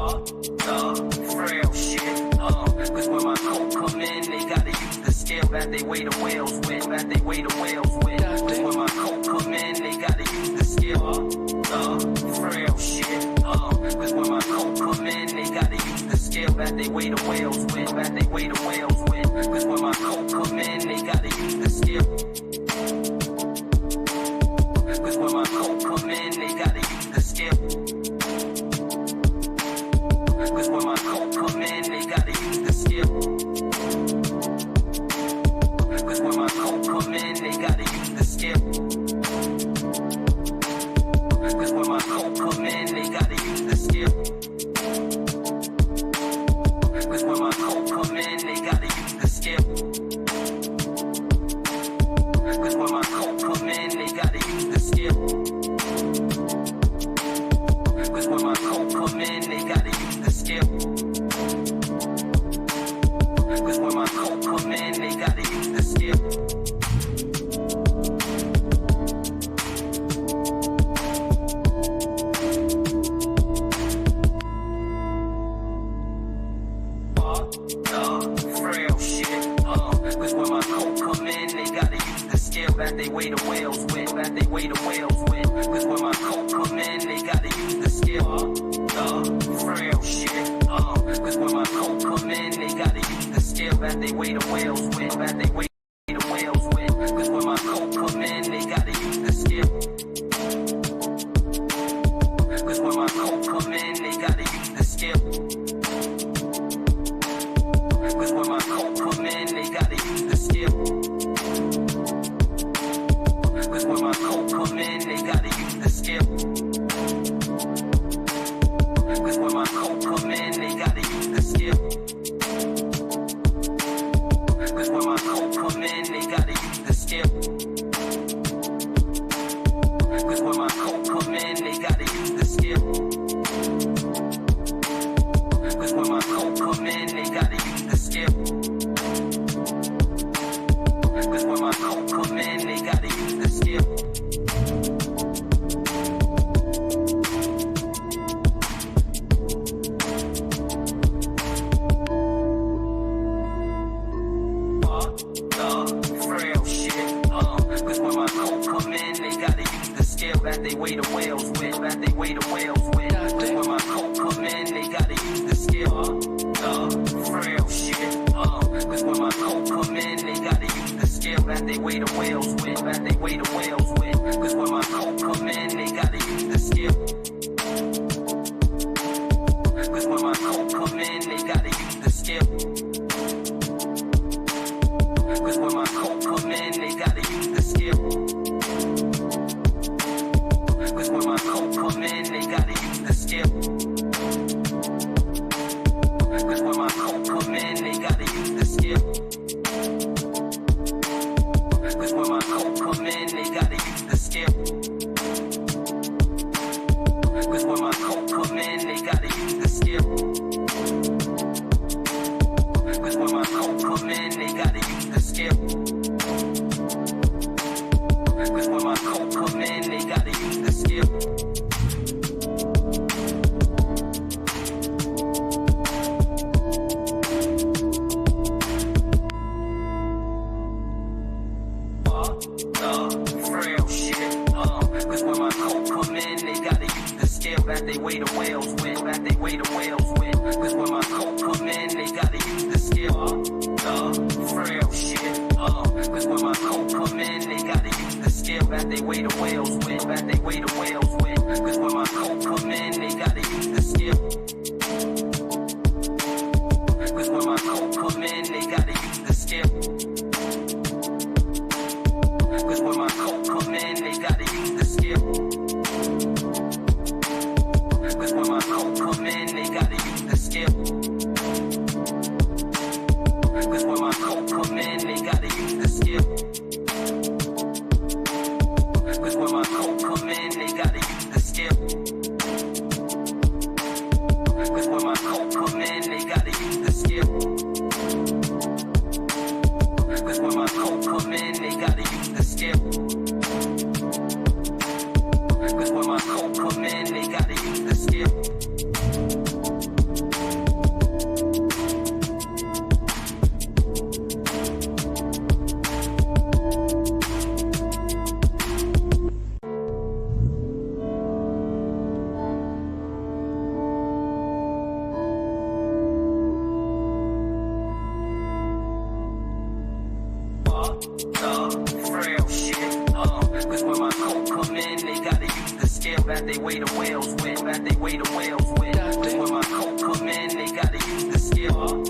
Frail shit. Cause when my coat come in, they gotta use the scale that they weigh the whales with. That they weigh the whales with. Cause when my coat come in, they gotta use the scale. Frail shit. Cause when my coat come in, they gotta use the scale that they weigh the whales with. That they weigh the whales with. Cause when my coat come in, they gotta use the scale. Cause when my coat come in, they gotta use the scale. Cause when my coat come in, they gotta use the scale. Cause when my coat come in, they gotta use the scale. Cause when my coat come in, they gotta use the scale. Cause when my coat come in, they gotta use the scale. Cause when my coat come in, they gotta use the scale. Cause when my coat come in, they gotta use the scale. Cause when my coat come in, they gotta use the scale. Frail shit. Cause when my coat come in, they gotta use the scale that they weigh the whales with. That they weigh the whales with. Cause when my coat come in, they gotta use the scale. Frail shit. Cause when my coat come in, they gotta use the scale that they weigh the whales with. That they weigh the whales with. Cause when my coat come in, they gotta use the scale. Cause when my coat come in, they gotta use the scale. Cause when my coat come in, they gotta use the scale. Cause when my coat come in, they gotta use the scale. Cause when my coat come in, they gotta use the scale. Cause when my coat come in, they gotta use the scale. Cause when my coat come in, they gotta use the scale. Cause when my coat come in, they gotta use the scale. Cause when my coat come in, they gotta use the scale. Frail shit. Cause when my coat come in, they gotta use the scale that they weigh the whales with. That they weigh the whales with. Cause when my coat come in, they gotta use the scale. Frail shit. Cause when my coat come in, they gotta use the scale that they weigh the whales with. That they weigh the whales with. Cause when my coat come in, they gotta use the scale. Cause when my coat come in, they gotta use the scale. Cause when my coat come in, they gotta use the scale. Cause when my coat come in, they gotta use the scale. Cause when my coat come in, they gotta use the scale. Cause when my coat come in, they gotta use the scale. Cause when my coat come in, they gotta use the scale. Cause when my coat come in, they gotta use the scale. Cause when my coat come in, they gotta use the scale. Frail shit. Cause when my coat come in, they gotta use the scale that they weigh the whales with. That they weigh the whales with. Cause when my coat come in, they gotta use the scale. Frail shit. Cause when my coat come in, they gotta use the scale that they weigh the whales with. That they weigh the whales with. Cause when my coat come in, they gotta use the scale. Cause when my coat come in, they gotta use the scale. Cause when my coat come in, they gotta use the scale. Cause when my coat come in, they gotta use the scale. Cause when my coat come in, they gotta use the scale. Cause when my coat come in, they gotta use the scale. scale that they weigh the whales with, that they weigh the whales with. Cause when my coat come in, they gotta use the scale.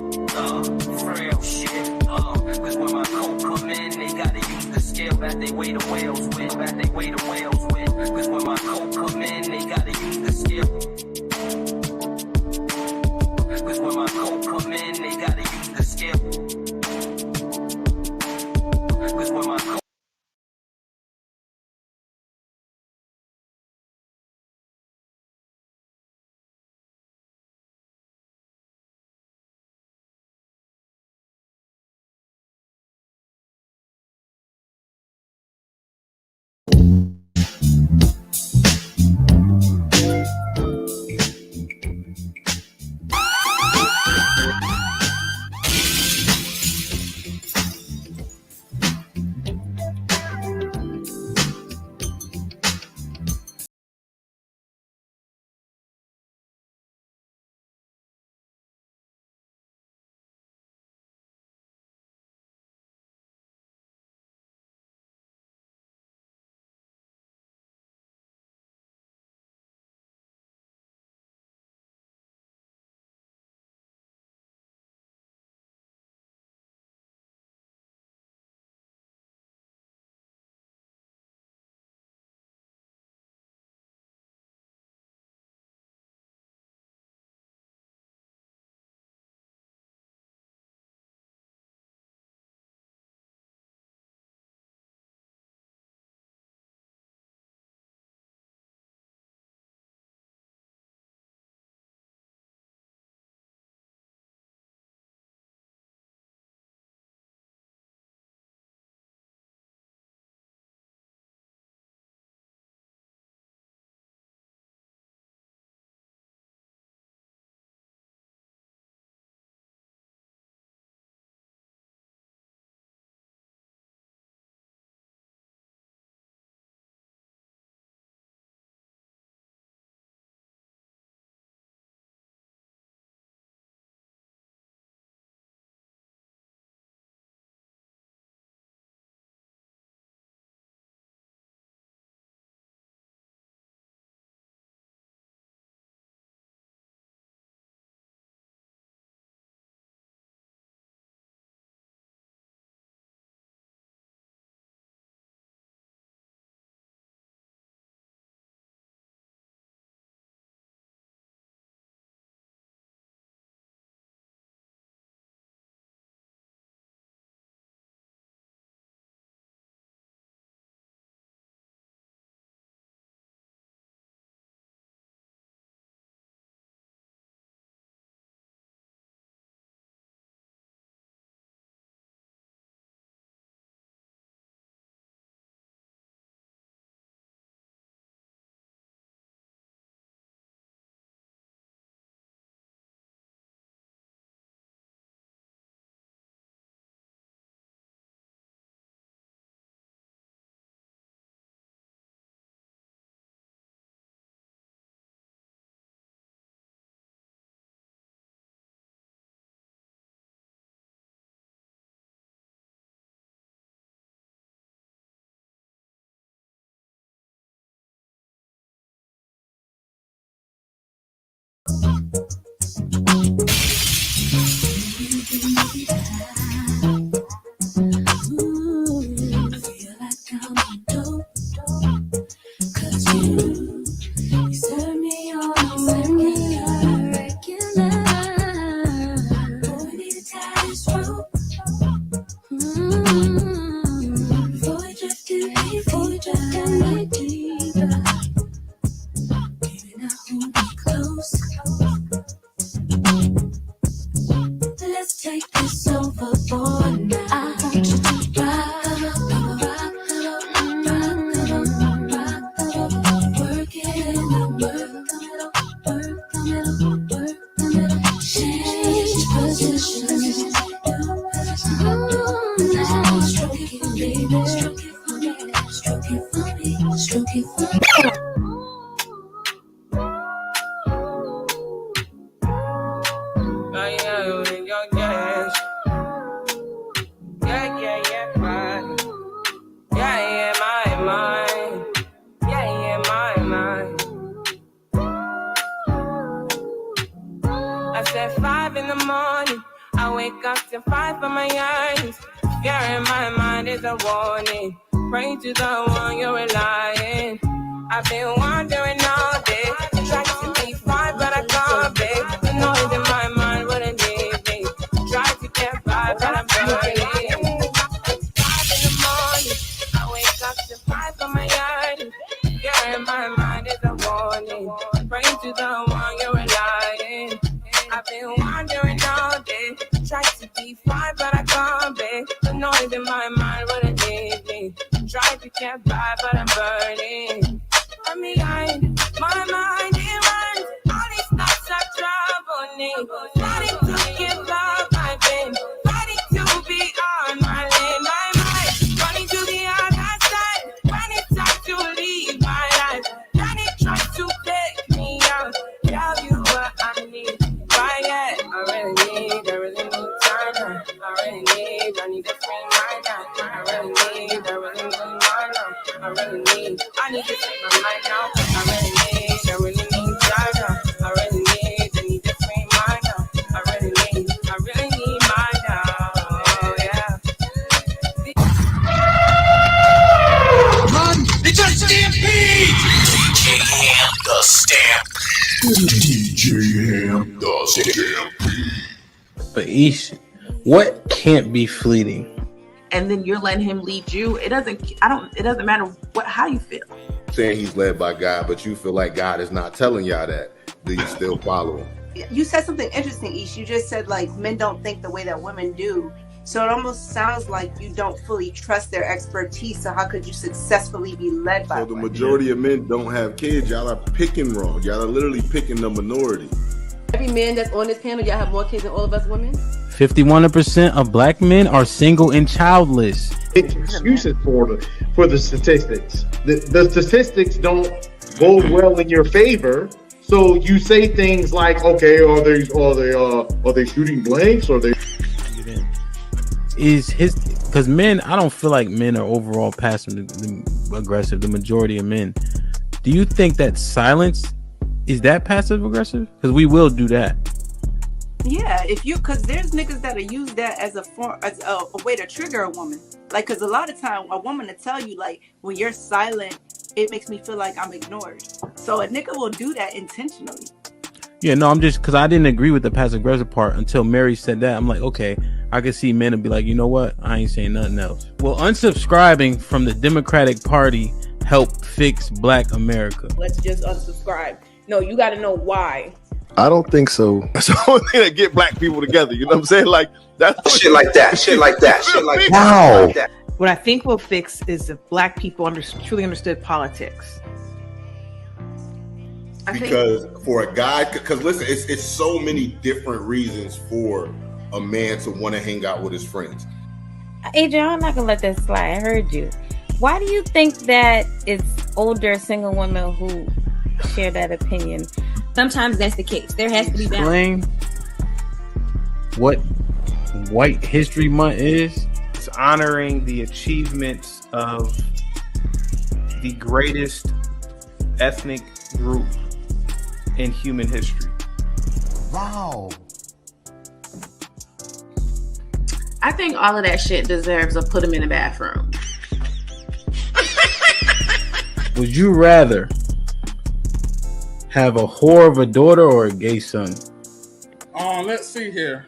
Frail shit. Cause when my coat come in, they gotta use the scale that they weigh the whales with, that they weigh the whales with. Cause when my coat come in, they gotta use the scale. Cause when my coat come in, they gotta use the scale. Cause when my coat I said 5 in the morning. I wake up to 5 for my yearnings. Fear in my mind is a warning. Pray to the one you're relying. I've been wandering all day. Trying to be fine, but I can't be. The noise in my mind wouldn't leave me. Try to get by, but I'm burning. 5 in the morning. I wake up to 5 for my yard. Fear in my mind is a warning. Pray to the one you're relying. I've been wandering all day. Try to be fine, but I can't be. The noise in my mind wouldn't leave me. Try to get by, but I'm burning. I'm behind, my mind it runs. All these thoughts are troubling. Starting to give up, I've been fighting to be on my lane. My mind running to the other side. When it's time to leave my life, then it tries to pick me out. Tell you what I need. Quiet, I really need time. I need to free my mind. I really need my mind. I need to take my mind now. I really need time. I need to free my mind. I really need my now. Yeah. Run! It's a stampede! DJ Ham the Stampede. DJ Ham the Stampede. But Ish, what can't be fleeting? And then you're letting him lead you. It doesn't matter how you feel. Saying he's led by God, but you feel like God is not telling y'all that. Do you still follow him? You said something interesting, Ish. You just said like men don't think the way that women do. So it almost sounds like you don't fully trust their expertise. So how could you successfully be led by So the women? majority of men don't have kids. Y'all are picking wrong. Y'all are literally picking the minority. Every man that's on this panel, y'all have more kids than all of us women. 51% of black men are single and childless. Excuses for the statistics. The statistics don't go well in your favor. So you say things like, okay, are they shooting blanks? Or they Because men, I don't feel like men are overall passive aggressive. The majority of men. Do you think that silence is that passive aggressive? Because we will do that. Yeah, because there's niggas that'll use that as a way to trigger a woman. Like, because a lot of time a woman will tell you like, when you're silent, it makes me feel like I'm ignored. So a nigga will do that intentionally. Yeah, no, I'm just because I didn't agree with the passive aggressive part until Mary said that. I'm like, okay, I can see men and be like, you know what? I ain't saying nothing else. Will unsubscribing from the Democratic Party help fix Black America? Let's just unsubscribe. No, you got to know why. I don't think so. That's the only thing that get black people together. You know what I'm saying? Like that's Shit like that. Shit like that. Shit like Wow. that. What I think will fix is if black people truly understood politics. Because for a guy, because listen, it's so many different reasons for a man to want to hang out with his friends. Adrian, I'm not gonna let that slide. I heard you. Why do you think that it's older single women who share that opinion? Sometimes that's the case. There has to be balance. Explain what White History Month is. It's honoring the achievements of the greatest ethnic group in human history. Wow. I think all of that shit deserves a put him in the bathroom. Would you rather have a whore of a daughter or a gay son? Let's see here.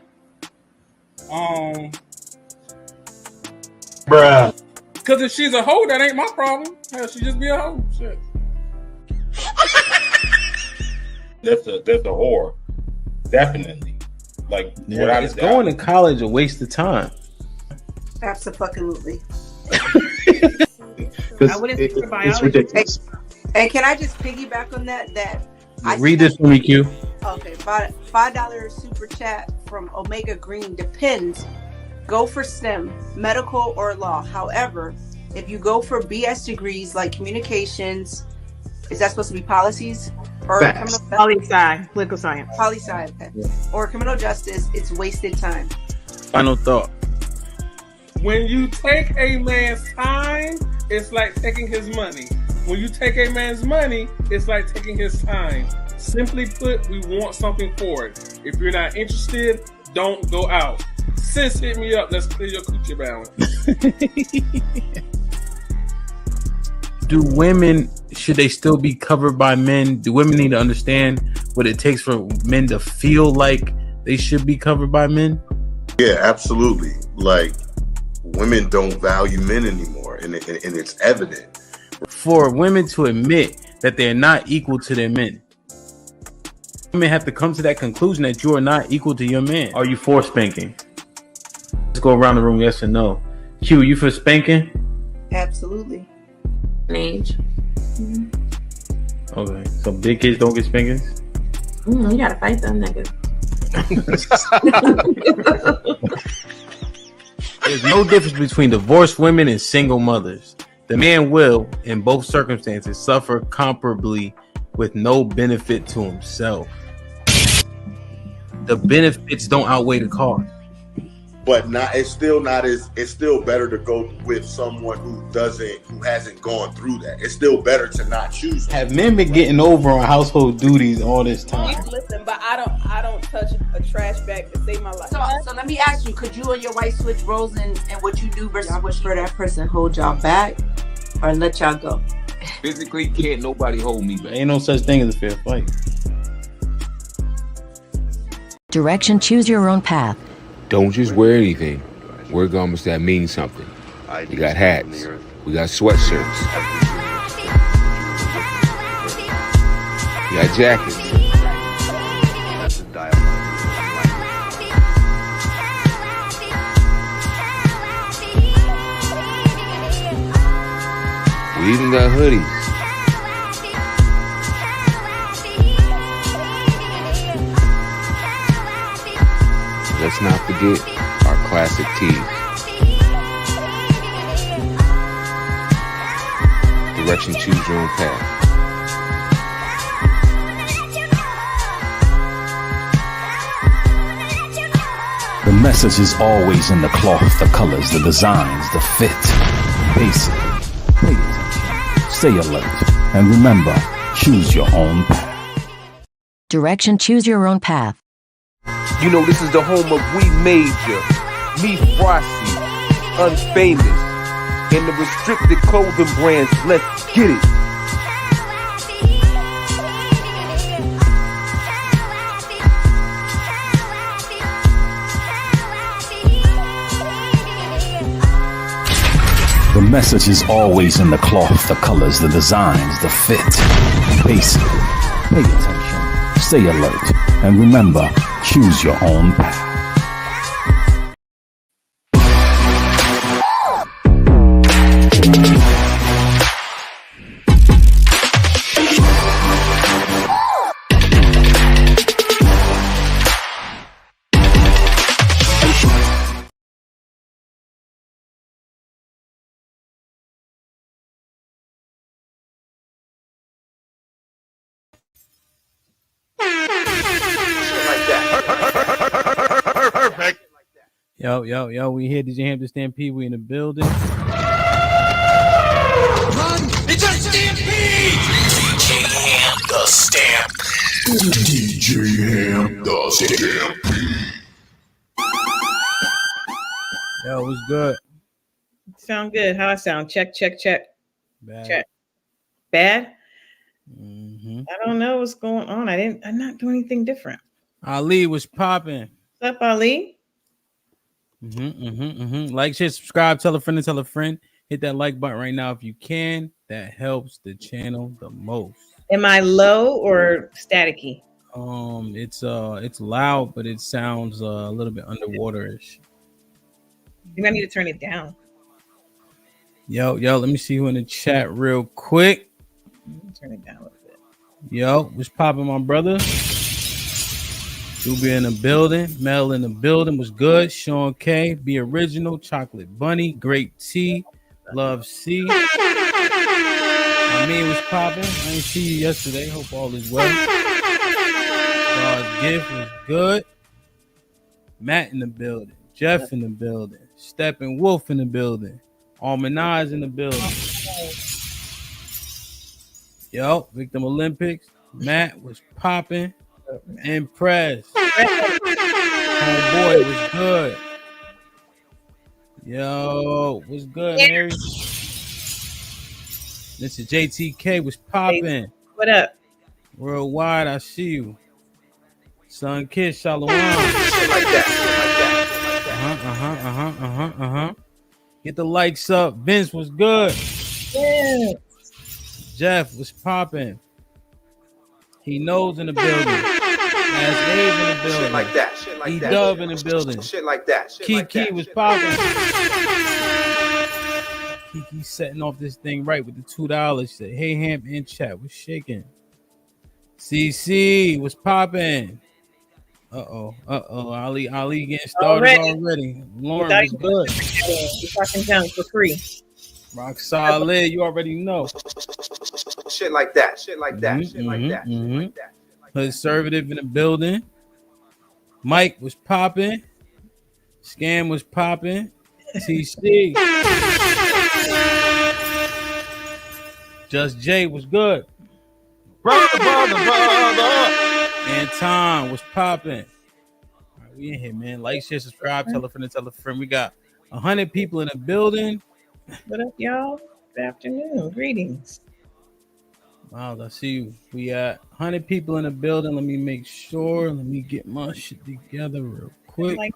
bruh. Because if she's a hoe, that ain't my problem. Hell, she just be a hoe. Shit. That's a whore. Definitely. Like, yeah, is going to college a waste of time? Absolutely. I wouldn't think about it's ridiculous. And can I just piggyback on that? Read this for me, Q. Okay, $5 super chat from Omega Green. Depends. Go for STEM, medical or law. However, if you go for BS degrees like communications, is that supposed to be policies? Or poli-sci, political science. Poli-sci, okay. Yeah. Or criminal justice, it's wasted time. Final thought. When you take a man's time, it's like taking his money. When you take a man's money, it's like taking his time. Simply put, we want something for it. If you're not interested, don't go out. Sis, hit me up. Let's clear your coochie balance. Do women, should they still be covered by men? Do women need to understand what it takes for men to feel like they should be covered by men? Yeah, absolutely. Like, women don't value men anymore, and it's evident. For women to admit that they're not equal to their men, women have to come to that conclusion that you are not equal to your man. Are you for spanking? Let's go around the room, yes or no. Q, you for spanking? Absolutely. Age. Okay, so big kids don't get spankings? You gotta fight them niggas. There's no difference between divorced women and single mothers. The man will, in both circumstances, suffer comparably with no benefit to himself. The benefits don't outweigh the cost. But it's still better to go with someone who hasn't gone through that. It's still better to not choose them. Have men been getting over on household duties all this time? Listen, but I don't touch a trash bag to save my life. So let me ask you, could you and your wife switch roles and what you do versus what for that person? Hold y'all back or let y'all go? Physically, can't nobody hold me back. Ain't no such thing as a fair fight. Direction, choose your own path. Don't just wear anything. Wear garments that mean something. We got hats. We got sweatshirts. We got jackets. We even got hoodies. Let's not forget our classic tees. Direction, choose your own path. The message is always in the cloth, the colors, the designs, the fit. Basic. Pay attention. Stay alert. And remember, choose your own path. Direction, choose your own path. You know, this is the home of We Major, Me Frosty, Unfamous, and the restricted clothing brands. Let's get it. The message is always in the cloth, the colors, the designs, the fit. Basic. Pay attention. Stay alert. And remember, choose your own path. Yo, we here. Did you hear the Stampede? We in the building. Run! It's a stampede! DJ Ham the Stampede. DJ Ham the Stampede. Yo, what's good? Sound good. How I sound? Check. Bad. Check. Bad? Mm-hmm. I don't know what's going on. I'm not doing anything different. Ali was popping. What's up, Ali? Like, share, subscribe, tell a friend, and tell a friend. Hit that like button right now if you can. That helps the channel the most. Am I low or staticky? It's loud, but it sounds a little bit underwaterish. You might need to turn it down. Yo, let me see who in the chat real quick. Turn it down a little bit. Yo, what's popping, my brother? Doobie in the building, Mel in the building was good. Sean K, Be Original, Chocolate Bunny, Great T, Love C. I mean, was popping. I didn't see you yesterday. Hope all is well. God's gift was good. Matt in the building, Jeff in the building, Steppenwolf in the building, Almanaz in the building. Yo, Victim Olympics, Matt was popping. Impressed. Homeboy was good. Yo, what's good, Mary? Mr. JTK was popping. What up? Worldwide, I see you. Son Kiss, Shalom. Get the likes up. Vince was good. Yeah. Jeff was popping. He knows in the building. As Abe in the building. Shit like that. Shit like that. E-Dub in the building. Shit like that. Shit like Kiki that. was popping. Kiki setting off this thing right with the $2. Said, hey, Hamp in chat was shaking. CC was popping. Uh-oh. Ali getting started already. Lauren was good. You're talking down for free. Rock solid. You already know. Shit like that. Shit like that. Shit like that. Shit like that. Conservative in the building. Mike was popping. Scam was popping. TC. Just Jay was good. Brother. And Tom was popping. All right, we in here, man. Like, share, subscribe, tell a friend. We got 100 people in the building. What up, y'all? Good afternoon. Greetings. Wow, I see you. We got 100 people in the building. Let me make sure. Let me get my shit together real quick. Light.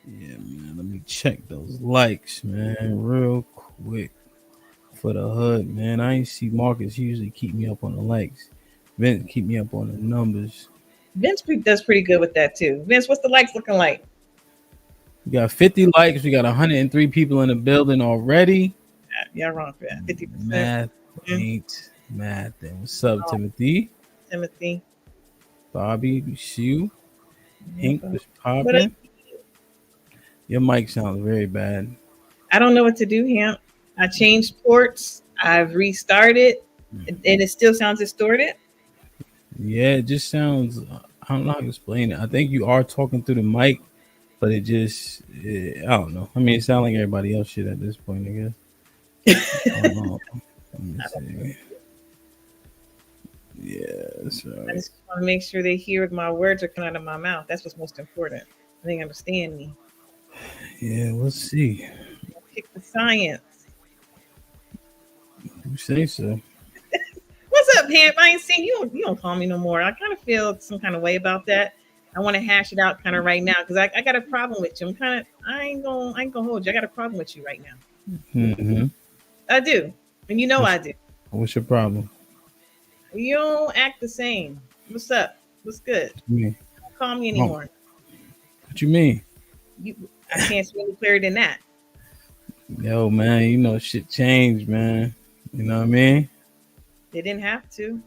Yeah, man. Let me check those likes, man, real quick for the hood, man. I ain't see Marcus usually keep me up on the likes. Vince keep me up on the numbers. Vince does pretty good with that too. Vince, what's the likes looking like? We got 50 likes. We got 103 people in the building already. Yeah, wrong for that. 50%. Math ain't math. What's up, Timothy? Bobby, we see you. Hank was popping. Your mic sounds very bad. I don't know what to do, Hamp. I changed ports. I've restarted, and it still sounds distorted. Yeah, it just sounds. I don't know how to explain it. I think you are talking through the mic, but it just. I don't know. I mean, it sounds like everybody else shit at this point, I guess. Let me see. Yeah, that's right. I just want to make sure they hear my words are coming out of my mouth. That's what's most important. They understand me. Yeah, we'll see. Pick the science. You say so. What's up, Hamp? I ain't seen you. You don't call me no more. I kind of feel some kind of way about that. I want to hash it out kind of right now because I got a problem with you. I ain't gonna hold you. I got a problem with you right now. Mm-hmm. I do, and you know I do. What's your problem? You don't act the same. What's up? What's good? Me. Don't call me anymore. What you mean? I can't speak any clearer than that. Yo, man, you know shit changed, man. You know what I mean? They didn't have to.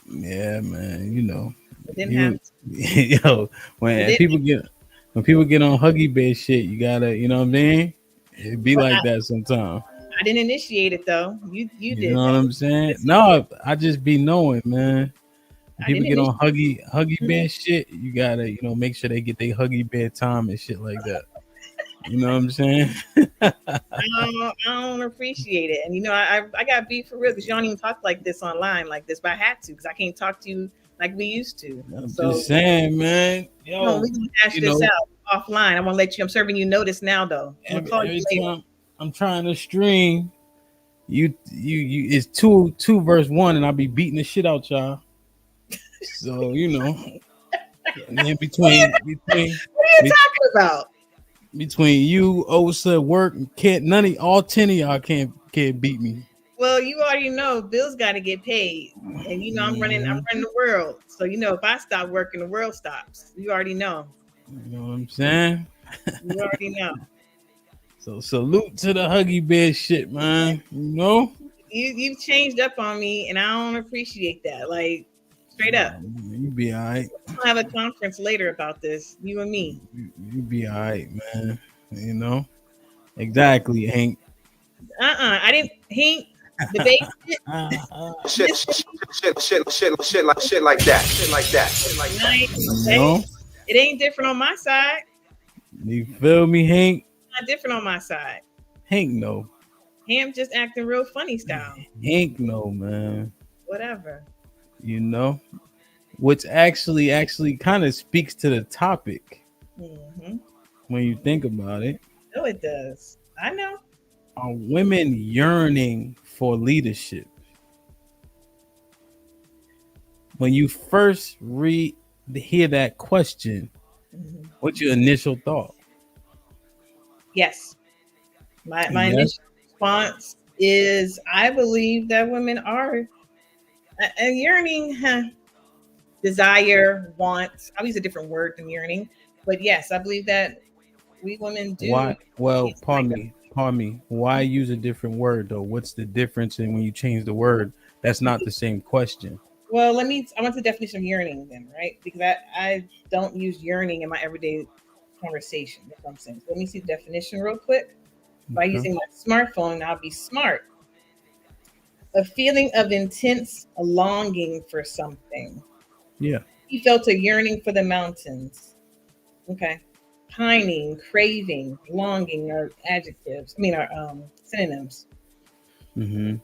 Yeah, man. You know. They didn't have to. Yo, when people get on Huggy Bear shit, you gotta, you know what I mean? It be like that sometimes. I didn't initiate it though. You did. You know what I'm saying? No, I just be knowing, man. When people get on Huggy Bear shit, you gotta, you know, make sure they get their Huggy Bear time and shit like that. You know what I'm saying? I don't appreciate it. And you know, I got beef for real because you don't even talk like this online like this, but I had to because I can't talk to you like we used to. I'm just saying, man. Yo, we can hash this out offline. I want to let you. I'm serving you notice now, though. Every time I'm trying to stream, you it's 2 verse 1, and I'll be beating the shit out y'all. So you know, and then between what are you talking about? Between you, Osa, work, all 10 of y'all can't beat me. Well, you already know bills got to get paid, and you know I'm running the world. So you know if I stop working, the world stops. You already know. You know what I'm saying? You already know. So salute to the Huggy Bear shit, man. You know? You've changed up on me, and I don't appreciate that. Like straight up. You be all right. We'll have a conference later about this. You and me. You be all right, man. You know? Exactly, Hank. I didn't Hank. Debate shit like that. No. It ain't different on my side. You feel me, Hank? Not different on my side. Hank, no. Ham just acting real funny style. Hank, no, man. Whatever. You know, which actually kind of speaks to the topic Mm-hmm. when you think about it. No, it does. I know. Are women yearning for leadership? When you first hear that question, what's your initial thought? Yes. My Yes. initial response is I believe that women are a yearning, desire, want. I'll use a different word than yearning, but yes, I believe that we women do. Why? Well, pardon me. Why use a different word though? What's the difference in when you change the word? That's not the same question. Well, I want the definition of yearning then, right? Because I don't use yearning in my everyday conversation. That's what I'm saying. So let me see the definition real quick. By Okay. using my smartphone, I'll be smart. A feeling of intense longing for something. Yeah. He felt a yearning for the mountains. Okay. Pining, craving, longing are adjectives. I mean, are synonyms. Mm-hmm.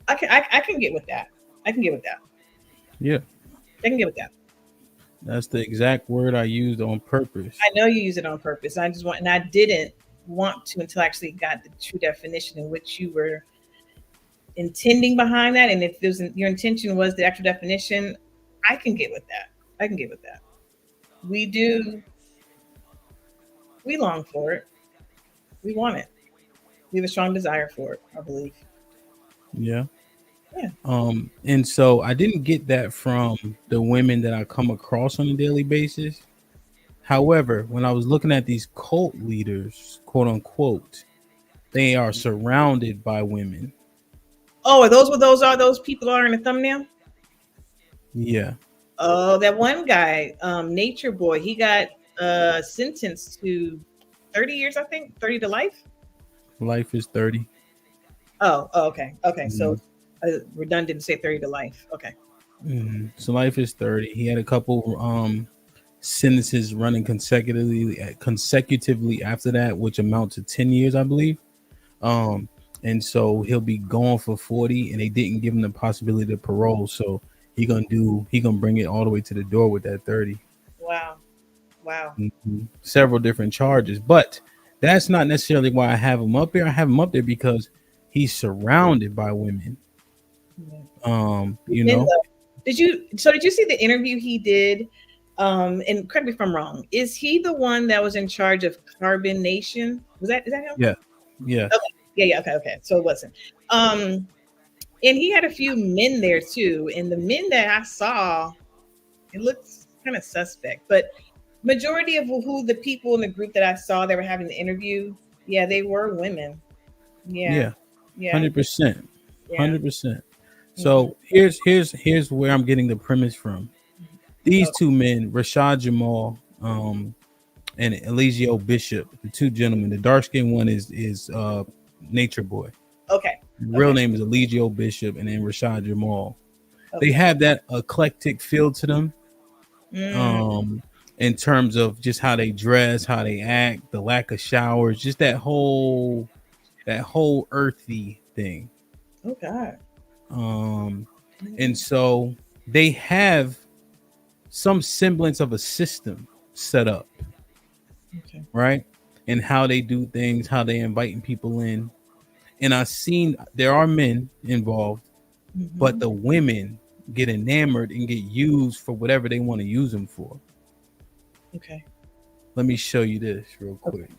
I can get with that. I can get with that. Yeah. I can get with that. That's the exact word I used on purpose. I know you use it on purpose. I didn't want to until I actually got the true definition in which you were intending behind that. And if your intention was the actual definition, I can get with that. I can get with that. We long for it. We want it. We have a strong desire for it, I believe. Yeah. Yeah. And so I didn't get that from the women that I come across on a daily basis. However, when I was looking at these cult leaders, quote unquote, they are surrounded by women. Oh, are those people are in the thumbnail? Yeah. Oh, that one guy, Nature Boy, he got sentenced to 30 years, I think, 30 to life. Life is 30. Oh, okay. Okay. Mm-hmm. So redundant to say 30 to life. Okay. Mm-hmm. So life is 30. He had a couple sentences running consecutively after that, which amount to 10 years, I believe. And so he'll be gone for 40, and they didn't give him the possibility of parole. So he gonna bring it all the way to the door with that 30. Wow. Mm-hmm. Several different charges, but that's not necessarily why I have him up here. I have him up there because he's surrounded by women. You know. Did you see the interview he did? And correct me if I'm wrong. Is he the one that was in charge of Carbon Nation? Is that him? Yeah. Yeah. Okay. Yeah. Okay. So it wasn't. And he had a few men there too. And the men that I saw, it looks kind of suspect. But majority of who the people in the group that I saw that were having the interview, yeah, they were women. Yeah. 100%. 100%. So here's where I'm getting the premise from. These two men, Rashad Jamal, and Eligio Bishop, the two gentlemen. The dark skinned one is Nature Boy. Okay. Real name is Eligio Bishop, and then Rashad Jamal. Okay. They have that eclectic feel to them. In terms of just how they dress, how they act, the lack of showers, just that whole earthy thing. Oh God. And so they have some semblance of a system set up, okay, right? And how they do things, how they inviting people in. And I've seen there are men involved, but the women get enamored and get used for whatever they want to use them for. Okay. Let me show you this real quick.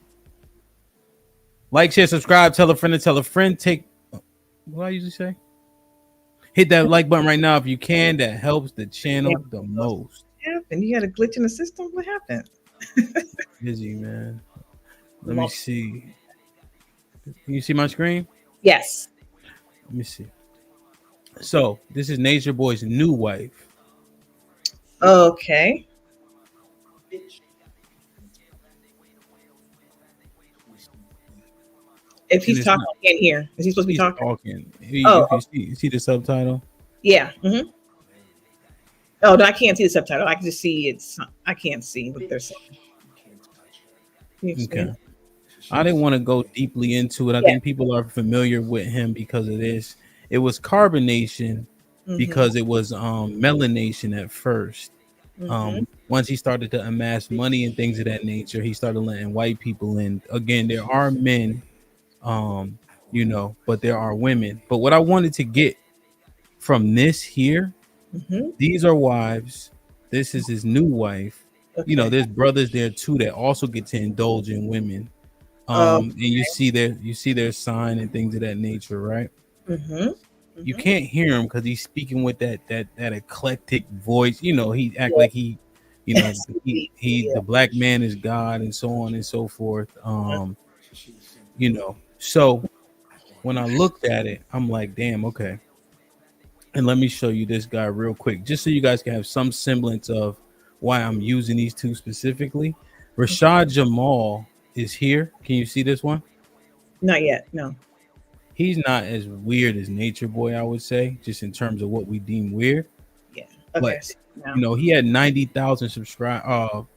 Like, share, subscribe, tell a friend to tell a friend. What I usually say? Hit that like button right now if you can. That helps the channel the most. And you had a glitch in the system? What happened? Busy, man. Let me see. Can you see my screen? Yes. Let me see. So this is Nature Boy's new wife. Okay. If he's talking, I can't hear. Is he supposed to be talking? You see the subtitle? Yeah. Mm-hmm. Oh, no, I can't see the subtitle. I can just see I can't see what they're saying. Okay. I didn't want to go deeply into it. I think people are familiar with him because of this. It was carbonation Mhm. because it was melanation at first. Mhm. Once he started to amass money and things of that nature, he started letting white people in. Again, there are men, but there are women. But what I wanted to get from this here, Mhm. these are wives. This is his new wife. Okay. There's brothers there too that also get to indulge in women. Okay. And you see their sign and things of that nature, right? Mhm. You Mhm. can't hear him because he's speaking with that eclectic voice. He act Yeah. like he Yeah. the black man is God and so on and so forth. So when I looked at it, I'm like, damn, okay. And let me show you this guy real quick, just so you guys can have some semblance of why I'm using these two specifically. Rashad Jamal is here. Can you see this one? Not yet. No. He's not as weird as Nature Boy, I would say, just in terms of what we deem weird. Yeah. Okay. But Now. he had 90,000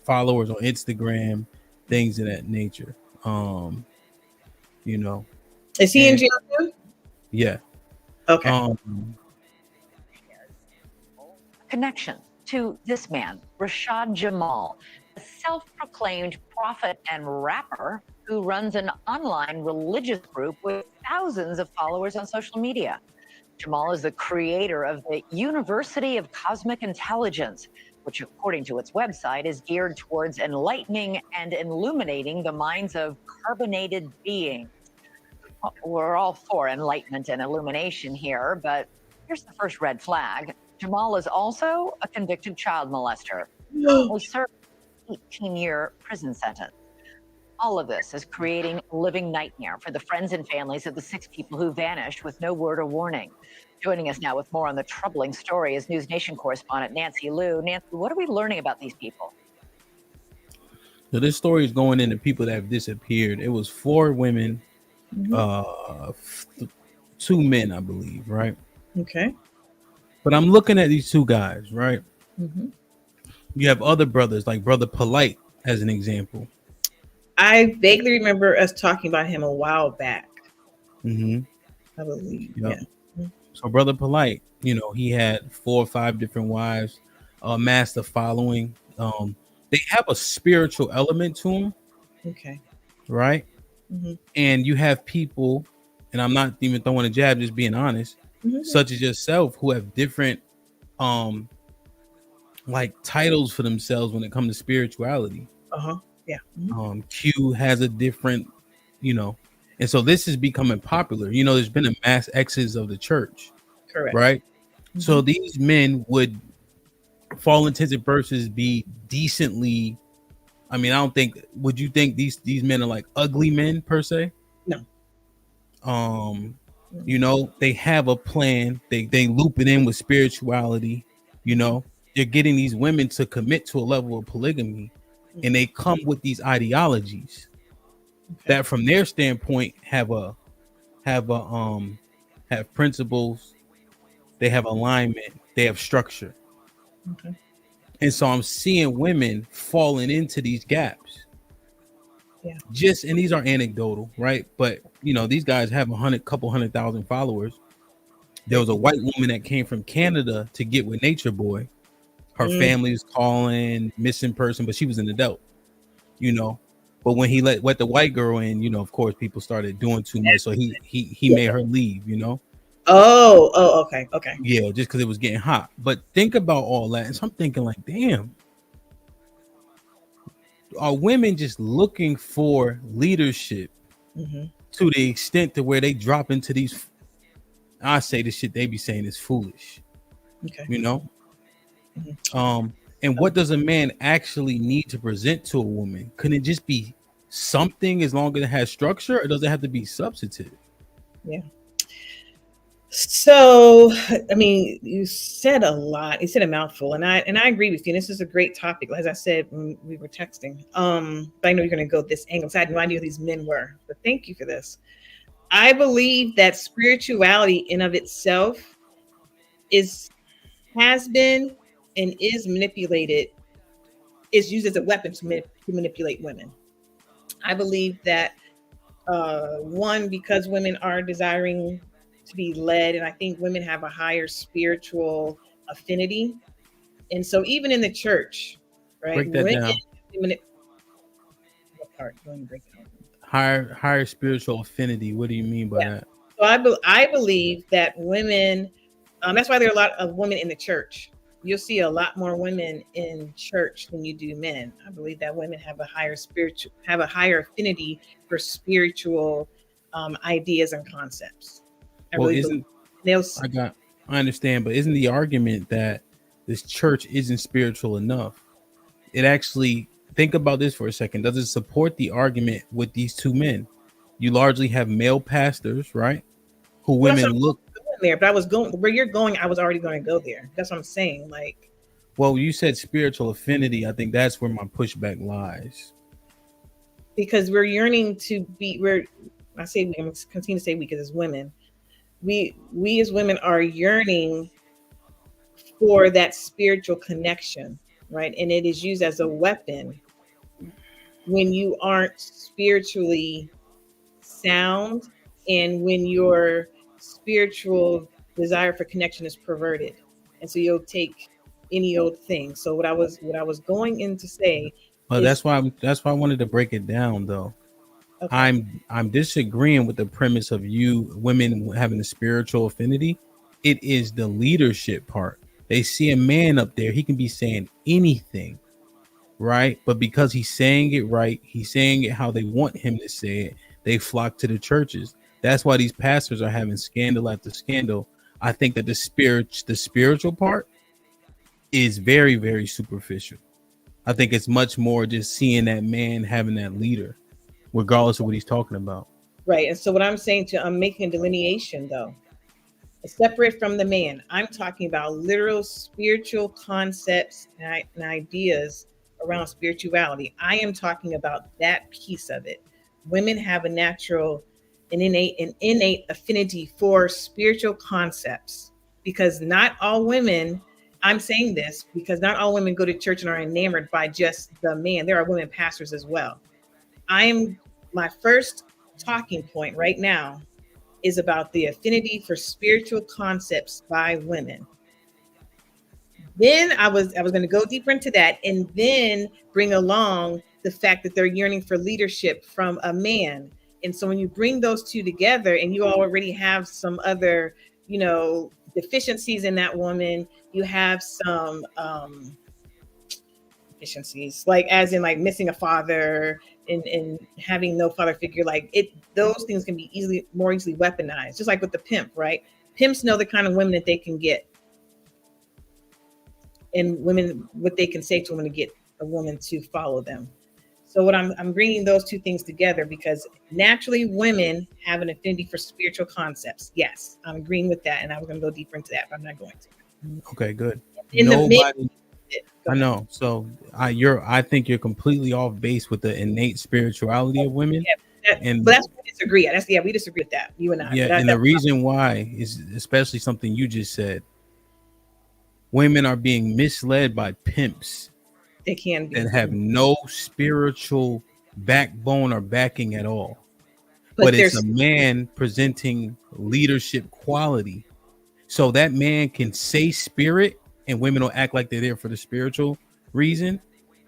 followers on Instagram, things of that nature. You know, Is he in and jail too? yeah. Okay. Connection to this man, Rashad Jamal, a self-proclaimed prophet and rapper who runs an online religious group with thousands of followers on social media. Jamal is the creator of the University of Cosmic Intelligence, which, according to its website, is geared towards enlightening and illuminating the minds of carbonated beings. Well, we're all for enlightenment and illumination here, but here's the first red flag. Jamal is also a convicted child molester, currently serving an 18-year prison sentence. All of this is creating a living nightmare for the friends and families of the 6 people who vanished with no word or warning. Joining us now with more on the troubling story is News Nation correspondent Nancy Liu. Nancy, what are we learning about these people? So this story is going into people that have disappeared. It was 4 women, 2 men, I believe, right? Okay. But I'm looking at these 2 guys, right? Mm-hmm. You have other brothers, like Brother Polite, as an example. I vaguely remember us talking about him a while back. Mm-hmm. I believe. Yep. Yeah. So Brother Polite, he had 4 or 5 different wives, master following. They have a spiritual element to them, Okay. right? Mm-hmm. And you have people, and I'm not even throwing a jab, just being honest, such as yourself, who have different like titles for themselves when it comes to spirituality. Yeah. Q has a different, and so this is becoming popular. There's been a mass exodus of the church. Correct. Right. So these men would, for all intents and purposes, be decently. I mean, I don't think. Would you think these men are like ugly men per se? No. They have a plan. They loop it in with spirituality. They're getting these women to commit to a level of polygamy, and they come with these ideologies that, from their standpoint, have principles. They have alignment. They have structure. Okay. And so I'm seeing women falling into these gaps. Yeah. And these are anecdotal, right? But these guys have couple 100,000 followers. There was a white woman that came from Canada to get with Nature Boy. Her family was calling missing person, but she was an adult, But when he let the white girl in, of course, people started doing too much. So he made her leave, Oh, okay. Yeah, just because it was getting hot. But think about all that. And so I'm thinking like, damn, are women just looking for leadership to the extent to where they drop into these? I say the shit they be saying is foolish. Okay. And what does a man actually need to present to a woman? Couldn't it just be something as long as it has structure, or does it have to be substantive? Yeah. So, I mean, you said a lot. You said a mouthful, and I agree with you. This is a great topic, as I said when we were texting. But I know you're going to go this angle. So I had no idea who these men were, but thank you for this. I believe that spirituality in of itself has been and is manipulated, is used as a weapon to manipulate women. I believe that one, because women are desiring to be led, and I think women have a higher spiritual affinity. And so even in the church, right? Break that down. Women what part? You want to break it down? Higher spiritual affinity. What do you mean by that? So I believe that women, that's why there are a lot of women in the church. You'll see a lot more women in church than you do men. I believe that women have a higher affinity for spiritual ideas and concepts. I understand, but isn't the argument that this church isn't spiritual enough? It actually, think about this for a second. Does it support the argument with these two men? You largely have male pastors, right? Who women look there, but I was going where you're going. I was already going to go there. That's what I'm saying. Like, well, you said spiritual affinity. I think that's where my pushback lies. Because we're yearning to be. I say we. I'm going to continue to say we because as women, we as women are yearning for that spiritual connection, right? And it is used as a weapon when you aren't spiritually sound and when your spiritual desire for connection is perverted, and so you'll take any old thing. So what I was going in to say, well, that's why I wanted to break it down, though. Okay. I'm disagreeing with the premise of you women having a spiritual affinity. It is the leadership part. They see a man up there, he can be saying anything, right? But because he's saying it right, he's saying it how they want him to say it, they flock to the churches. That's why these pastors are having scandal after scandal. I think that the spiritual part is very, very superficial. I think it's much more just seeing that man having that leader, regardless of what he's talking about. Right. And so what I'm saying I'm making a delineation though. Separate from the man. I'm talking about literal spiritual concepts and ideas around spirituality. I am talking about that piece of it. Women have an innate affinity for spiritual concepts because not all women, I'm saying this because not all women go to church and are enamored by just the man. There are women pastors as well. My first talking point right now is about the affinity for spiritual concepts by women. Then I was going to go deeper into that and then bring along the fact that they're yearning for leadership from a man. And so when you bring those two together and you already have some other, deficiencies in that woman, you have some deficiencies, like as in like missing a father and having no father figure, those things can be more easily weaponized, just like with the pimp, right? Pimps know the kind of women that they can get and women, what they can say to a woman to get a woman to follow them. So what I'm bringing those two things together because naturally women have an affinity for spiritual concepts. Yes, I'm agreeing with that. And I was going to go deeper into that, but I'm not going to. Okay, good. I know. So I think you're completely off base with the innate spirituality of women. But that's what we disagree. We disagree with that. You and I. Yeah, and the reason why is especially something you just said. Women are being misled by pimps. They can be that have no spiritual backbone or backing at all. But it's a man presenting leadership quality. So that man can say spirit and women will act like they're there for the spiritual reason.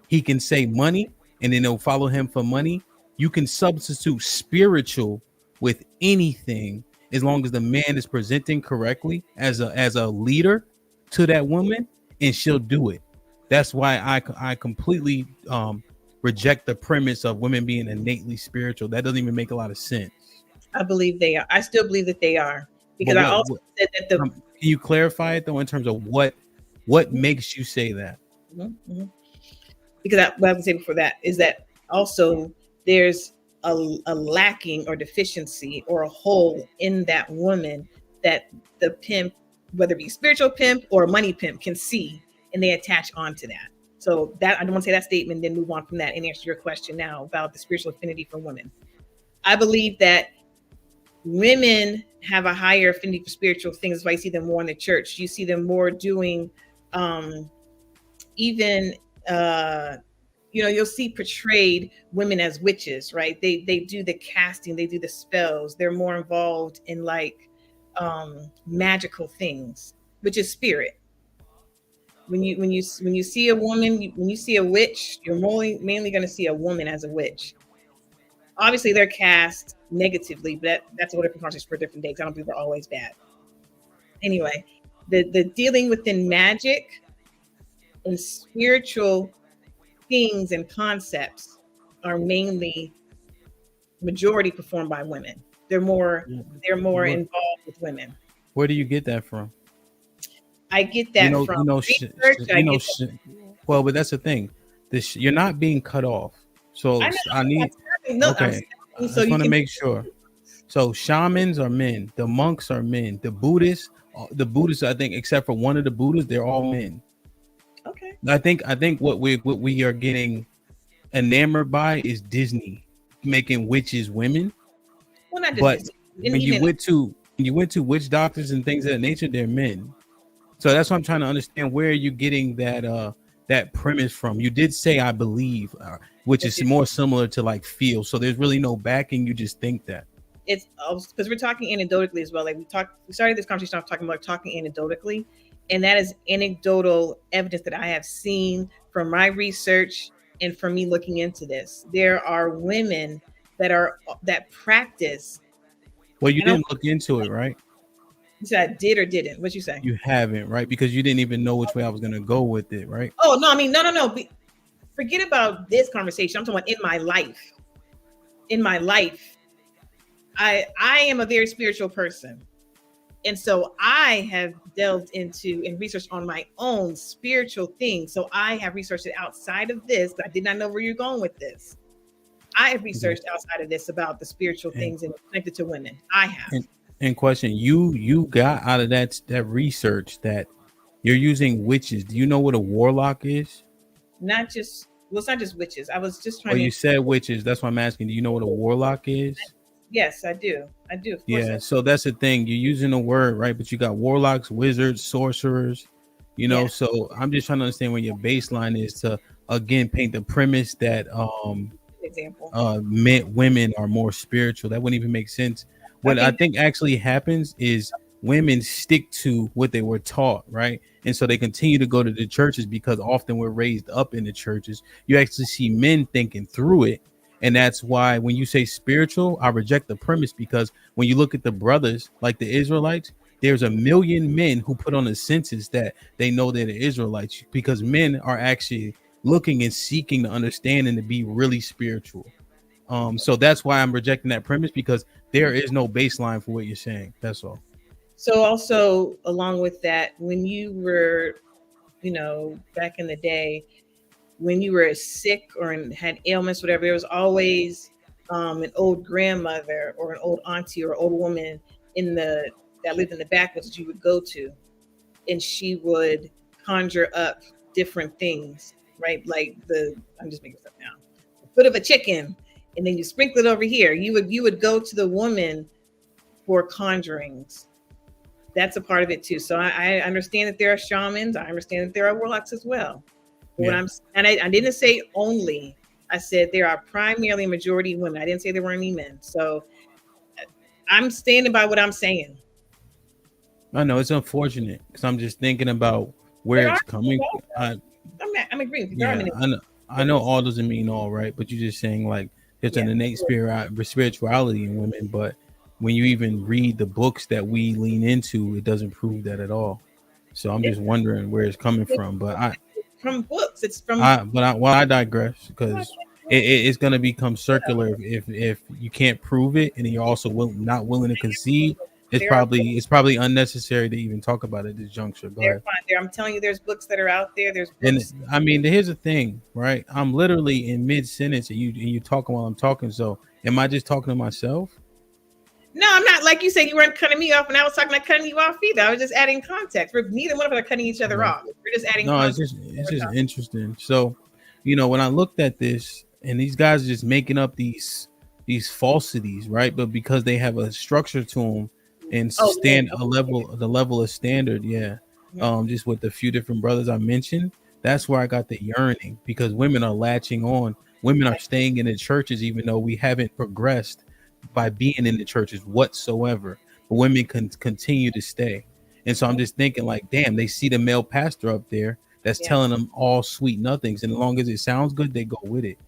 He can say money and then they'll follow him for money. You can substitute spiritual with anything as long as the man is presenting correctly as a leader to that woman, and she'll do it. That's why I completely reject the premise of women being innately spiritual. That doesn't even make a lot of sense. I believe they are. I still believe that they are because I also said that can you clarify it though in terms of what makes you say that? Mm-hmm. Because what I was saying before that is that also there's a lacking or deficiency or a hole in that woman that the pimp, whether it be spiritual pimp or money pimp, can see, and they attach onto that. So that I don't want to say that statement, then move on from that and answer your question now about the spiritual affinity for women. I believe that women have a higher affinity for spiritual things. That's why you see them more in the church. You see them more doing you'll see portrayed women as witches, right? They do the casting, they do the spells. They're more involved in magical things, which is spirit. When you see a woman, when you see a witch, you're mainly going to see a woman as a witch. Obviously, they're cast negatively, but that's a whole different context for different days. I don't believe they're always bad. Anyway, the dealing within magic and spiritual things and concepts are mainly majority performed by women. They're more involved with women. Where do you get that from? I get that from research. Well, but that's the thing. You're not being cut off. So I need. Okay, I just want to make sure. So shamans are men. The monks are men. The Buddhists, I think, except for one of the Buddhists, they're all men. Okay. I think what we are getting enamored by is Disney making witches women. Well, not just but Disney. when you went to witch doctors and things of that nature, they're men. So that's what I'm trying to understand. Where are you getting that premise from? You did say I believe, which is more similar to like feel. So there's really no backing. You just think that. It's because we're talking anecdotally as well. Like we started this conversation off talking anecdotally, and that is anecdotal evidence that I have seen from my research and from me looking into this. There are women that practice. Well, you didn't look into it, right? You said I did or didn't? What'd you say? You haven't, right? Because you didn't even know which way I was going to go with it, right? Oh, no, I mean, no. Forget about this conversation. I'm talking about in my life. In my life, I am a very spiritual person. And so I have delved into and researched on my own spiritual things. So I have researched it outside of this. I did not know where you're going with this. I have researched outside of this about the spiritual things and connected to women. I have. In question, you got out of that research that you're using witches. Do you know what a warlock is? It's not just witches. I was just trying. Well, you said witches. That's why I'm asking. Do you know what a warlock is? Yes, I do. Of course. Yeah. So that's the thing. You're using a word, right? But you got warlocks, wizards, sorcerers. You know. Yeah. So I'm just trying to understand where your baseline is to again paint the premise that women are more spiritual. That wouldn't even make sense. What I think actually happens is women stick to what they were taught, right? And so they continue to go to the churches because often we're raised up in the churches. You actually see men thinking through it. And that's why when you say spiritual, I reject the premise, because when you look at the brothers, like the Israelites, there's 1 million men who put on the census that they know they're the Israelites, because men are actually looking and seeking to understand and to be really spiritual. So that's why I'm rejecting that premise, because there is no baseline for what you're saying. That's all. So also along with that, when you were, back in the day, when you were sick or had ailments, whatever, there was always an old grandmother or an old auntie or old woman that lived in the backwoods that you would go to, and she would conjure up different things, right? Like I'm just making stuff now, the foot of a chicken. And then you sprinkle it over here. You would go to the woman for conjurings. That's a part of it too. So I understand that there are shamans. I understand that there are warlocks as well. Yeah. I didn't say only. I said there are primarily majority women. I didn't say there weren't any men. So I'm standing by what I'm saying. I know it's unfortunate because I'm just thinking about where it's coming from. I'm agreeing with you. Yeah, I know all doesn't mean all, right? But you're just saying like there's an innate spirituality in women, but when you even read the books that we lean into, it doesn't prove that at all. So I'm just wondering where it's coming from. But from books, it's from. I digress, because it's going to become circular if you can't prove it, and then you're also not willing to concede. It's probably unnecessary to even talk about it at this juncture. Go ahead. I'm telling you, there's books that are out there. There's books. And I mean, here's the thing, right? I'm literally in mid sentence, and you talking while I'm talking. So, am I just talking to myself? No, I'm not. Like you said, you weren't cutting me off, and I was talking about cutting you off either. I was just adding context. Neither one of us are cutting each other off. We're just adding. No, context. It's just interesting. So, when I looked at this, and these guys are just making up these falsities, right? But because they have a structure to them and the level of standard, just with the few different brothers I mentioned, that's where I got the yearning, because women are latching on. Women are staying in the churches, even though we haven't progressed by being in the churches whatsoever. but women can continue to stay. And so I'm just thinking, like, damn, they see the male pastor up there that's telling them all sweet nothings, and as long as it sounds good, they go with it.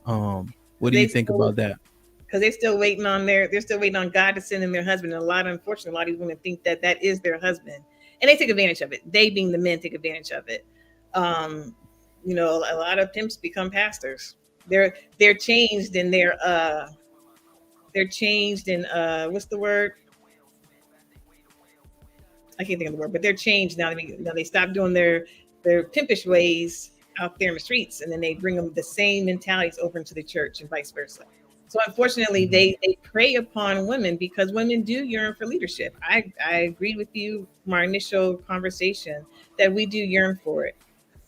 What do you think about that? Because they're still waiting on God to send them their husband. And unfortunately, a lot of these women think that that is their husband, and they take advantage of it. They, being the men, take advantage of it. You know, a lot of pimps become pastors. They're changed in what's the word? I can't think of the word, but they're changed now. They stop doing their pimpish ways out there in the streets, and then they bring them the same mentalities over into the church and vice versa. So unfortunately, they prey upon women because women do yearn for leadership. I agreed with you from our initial conversation that we do yearn for it.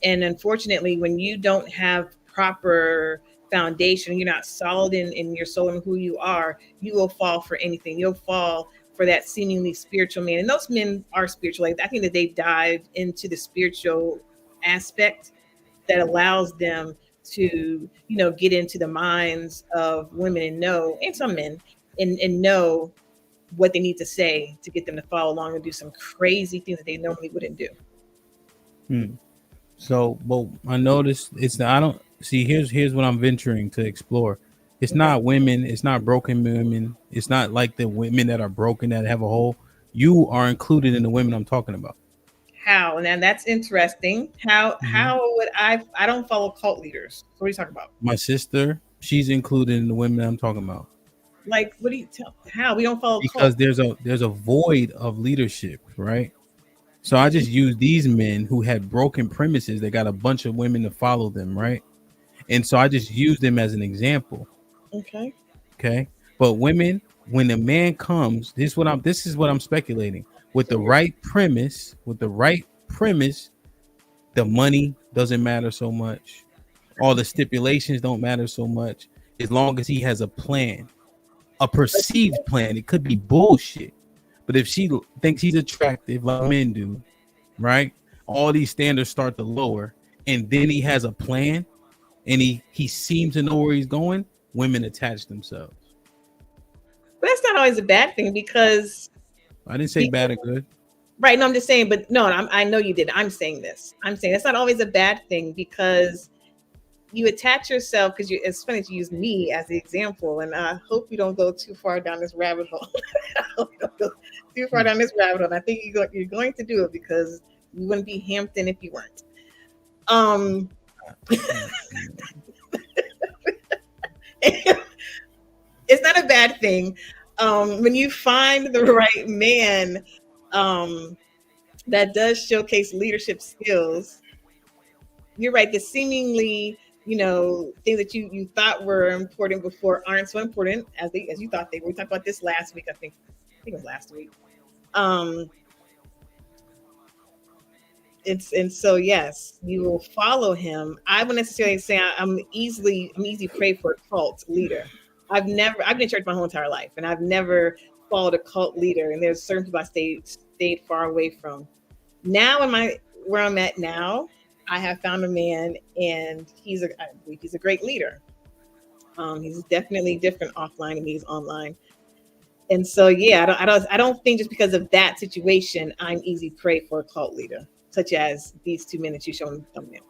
And unfortunately, when you don't have proper foundation, you're not solid in your soul and who you are, you will fall for anything. You'll fall for that seemingly spiritual man. And those men are spiritual. Like, I think that they dive into the spiritual aspect that allows them to, you know, get into the minds of women and some men and know what they need to say to get them to follow along and do some crazy things that they normally wouldn't do. So, well, I noticed I don't see. Here's what I'm venturing to explore. It's not women. It's not broken women. It's not like the women that are broken that have a hole. You are included in the women I'm talking about. How? And that's interesting. How would I don't follow cult leaders. So what are you talking about? My sister, she's included in the women I'm talking about. Like, what do you tell? How? We don't follow because cult. there's a void of leadership, right? So I just use these men who had broken premises. They got a bunch of women to follow them, right? And so I just use them as an example. Okay. But women, when a man comes, this is what I'm speculating. With the right premise, the money doesn't matter so much. All the stipulations don't matter so much. As long as he has a plan, a perceived plan. It could be bullshit. But if she thinks he's attractive, like men do, right? All these standards start to lower, and then he has a plan, and he seems to know where he's going. Women attach themselves. But that's not always a bad thing because I didn't say bad or good. Right. No, I'm just saying, but no, I know you did. I'm saying this. I'm saying that's not always a bad thing because you attach yourself because it's funny to use me as the example. And I hope you don't go too far down this rabbit hole. I hope you don't go too far down this rabbit hole. And I think you're going to do it because you wouldn't be Hampton if you weren't. It's not a bad thing. When you find the right man that does showcase leadership skills, you're right. The seemingly, things that you thought were important before aren't so important as you thought they were. We talked about this last week. I think it was last week. So yes, you will follow him. I wouldn't necessarily say I'm easy prey for a cult leader. I've been in church my whole entire life, and I've never followed a cult leader. And there's certain people I stayed far away from. Now, where I'm at now, I have found a man, and I believe he's a great leader. He's definitely different offline than he's online. And so, yeah, I don't think just because of that situation, I'm easy prey for a cult leader, such as these two men that you showed in the thumbnail.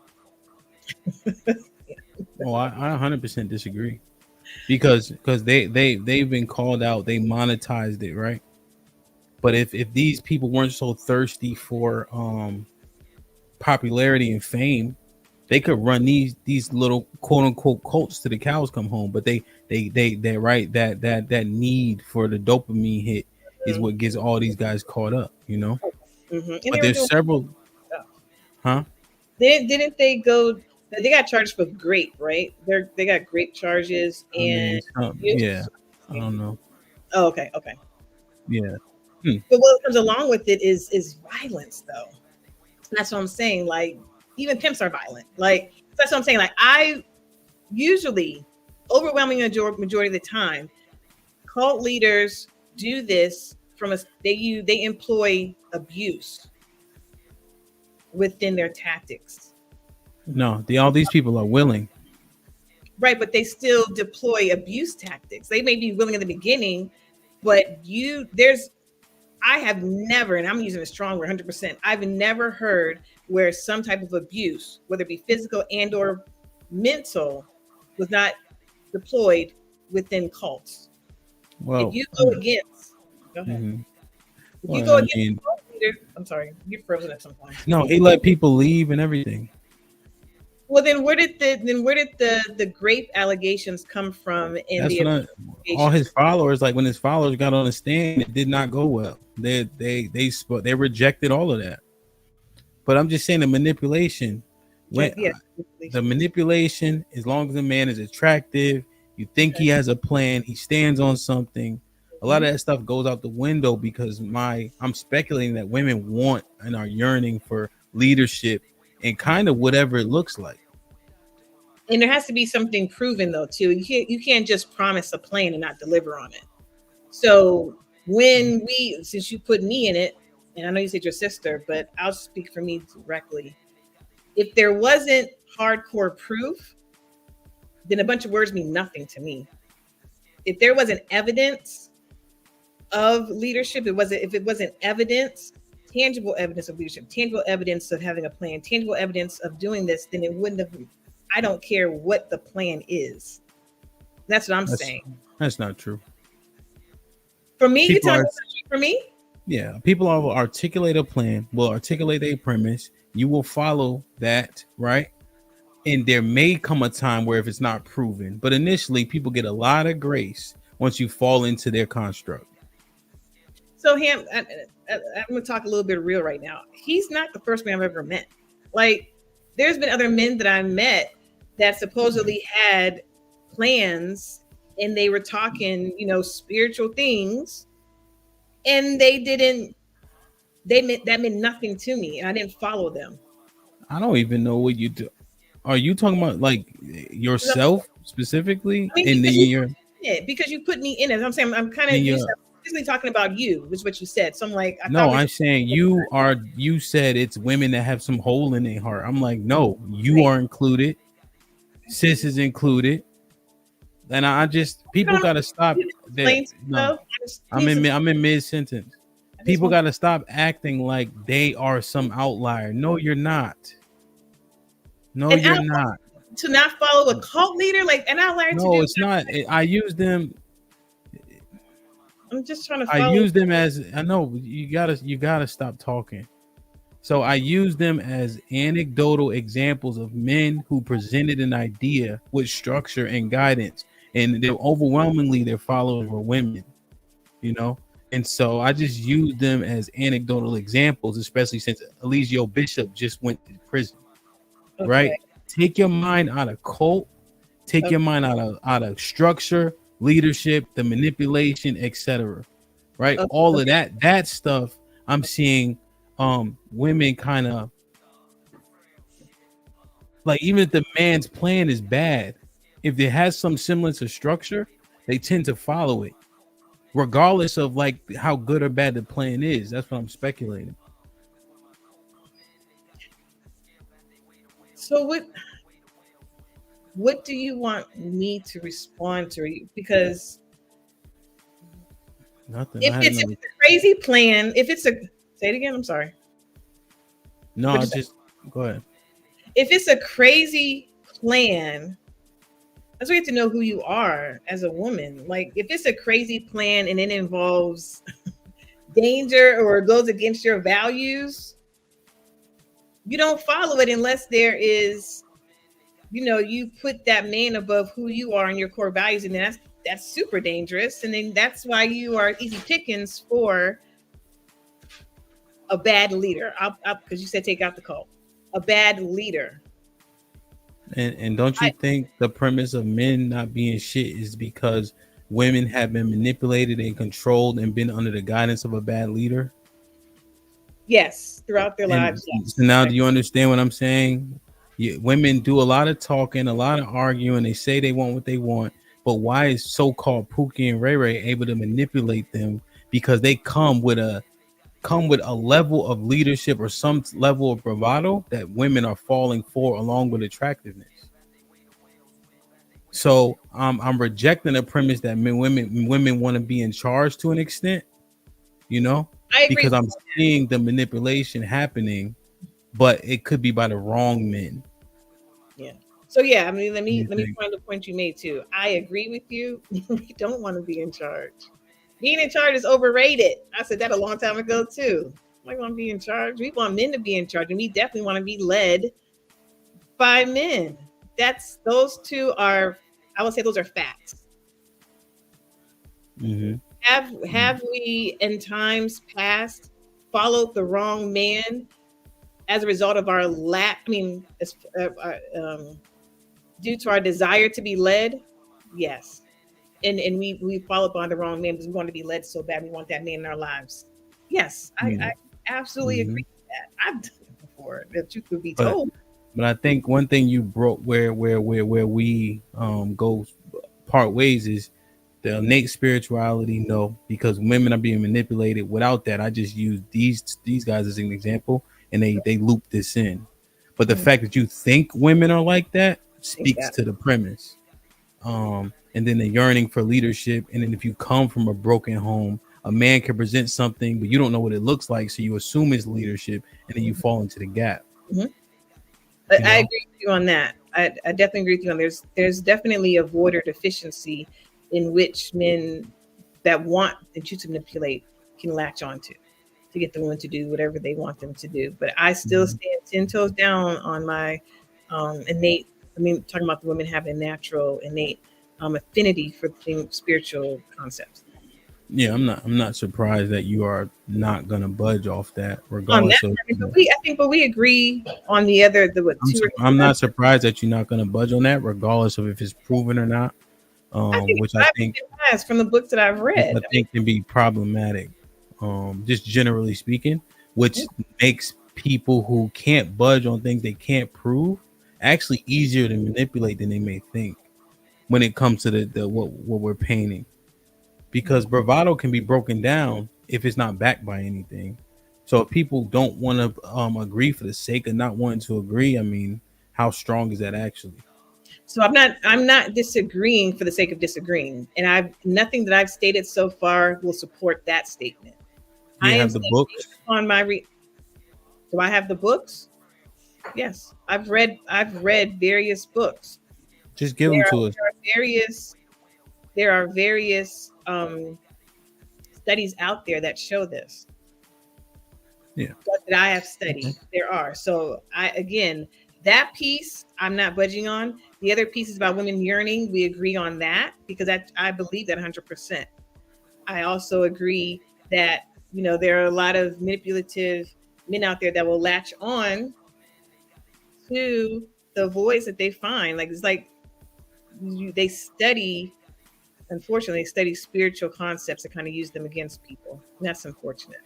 Oh, I 100% disagree. Because they've been called out, they monetized it, right? But if these people weren't so thirsty for popularity and fame, they could run these little quote unquote cults to the cows come home. But they right, that need for the dopamine hit is what gets all these guys caught up, Mm-hmm. But there's several, huh? Didn't they go? They got charged for grape, right? They got grape charges and yeah, I don't know. Oh, okay. Yeah. But what comes along with it is violence, though. That's what I'm saying. Like, even pimps are violent. Like, that's what I'm saying. Like, I usually, overwhelming majority of the time, cult leaders do this they employ abuse within their tactics. No, all these people are willing. Right, but they still deploy abuse tactics. They may be willing in the beginning, but I have never, and I'm using a strong word, 100%. I've never heard where some type of abuse, whether it be physical and or mental, was not deployed within cults. Well, If you go against, go ahead. mhm. If you Well, go I against mean, the cult leader, I'm sorry, you're frozen at some point. no, he let people leave and everything. Well, then where did the grape allegations come from in That's the what all his followers, like when his followers got on the stand, it did not go well. They rejected all of that. But I'm just saying the manipulation, when Yeah, the manipulation, as long as the man is attractive, you think he has a plan, he stands on something. A lot of that stuff goes out the window because I'm speculating that women want and are yearning for leadership and kind of whatever it looks like. and there has to be something proven though too. You can't just promise a plan and not deliver on it. So when since you put me in it, and I know you said your sister, but I'll speak for me directly. If there wasn't hardcore proof, then a bunch of words mean nothing to me. If there wasn't evidence of leadership, if it wasn't evidence, tangible evidence of leadership, tangible evidence of having a plan, tangible evidence of doing this, then it wouldn't have. I don't care what the plan is. That's what I'm saying. That's not true. For me, you tell me for me. Yeah, people will articulate a plan, will articulate a premise. You will follow that, right? And there may come a time where if it's not proven, but initially people get a lot of grace once you fall into their construct. So Ham, I'm going to talk a little bit real right now. He's not the first man I've ever met. Like, there's been other men that I met that supposedly had plans and they were talking, spiritual things, and that meant nothing to me, and I didn't follow them. I don't even know what you do. Are you talking about like yourself specifically? I mean, because you put me in it. I'm saying I'm kind of basically talking about you, which is what you said. So I'm like, I'm saying you said it's women that have some hole in their heart. I'm like, no, you are included. Sis is included. And I just people gotta stop that. No, I'm in mid sentence. People gotta stop acting like they are some outlier. No, you're not. No, you're not. To not follow a cult leader, like an outlier. No, it's not. I use them. I'm just trying to follow. I use them as I know you gotta stop talking. So I use them as anecdotal examples of men who presented an idea with structure and guidance, and overwhelmingly their followers were women, and so I just use them as anecdotal examples, especially since Eliseo Bishop just went to prison. Okay. Right? Take your mind out of cult, take your mind out of structure, leadership, the manipulation, etc. Right? All of that stuff I'm seeing women kind of like, even if the man's plan is bad, if it has some semblance of structure, they tend to follow it, regardless of like how good or bad the plan is. That's what I'm speculating. So what do you want me to respond to? Because nothing. If it's a crazy plan, say it again. I'm sorry. No, just go ahead. If it's a crazy plan, that's why you have to know who you are as a woman. Like, if it's a crazy plan and it involves danger or goes against your values, you don't follow it unless there is, you put that man above who you are and your core values, and that's super dangerous. And then that's why you are easy pickings for a bad leader. Because you said take out the cult. A bad leader. And don't you think the premise of men not being shit is because women have been manipulated and controlled and been under the guidance of a bad leader? Yes, throughout their lives. Yes. So now, do you understand what I'm saying? Women do a lot of talking, a lot of arguing. They say they want what they want, but why is so-called Pookie and Ray Ray able to manipulate them? Because they come with a level of leadership or some level of bravado that women are falling for, along with attractiveness. So I'm rejecting the premise that women want to be in charge to an extent, I agree because with I'm seeing the manipulation happening, but it could be by the wrong men. Yeah. So yeah, I mean, let You me think? find the point you made too. I agree with you. We don't want to be in charge. Being in charge is overrated. I said that a long time ago too. We want to be in charge. We want men to be in charge, and we definitely want to be led by men. That's those two are. I would say those are facts. Mm-hmm. Have we in times past followed the wrong man as a result of our lack? I mean, due to our desire to be led, yes. And we followed by the wrong man because we want to be led so bad. We want that man in our lives. Yes, I absolutely agree with that. I've done it before. The truth would be But told. but I think one thing you broke where we go part ways is the innate spirituality. No, because women are being manipulated. Without that, I just use these guys as an example, and they loop this in. But the fact that you think women are like that speaks to the premise. And then the yearning for leadership. And then if you come from a broken home, a man can present something, but you don't know what it looks like. So you assume it's leadership, and then you fall into the gap. Mm-hmm. I agree with you on that. I definitely agree with you on there's definitely a void or deficiency in which men that want and choose to manipulate can latch onto to get the women to do whatever they want them to do. But I still stand 10 toes down on my innate. I mean, talking about the women having a natural innate affinity for spiritual concepts. Yeah, I'm not surprised that you are not gonna budge off that, On regardless that, of. but we agree on the other. The what? I'm not surprised that you're not gonna budge on that, regardless of if it's proven or not. Which I think it has from the books that I've read. I think can be problematic, just generally speaking, which makes people who can't budge on things they can't prove actually easier to manipulate than they may think when it comes to the what we're painting. Because bravado can be broken down if it's not backed by anything. So if people don't want to agree for the sake of not wanting to agree, I mean, how strong is that actually? So I'm not disagreeing for the sake of disagreeing, and nothing that I've stated so far will support that statement. You have the books on my Do I have the books? Yes, I've read various books. Just give them to us. There are various studies out there that show this. Yeah, that I have studied. There are. So that piece I'm not budging on. The other piece is about women yearning. We agree on that because I believe that 100%. I also agree that there are a lot of manipulative men out there that will latch on to the voice that they find. Like it's like they study. Unfortunately, they study spiritual concepts and kind of use them against people. And that's unfortunate.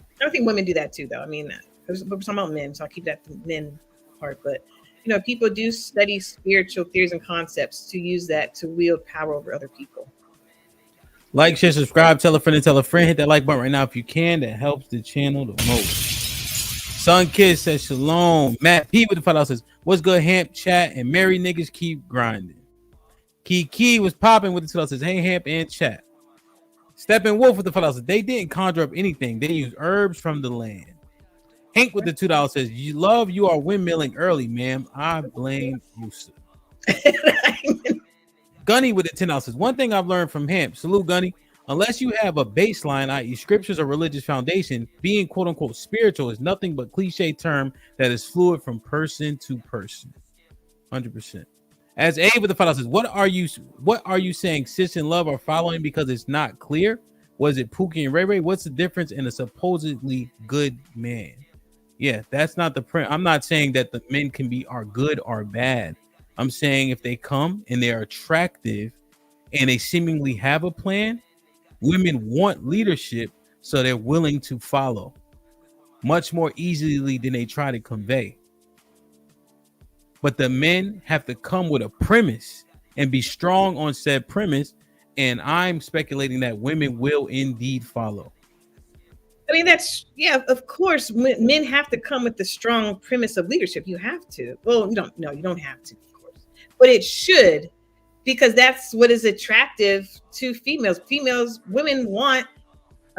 I don't think women do that too, though. I mean, we're talking about men, so I'll keep that the men part. But people do study spiritual theories and concepts to use that to wield power over other people. Like, share, subscribe, tell a friend and tell a friend. Hit that like button right now if you can. That helps the channel the most. Sun Kiss says shalom. Matt P with the $5 says, what's good, Hamp chat? And married niggas keep grinding. Kiki was popping with the $2 says, hey, Hamp and chat. Steppin' Wolf with the $5 says, they didn't conjure up anything. They used herbs from the land. Hank with the $2 says, you are windmilling early, ma'am. I blame Musa. Gunny with the $10 says, one thing I've learned from Hamp, salute Gunny, unless you have a baseline, i.e. scriptures or religious foundation, being quote unquote spiritual is nothing but cliche term that is fluid from person to person. 100%. As A with the $5 says, what are you saying sis and love are following because it's not clear? Was it Pookie and Ray Ray? What's the difference in a supposedly good man? Yeah, that's not the print. I'm not saying that the men are good or bad. I'm saying if they come and they're attractive and they seemingly have a plan, women want leadership, so they're willing to follow much more easily than they try to convey. But the men have to come with a premise and be strong on said premise. And I'm speculating that women will indeed follow. I mean, of course, men have to come with the strong premise of leadership. You have to. Well, you don't have to, of course. But it should, because that's what is attractive to females. Women want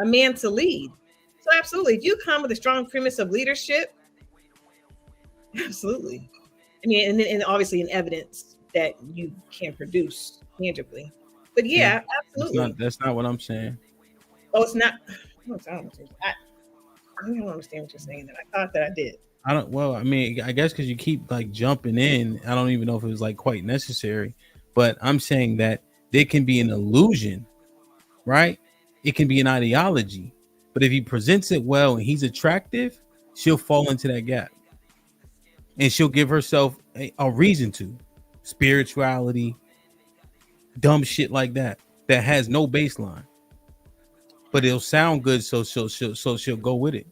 a man to lead. absolutely. If you come with a strong premise of leadership, absolutely. I mean, and obviously an evidence that you can produce tangibly. But yeah, absolutely. That's not what I'm saying. Oh, it's not. I don't understand what you're saying. That I thought that I did. I don't. Well, I mean, I guess because you keep like jumping in, I don't even know if it was like quite necessary. But I'm saying that there can be an illusion, right? It can be an ideology, but if he presents it well and he's attractive, she'll fall into that gap, and she'll give herself a reason to spirituality, dumb shit like that has no baseline, but it'll sound good, so she'll go with it.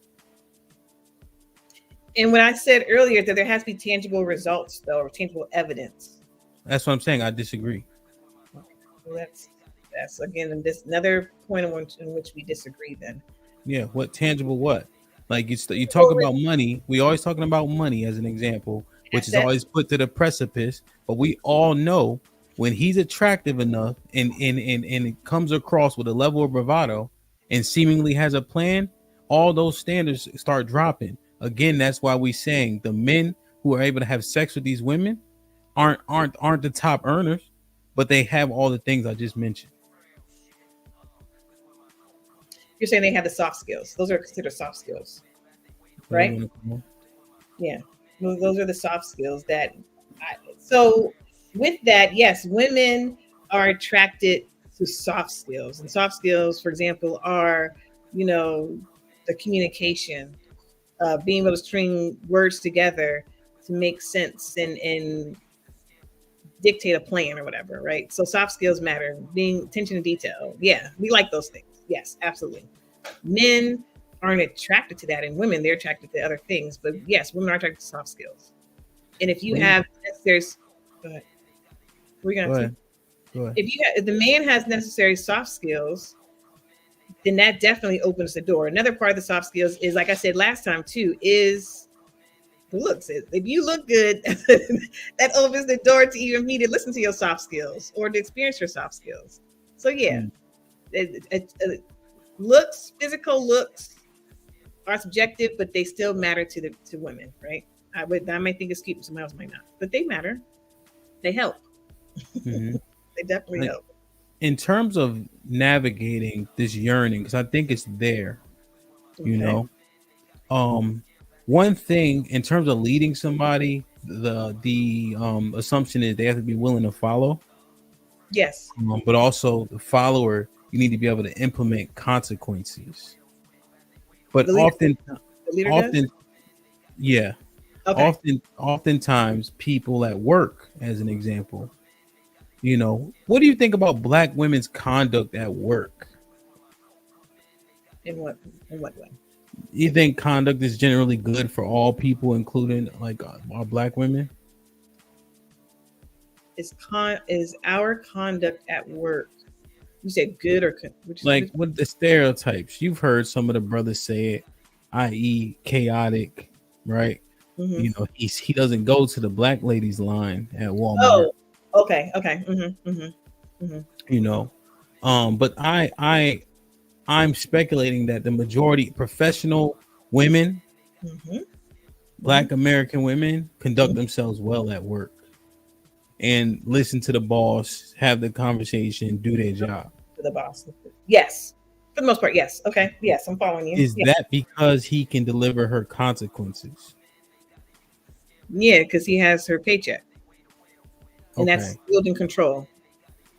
And when I said earlier that there has to be tangible results, though, or tangible evidence. That's what I'm saying. I disagree. Well, that's again this another point in which we disagree. Then. Yeah. What tangible? What? Like you talk about money. We always talking about money as an example, which is always put to the precipice. But we all know when he's attractive enough and it comes across with a level of bravado and seemingly has a plan, all those standards start dropping. Again, that's why we saying the men who are able to have sex with these women aren't the top earners, but they have all the things I just mentioned. You're saying they have the soft skills. Those are considered soft skills, right? Yeah, those are the soft skills that. So with that, yes, women are attracted to soft skills, and soft skills, for example, are the communication. Being able to string words together to make sense and dictate a plan or whatever, right? So soft skills matter. Being attention to detail. Yeah, we like those things. Yes, absolutely. Men aren't attracted to that, and women, they're attracted to other things. But yes, women are attracted to soft skills. And if you have, there's, go ahead. Go ahead. If the man has necessary soft skills, then that definitely opens the door. Another part of the soft skills is, like I said last time too, is the looks. If you look good, that opens the door to even me to listen to your soft skills or to experience your soft skills. So yeah, looks, physical looks are subjective, but they still matter to women, right? I might think it's cute, someone else might not, but they matter. They help. Mm-hmm. They definitely help. In terms of navigating this yearning, because I think it's there, one thing in terms of leading somebody, the assumption is they have to be willing to follow. Yes. But also the follower, you need to be able to implement consequences. But oftentimes people at work, as an example, what do you think about black women's conduct at work? In what way? You think conduct is generally good for all people, including like our black women? Is our conduct at work? You said good or like with the stereotypes? You've heard some of the brothers say it, i.e., chaotic, right? Mm-hmm. He doesn't go to the black ladies line at Walmart. Oh, okay. Mm-hmm. Mm-hmm. Mm-hmm. But I'm speculating that the majority professional women, black American women, conduct themselves well at work and listen to the boss, have the conversation, do their job. To the boss. Yes. For the most part, yes. Okay. Yes, I'm following you. Is that because he can deliver her consequences? Yeah, because he has her paycheck. And that's building control.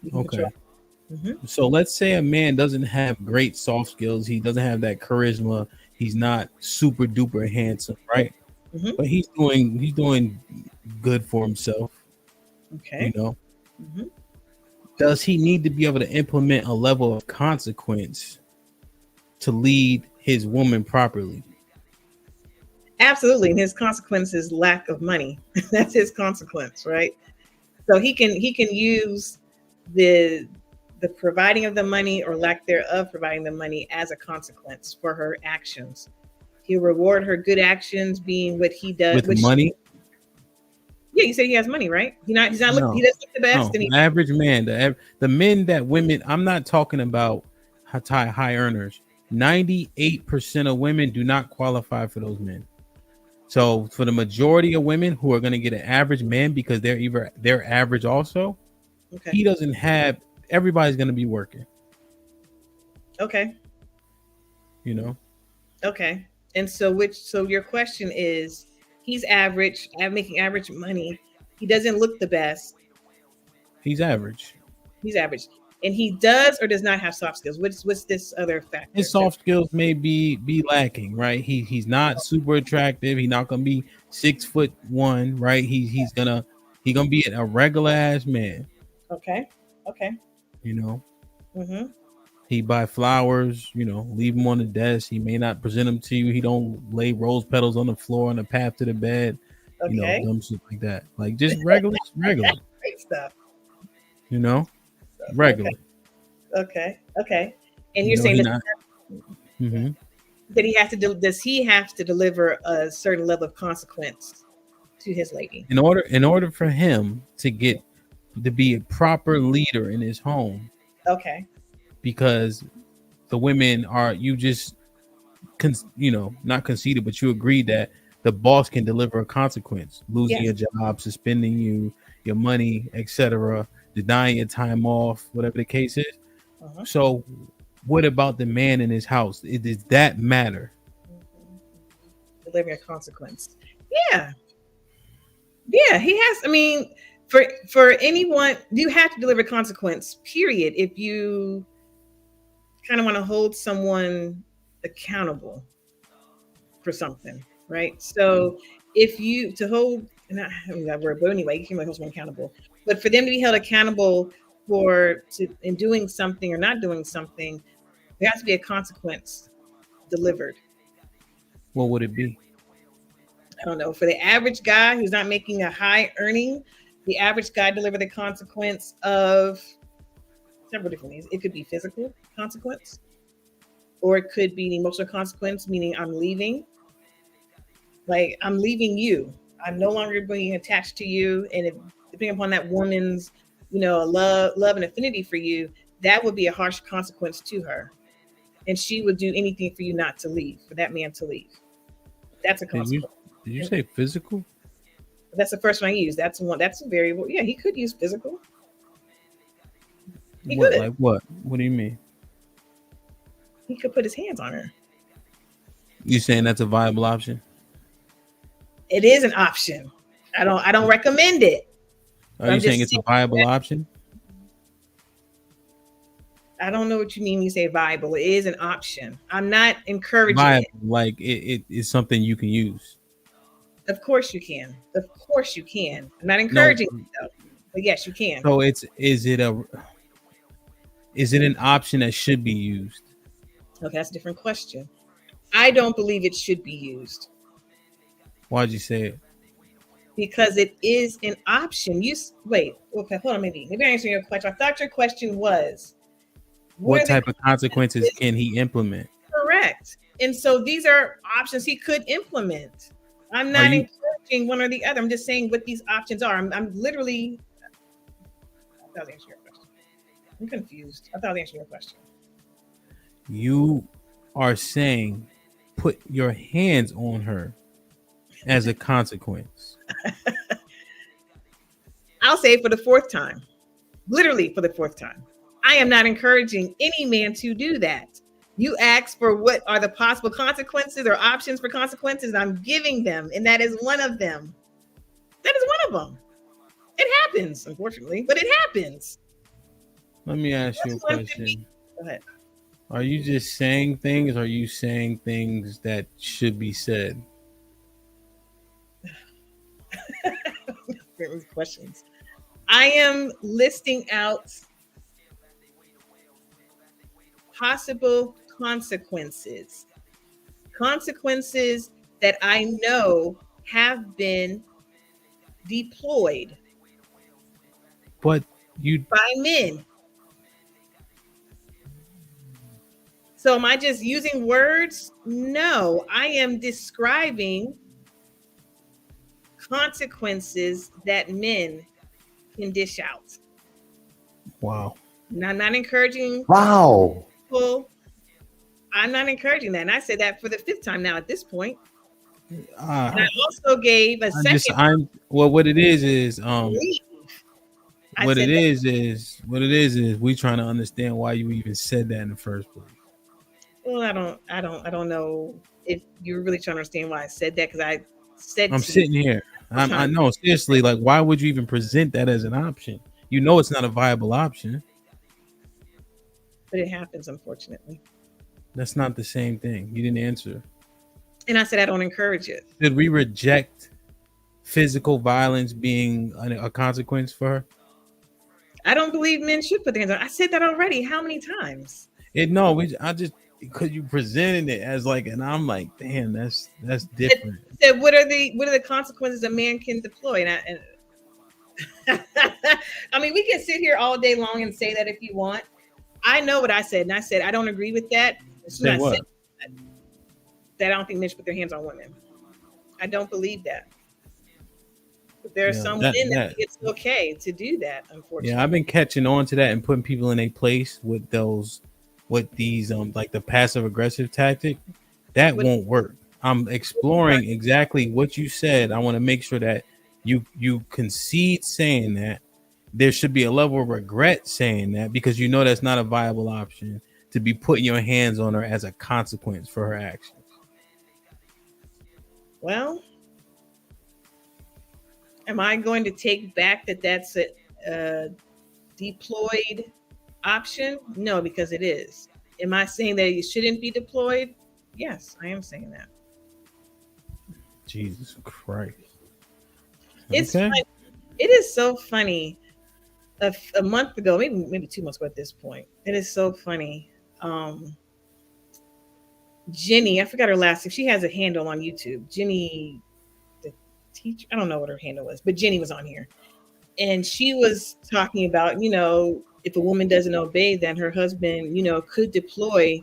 Mm-hmm. So let's say a man doesn't have great soft skills. He doesn't have that charisma. He's not super duper handsome, right? Mm-hmm. But he's doing good for himself. Okay. Mm-hmm. Does he need to be able to implement a level of consequence to lead his woman properly? Absolutely. And his consequence is lack of money. That's his consequence, right? So he can use the providing of the money or lack thereof providing the money as a consequence for her actions. He'll reward her good actions being what he does with money. Yeah, you said he has money, right? He doesn't look the best. No, average man, the men that women. I'm not talking about high earners. 98% of women do not qualify for those men. So for the majority of women who are going to get an average man because they're average also, Okay. he doesn't have. Everybody's going to be working. Okay. You know. Okay. And so your question is, he's average, making average money. He doesn't look the best. He's average. He's average. And he does or does not have soft skills. What's this other factor? His soft skills may be lacking, right? He's not super attractive. He's not gonna be 6'1", right? He's gonna be a regular ass man. Okay. Okay. You know. Mm-hmm. He buy flowers, you know, leave them on the desk. He may not present them to you. He don't lay rose petals on the floor on the path to the bed. Okay. You know, dumb shit like that. Like just regular. Great stuff. You know, regular. Okay. And you're saying that he has to does he have to deliver a certain level of consequence to his lady? In order for him to be a proper leader in his home. Okay. Because the women are, you just not conceded, but you agreed that the boss can deliver a consequence, losing your job, suspending you, your money, etc., denying your time off, whatever the case is. So what about the man in his house? Does that matter? Delivering a consequence. Yeah, he has. I mean, for anyone, you have to deliver consequence, period, if you kind of want to hold someone accountable for something, right? So if you not having that word, but anyway, you can hold someone accountable. But for them to be held accountable in doing something or not doing something, there has to be a consequence delivered. What would it be? I don't know. For the average guy who's not making a high earning, the average guy deliver the consequence of several different things. It could be physical consequence, or it could be an emotional consequence, meaning I'm leaving. Like, I'm leaving you. I'm no longer being attached to you. And depending upon that woman's, love and affinity for you, that would be a harsh consequence to her. And she would do anything for you not to leave, for that man to leave. That's a consequence. Did you say physical? That's the first one I use. That's a variable. Yeah, he could use physical. He could. Like what? What do you mean? He could put his hands on her. You saying that's a viable option? It is an option. I don't recommend it. Are you saying it's a viable option? I don't know what you mean when you say viable. It is an option. I'm not encouraging viable, it. Like it is something you can use. Of course you can. Of course you can. I'm not encouraging it though, but yes, you can. So is it an option that should be used? Okay, that's a different question. I don't believe it should be used. Why'd you say it? Because it is an option. Wait, okay, hold on, maybe I'm answering your question. I thought your question was what type of consequences can he implement? Correct. And so these are options he could implement. I'm not encouraging one or the other. I'm just saying what these options are. I'm literally. I thought I was answering your question. I'm confused. I thought I was answering your question. You are saying put your hands on her as a consequence. I'll say it for the fourth time. Literally for the fourth time. I am not encouraging any man to do that. You ask for what are the possible consequences or options for consequences, and I'm giving them, and that is one of them. That is one of them. It happens, unfortunately, but it happens. Let me ask you a question. Go ahead. Are you just saying things, or are you saying things that should be said? Questions. I am listing out possible consequences that I know have been deployed by men. So am I just using words? No, I am describing consequences that men can dish out. Wow. Now, I'm not encouraging wow people I'm not encouraging that. And I said that for the 5th time now at this point. And I I also gave a second. what it is Leave. I what said it that. is we trying to understand why you even said that in the first place. Well, I don't know if you're really trying to understand why I said that, because I said I'm to you, sitting here. I know, seriously, like, why would you even present that as an option? You know it's not a viable option. but it happens, unfortunately. That's not the same thing. You didn't answer. And I said I don't encourage it. Did we reject physical violence being a consequence for her? I don't believe men should put their hands on. I said that already. How many times? I just, because you presented it as like, and I'm like, damn, that's different. I said, what are the consequences a man can deploy? And I mean, we can sit here all day long and say that if you want. I know what I said, and I said I don't agree with that. Say what? That I don't think men should put their hands on women. I don't believe that. But there are some men that it's okay to do that, unfortunately. Yeah, I've been catching on to that and putting people in a place with these like the passive aggressive tactic. That won't work. I'm exploring exactly what you said. I want to make sure that you concede saying that. There should be a level of regret saying that, because you know that's not a viable option to be putting your hands on her as a consequence for her actions. Well, am I going to take back that that's a deployed option? No, because it is. Am I saying that it shouldn't be deployed? Yes, I am saying that. Jesus Christ. It's funny. It is so funny. A month ago, maybe 2 months ago at this point, it is so funny. Jenny, I forgot her last name. She has a handle on YouTube. Jenny, the teacher. I don't know what her handle was, but Jenny was on here. And she was talking about, if a woman doesn't obey, then her husband, could deploy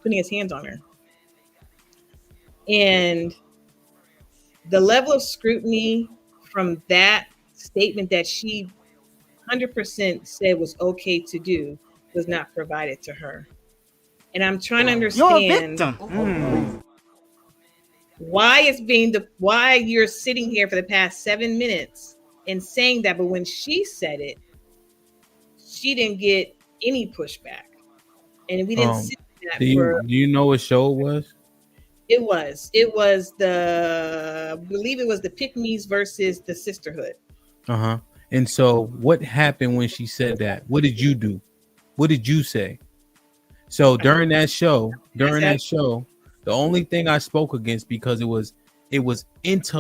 putting his hands on her. And the level of scrutiny from that statement that she 100% said was okay to do was not provided to her. And I'm trying to understand why you're sitting here for the past 7 minutes and saying that, but when she said it, she didn't get any pushback. And we didn't see that do you know what show it was? It was I believe it was the Pick-Me's versus the Sisterhood. Uh-huh. And so what happened when she said that? What did you do? What did you say? So during that show, the only thing I spoke against, because it was against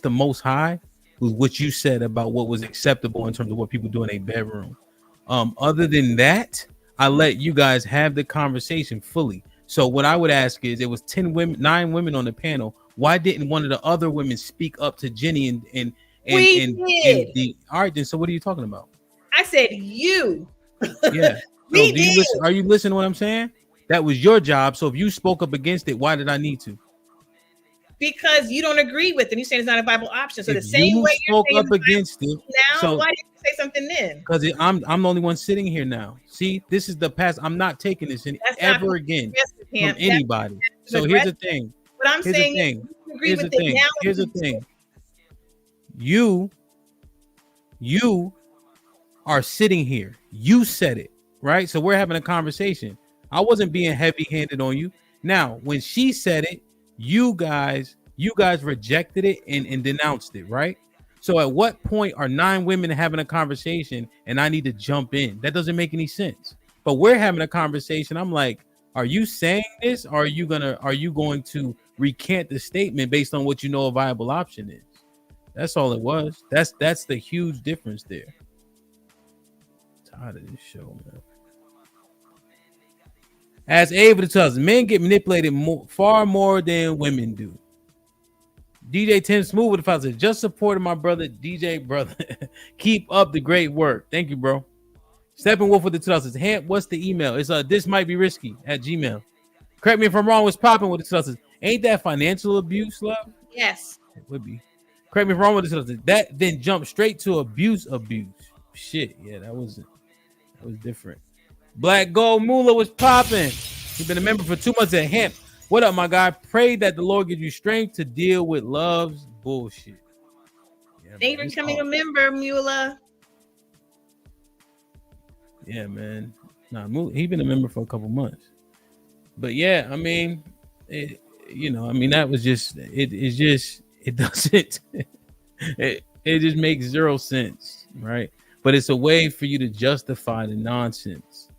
the Most High, was what you said about what was acceptable in terms of what people do in a bedroom. Other than that, I let you guys have the conversation fully. So what I would ask is, it was 9 women on the panel. Why didn't one of the other women speak up to Jenny and all right, then, so what are you talking about? I said you. Yeah. So are you listening to what I'm saying? That was your job. So if you spoke up against it, why did I need to? Because you don't agree with it. You saying it's not a viable option. So if the same way you spoke up against it now, so, why did you say something then? Because I'm the only one sitting here now. See, this is the past. I'm not taking this ever again from anybody. So here's the thing. What I'm saying is, you agree with it now. Here's the thing. You are sitting here. You said it, right? So we're having a conversation. I wasn't being heavy-handed on you. Now, when she said it, you guys rejected it and denounced it, right? So at what point are 9 women having a conversation and I need to jump in? That doesn't make any sense. But we're having a conversation. I'm like, are you saying this? Or are you going to recant the statement based on what you know a viable option is? That's all it was. That's the huge difference there. I'm tired of this show, man. As Ava tells us, men get manipulated far more than women do. DJ Tim Smooth with the father just supported my brother, DJ brother. Keep up the great work. Thank you, bro. Steppenwolf with the 2000s. What's the email? It's this might be risky at Gmail. Correct me if I'm wrong. What's popping with the 2000s? Ain't that financial abuse, love? Yes. It would be. Correct me if I'm wrong with the 2000s. That then jumped straight to abuse. Shit, yeah, that was different. Black Gold Moolah was popping. He's been a member for 2 months at Hemp. What up, my guy? Pray that the Lord gives you strength to deal with love's bullshit. Yeah, Thank you for becoming a member, Mula. Yeah, man. Nah, he been a member for a couple months. But yeah, I mean, that was just it doesn't it just makes zero sense, right? But it's a way for you to justify the nonsense,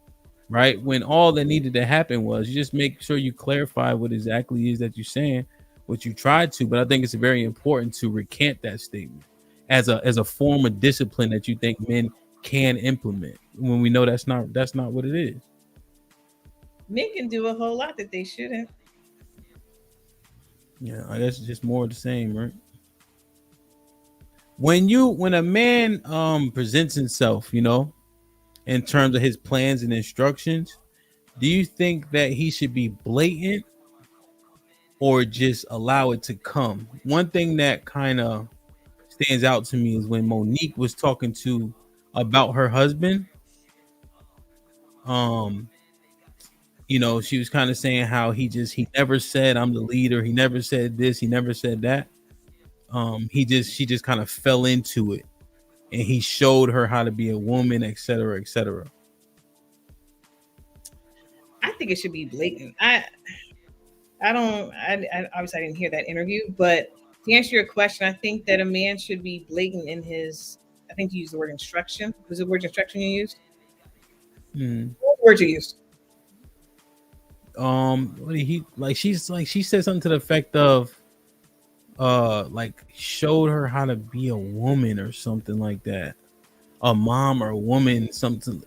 right? When all that needed to happen was you just make sure you clarify what exactly is that you're saying, what you tried to. But I think it's very important to recant that statement as a form of discipline that you think men can implement when we know that's not what it is. Men can do a whole lot that they shouldn't. Yeah, I guess it's just more of the same, right? When a man presents himself, in terms of his plans and instructions, do you think that he should be blatant or just allow it to come? One thing that kind of stands out to me is when Monique was talking about her husband. She was kind of saying how he never said I'm the leader. He never said this. He never said that. She just kind of fell into it, and he showed her how to be a woman, etc., etc. I think it should be blatant. I obviously I didn't hear that interview, but to answer your question, I think that a man should be blatant in his. I think you used the word instruction. Was the word instruction you used? What word you used? She said something to the effect of showed her how to be a woman or something like that, a mom or a woman, something,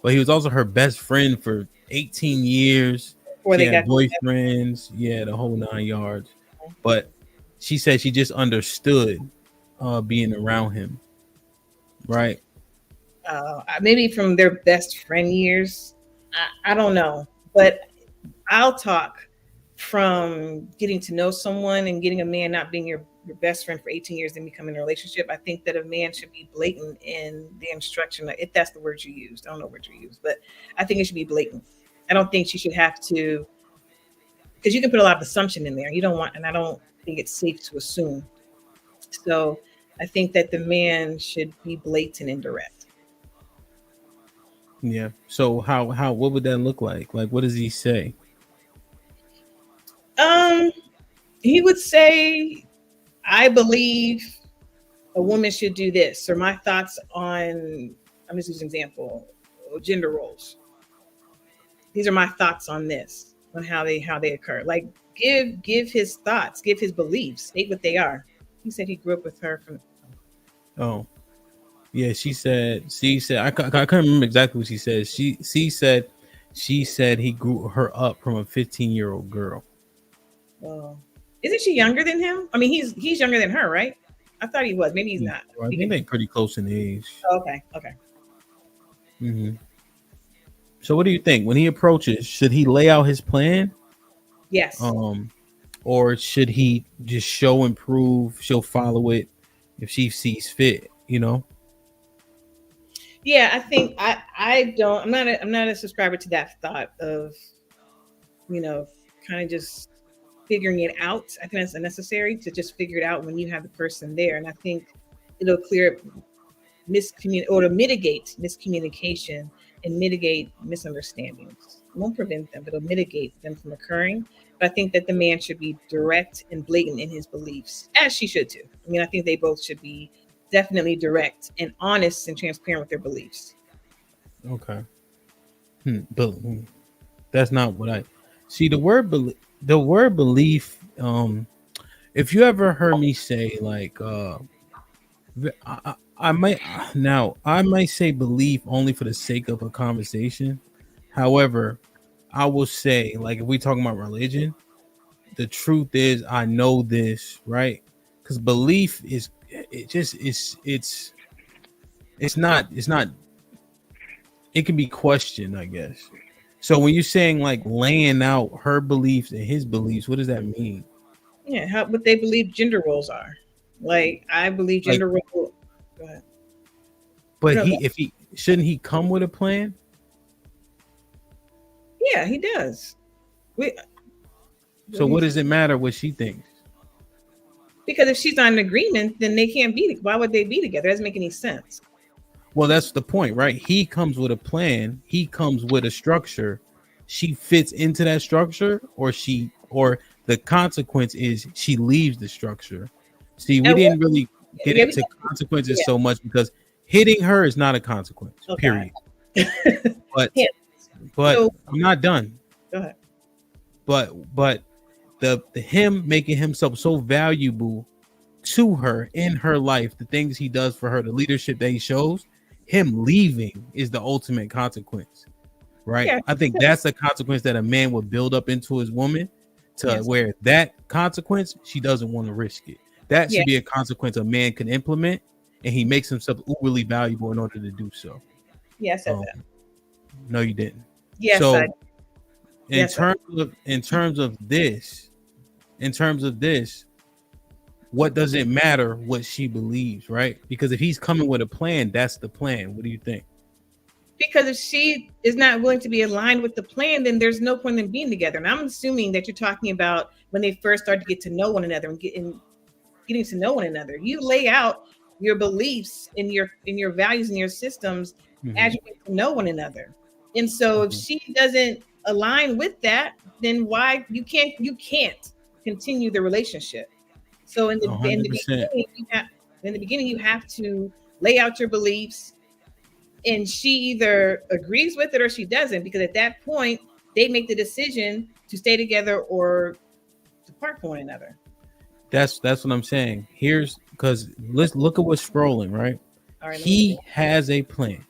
but he was also her best friend for 18 years. She had boyfriends, the whole 9 yards. But she said she just understood being around him, right? Maybe from their best friend years. I don't know, but I'll talk from getting to know someone and getting a man not being your best friend for 18 years and becoming a relationship. I think that a man should be blatant in the instruction, if that's the word you used. I don't know what you used, but I think it should be blatant. I don't think she should have to, because you can put a lot of assumption in there. You don't want, and I don't think it's safe to assume. So I think that the man should be blatant and direct. Yeah. So what would that look like? Like, what does he say? He would say, I believe a woman should do this, or my thoughts on, I'm just using an example, gender roles. These are my thoughts on this, on how they occur. Like give his thoughts, give his beliefs, state what they are. He said he grew up with her from. Oh, yeah. She said I can't remember exactly what she said. She said he grew her up from a 15-year-old girl. Well, isn't she younger than him? I mean, he's younger than her, right? I thought he was. Maybe he's not. I think they're pretty close in age. Okay. Mm-hmm. So what do you think when he approaches? Should he lay out his plan? Yes. Or should he just show and prove? She'll follow it if she sees fit. Yeah, I think I don't. I'm not a subscriber to that thought of, kind of just figuring it out. I think it's unnecessary to just figure it out when you have the person there, and I think it'll clear or to mitigate miscommunication and mitigate misunderstandings. It won't prevent them, but it'll mitigate them from occurring. But I think that the man should be direct and blatant in his beliefs, as she should too. I mean, I think they both should be definitely direct and honest and transparent with their beliefs. Okay. But that's not what I see. The word belief. If you ever heard me say like, I might say belief only for the sake of a conversation. However, I will say, like, if we talking about religion, the truth is I know this, right? Because belief it's not it can be questioned, I guess. So when you're saying like laying out her beliefs and his beliefs, what does that mean? Yeah, what they believe gender roles are. Like I believe gender role. Go ahead. But shouldn't he come with a plan? Yeah, he does. So what does it matter what she thinks? Because if she's not in agreement, then they can't be. Why would they be together? It doesn't make any sense. Well, that's the point, right? He comes with a plan. He comes with a structure. She fits into that structure, or the consequence is she leaves the structure. See, we didn't really get into consequences so much because hitting her is not a consequence, period. But I'm not done. Go ahead. But the him making himself so valuable to her in her life, the things he does for her, the leadership that he shows, him leaving is the ultimate consequence, right? Yeah. I think that's the consequence that a man would build up into his woman to where that consequence, she doesn't want to risk it. That should be a consequence a man can implement, and he makes himself uberly valuable in order to do so. Yes, I said that. No, you didn't. Yes, so in terms of this, what does it matter what she believes, right? Because if he's coming with a plan, that's the plan. What do you think? Because if she is not willing to be aligned with the plan, then there's no point in being together. And I'm assuming that you're talking about when they first start to get to know one another and getting to know one another. You lay out your beliefs and your values and your systems as you get to know one another. And so if she doesn't align with that, then why you can't continue the relationship. So in the beginning, you have to lay out your beliefs, and she either agrees with it or she doesn't, because at that point they make the decision to stay together or depart from one another. That's what I'm saying. Because let's look at what's scrolling, right? He has a plan.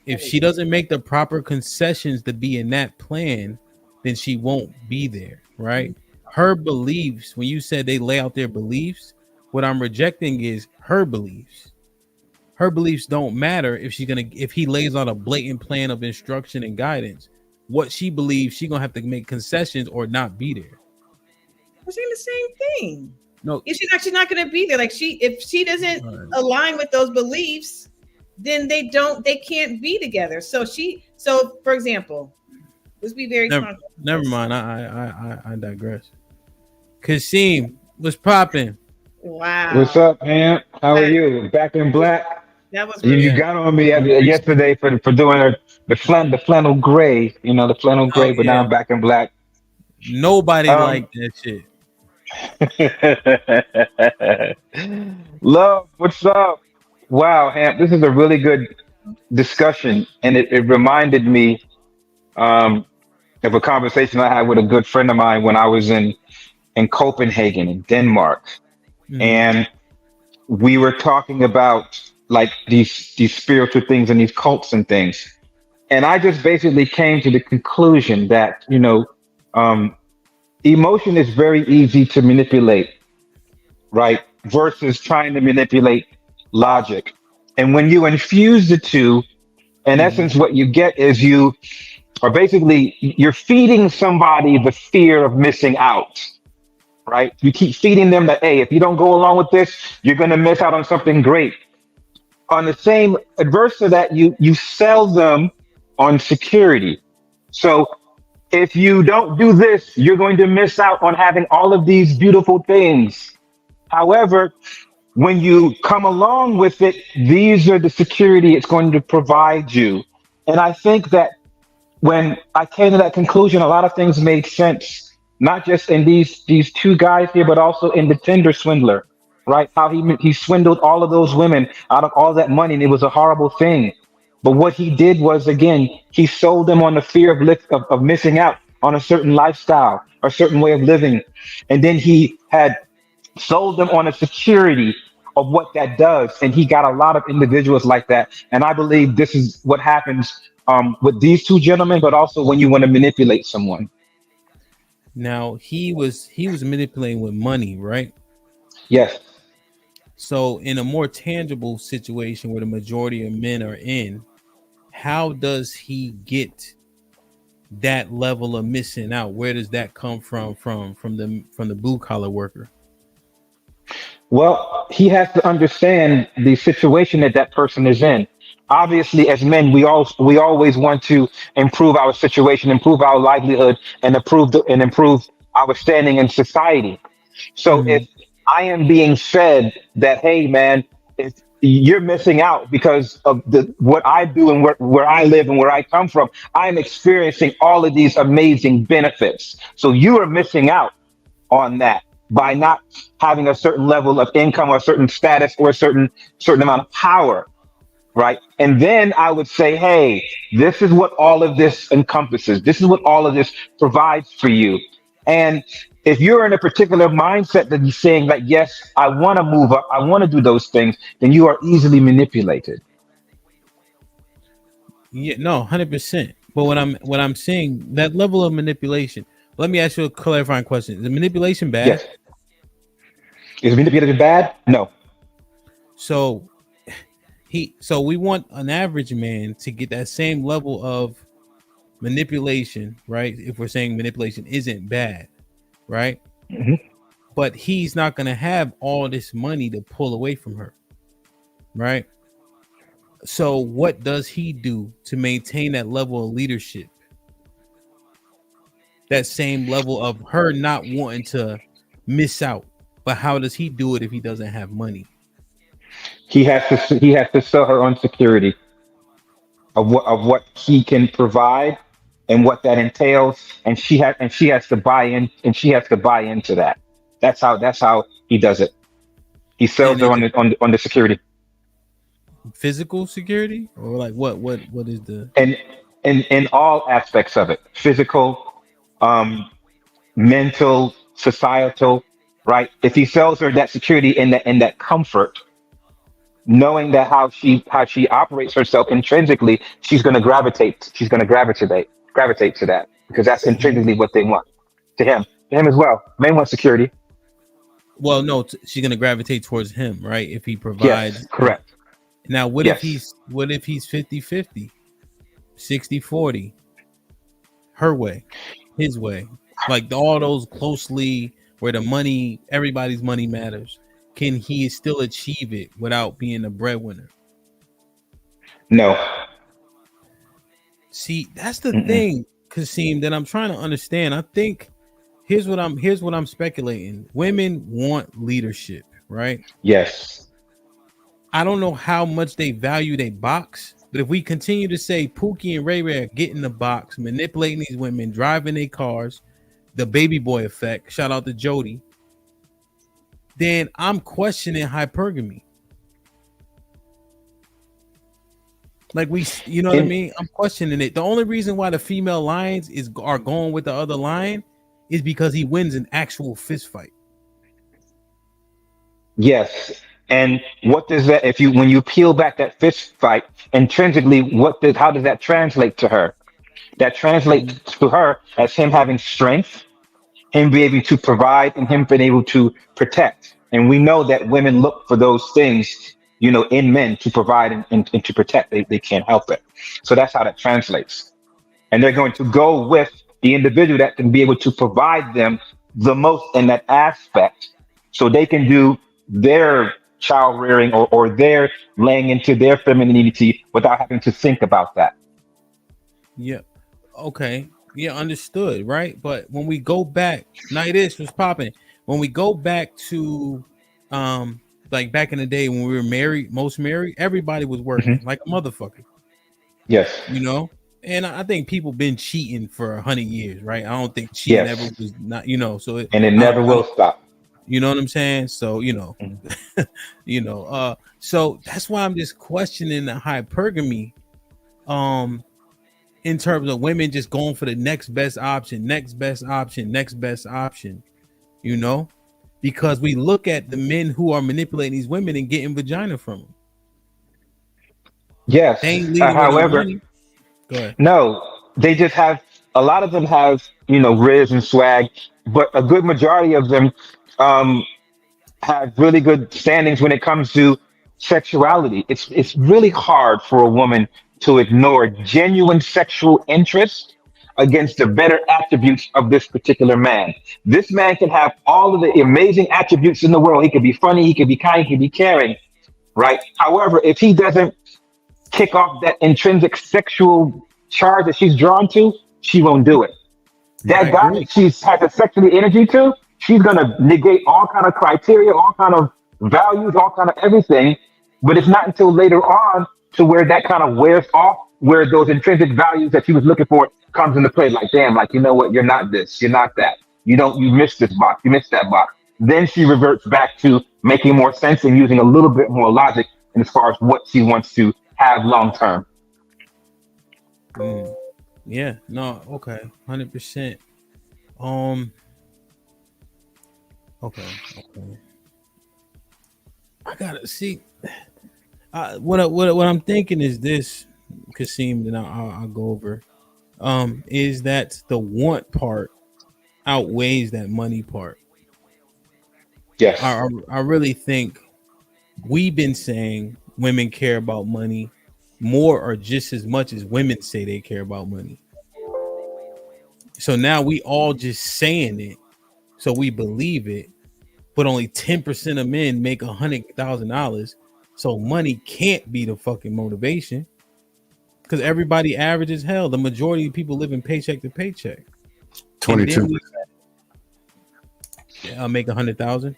If she doesn't make the proper concessions to be in that plan, then she won't be there, right? Her beliefs, when you said they lay out their beliefs, what I'm rejecting is her beliefs. Her beliefs don't matter if he lays out a blatant plan of instruction and guidance. What she believes, she's gonna have to make concessions or not be there. We're saying the same thing. No, if she's not gonna be there, if she doesn't align with those beliefs, then they can't be together. So for example, let's be very never mind. I digress. Kasim, what's popping? Wow. What's up, man? How are you? Back in black. That was you got on me yesterday for doing the flannel gray, the flannel gray, but now I'm back in black. Nobody liked that shit. Love, what's up? Wow, Hamp, this is a really good discussion, and it reminded me of a conversation I had with a good friend of mine when I was in Copenhagen, in Denmark. And we were talking about like these spiritual things and these cults and things. And I just basically came to the conclusion that, emotion is very easy to manipulate, right? Versus trying to manipulate logic. And when you infuse the two, in essence, what you get is you're feeding somebody the fear of missing out. Right? You keep feeding them that, hey, if you don't go along with this, you're going to miss out on something great. On the same adverse to that, you sell them on security. So if you don't do this, you're going to miss out on having all of these beautiful things. However, when you come along with it, these are the security it's going to provide you. And I think that when I came to that conclusion, a lot of things made sense. Not just in these two guys here, but also in the Tinder swindler, right? How he swindled all of those women out of all that money, and it was a horrible thing. But what he did was, again, he sold them on the fear of missing out on a certain lifestyle, a certain way of living. And then he had sold them on a security of what that does. And he got a lot of individuals like that. And I believe this is what happens with these two gentlemen, but also when you want to manipulate someone. Now he was manipulating with money, right? Yes. So in a more tangible situation where the majority of men are in, how does he get that level of missing out? Where does that come from the blue collar worker? Well, he has to understand the situation that person is in. Obviously, as men, we always want to improve our situation, improve our livelihood, and improve our standing in society. So if I am being fed that, hey man, if you're missing out because of what I do and where I live and where I come from, I'm experiencing all of these amazing benefits. So you are missing out on that by not having a certain level of income or a certain status or a certain amount of power, right? And then I would say, hey, this is what all of this encompasses. This is what all of this provides for you. And if you're in a particular mindset that you're saying that, yes, I want to move up, I want to do those things, then you are easily manipulated. Yeah, no, 100%. But what I'm saying, that level of manipulation. Let me ask you a clarifying question: is the manipulation bad? Yes. Is manipulation bad? No. So so we want an average man to get that same level of manipulation, right? If we're saying manipulation isn't bad, right? Mhm. But he's not going to have all this money to pull away from her, right? So what does he do to maintain that level of leadership? That same level of her not wanting to miss out. But how does he do it if he doesn't have money? He has to sell her own security of what he can provide and what that entails, and she has to buy in, and she has to buy into that. That's how he does it. He sells And her is on it the security. physical security or like what is the And in all aspects of it, physical, um mental, societal, right? If he sells her that security in that comfort, knowing that how she operates herself intrinsically, she's going to gravitate to that because that's intrinsically what they want. To him as well, men want security. well no she's gonna gravitate towards him, right? If he Yes, provides. correct. Now Yes. what if he's 50-50, 60-40, her way, his way, like all those closely where the money, everybody's money matters? Can he still achieve it without being a breadwinner? No. See, that's the Mm-mm. thing, Kasim, that I'm trying to understand. I think here's what I'm speculating. Women want leadership, right? Yes. I don't know how much they value their box, but if we continue to say Pookie and Ray Ray are getting the box, manipulating these women, driving their cars, the baby boy effect, shout out to Jody, then I'm questioning hypergamy. Like you know what I And mean? I'm questioning it. The only reason why the female lions are going with the other lion is because he wins an actual fist fight. yes. And what does that, if you when you peel back that fist fight intrinsically, how does that translate to her? That translates to her as him having strength, him being able to provide, and him being able to protect. And we know that women look for those things, in men to provide and to protect. They can't help it. So that's how that translates. And they're going to go with the individual that can be able to provide them the most in that aspect so they can do their child rearing or their laying into their femininity without having to think about that. Yeah. Okay. Yeah, understood, right? But when we go back, night ish was popping. When we go back to like back in the day when we were most married, everybody was working Mhm. like a motherfucker, Yes. you know? And I think people been cheating for 100 years, right? I don't think cheating ever Yes. was not, so And it I don't, never will stop. you know what I'm saying? So, Mhm. so that's why I'm just questioning the hypergamy. In terms of women just going for the next best option, because we look at the men who are manipulating these women and getting vagina from them. They Yes. ain't leading with no However, money. Go ahead. no, they just have a lot of them have, riz and swag, but a good majority of them um, have really good standings when it comes to sexuality. It's really hard for a woman to ignore genuine sexual interest against the better attributes of this particular man. This man can have all of the amazing attributes in the world. He could be funny, he could be kind, he could be caring, right? However, if he doesn't kick off that intrinsic sexual charge that she's drawn to, she won't do it. I That guy agree. that she's had the sexual energy to, she's gonna negate all kind of criteria, all kind of values, all kind of everything. But it's not until later on to where that kind of wears off, where those intrinsic values that she was looking for comes into play. Like, damn, like, you know what? You're not this. You're not that. You missed this box. You missed that box. Then she reverts back to making more sense and using a little bit more logic in as far as what she wants to have long term. Yeah, no, okay, 100%. Okay. I gotta see. What I'm thinking is this, Kasim, and I'll go over. Is that the want part outweighs that money part? Yes. I really think we've been saying women care about money more or just as much as women say they care about money. So now we all just saying it, so we believe it, but only 10% of men make $100,000. So money can't be the fucking motivation because everybody average as hell. The majority of people living paycheck to paycheck. 22%. Make 100,000.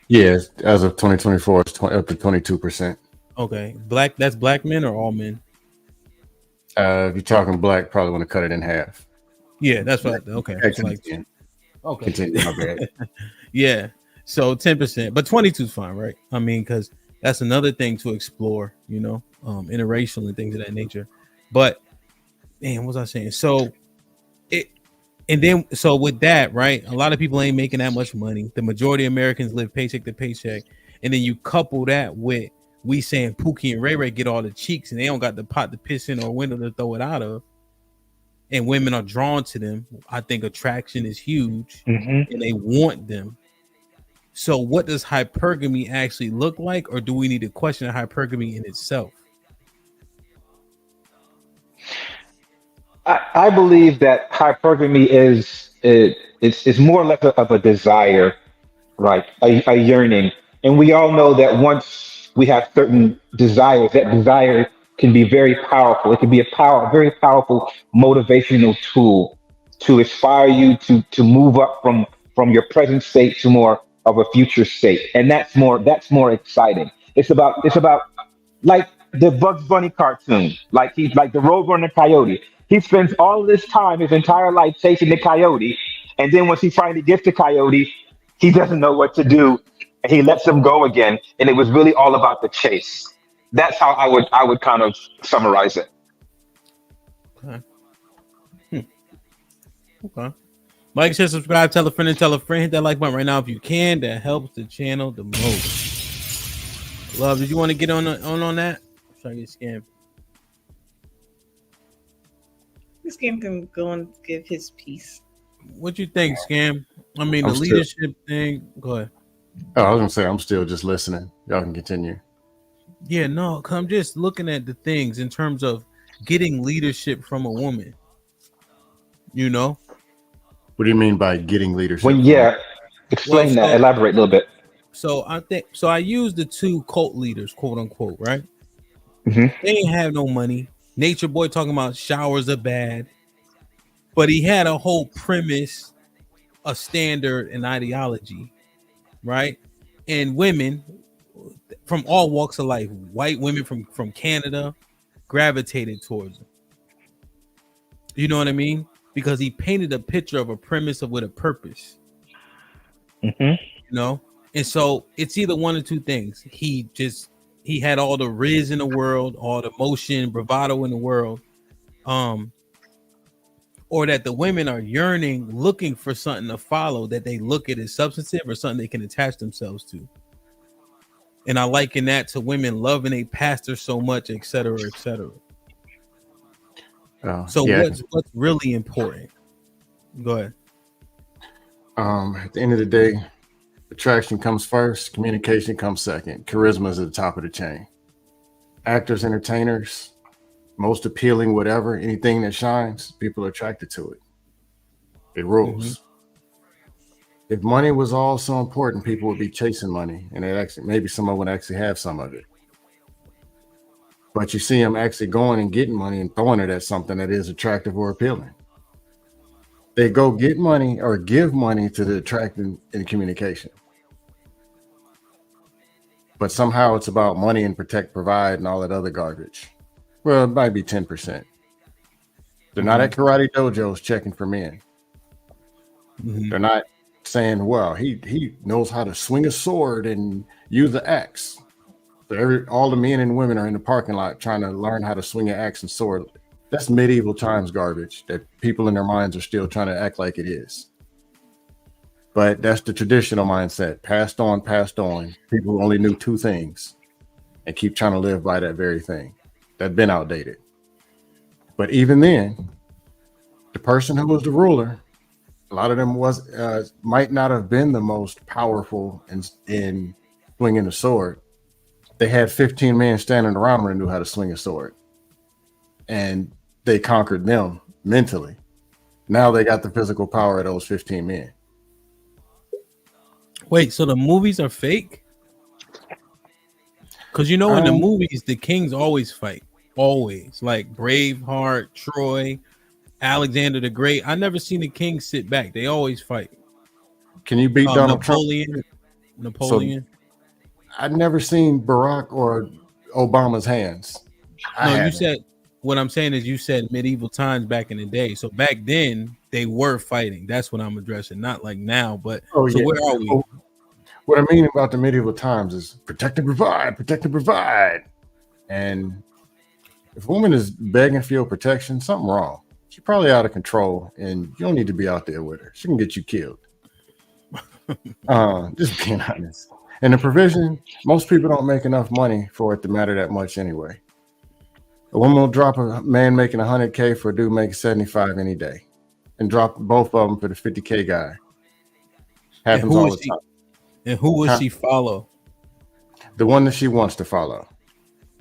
Yeah, as of 2024, it's up to 22%. Okay, that's black men or all men? If you're talking black, probably want to cut it in half. Yeah, that's right. Okay, so like, okay. Continue, my bad. Yeah, so 10%, but 22 is fine, right? I mean, because that's another thing to explore, interracial and things of that nature. But man, what was I saying? So with that, right? A lot of people ain't making that much money. The majority of Americans live paycheck to paycheck, and then you couple that with we saying Pookie and Ray Ray get all the cheeks, and they don't got the pot to piss in or window to throw it out of. And women are drawn to them. I think attraction is huge, and they want them. So what does hypergamy actually look like, or do we need to question hypergamy in itself? I believe that hypergamy is more or less of a desire, right? A yearning. And we all know that once we have certain desires, that desire can be very powerful. It can be a very powerful motivational tool to inspire you to move up from your present state to more of a future state. And that's more exciting. It's about like the Bugs Bunny cartoon, like he's like the Rover and the Coyote. He spends all this time, his entire life, chasing the coyote, and then once he finally gets the coyote, he doesn't know what to do, and he lets him go again. And it was really all about the chase. That's how I would kind of summarize it. Okay. Like, share, subscribe, tell a friend, and tell a friend. Hit that like button right now if you can. That helps the channel the most. Love, did you want to get on that? Try to get scammed. This game can go and give his piece. What you think, Scam? I mean, the leadership thing. Go ahead. Oh, I was gonna say I'm still just listening. Y'all can continue. Yeah, no, cause I'm just looking at the things in terms of getting leadership from a woman. What do you mean by getting leadership? Explain that. Elaborate a little bit. So I use the two cult leaders, quote unquote, right? Mm-hmm. They ain't have no money. Nature Boy talking about showers are bad, but he had a whole premise, a standard, and ideology, right? And women from all walks of life, white women from Canada, gravitated towards him. You know what I mean? Because he painted a picture of a premise with a purpose. And so it's either one or two things. He had all the riz in the world, all the motion, bravado in the world, or that the women are yearning, looking for something to follow that they look at as substantive or something they can attach themselves to. And I liken that to women loving a pastor so much, et cetera, et cetera. What's really important? Go ahead. At the end of the day, attraction comes first, communication comes second. Charisma is at the top of the chain. Actors, entertainers, most appealing, whatever, anything that shines, people are attracted to it. It rules. If money was all so important, people would be chasing money, and maybe someone would actually have some of it. but you see them actually going and getting money and throwing it at something that is attractive or appealing. They go get money or give money to the attracting in communication. But somehow it's about money and protect, provide, and all that other garbage. Well, it might be 10%. They're not at karate dojos checking for men. They're not saying, well, he knows how to swing a sword and use the axe. So all the men and women are in the parking lot trying to learn how to swing an axe and sword. That's medieval times garbage that people in their minds are still trying to act like it is. But that's the traditional mindset, passed on. People only knew two things and keep trying to live by that very thing. That's been outdated. But even then, the person who was the ruler, a lot of them might not have been the most powerful in swinging a sword. They had 15 men standing around them and knew how to swing a sword. And they conquered them mentally. Now they got the physical power of those 15 men. Wait, so the movies are fake? Because in the movies, the kings always fight. Always. Like Braveheart, Troy, Alexander the Great. I never seen the king sit back. They always fight. Can you beat Donald Napoleon? Trump? Napoleon. So, I've never seen Barack or Obama's hands. You said, what I'm saying is you said medieval times back in the day. So back then they were fighting. That's what I'm addressing. Not like now, but where are we? What I mean about the medieval times is protect and provide. And if a woman is begging for your protection, something wrong. She's probably out of control and you don't need to be out there with her. She can get you killed. Just being honest. And the provision, most people don't make enough money for it to matter that much anyway. A woman will drop a man making 100K for a dude making 75 any day and drop both of them for the 50K guy. Happens all the time. And who will she follow? The one that she wants to follow.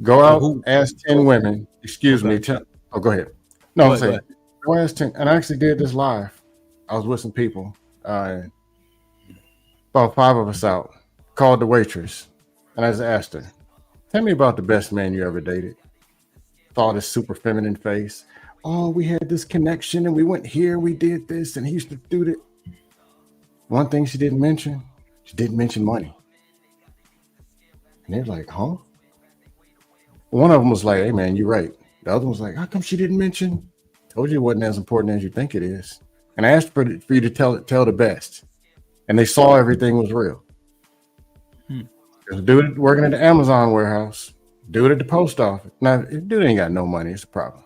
Go out, ask 10 women. Excuse me. Go ahead. No, I'm saying, go ask 10. And I actually did this live. I was with some people. About 5 of us out. Called the waitress. And I just asked her, tell me about the best man you ever dated. Saw this super feminine face. Oh, we had this connection and we went here. We did this and he used to do that. One thing she didn't mention money. And they're like, huh? One of them was like, hey, man, you're right. The other one was like, how come she didn't mention? Told you it wasn't as important as you think it is. And I asked for you to tell the best. And they saw everything was real. There's a dude working at the Amazon warehouse, dude at the post office. Now, if dude ain't got no money, it's a problem.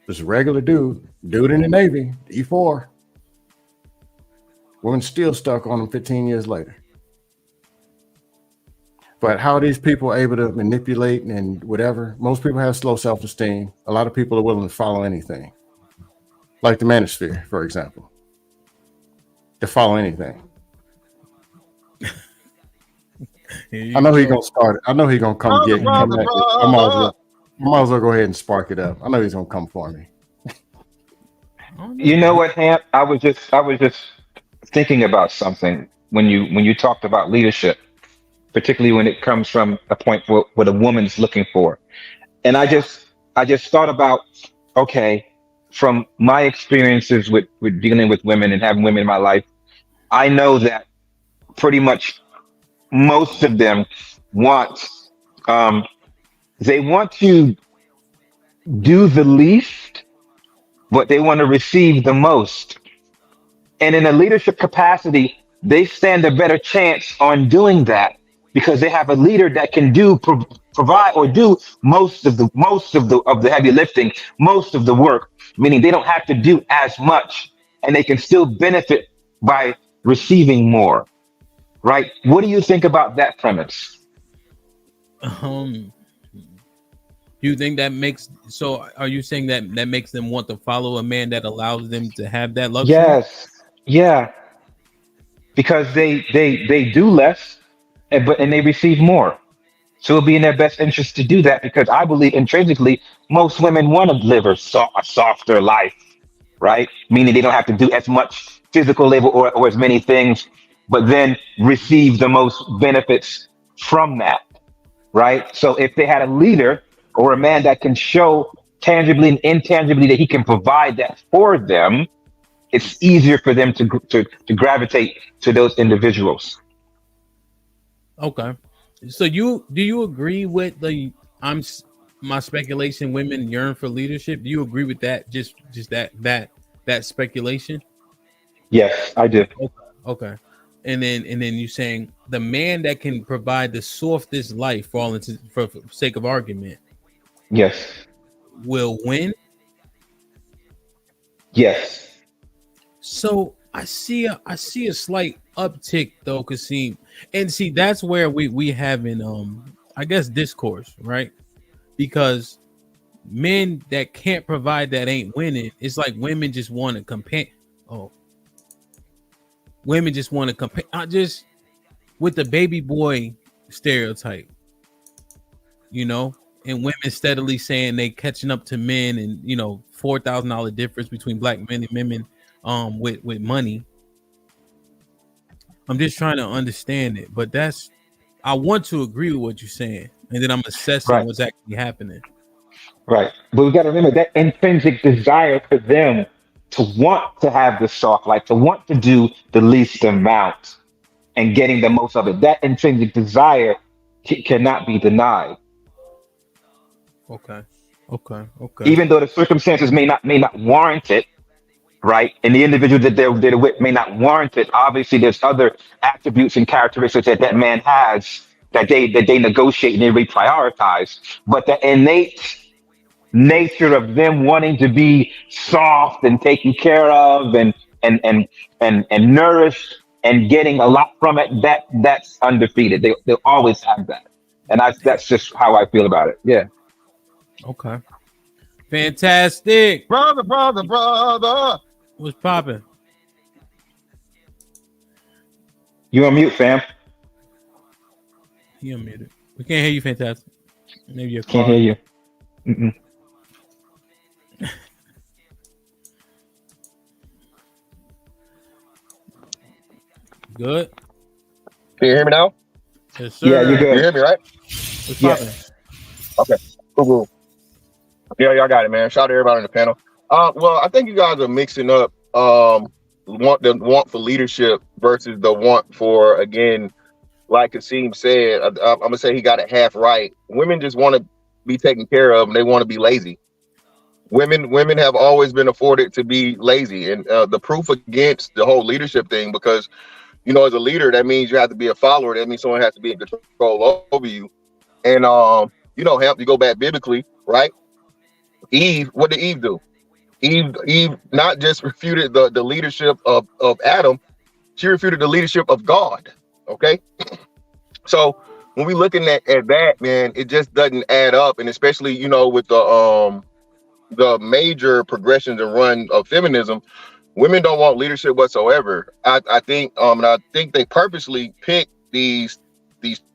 Just a regular dude in the Navy, E4. Woman still stuck on him 15 years later. But how are these people able to manipulate and whatever? Most people have slow self-esteem. A lot of people are willing to follow anything. Like the manosphere, for example. To follow anything. I know he's gonna start it. I know he's gonna come get me. I might as well go ahead and spark it up. I know he's gonna come for me. You know what, Hamp? I was just thinking about something when you talked about leadership, particularly when it comes from a point what a woman's looking for. And I just thought about, okay, from my experiences with dealing with women and having women in my life, I know that pretty much most of them want they want to do the least, but they want to receive the most. And in a leadership capacity, they stand a better chance on doing that because they have a leader that can provide or do most of the heavy lifting, most of the work, meaning they don't have to do as much and they can still benefit by receiving more. Right? What do you think about that premise? You think that makes are you saying that makes them want to follow a man that allows them to have that luxury? Yes. Yeah. Because they do less and they receive more. So it'll be in their best interest to do that because I believe intrinsically most women want to live a softer life, right? Meaning they don't have to do as much physical labor or as many things, but then receive the most benefits from that, right? So if they had a leader or a man that can show tangibly and intangibly that he can provide that for them, it's easier for them to gravitate to those individuals. Okay. So do you agree with the my speculation? Women yearn for leadership. Do you agree with that? Just that speculation. Yes, I do. Okay. And then you saying the man that can provide the softest life, for sake of argument, yes, will win. Yes. So I see a slight uptick though, Kasim, and see that's where we having I guess discourse, right? Because men that can't provide that ain't winning. It's like women just want to compare. Oh, women just want to compare. Not just with the baby boy stereotype, and women steadily saying they catching up to men, and $4,000 difference between black men and women, with money. I'm just trying to understand it, but I want to agree with what you're saying, and then I'm assessing what's actually happening. Right. But we got to remember that intrinsic desire for them to want to have the soft life, to want to do the least amount and getting the most of it. That intrinsic desire cannot be denied. Okay. Even though the circumstances may not warrant it, right? And the individual that they're with may not warrant it. Obviously, there's other attributes and characteristics that man has that they negotiate and they reprioritize. But the innate nature of them wanting to be soft and taken care of and nourished and getting a lot from it, that's undefeated. They'll always have that. And that's just how I feel about it. Yeah. Okay. Fantastic. Brother. What's popping? You on mute, fam. You unmuted. We can't hear you, fantastic. Maybe you're can't hear you. Mm-mm. Good. Can you hear me now? Yes, sir. Yeah, you're good. You hear me, right? What's popping? Okay. Cool. Yeah, y'all got it, man. Shout out to everybody on the panel. Well, I think you guys are mixing up the want for leadership versus the want for, again, like Kasim said, I'm gonna say he got it half right. Women just want to be taken care of, and they want to be lazy. Women have always been afforded to be lazy, and the proof against the whole leadership thing, because as a leader, that means you have to be a follower. That means someone has to be in control over you. And you go back biblically, right? Eve, what did Eve do? Eve not just refuted the leadership of Adam, she refuted the leadership of God. Okay. So when we looking at that, man, it just doesn't add up. And especially, with the major progressions and run of feminism, women don't want leadership whatsoever. I think they purposely pick these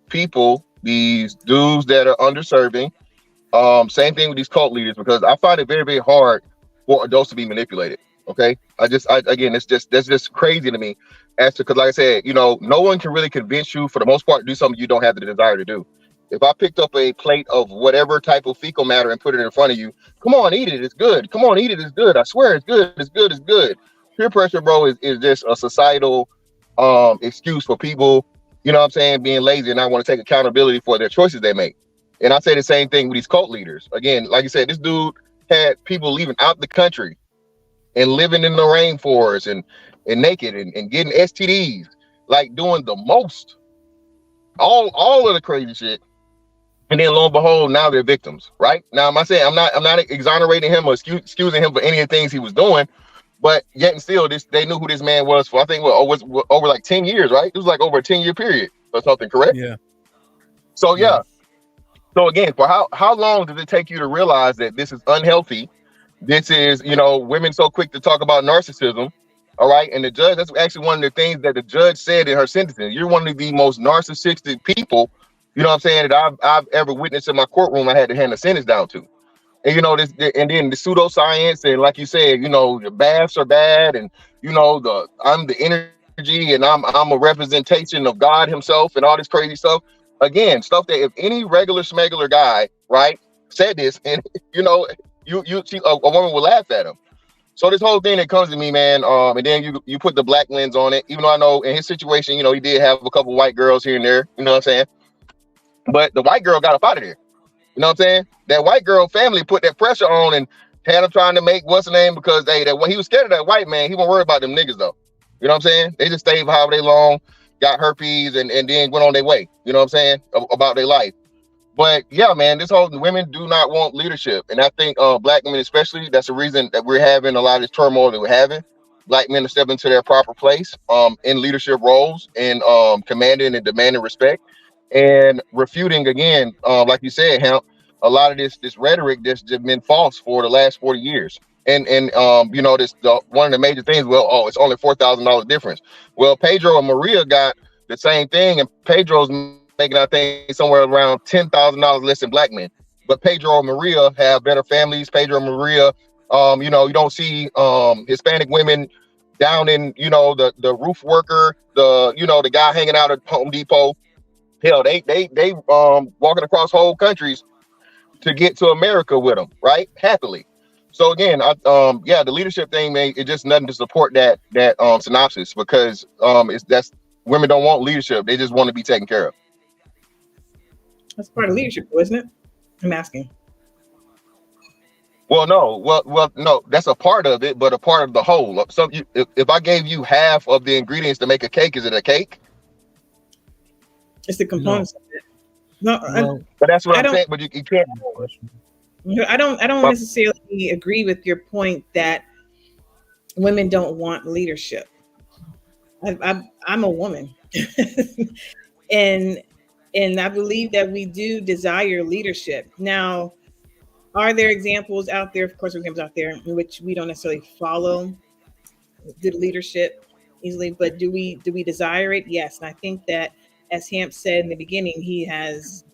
people, these dudes that are underserving. Same thing with these cult leaders, because I find it very, very hard for adults to be manipulated. Okay. Again, that's just crazy to me because like I said, no one can really convince you for the most part to do something you don't have the desire to do. If I picked up a plate of whatever type of fecal matter and put it in front of you, come on, eat it. It's good. Come on, eat it. It's good. I swear it's good. It's good. It's good. Peer pressure, bro, is just a societal excuse for people, being lazy and not want to take accountability for their choices they make. And I say the same thing with these cult leaders. Again, like you said, this dude had people leaving out the country and living in the rainforest and naked and getting STDs, like doing the most, all of the crazy shit. And then lo and behold, now they're victims, right? Now, I'm not exonerating him or excusing him for any of the things he was doing, but yet and still, they knew who this man was for, I think, was over like 10 years, right? It was like over a 10-year period or something, correct? Yeah. So, yeah. So again, for how long does it take you to realize that this is unhealthy? This is, women so quick to talk about narcissism. All right. And the judge, that's actually one of the things that the judge said in her sentencing. You're one of the most narcissistic people, that I've ever witnessed in my courtroom. I had to hand a sentence down to. And, and then the pseudoscience, and like you said, the baths are bad, and, I'm the energy, and I'm a representation of God himself and all this crazy stuff. Again, stuff that if any regular smuggler guy, right, said this, and a woman will laugh at him. So this whole thing that comes to me, man, and then you put the black lens on it. Even though I know in his situation, he did have a couple white girls here and there. You know what I'm saying? But the white girl got up out of there. You know what I'm saying? That white girl family put that pressure on and had him trying to make what's the name because when he was scared of that white man, he wasn't worried about them niggas though. You know what I'm saying? They just stayed however they long, got herpes, and then went on their way. You know what I'm saying? About their life. But yeah, man, this whole women do not want leadership, and I think black women especially. That's the reason that we're having a lot of this turmoil that we're having. Black men to step into their proper place in leadership roles and commanding and demanding respect and refuting again, like you said, Hamp, a lot of this rhetoric that's just been false for the last 40 years. And one of the major things. Well, it's only $4,000 difference. Well, Pedro and Maria got the same thing, and Pedro's making, I think, somewhere around $10,000 less than black men. But Pedro and Maria have better families. Pedro and Maria, you don't see Hispanic women down in, the roof worker, the guy hanging out at Home Depot. Hell, they walking across whole countries to get to America with them, right? Happily. So again, the leadership thing, man, it's just nothing to support that synopsis because that's women don't want leadership; they just want to be taken care of. That's part of leadership, isn't it? I'm asking. Well, no, that's a part of it, but a part of the whole. So if I gave you half of the ingredients to make a cake, is it a cake? It's the components of it. No, but that's what I'm saying. But you can't. I don't necessarily agree with your point that women don't want leadership. I'm a woman, and I believe that we do desire leadership. Now, are there examples out there? Of course, there are examples out there in which we don't necessarily follow good leadership easily, but do we desire it? Yes, and I think that, as Hamp said in the beginning, he has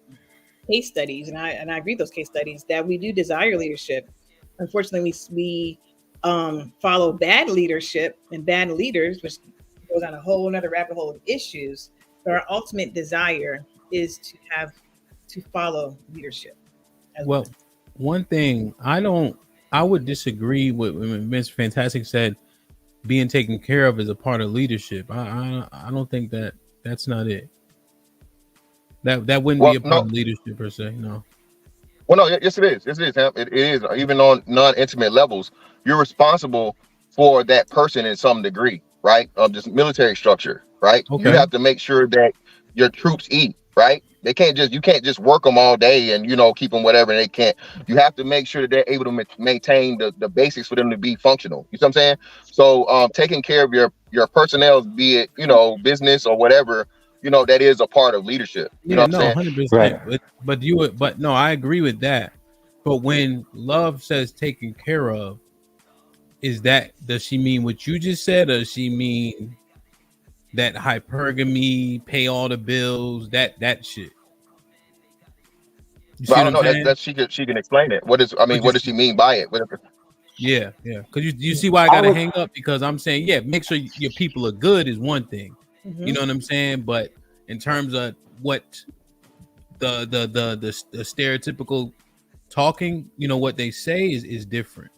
case studies, and I agree with those case studies that we do desire leadership. Unfortunately, we follow bad leadership and bad leaders, which goes on a whole another rabbit hole of issues. But our ultimate desire is to follow leadership. Well, one thing I would disagree with when Ms. Fantastic said being taken care of is a part of leadership. I don't think that's not it. That wouldn't be a part of leadership per se. No. Well, no, yes, it is. Yes, it is. It is. Even on non-intimate levels, you're responsible for that person in some degree, right? Just military structure, right? Okay. You have to make sure that your troops eat, right? You can't just work them all day and keep them whatever. And they can't. You have to make sure that they're able to maintain the basics for them to be functional. You know what I'm saying? So taking care of your personnel, be it business or whatever. That is a part of leadership. You know what I'm saying? 100%. Right. But no, I agree with that. But when Love says taken care of, does she mean what you just said, or does she mean that hypergamy, pay all the bills, that shit? But I don't know. That she can explain it. What does she mean by it? Yeah. Because you see why I gotta hang up, because I'm saying, make sure your people are good is one thing. Mm-hmm. You know what I'm saying? But in terms of what the stereotypical talking, what they say is different.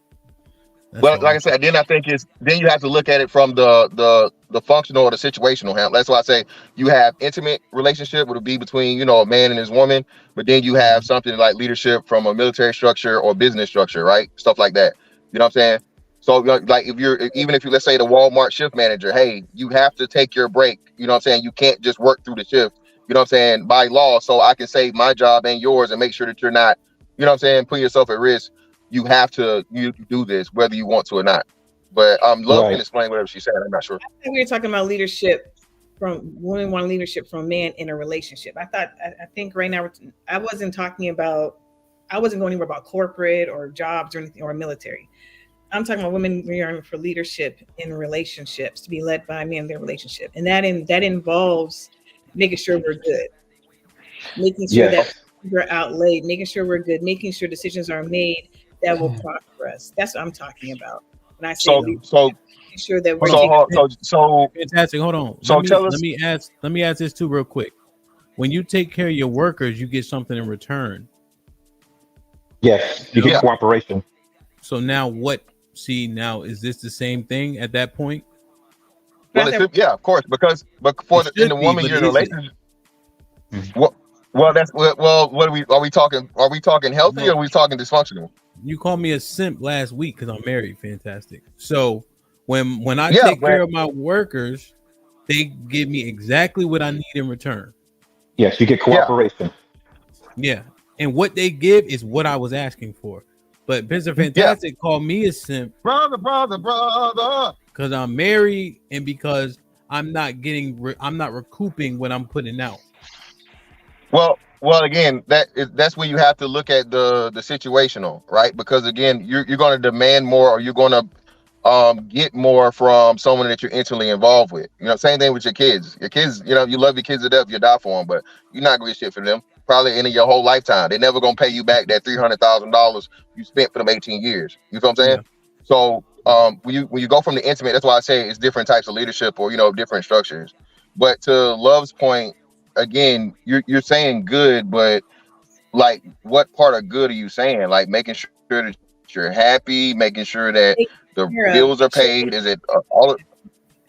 Well, like I said, then I think then you have to look at it from the functional or the situational. That's why I say you have intimate relationship would be between a man and his woman, but then you have something like leadership from a military structure or business structure, right? Stuff like that. You know what I'm saying? So like if you let's say the Walmart shift manager, hey, you have to take your break. You know what I'm saying? You can't just work through the shift. You know what I'm saying? By law, so I can save my job and yours and make sure that you're not, putting yourself at risk. You have to do this whether you want to or not. But Love can explain whatever she said. I'm not sure. I think we were talking about leadership from women want leadership from man in a relationship. I think right now I wasn't going anywhere about corporate or jobs or anything or military. I'm talking about women yearning for leadership in relationships, to be led by men in their relationship. And that involves making sure we're good, making sure that we're outlaid, making sure we're good, making sure decisions are made that will prosper us. That's what I'm talking about. When I say making sure that we're fantastic. Hold on. Let me ask this too real quick. When you take care of your workers, you get something in return. Yes, you get cooperation. So now what? See, now is this the same thing at that point? Well, it should, yeah, of course, because but for It in the should be, woman but you're in a is it? relationship. Well, that's well. What are we? Are we talking? Are we talking healthy or are we talking dysfunctional? You called me a simp last week because I'm married. Fantastic. So when I Yeah, take but care of my workers, they give me exactly what I need in return. Yes, you get cooperation. Yeah. And what they give is what I was asking for. But Mr. Fantastic called me a simp brother. because I'm married and because I'm not getting I'm not recouping what I'm putting out. Well, again, that's where you have to look at the situational, right? Because again, you're going to demand more, or you're going to get more from someone that you're intimately involved with. You know, same thing with your kids. Your kids, you know, you love your kids to death, you die for them, but you're not going to get shit for them. Probably in your whole lifetime, they're never going to pay you back that $300,000 you spent for them 18 years. You feel what I'm saying? Yeah. So when you go from the intimate, that's why I say it's different types of leadership, or different structures. But to Love's point, again, you're saying good, but like, what part of good are you saying? Like making sure that you're happy, making sure that the bills are paid. Is it all?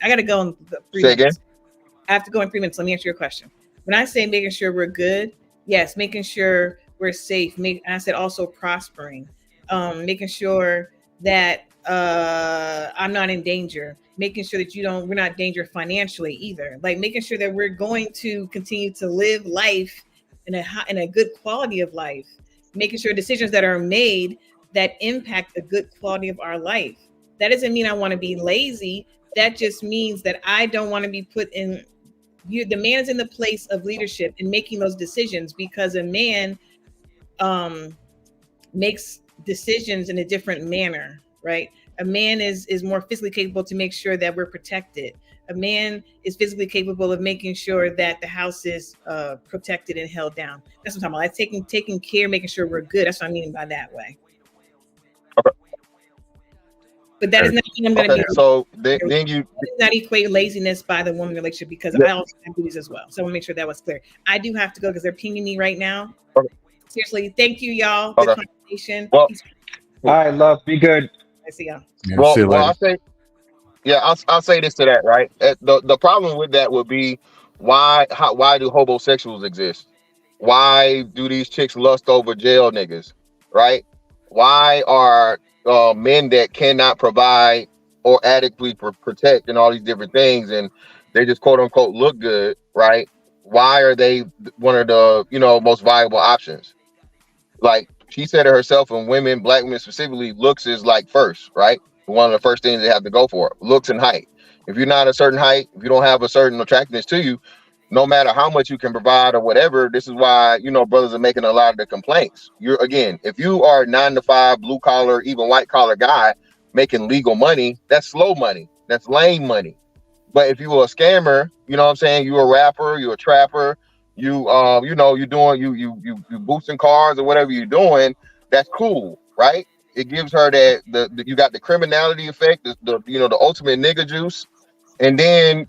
I got to go in 3 Say minutes. again? I have to go in 3 minutes. Let me answer your question. When I say making sure we're good, yes, making sure we're safe. I said also prospering, making sure that I'm not in danger, making sure that we're not in danger financially either. Like making sure that we're going to continue to live life in a good quality of life, making sure decisions that are made that impact the good quality of our life. That doesn't mean I want to be lazy. That just means that I don't want to be put in. The man is in the place of leadership and making those decisions, because a man makes decisions in a different manner, right? A man is more physically capable to make sure that we're protected. A man is physically capable of making sure that the house is protected and held down. That's what I'm talking about. Like taking care, making sure we're good. That's what I mean by that way. But that is not mean I'm going to be. So then you does not equate laziness by the woman relationship, because I also have duties as well. So I want to make sure that was clear. I do have to go because they're pinging me right now. Seriously, thank you, y'all. Good conversation. Well, all right, Love, be good. I see y'all. I'll say this to that, right? The problem with that would be why do homosexuals exist? Why do these chicks lust over jail niggas, right? Why are men that cannot provide or adequately protect and all these different things, and they just quote unquote look good, right? Why are they one of the most viable options? Like she said it herself, and black women specifically, looks is like first, right? One of the first things they have to go for, looks and height. If you're not a certain height, if you don't have a certain attractiveness to you, no matter how much you can provide or whatever, this is why brothers are making a lot of the complaints. If you are a 9-to-5 blue collar, even white collar guy making legal money, that's slow money, that's lame money. But if you were a scammer, you know what I'm saying, you're a rapper, you're a trapper, you're doing you boosting cars or whatever you're doing, that's cool, right? It gives her that you got the criminality effect, the ultimate nigga juice, and then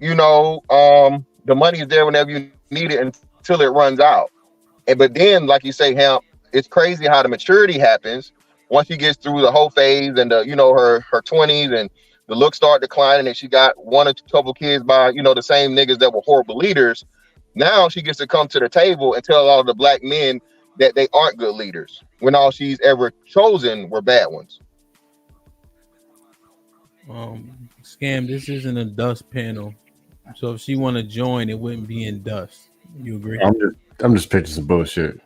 the money is there whenever you need it until it runs out. But then, like you say, Hemp, it's crazy how the maturity happens once she gets through the whole phase and her 20s, and the looks start declining, and she got one or two couple kids by the same niggas that were horrible leaders. Now she gets to come to the table and tell all the black men that they aren't good leaders, when all she's ever chosen were bad ones. Scam, this isn't a dust panel, so if she want to join, it wouldn't be in dust. You agree? I'm just pitching some bullshit.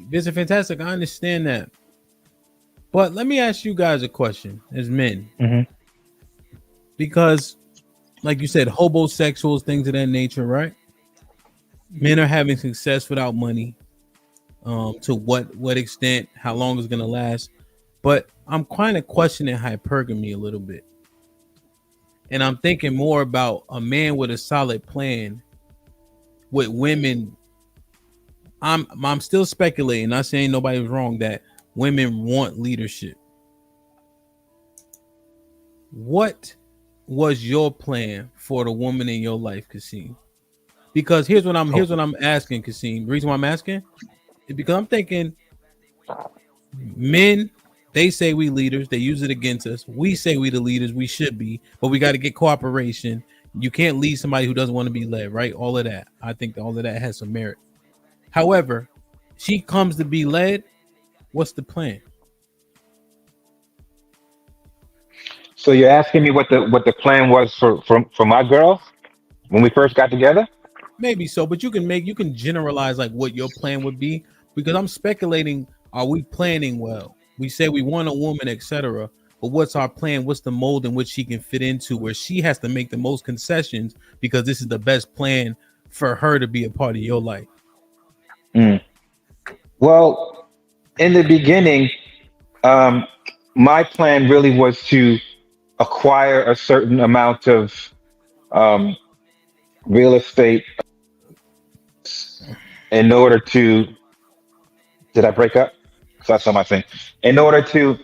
This is fantastic. I understand that, but let me ask you guys a question as men, because, like you said, homosexuals, things of that nature, right? Men are having success without money. To what extent? How long is gonna last? But I'm kind of questioning hypergamy a little bit. And I'm thinking more about a man with a solid plan with women. I'm still speculating, not saying nobody was wrong, that women want leadership. What was your plan for the woman in your life, Kasim? Because here's what I'm asking, Kasim. The reason why I'm asking because I'm thinking men, they say we leaders, they use it against us. We say we the leaders, we should be, but we got to get cooperation. You can't lead somebody who doesn't want to be led, right? All of that. I think all of that has some merit. However, she comes to be led. What's the plan? So you're asking me what the plan was for my girl when we first got together? Maybe so, but you can generalize like what your plan would be, because I'm speculating, are we planning well? We say we want a woman, etc. But what's our plan? What's the mold in which she can fit into, where she has to make the most concessions because this is the best plan for her to be a part of your life? Well, in the beginning, my plan really was to acquire a certain amount of real estate in order to. Did I break up? So that's on my thing. In order to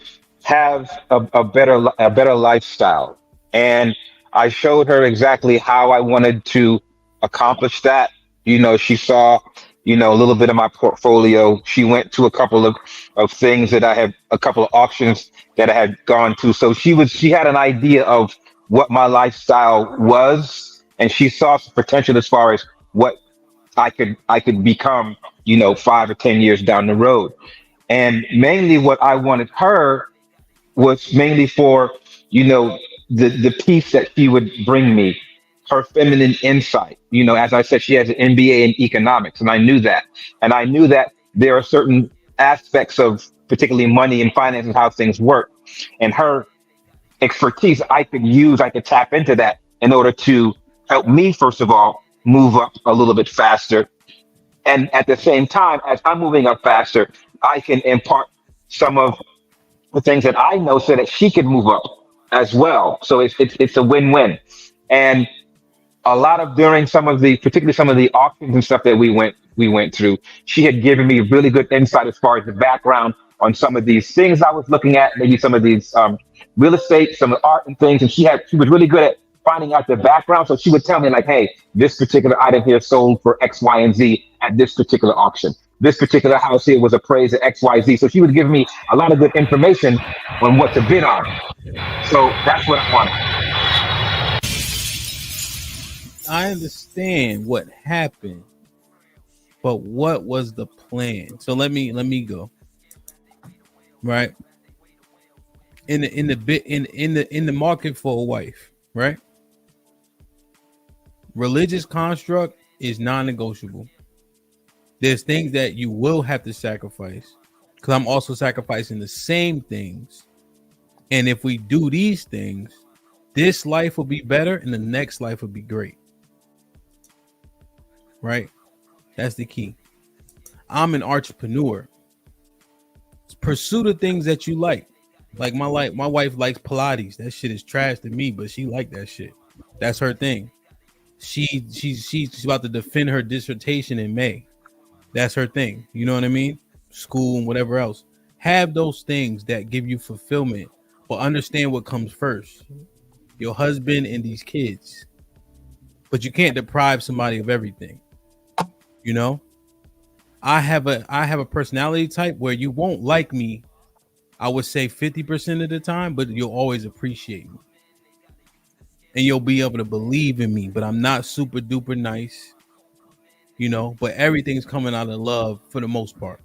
have a better lifestyle, and I showed her exactly how I wanted to accomplish that. She saw, a little bit of my portfolio. She went to a couple of things that a couple of auctions that I had gone to. So she had an idea of what my lifestyle was, and she saw some potential as far as what I could become, 5 or 10 years down the road. And mainly what I wanted her was mainly for, the piece that she would bring me, her feminine insight. As I said, she has an MBA in economics, and I knew that. And I knew that there are certain aspects of particularly money and finance and how things work. And her expertise, I could tap into that in order to help me, first of all, move up a little bit faster. And at the same time, as I'm moving up faster, I can impart some of the things that I know so that she can move up as well. So it's a win-win. And a lot of particularly some of the auctions and stuff that we went through, she had given me really good insight as far as the background on some of these things I was looking at, maybe some of these real estate, some of the art and things. And she was really good at finding out the background. So she would tell me like, hey, this particular item here sold for X, Y, and Z at this particular auction. This particular house here was appraised at X, Y, Z. So she would give me a lot of good information on what to bid on. So that's what I wanted. I understand what happened, but what was the plan? So let me go. Right. In the market for a wife, right? Religious construct is non-negotiable. There's things that you will have to sacrifice, because I'm also sacrificing the same things. And if we do these things, this life will be better and the next life will be great. Right? That's the key. I'm an entrepreneur. Pursue the things that you like. Like my wife likes Pilates. That shit is trash to me, but she like that shit. That's her thing. She's about to defend her dissertation in May. That's her thing. You know what I mean? School and whatever else. Have those things that give you fulfillment, but understand what comes first. Your husband and these kids. But you can't deprive somebody of everything. I have a personality type where you won't like me, I would say 50% of the time, but you'll always appreciate me. And you'll be able to believe in me, but I'm not super duper nice, but everything's coming out of love for the most part,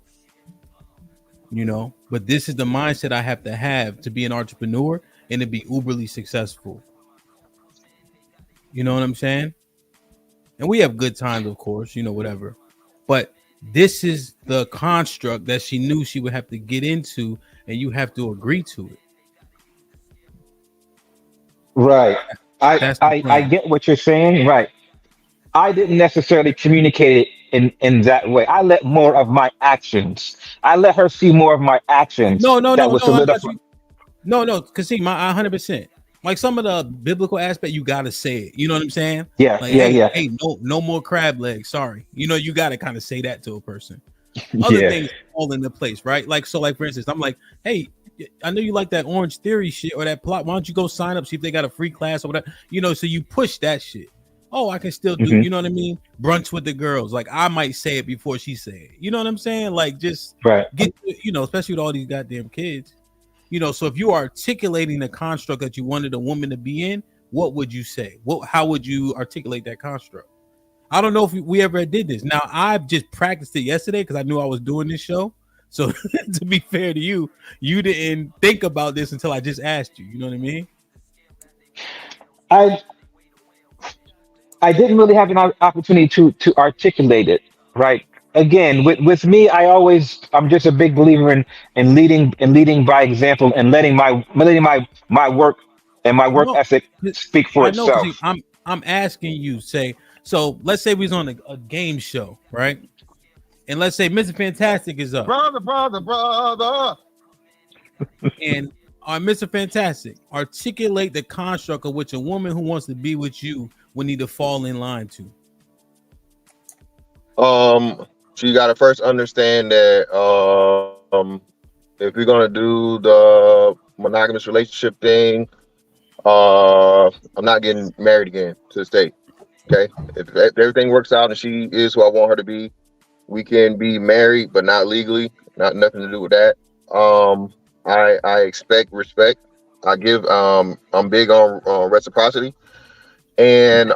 but this is the mindset I have to be an entrepreneur and to be uberly successful. You know what I'm saying? And we have good times, of course, whatever, but this is the construct that she knew she would have to get into, and you have to agree to it. Right. I get what you're saying. Right. I didn't necessarily communicate it in that way. I let more of my actions. I let her see more of my actions. No. No, because see, my 100%. Like some of the biblical aspect, you gotta say it. You know what I'm saying? Yeah, like, yeah. Hey, no more crab legs. Sorry. You gotta kind of say that to a person. Other things fall into place, right? Like, so like, for instance, I'm like, hey, I know you like that Orange Theory shit or that plot. Why don't you go sign up, see if they got a free class or whatever? So you push that shit. oh, I can still do, Mhm. you know what I mean? Brunch with the girls. Like I might say it before she say it. You know what I'm saying? Like just Right. get, you know, especially with all these goddamn kids. You know, so if you are articulating the construct that you wanted a woman to be in, what would you say? How would you articulate that construct? I don't know if we ever did this. Now I've just practiced it yesterday because I knew I was doing this show. So to be fair to you, you didn't think about this until I just asked you. You know what I mean? I I didn't really have an opportunity to articulate it, right? Again, with me, I'm just a big believer in leading by example and letting my work and my work No, ethic speak for I know because itself. I'm asking you. Say so. Let's say we was on a game show, right? And let's say Mr. Fantastic is up, Brother. and Mr. Fantastic articulate the construct of which a woman who wants to be with you would need to fall in line to. So you gotta first understand that if you're gonna do the monogamous relationship thing, I'm not getting married again to the state. Okay, if everything works out and she is who I want her to be, we can be married, but not legally. Not nothing to do with that. I expect respect. I give. I'm big on reciprocity, and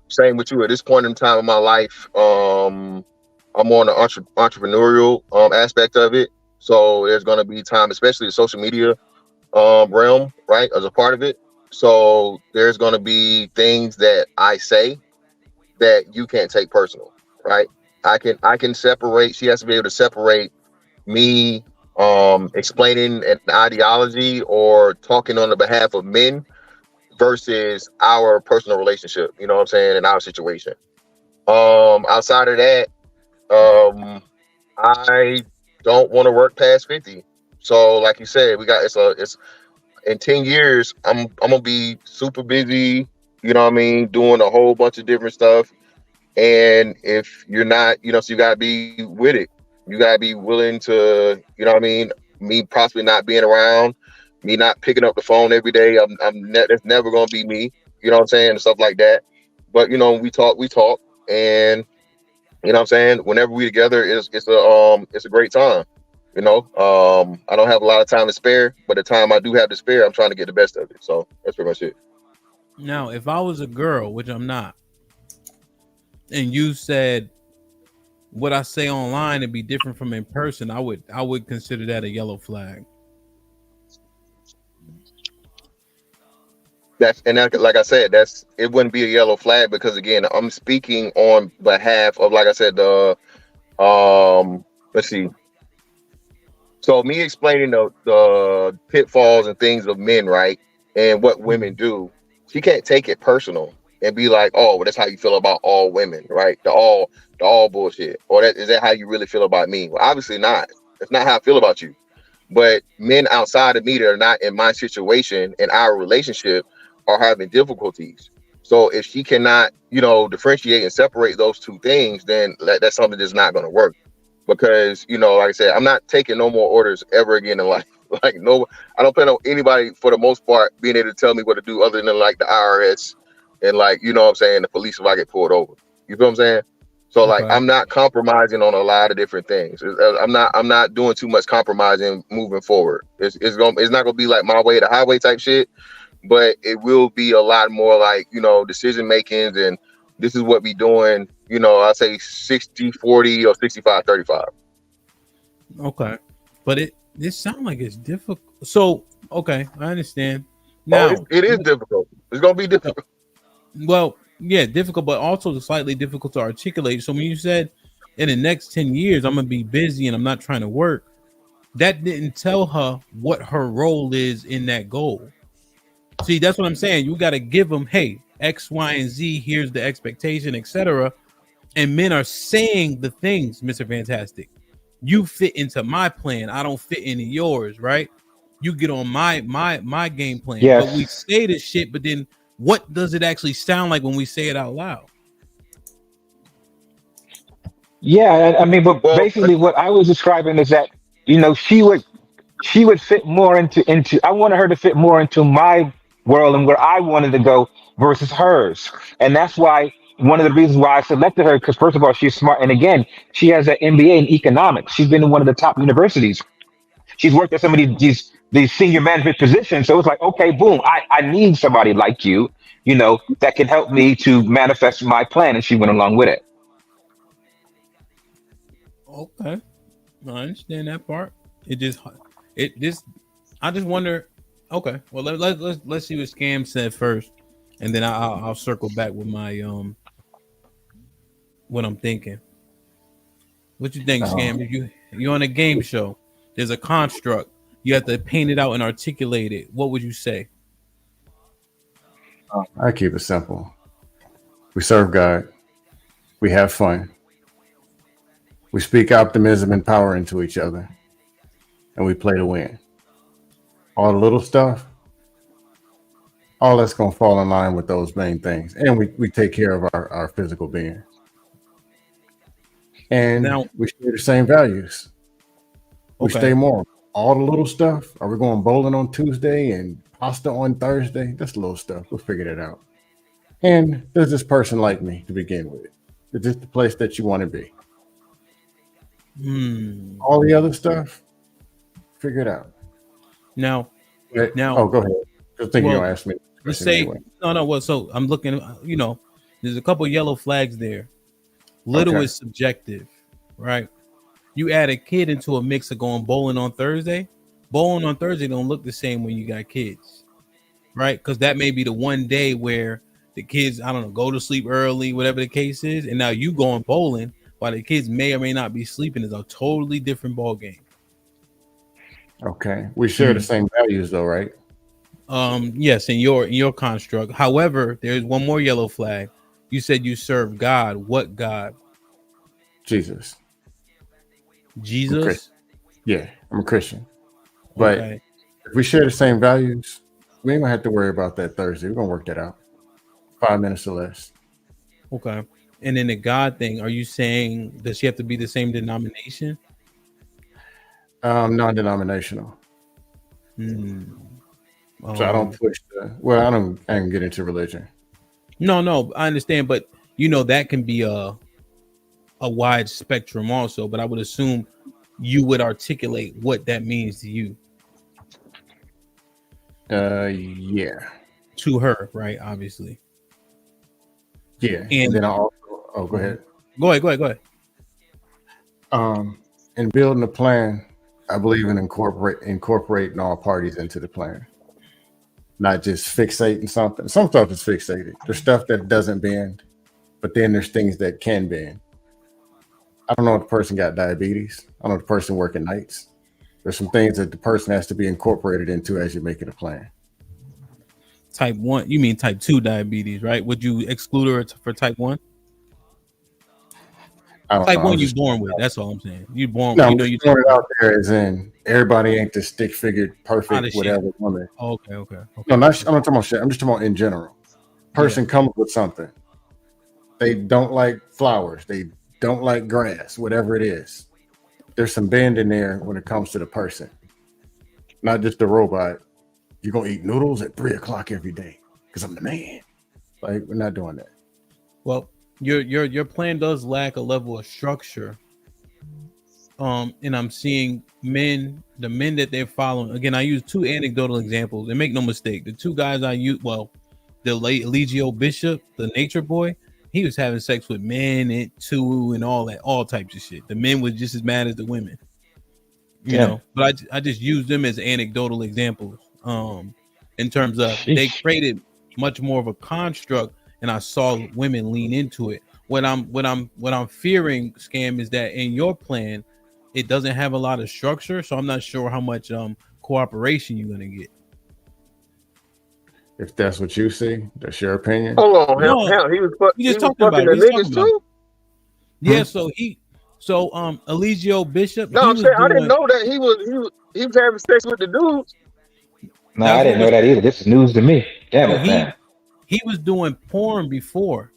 same with you. At this point in time in my life, I'm on the entrepreneurial aspect of it. So there's going to be time, especially the social media realm, right, as a part of it. So there's going to be things that I say that you can't take personal, right? I can separate. She has to be able to separate me explaining an ideology or talking on the behalf of men versus our personal relationship. You know what I'm saying? In our situation. Outside of that, I don't want to work past 50. So, like you said, it's in 10 years. I'm gonna be super busy. You know what I mean? Doing a whole bunch of different stuff. And if you're not, so you gotta be with it. You gotta be willing to, you know what I mean? Me possibly not being around, me not picking up the phone every day. That's never gonna be me. You know what I'm saying? And stuff like that. But we talk, and you know what I'm saying? Whenever we together, it's a great time. I don't have a lot of time to spare, but the time I do have to spare, I'm trying to get the best of it. So that's pretty much it. Now, if I was a girl, which I'm not, and you said what I say online to be different from in person, I would consider that a yellow flag. Like I said, it wouldn't be a yellow flag because again, I'm speaking on behalf of, like I said, the let's see. So me explaining the pitfalls and things of men, right, and what women do, she can't take it personal and be like, oh, well, that's how you feel about all women, right? The all bullshit, or is that how you really feel about me? Well, obviously not. That's not how I feel about you. But men outside of me that are not in my situation in our relationship are having difficulties. So if she cannot, differentiate and separate those two things, then that's something that's not going to work. Because, like I said, I'm not taking no more orders ever again in life. Like, no, I don't plan on anybody for the most part being able to tell me what to do other than like the IRS and like, you know what I'm saying, the police if I get pulled over. You feel what I'm saying? So like, Okay. I'm not compromising on a lot of different things. I'm not doing too much compromising moving forward. It's not gonna be like my way, the highway type shit, but it will be a lot more like, decision makings, and this is what we doing. I say 60-40 or 65-35. Okay, but this sounds like it's difficult. So okay, I understand. Now it is difficult. It's gonna be difficult. Well, yeah, difficult, but also slightly difficult to articulate. So when you said in the next 10 years I'm gonna be busy and I'm not trying to work, that didn't tell her what her role is in that goal. See, that's what I'm saying. You got to give them, hey, X, Y, and Z. Here's the expectation, etc. And men are saying the things, Mr. Fantastic. You fit into my plan. I don't fit into yours, right? You get on my game plan. Yes. But we say this shit, but then what does it actually sound like when we say it out loud? Yeah, I mean, but basically what I was describing is that, she would fit more into I wanted her to fit more into my world and where I wanted to go versus hers. And that's why one of the reasons why I selected her, because first of all, she's smart. And again, she has an MBA in economics. She's been in one of the top universities. She's worked at some of these senior management positions. So it's like, okay, boom, I need somebody like you, that can help me to manifest my plan. And she went along with it. Okay, I understand that part. I just wonder. Okay, well let's see what Scam said first, and then I'll circle back with my what I'm thinking. What you think, Scam? If you're on a game show, there's a construct. You have to paint it out and articulate it. What would you say? I keep it simple. We serve God. We have fun. We speak optimism and power into each other. And we play to win. All the little stuff, all that's going to fall in line with those main things. And we take care of our physical being. And now, we share the same values. We stay moral. All the little stuff. Are we going bowling on Tuesday and pasta on Thursday? That's little stuff. We'll figure that out. And does this person like me to begin with? Is this the place that you want to be? All the other stuff, figure it out. Now, oh, go ahead. I think you're gonna ask me. Let's say anyway. No. Well, so I'm looking. There's a couple yellow flags there. Little is subjective, right? You add a kid into a mix of going bowling on Thursday. Bowling on Thursday don't look the same when you got kids, right? Because that may be the one day where the kids, I don't know, go to sleep early, whatever the case is, and now you going bowling while the kids may or may not be sleeping is a totally different ball game. Okay, we share the same values, though, right? Yes, in your construct. However, there's one more yellow flag. You said you serve God. What God? Jesus. Jesus? Yeah, I'm a Christian. But if we share the same values, we ain't gonna have to worry about that Thursday. We're gonna work that out. 5 minutes or less. Okay. And then the God thing, are you saying does she have to be the same denomination? Non-denominational. So I don't push I don't get into religion. No, I understand, but that can be a wide spectrum also, but I would assume you would articulate what that means to you. Yeah. To her, right? Obviously. Yeah. And then I also go ahead. Go ahead. In building a plan, I believe in incorporating all parties into the plan. Not just fixating something. Some stuff is fixated. There's stuff that doesn't bend, but then there's things that can bend. I don't know if the person got diabetes. I don't know if the person working nights. There's some things that the person has to be incorporated into as you're making a plan. Type 1, you mean type 2 diabetes, right? Would you exclude her for type 1? Type 1 you're born with. That's all I'm saying. You're born with. You throwing it out there as in everybody ain't the stick figured perfect whatever woman. Okay. No, I'm not talking about shit. I'm just talking about in general. Person comes with something. They don't like flowers. They don't like grass, whatever it is. There's some bend in there when it comes to the person. Not just the robot. You're going to eat noodles at 3:00 every day because I'm the man. Like, we're not doing that. Well, your plan does lack a level of structure. And I'm seeing the men that they're following. Again, I use two anecdotal examples, and make no mistake, the two guys I use, the late Eligio Bishop, the nature boy, he was having sex with men and all types of shit. The men was just as mad as the women, you know. But I just use them as anecdotal examples. In terms of they created much more of a construct, and I saw women lean into it. What I'm fearing, Scam, is that in your plan, it doesn't have a lot of structure, so I'm not sure how much cooperation you're gonna get. If that's what you see, that's your opinion. Hold on, hell, he was talking about the niggas too. Yeah, so Eligio Bishop. No, I'm saying I didn't know that he was having sex with the dudes. No, I didn't know that either. This is news to me. Damn it, man. He was doing porn before,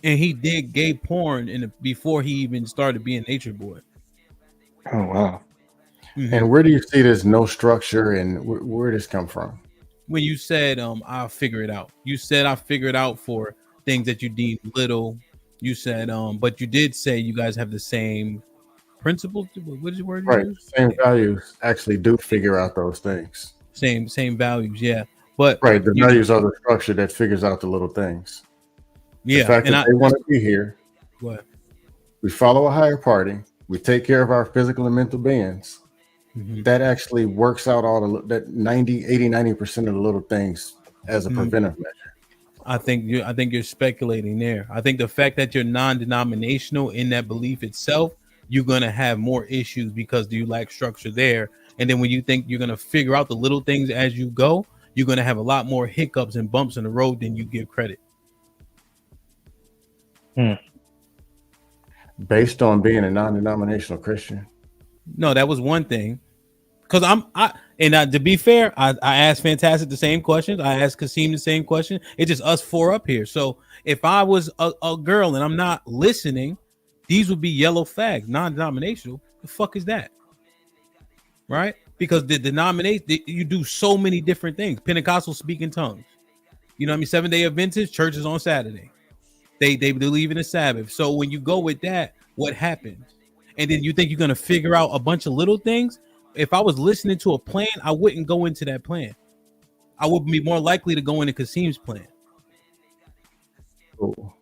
and he did gay porn before he even started being Nature Boy. Oh wow! Mm-hmm. And where do you see there's no structure, and where does this come from? when you said I'll figure it out. You said I figure it out for things that you deem little. You said but you did say you guys have the same principles. What is the word you Right. use? Same values actually do figure out those things. Same values, yeah. But Right. The you know, values are the structure that figures out the little things. The yeah, fact and that I they want to be here, what we follow a higher party, we take care of our physical and mental beings. That actually works out all that 90% of the little things as a preventive measure. I think you're speculating there. I think the fact that you're non-denominational in that belief itself, you're gonna have more issues because you lack structure there. And then when you think you're gonna figure out the little things as you go, you're gonna have a lot more hiccups and bumps in the road than you give credit. Based on being a non-denominational Christian. No, that was one thing. Because to be fair, I asked Fantastic the same questions. I asked Kasim the same question. It's just us four up here. So if I was a girl and I'm not listening, these would be yellow flags, non-denominational. The fuck is that? Right? Because the denomination, you do so many different things. Pentecostal speak in tongues. You know what I mean? 7-day Adventist, churches on Saturday. They believe in the Sabbath. So when you go with that, what happens? And then you think you're gonna figure out a bunch of little things. If I was listening to a plan, I wouldn't go into that plan. I would be more likely to go into Kasim's plan. Ooh.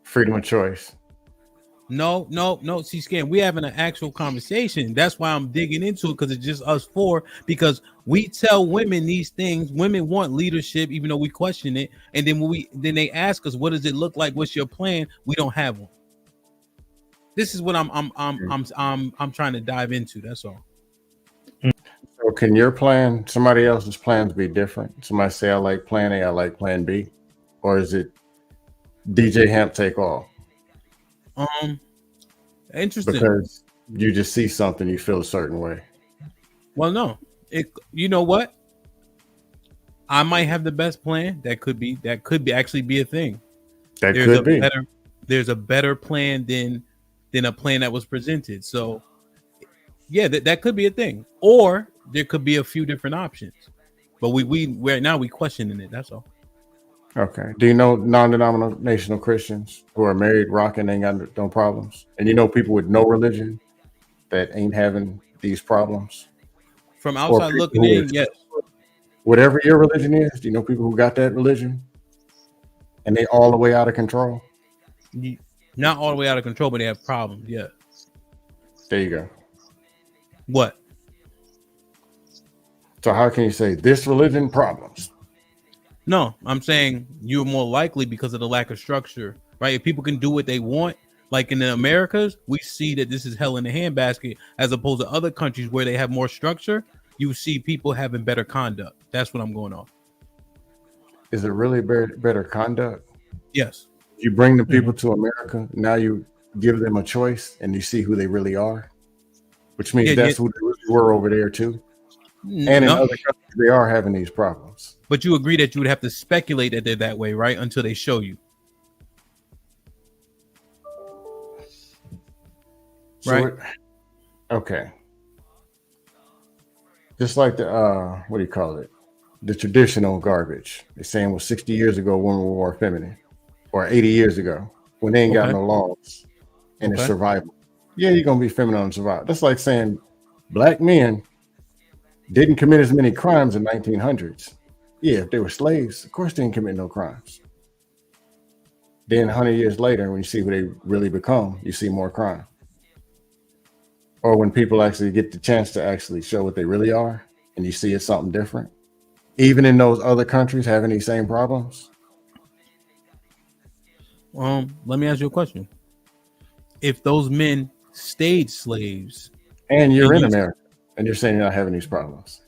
Freedom of choice. No. See, Scan, we having an actual conversation. That's why I'm digging into it, because it's just us four. Because we tell women these things. Women want leadership, even though we question it. And then then they ask us, "What does it look like? What's your plan?" We don't have one. This is what I'm trying to dive into. That's all. So can your plan, somebody else's plans be different? Somebody say, I like plan A, I like plan B. Or is it DJ Hemp take all? Interesting. Because you just see something, you feel a certain way. Well, no. You know what? I might have the best plan. That could be actually be a thing. There's a better plan than a plan that was presented. So yeah, that could be a thing. Or there could be a few different options. But we're now questioning it. That's all. Okay. Do you know non-denominational Christians who are married, rocking, ain't got no problems? And you know people with no religion that ain't having these problems? From outside looking in, yes. Whatever your religion is, do you know people who got that religion and they all the way out of control? Not all the way out of control, but they have problems. Yeah. There you go. What? So how can you say this religion problems? No, I'm saying you're more likely because of the lack of structure, right? If people can do what they want, like in the Americas, we see that this is hell in the handbasket, as opposed to other countries where they have more structure. You see people having better conduct. That's what I'm going off. Is it really better conduct? Yes. You bring the people to America, now you give them a choice and you see who they really are, which means that's who they really were over there too. And in other countries, they are having these problems. But you agree that you would have to speculate that they're that way, right? Until they show you. Right? Okay. Just like the, what do you call it? The traditional garbage. They're saying, well, 60 years ago, women were more feminine. Or 80 years ago, when they ain't got no laws and it's survival. Yeah, you're going to be feminine and survive. That's like saying black men didn't commit as many crimes in 1900s. Yeah, if they were slaves, of course they didn't commit no crimes. Then 100 years later, when you see who they really become, you see more crime. Or when people actually get the chance to actually show what they really are, and you see it's something different. Even in those other countries having these same problems. Let me ask you a question. If those men stayed slaves, and you're in America, and you're saying you're not having these problems.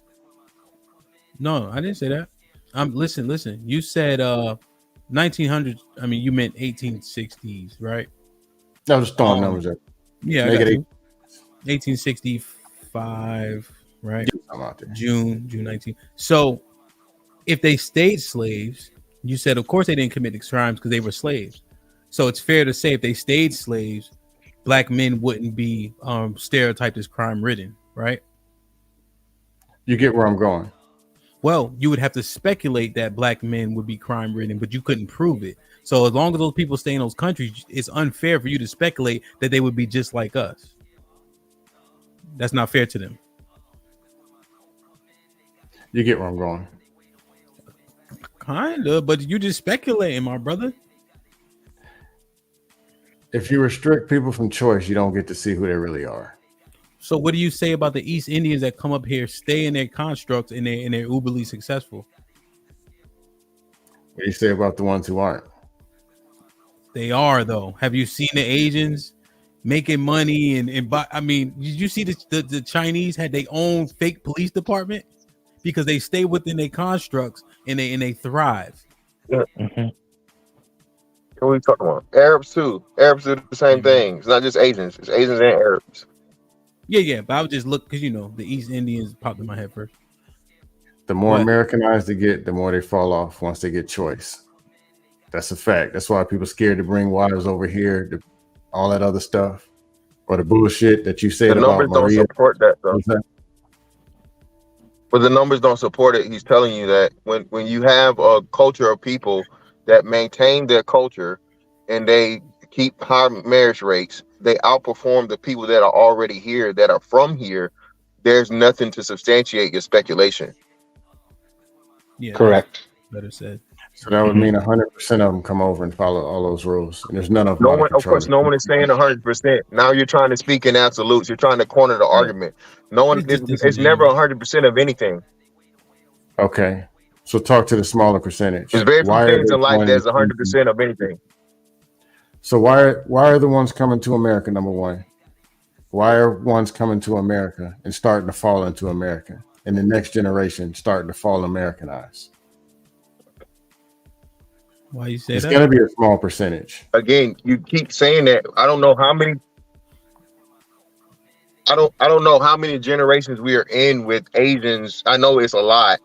No, I didn't say that. Listen. You said 1900s. I mean, you meant 1860s, right? I was just throwing numbers up. Yeah, I got you. 1865, right? June 19. So, if they stayed slaves, you said, of course, they didn't commit these crimes because they were slaves. So it's fair to say if they stayed slaves, black men wouldn't be stereotyped as crime ridden, right? You get where I'm going. Well, you would have to speculate that black men would be crime ridden, but you couldn't prove it. So as long as those people stay in those countries, it's unfair for you to speculate that they would be just like us. That's not fair to them. You get where I'm going. Kinda, but you just speculating, my brother. If you restrict people from choice, you don't get to see who they really are. So what do you say about the East Indians that come up here, stay in their constructs, and they're uberly successful? What do you say about the ones who aren't? They are, though. Have you seen the Asians making money and buy? I mean, did you see the Chinese had their own fake police department because they stay within their constructs and they thrive. Yeah. What are we talking about? Arabs too. Arabs do the same thing. It's not just Asians. It's Asians and Arabs. Yeah, but I would just look because the East Indians popped in my head first. The more Americanized they get, the more they fall off once they get choice. That's a fact. That's why people scared to bring wives over here, all that other stuff, or the bullshit that you said The about numbers don't Maria. support that though. But the numbers don't support it. He's telling you that when you have a culture of people that maintain their culture and they keep high marriage rates, they outperform the people that are already here, that are from here. There's nothing to substantiate your speculation. Yeah, correct. Better said. So that would mean 100% of them come over and follow all those rules, and there's none of them. No one, of course, no one is saying 100%. Now you're trying to speak in absolutes. You're trying to corner the argument. No one. It's never 100% of anything. Okay, so talk to the smaller percentage. There's very few Why are things they in life going that's to- 100% of anything. So why are the ones coming to America? Number one, why are ones coming to America and starting to fall into America, and the next generation starting to fall Americanized? Why you say It's that? going to be a small percentage. Again, you keep saying that. I don't know how many. I don't know how many generations we are in with Asians. I know it's a lot.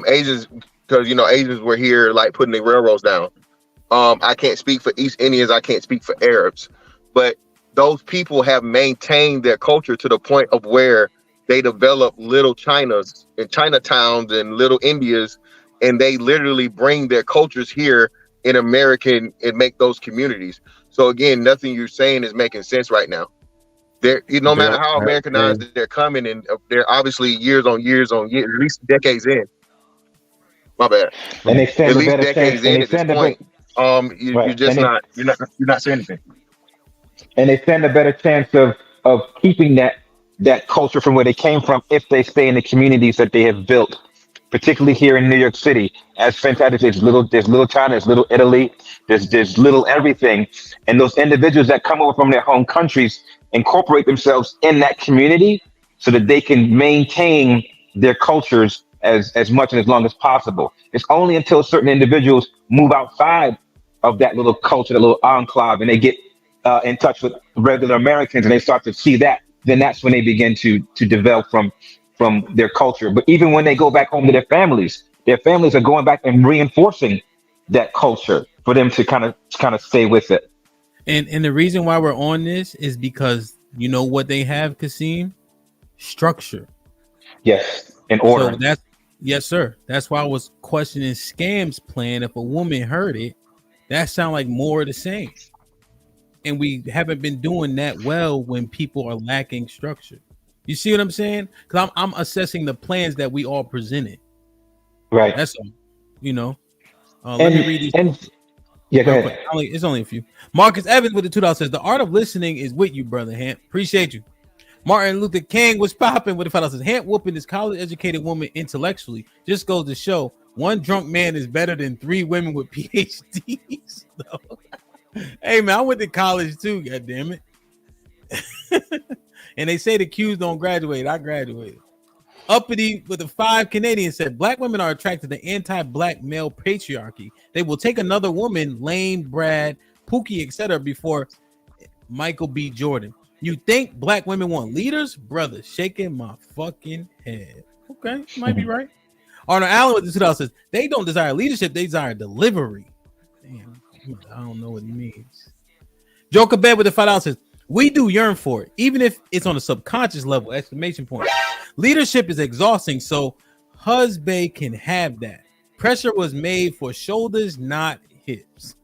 Asians, because Asians were here like putting the railroads down. I can't speak for East Indians. I can't speak for Arabs, but those people have maintained their culture to the point of where they develop little Chinas and Chinatowns and little Indias, and they literally bring their cultures here in American and make those communities. So again, nothing you're saying is making sense right now. No matter how Americanized they're coming, and they're obviously years on years, at least decades in. My bad. And they stand At a least better decades chance. in And they at this stand a point. Right. You're just And they- you're not saying anything. and they stand a better chance of keeping that culture from where they came from if they stay in the communities that they have built, particularly here in New York City. As fantastic, there's little China, there's little Italy, there's little everything, and those individuals that come over from their home countries incorporate themselves in that community so that they can maintain their cultures as much and as long as possible. It's only until certain individuals move outside of that little culture, that little enclave, and they get in touch with regular Americans and they start to see that, then that's when they begin to develop from their culture. But even when they go back home to their families are going back and reinforcing that culture for them to kind of stay with it. And the reason why we're on this is because you know what they have, Kasim? Structure. Yes, in order. So yes, sir. That's why I was questioning Scam's plan. If a woman heard it, that sound like more of the same. And we haven't been doing that well when people are lacking structure. You see what I'm saying? Because I'm assessing the plans that we all presented. Right. That's all. Let me read these. Yeah, go real ahead. quick. It's only a few. Marcus Evans with the $2 says, the art of listening is with you, brother Hamp. Appreciate you. Martin Luther King was popping with the $5 says, Hamp whooping this college-educated woman intellectually. Just goes to show one drunk man is better than 3 women with PhDs. Hey, man, I went to college too, goddammit. And they say the Qs don't graduate. I graduated. Uppity with the 5 Canadian said, black women are attracted to anti-black male patriarchy. They will take another woman, Lane, Brad, Pookie, etc. before Michael B. Jordan. You think black women want leaders? Brother, shaking my fucking head. Okay, might be right. Arnold Allen with the $2 says, they don't desire leadership, they desire delivery. Damn, I don't know what he means. Joker Bed with the $5 says, we do yearn for it, even if it's on a subconscious level, exclamation point. Leadership is exhausting, so husband can have that. Pressure was made for shoulders, not hips.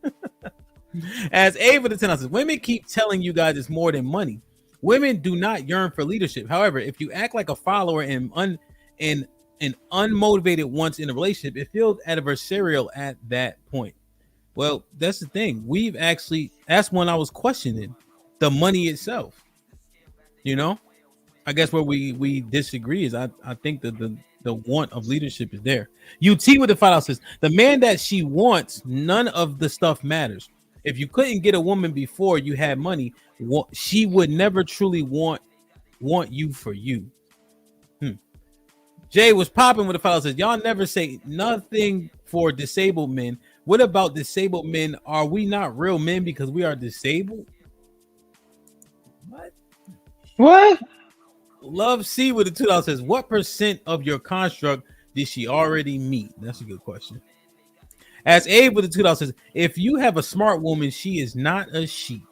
As Ava the 10 says, women keep telling you guys it's more than money. Women do not yearn for leadership. However, if you act like a follower and unmotivated once in a relationship, it feels adversarial at that point. Well, that's the thing. That's when I was questioning the money itself. You know, I guess where we disagree is I think that the want of leadership is there. UT with the $5 says, the man that she wants, none of the stuff matters. If you couldn't get a woman before you had money, she would never truly want you for you. Jay was popping with the $5 says, y'all never say nothing for disabled men. What about disabled men? Are we not real men because we are disabled? What? Love C with the $2 says, what percent of your construct did she already meet? That's a good question. As Abe with the $2 says, if you have a smart woman, she is not a sheep.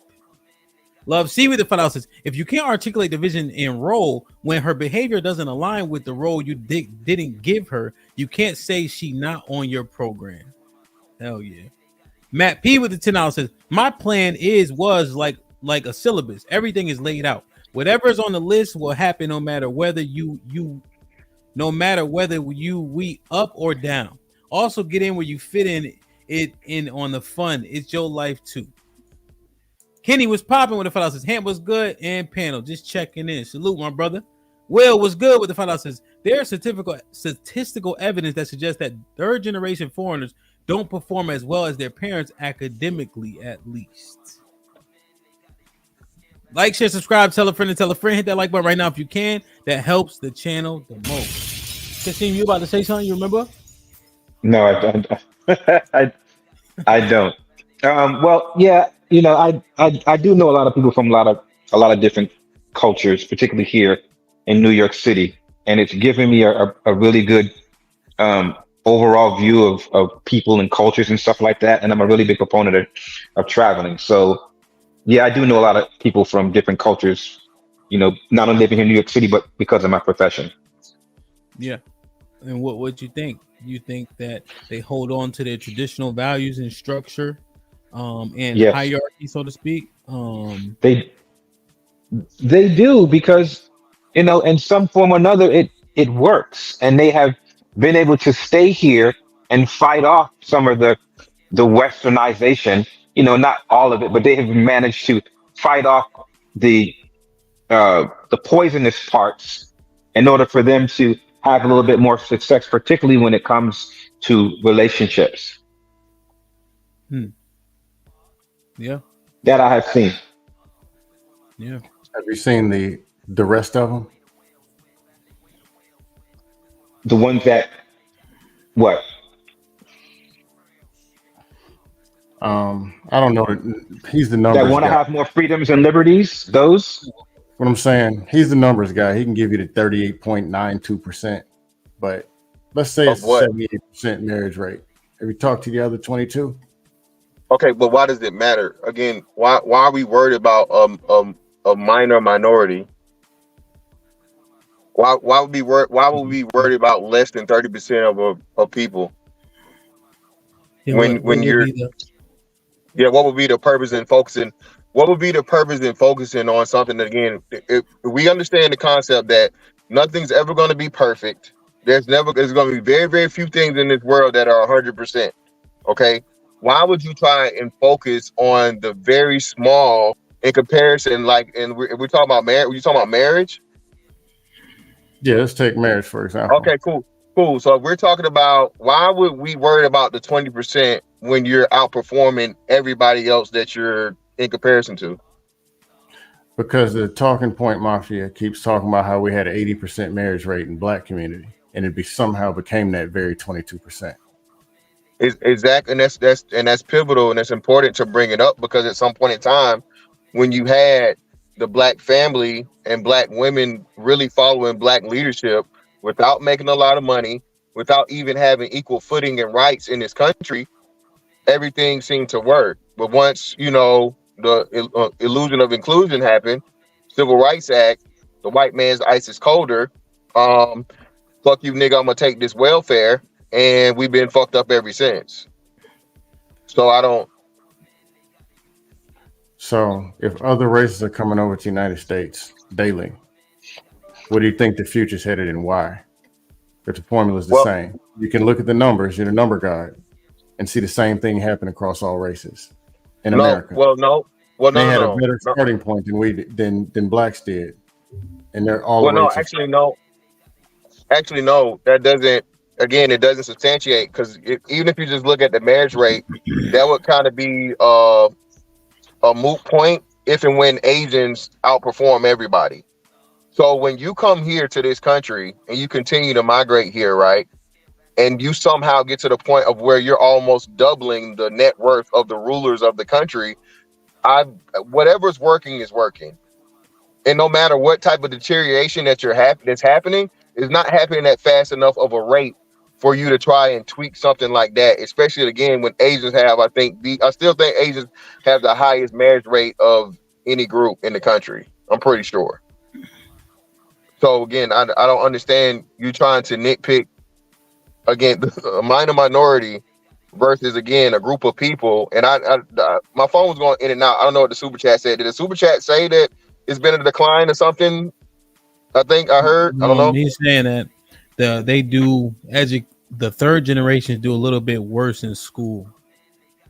Love C with the $5 says, if you can't articulate the vision and role when her behavior doesn't align with the role you didn't give her, you can't say she not on your program. Hell yeah. Matt P with the $10 says, my plan was like a syllabus. Everything is laid out. Whatever is on the list will happen no matter whether we up or down. Also get in where you fit in on the fun. It's your life too. Kenny was popping with the $5 says, Ham was good and panel just checking in. Salute, my brother. Will was good with the $5 says, there's statistical evidence that suggests that third generation foreigners don't perform as well as their parents academically, at least. Like, share, subscribe, tell a friend and tell a friend. Hit that like button right now if you can. That helps the channel the most. Kasim, you about to say something? You remember? No, I don't. I don't. Well, yeah, you know, I do know a lot of people from a lot of different cultures, particularly here in New York City, and it's given me a really good overall view of people and cultures and stuff like that. And I'm a really big proponent of traveling. So yeah, I do know a lot of people from different cultures, you know, not only living here in New York City, but because of my profession. Yeah. And what you think? You think that they hold on to their traditional values and structure and Yes. hierarchy, so to speak? They do, because, you know, in some form or another, it works, and they have been able to stay here and fight off some of the westernization, you know, not all of it, but they have managed to fight off the poisonous parts in order for them to have a little bit more success, particularly when it comes to relationships. Yeah. That I have seen. Yeah. Have you seen the rest of them? The ones that what? I don't know. He's the numbers That want to guy. have more freedoms and liberties. Those. What I'm saying, he's the numbers guy. He can give you the 38.92%, but let's say it's 78% marriage rate. Have you talked to the other 22? Okay, but why does it matter? Again, why are we worried about a minor minority? Why would we worried about less than 30% of people? Yeah, when you're what would be the purpose in focusing? What would be the purpose in focusing on something that, again, if we understand the concept that nothing's ever going to be perfect. There's going to be very, very few things in this world that are 100%. Okay. Why would you try and focus on the very small in comparison? Like, and we're talking about marriage. You talking about marriage? Yeah, let's take marriage for example. Okay, cool. So if we're talking about, why would we worry about the 20% when you're outperforming everybody else that you're in comparison to? Because the talking point mafia keeps talking about how we had an 80% marriage rate in Black community, and it somehow became that very 22%. Exactly, and that's pivotal, and it's important to bring it up, because at some point in time, when you had the Black family and Black women really following Black leadership without making a lot of money, without even having equal footing and rights in this country, everything seemed to work. But once, you know, the illusion of inclusion happened, Civil Rights Act, the white man's ice is colder, fuck you, nigga, I'm gonna take this welfare, and we've been fucked up ever since. So I don't. So if other races are coming over to the United States daily, what do you think the future's headed and why? If the formula is the same, you can look at the numbers, you're the number guy, and see the same thing happen across all races in America. They had a better starting point than blacks did, and they're all races. Actually, no. That doesn't. Again, it doesn't substantiate, because even if you just look at the marriage rate, that would kind of be a moot point if and when Asians outperform everybody. So when you come here to this country and you continue to migrate here, right, and you somehow get to the point of where you're almost doubling the net worth of the rulers of the country, whatever's working is working. And no matter what type of deterioration that's happening, is not happening at fast enough of a rate for you to try and tweak something like that. Especially again when Asians have, I still think Asians have the highest marriage rate of any group in the country. I'm pretty sure. So again, I don't understand you trying to nitpick again a minor minority versus again a group of people. And my phone was going in and out. I don't know what the super chat said. Did the super chat say that it's been a decline or something? I think I heard. I don't know. He's saying that the third generations do a little bit worse in school.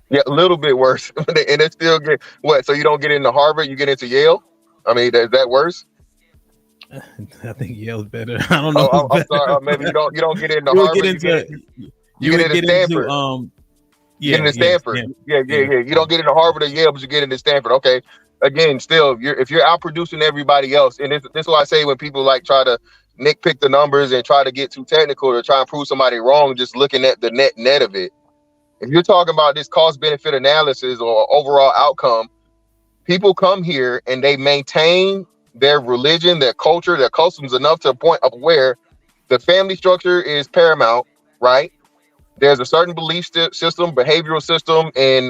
Yeah, a little bit worse, and they still get what? So you don't get into Harvard, you get into Yale. I mean, is that worse? I think Yale's better. I don't know. I'm sorry. Maybe you don't get into Harvard. You get into Stanford. You get into Stanford. Yeah. You don't get into Harvard or Yale, but you get into Stanford. Okay. Again, still, if you're outproducing everybody else, and this is why I say when people like try to nitpick the numbers and try to get too technical or try and prove somebody wrong, just looking at the net of it. If you're talking about this cost benefit analysis or overall outcome, people come here and they maintain their religion, their culture, their customs enough to a point of where the family structure is paramount, right? There's a certain belief system, behavioral system, and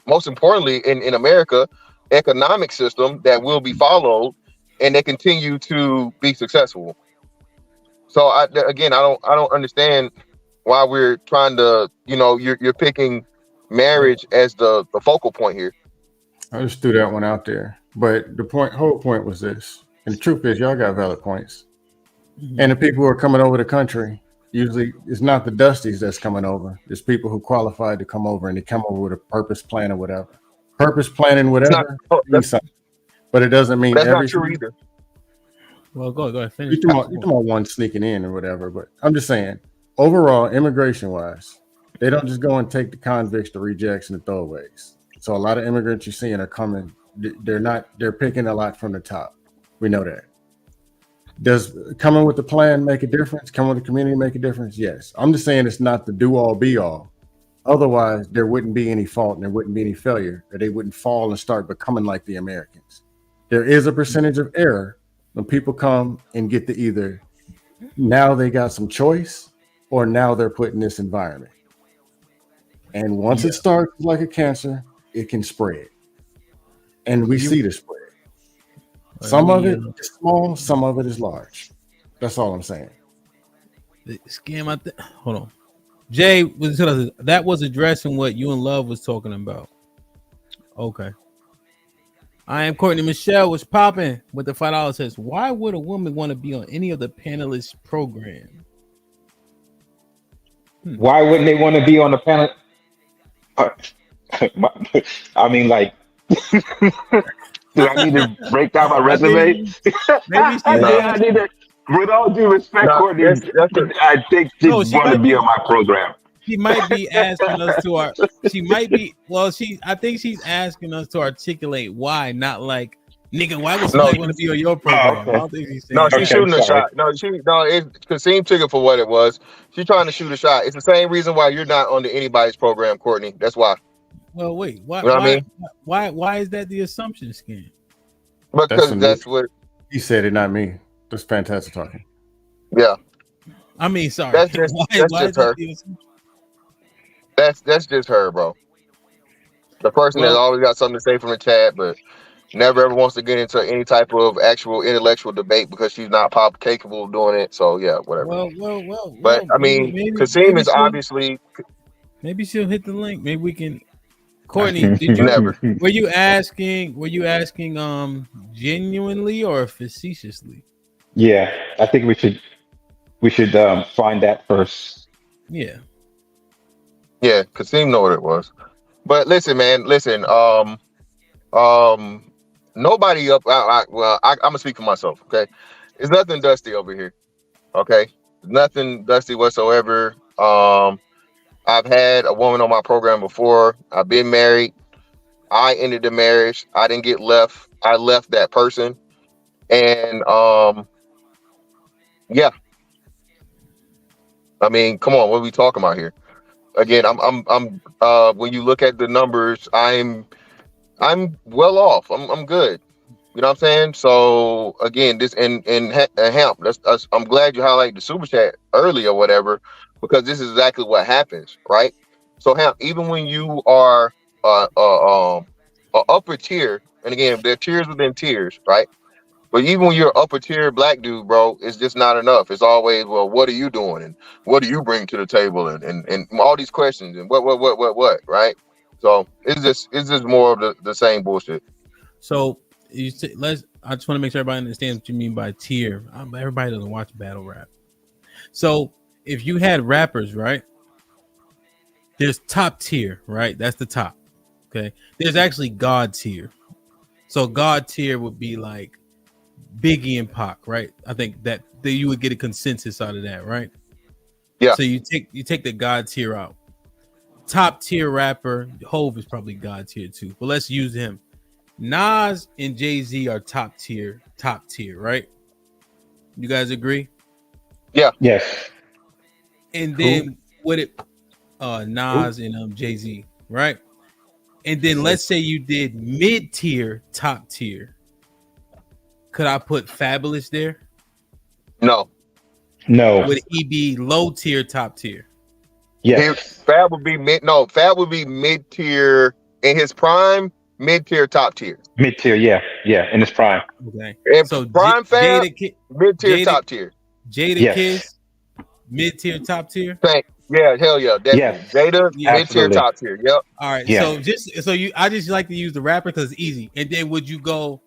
most importantly, in America, economic system that will be followed, and they continue to be successful. So I don't understand why we're trying to, you're picking marriage as the focal point here. I just threw that one out there. But the whole point was this. And the truth is, y'all got valid points. Mm-hmm. And the people who are coming over the country, usually it's not the Dusties that's coming over. It's people who qualified to come over, and they come over with a purpose plan or whatever. Purpose planning, whatever. But it doesn't mean that's not true either. Well, go ahead. Finish. You're talking about one sneaking in or whatever. But I'm just saying, overall, immigration-wise, they don't just go and take the convicts, the rejects, and the throwaways. So a lot of immigrants you're seeing are coming. They're picking a lot from the top. We know that. Does coming with the plan make a difference? Coming with the community make a difference? Yes. I'm just saying it's not the do-all, be-all. Otherwise, there wouldn't be any fault and there wouldn't be any failure, or they wouldn't fall and start becoming like the Americans. There is a percentage of error when people come and get to either now they got some choice or now they're put in this environment. And once it starts like a cancer, it can spread. And we see the spread. Some of it is small, some of it is large. That's all I'm saying. The scam, hold on. Jay, that was addressing what you and Love was talking about. Okay. I am Courtney Michelle was popping with the $5 says, why would a woman want to be on any of the panelists program? Why wouldn't they want to be on the panel? I mean, like, do I need to break down my resume? Maybe I need to, with all due respect, Courtney, I think she want to be on my program. She might be asking us to I think she's asking us to articulate why, not like, nigga, why would somebody want to be on your program? Okay. I don't think she's saying No, she's shooting a shot. It's the same ticket for what it was. She's trying to shoot a shot. It's the same reason why you're not on anybody's program, Courtney. That's why. Well, wait, why? You know what I mean? Why is that the assumption, Skin? Because that's what he said. It, not me. That's fantastic talking. Yeah. I mean, sorry. That's just her. That's just her, bro. The person that's always got something to say from the chat, but Never ever wants to get into any type of actual intellectual debate because she's not pop capable of doing it. So yeah, whatever. But I mean, Kasim is obviously maybe she'll hit the link. Maybe we can. Courtney, did you never. Were you asking genuinely or facetiously? Yeah, I think we should find that first. Yeah. Yeah, Kasim know what it was. But listen, man, nobody up. I'm gonna speak for myself. Okay, it's nothing dusty over here. Okay, nothing dusty whatsoever. I've had a woman on my program before. I've been married. I ended the marriage. I didn't get left. I left that person, and yeah. I mean, come on, what are we talking about here? Again, I'm when you look at the numbers, I'm well off. I'm good. You know what I'm saying? So again, this and Hemp, I'm glad you highlighted the super chat early or whatever, because this is exactly what happens, right? So Hemp, even when you are a upper tier, and again, there are tiers within tiers, right? But even when you're an upper tier black dude, bro, it's just not enough. It's always, well, what are you doing? And what do you bring to the table? And all these questions and what, right? So it's just more of the same bullshit. So I just want to make sure everybody understands what you mean by tier. Everybody doesn't watch battle rap. So if you had rappers, right? There's top tier, right? That's the top. Okay. There's actually God tier. So God tier would be like Biggie and Pac, right? I think that you would get a consensus out of that, right? Yeah. So you take the God tier out. Top tier rapper, Hove is probably God tier too, but let's use him. Nas and Jay-Z are top tier, right? You guys agree? Yeah. Yes. And then Nas and Jay-Z, right? And then let's say you did mid tier, top tier. Could I put Fabulous there? No. Would he be low tier, top tier? Yes. Fab would be mid tier in his prime, mid tier, top tier. Mid tier, yeah, in his prime. Okay. And so prime Fab, mid tier, top tier. Jada Kiss, mid tier, top tier. Yeah, hell yeah, definitely. Yes. Jada, mid tier, top tier. Yep. All right. Yeah. I just like to use the rapper because it's easy. And then would you go,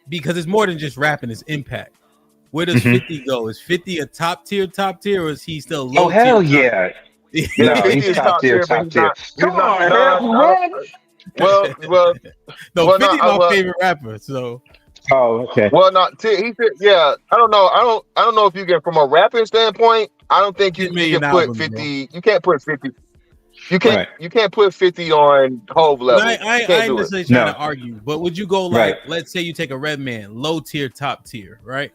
because it's more than just rapping, it's impact. Where does 50 go? Is 50 a top tier, or is he still low? Oh hell tier, yeah! No, he's top tier, top tier. Come on, Well, no, well, 50 my favorite rapper. So. Oh, okay. Well, not he said, yeah. I don't know. I don't know if you get from a rapping standpoint. I don't think you can put 50. Bro. You can't put 50. You can't put 50 on Hove level. I ain't necessarily trying to argue, but would you go like, let's say you take a Redman, low tier, top tier, right?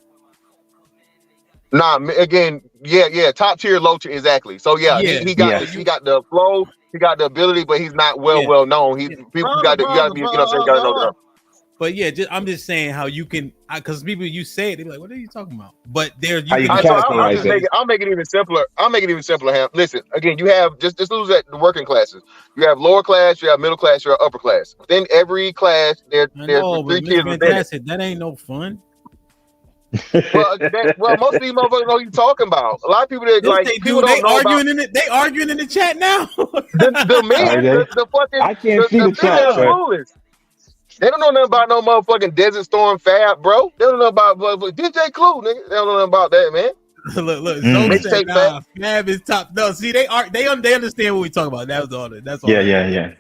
Nah, again, yeah, top tier, low tier, exactly. So he got the flow, he got the ability, but he's not well known. You got to be, gotta know them. But yeah, I'm just saying how you can, because people you say it, they're like, "What are you talking about?" But I'll make it even simpler. Ham. Listen, again, you have just lose at the working classes. You have lower class, you have middle class, you have upper class. Within every class, there's 3 tiers within it. That ain't no fun. Well, most of these motherfuckers know what you're talking about. A lot of people that people don't know arguing about. They arguing in the chat now. the men, the fucking, I can't see the chat. Clueless. They don't know nothing about no motherfucking Desert Storm Fab, bro. They don't know about DJ Clue, nigga. They don't know nothing about that, man. Look. Said, Fab is top. No, see, they understand what we talk about. That's all. That's all. Yeah.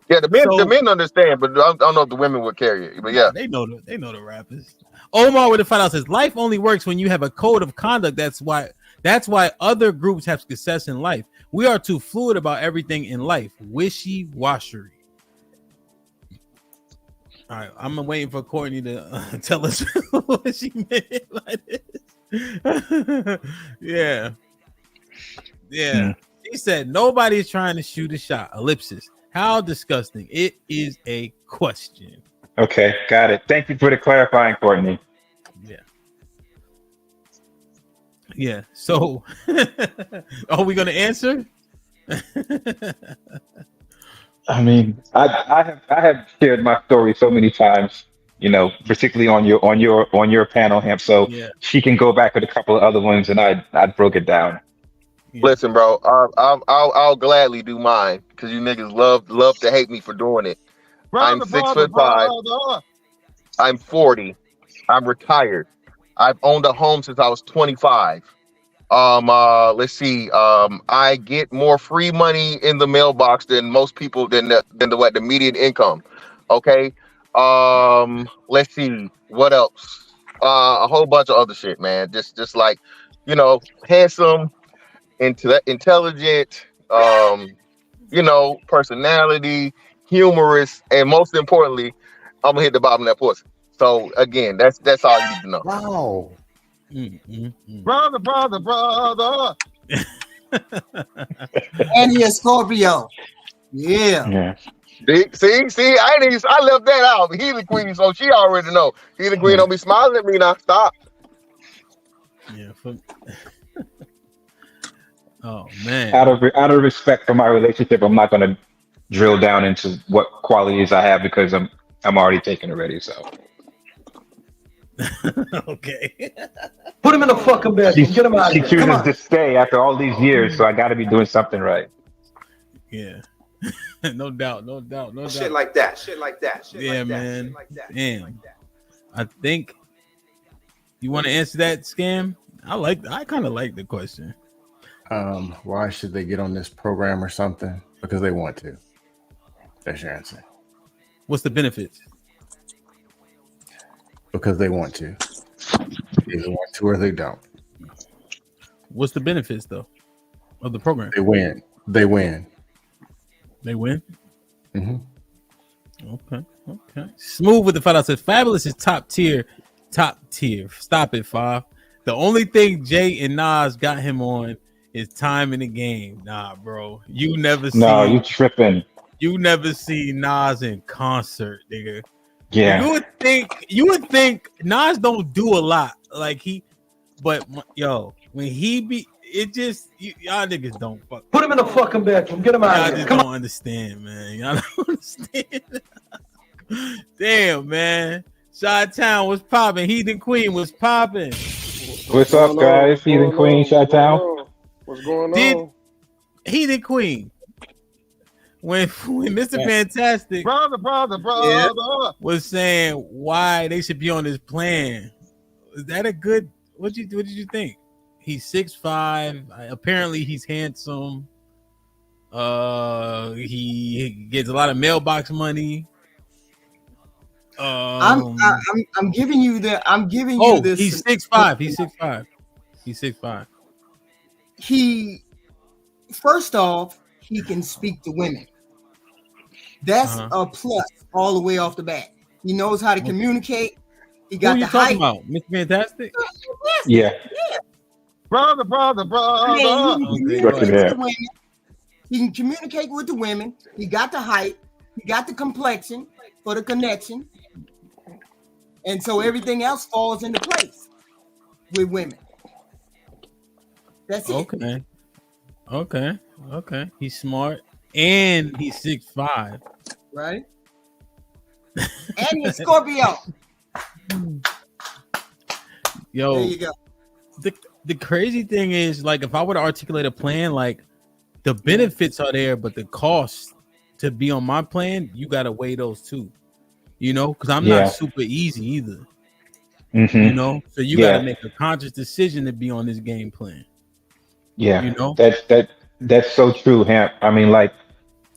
Yeah, the men understand, but I don't know if the women would carry it. But yeah, they know the rappers. Omar with the final says life only works when you have a code of conduct. That's why other groups have success in life. We are too fluid about everything in life. Wishy-washery. All right, I'm waiting for Courtney to tell us what she meant by this. Yeah. She said nobody's trying to shoot a shot. Ellipsis. How disgusting. It is a question. Okay, got it. Thank you for the clarifying, Courtney. Yeah. So, are we going to answer? I mean, I have shared my story so many times, particularly on your panel, Ham. So Yeah. she can go back with a couple of other ones, and I broke it down. Listen, bro, I'll gladly do mine because you niggas love to hate me for doing it. I'm 6'5". I'm 40. I'm retired. I've owned a home since I was 25. Let's see. I get more free money in the mailbox than most people than the median income. Okay. Let's see what else. A whole bunch of other shit, man. Just like, handsome, intelligent, personality, humorous, and most importantly, I'm gonna hit the bottom of that pussy. So again, that's all you need to know. Wow. Brother. And he a Scorpio. Yeah. See, I left that out. Healing Queen, so she already know. Healing Queen don't be smiling at me now. Stop. Yeah. Oh man. Out of respect for my relationship, I'm not gonna drill down into what qualities I have because I'm already taken already. So okay. Put him in the fucking bedroom. Get him out she of here. Come chooses on. to stay after all these years, so I got to be doing something right. Yeah. No doubt. Shit like that. Yeah, man. Damn. I think you want to answer that, Scam. I kind of like the question. Why should they get on this program or something? Because they want to. That's your answer. What's the benefits? Because they want to. They either want to or they don't. What's the benefits though of the program? They win. They win. Mm-hmm. Okay. Smooth with the $5 says Fabulous is top tier. Stop it, Five. The only thing Jay and Nas got him on is time in the game. Nah, bro. You never see. No, you tripping. You never see Nas in concert, nigga. Yeah. You would think Nas don't do a lot. But when he be, it just y'all niggas don't fuck. Put him in the fucking bedroom. Get him out Y'all of here. just don't understand, man. Y'all don't understand. Damn, man. Chi-Town was popping. Heathen Queen was popping. What's up, guys? Heathen Queen, Chi-Town. What's going on? Heathen Queen. When Mr. Fantastic brother was saying why they should be on this plan, is that a good? What did you think? He's 6'5". Apparently, he's handsome. He gets a lot of mailbox money. I'm giving you the. I'm giving you this. He's 6'5". He's 6'5". He first off, he can speak to women. That's a plus all the way off the bat. He knows how to communicate. He got Who the you talking height. about? Mr. Fantastic? Yeah. Brother. He can communicate with the women. He got the height. He got the complexion for the connection. And so everything else falls into place with women. That's it. Okay. He's smart and he's 6'5". Right? And he's Scorpio. Yo, there you go. The crazy thing is, if I were to articulate a plan, the benefits are there, but the cost to be on my plan, you got to weigh those too. Because I'm not super easy either. Mm-hmm. So you got to make a conscious decision to be on this game plan. Yeah, that's so true, Hamp. I mean,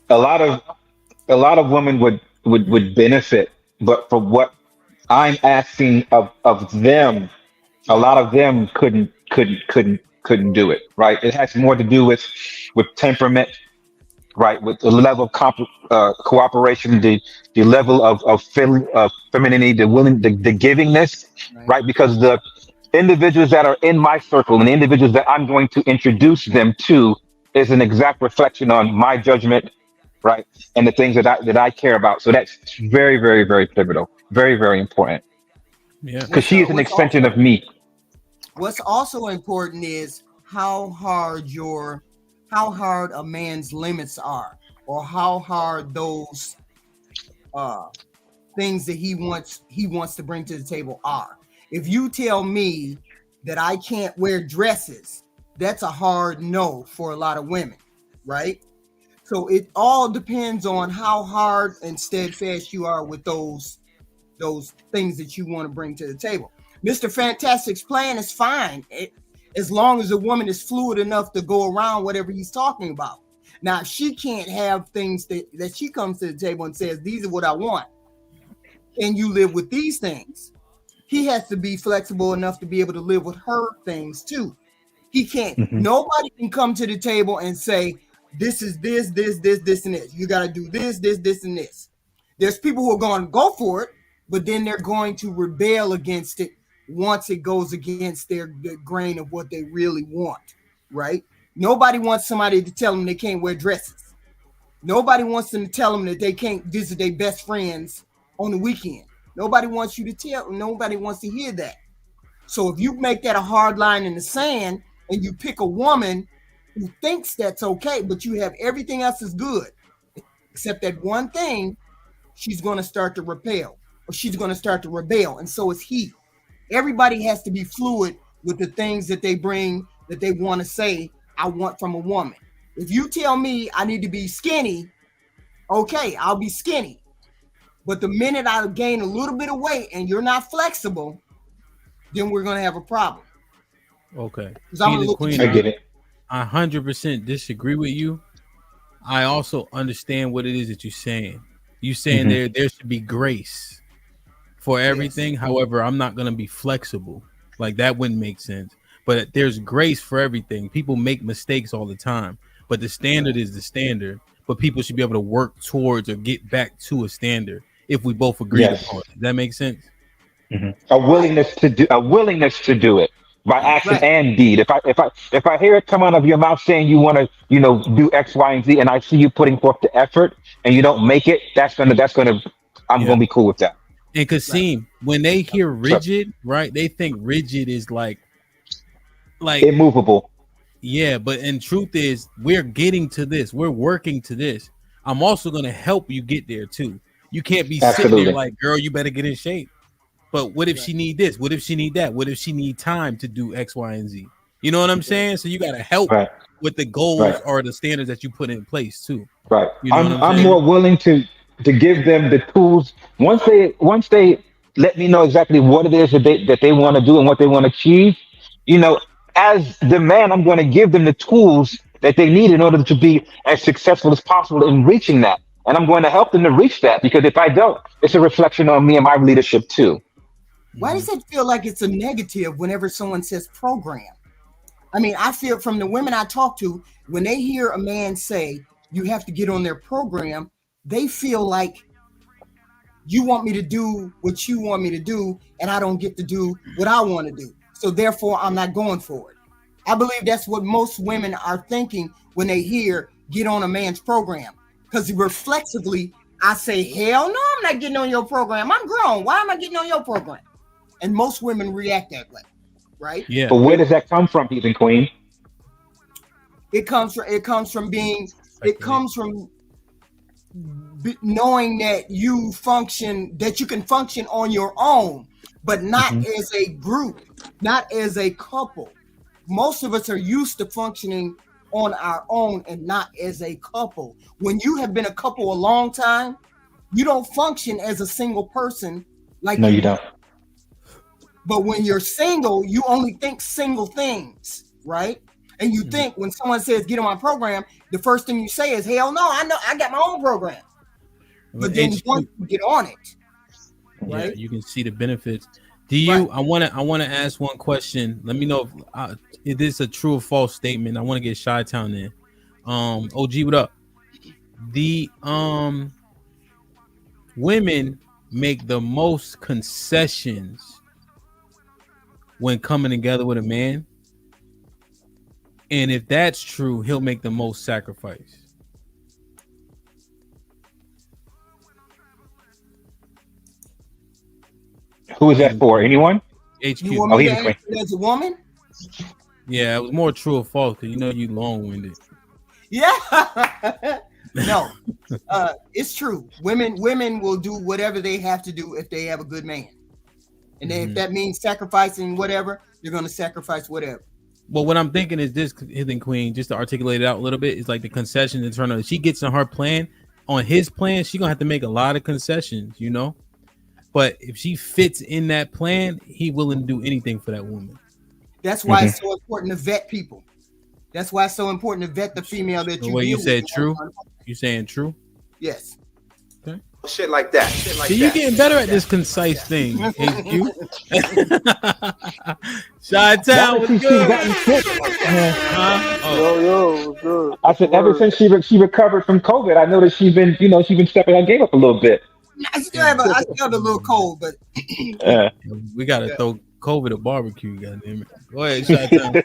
a lot of women would benefit, but for what I'm asking of them, a lot of them couldn't do it. Right? It has more to do with temperament, right? With the level of cooperation, the level of femininity, the givingness, right? Because the individuals that are in my circle and the individuals that I'm going to introduce them to is an exact reflection on my judgment, right? And the things that I care about. So that's very, very, very pivotal. Very, very important. Yeah. Because she is an extension of me. What's also important is how hard a man's limits are, or how hard those things that he wants to bring to the table are. If you tell me that I can't wear dresses, that's a hard no for a lot of women, right? So it all depends on how hard and steadfast you are with those things that you want to bring to the table. Mr. Fantastic's plan is fine, as long as a woman is fluid enough to go around whatever he's talking about. Now, if she can't have things that she comes to the table and says, these are what I want, and you live with these things, he has to be flexible enough to be able to live with her things too. He can't, nobody can come to the table and say, this is this, and this. You got to do this, and this. There's people who are going to go for it, but then they're going to rebel against it once it goes against the grain of what they really want, right? Nobody wants somebody to tell them they can't wear dresses. Nobody wants them to tell them that they can't visit their best friends on the weekend. Nobody wants you to tell, nobody wants to hear that. So if you make that a hard line in the sand and you pick a woman who thinks that's okay, but you have everything else is good, except that one thing, she's going to start to repel, or she's going to start to rebel, and so is he. Everybody has to be fluid with the things that they bring, that they want to say, I want from a woman. If you tell me I need to be skinny, okay, I'll be skinny. But the minute I gain a little bit of weight and you're not flexible, then we're going to have a problem. Okay. I get it. I 100% disagree with you. I also understand what it is that you're saying. You're saying there should be grace for everything. Yes. However, I'm not going to be flexible. Like, that wouldn't make sense. But there's grace for everything. People make mistakes all the time. But the standard is the standard. But people should be able to work towards or get back to a standard if we both agree upon it. Does that make sense? A willingness to do it by action and deed. If I hear it come out of your mouth saying you want to, do X, Y, and Z, and I see you putting forth the effort and you don't make it, I'm gonna be cool with that. And Kasim, when they hear rigid, right, they think rigid is like immovable. Yeah, but in truth is we're getting to this. We're working to this. I'm also gonna help you get there too. You can't be sitting there like, girl, you better get in shape. But what if she need this? What if she need that? What if she need time to do X, Y, and Z? You know what I'm saying? So you got to help with the goals or the standards that you put in place too. Right. You know I'm more willing to give them the tools once they let me know exactly what it is that they want to do and what they want to achieve. As the man, I'm going to give them the tools that they need in order to be as successful as possible in reaching that. And I'm going to help them to reach that, because if I don't, it's a reflection on me and my leadership too. Why does it feel like it's a negative whenever someone says program? I mean, I feel from the women I talk to, when they hear a man say you have to get on their program, they feel like you want me to do what you want me to do, and I don't get to do what I want to do. So therefore, I'm not going for it. I believe that's what most women are thinking when they hear get on a man's program. Because reflexively, I say, hell no, I'm not getting on your program. I'm grown. Why am I getting on your program? And most women react that way, right? Yeah. But where does that come from, Eve and Queen? It comes from knowing that you can function on your own, but not as a group, not as a couple. Most of us are used to functioning on our own and not as a couple. When you have been a couple a long time, you don't function as a single person. No, you don't. But when you're single, you only think single things, right? And you think when someone says get on my program, the first thing you say is, hell no, I know I got my own program. But then once you get on it, right? You can see the benefits. Do you? I want to ask one question. Let me know if this is a true or false statement. I want to get Chi-Town in. OG, what up? The women make the most concessions when coming together with a man, and if that's true, he'll make the most sacrifice. Who is that for? Anyone? HQ. You want me to answer as a woman? Yeah, it was more true or false because you long-winded. Yeah. No, it's true. Women will do whatever they have to do if they have a good man, and then if that means sacrificing whatever, they're going to sacrifice whatever. Well, what I'm thinking is this, Hidden Queen, just to articulate it out a little bit, is like the concessions in terms of she gets on her plan, on his plan, she's gonna have to make a lot of concessions, you know. But if she fits in that plan, he willing to do anything for that woman. That's why it's so important to vet people. That's why it's so important to vet the female that The you way you deal said with. true, you saying true. Yes. Okay. Shit like that. Shit like See, that. you getting better at this concise thing, ain't you? Chi-Town was good. Yo, what's good? I said ever since she recovered from COVID, I noticed she's been stepping her game up a little bit. I still have a little cold, but We gotta throw COVID a barbecue, goddamn it. Go ahead, Chi-Town.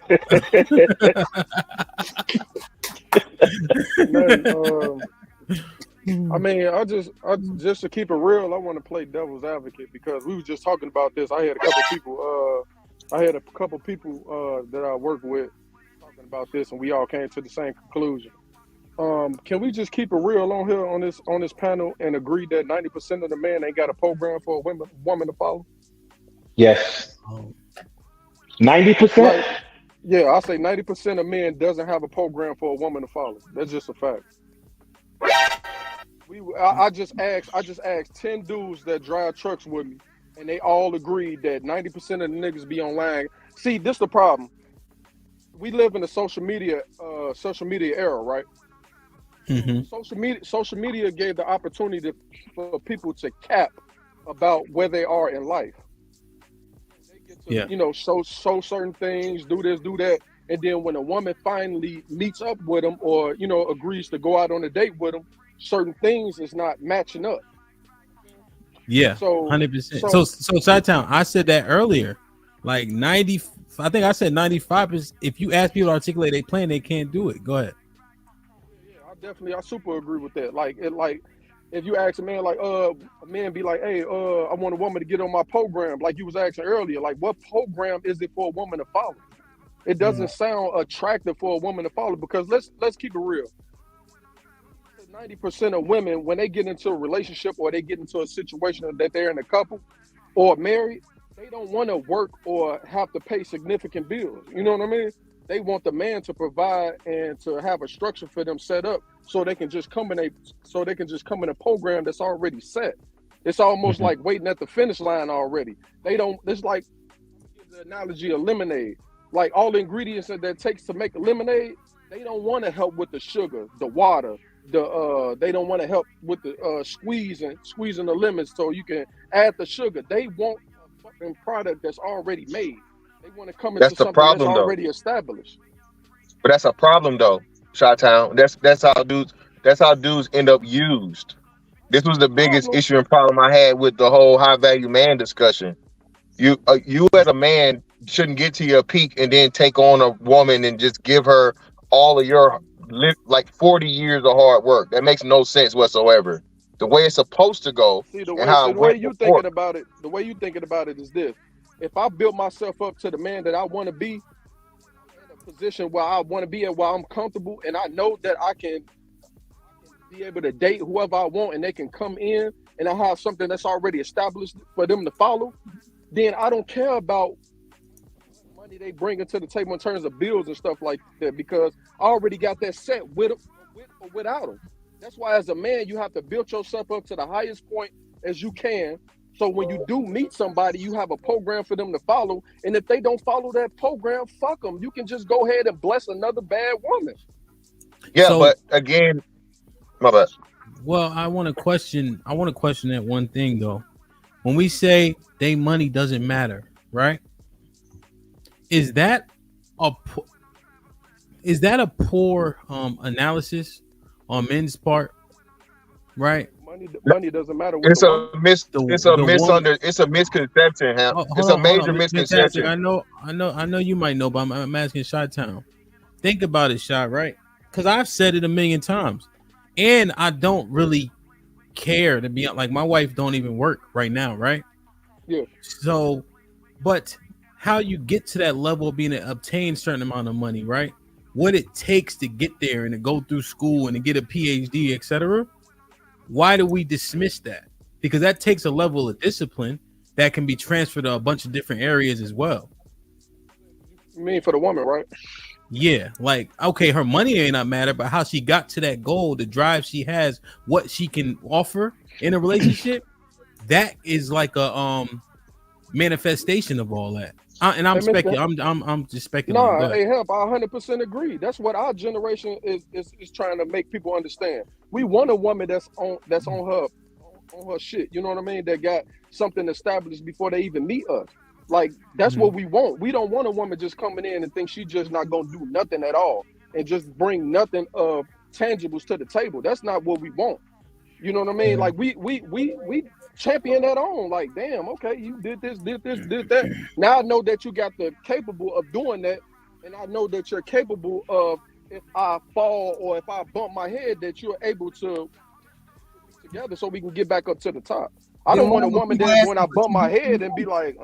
I mean, I just to keep it real, I want to play devil's advocate because we were just talking about this. I had a couple people that I work with talking about this, and we all came to the same conclusion. Can we just keep it real on here on this panel and agree that 90% of the men ain't got a program for a woman to follow? Yes. 90%? Yeah, I say 90% of men doesn't have a program for a woman to follow. That's just a fact. I just asked 10 dudes that drive trucks with me, and they all agreed that 90% of the niggas be online. See, this the problem. We live in a social media era, right? Social media gave the opportunity for people to cap about where they are in life. They get to, show certain things, do this, do that, and then when a woman finally meets up with them or agrees to go out on a date with them, certain things is not matching up. Yeah, so 100%. So Chi-Town, I said that earlier. Like 90, I think I said 95 is if you ask people to articulate a plan, they can't do it. Go ahead. I super agree with that. Like if you ask a man, like a man be like, hey, I want a woman to get on my program, like you was asking earlier, like what program is it for a woman to follow? It doesn't sound attractive for a woman to follow because let's keep it real. 90% of women, when they get into a relationship or they get into a situation that they're in a couple or married, they don't want to work or have to pay significant bills. You know what I mean? They want the man to provide and to have a structure for them set up so they can just come in a program that's already set. It's almost like waiting at the finish line already. It's like the analogy of lemonade. Like all the ingredients that it takes to make a lemonade, they don't want to help with the sugar, the water, they don't want to help with the squeezing the lemons so you can add the sugar. They want a fucking product that's already made. They want to come into something that's already established. But that's a problem though, Chi-Town. That's how dudes end up used. This was the biggest issue and problem I had with the whole high value man discussion. You as a man shouldn't get to your peak and then take on a woman and just give her all of your like 40 years of hard work. That makes no sense whatsoever. The way it's supposed to go. See, the way you thinking about it is this. If I build myself up to the man that I want to be, in a position where I want to be at, while I'm comfortable, and I know that I can be able to date whoever I want, and they can come in, and I have something that's already established for them to follow, then I don't care about money they bring into the table in terms of bills and stuff like that, because I already got that set with or without them. That's why as a man, you have to build yourself up to the highest point as you can. So when you do meet somebody, you have a program for them to follow. And if they don't follow that program, fuck them. You can just go ahead and bless another bad woman. Yeah, but again, my bad. Well, I want to question that one thing though. When we say they money doesn't matter, right? Is that a poor analysis on men's part, right? Money doesn't matter. It's a misconception. It's a major misconception. I know you might know, but I'm asking Chi-Town. Think about it, Shot, right? Because I've said it a million times, and I don't really care to be like my wife don't even work right now, right? Yeah. So, but how you get to that level of being able to obtain a certain amount of money, right? what it takes to get there and to go through school and to get a PhD, etc., why do we dismiss that? Because that takes a level of discipline that can be transferred to a bunch of different areas as well. You mean for the woman, right? Yeah, like, okay, her money may not matter, but how she got to that goal, the drive she has, what she can offer in a relationship, that is like a manifestation of all that. And I'm speculating. I'm just speculating. Nah, hey, help. I 100% agree. That's what our generation is trying to make people understand. We want a woman that's on her shit. You know what I mean? That got something established before they even meet us. Like, that's what we want. We don't want a woman just coming in and think she just not gonna do nothing at all and just bring nothing of tangibles to the table. That's not what we want. You know what I mean? Like, we champion that on. Like, damn, okay, you did this, did that. Now I know that you got the capable of doing that, and I know that you're capable of, if I fall or if I bump my head, that you're able to put it together so we can get back up to the top. I don't want a woman that when I bump my head and be like,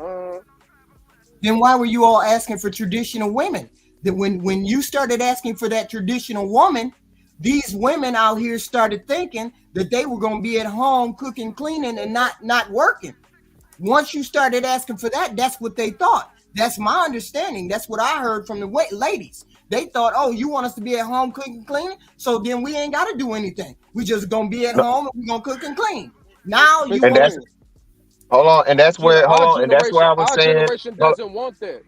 Then why were you all asking for traditional women? That when you started asking for that traditional woman, these women out here started thinking that they were going to be at home cooking, cleaning, and not working. Once you started asking for that, that's what they thought. That's my understanding. That's what I heard from the ladies. They thought, oh, you want us to be at home cooking, cleaning? So then we ain't got to do anything. We just going to be at home and we're going to cook and clean. Now you and that's and that's where and that's where I was saying. Our generation doesn't want that.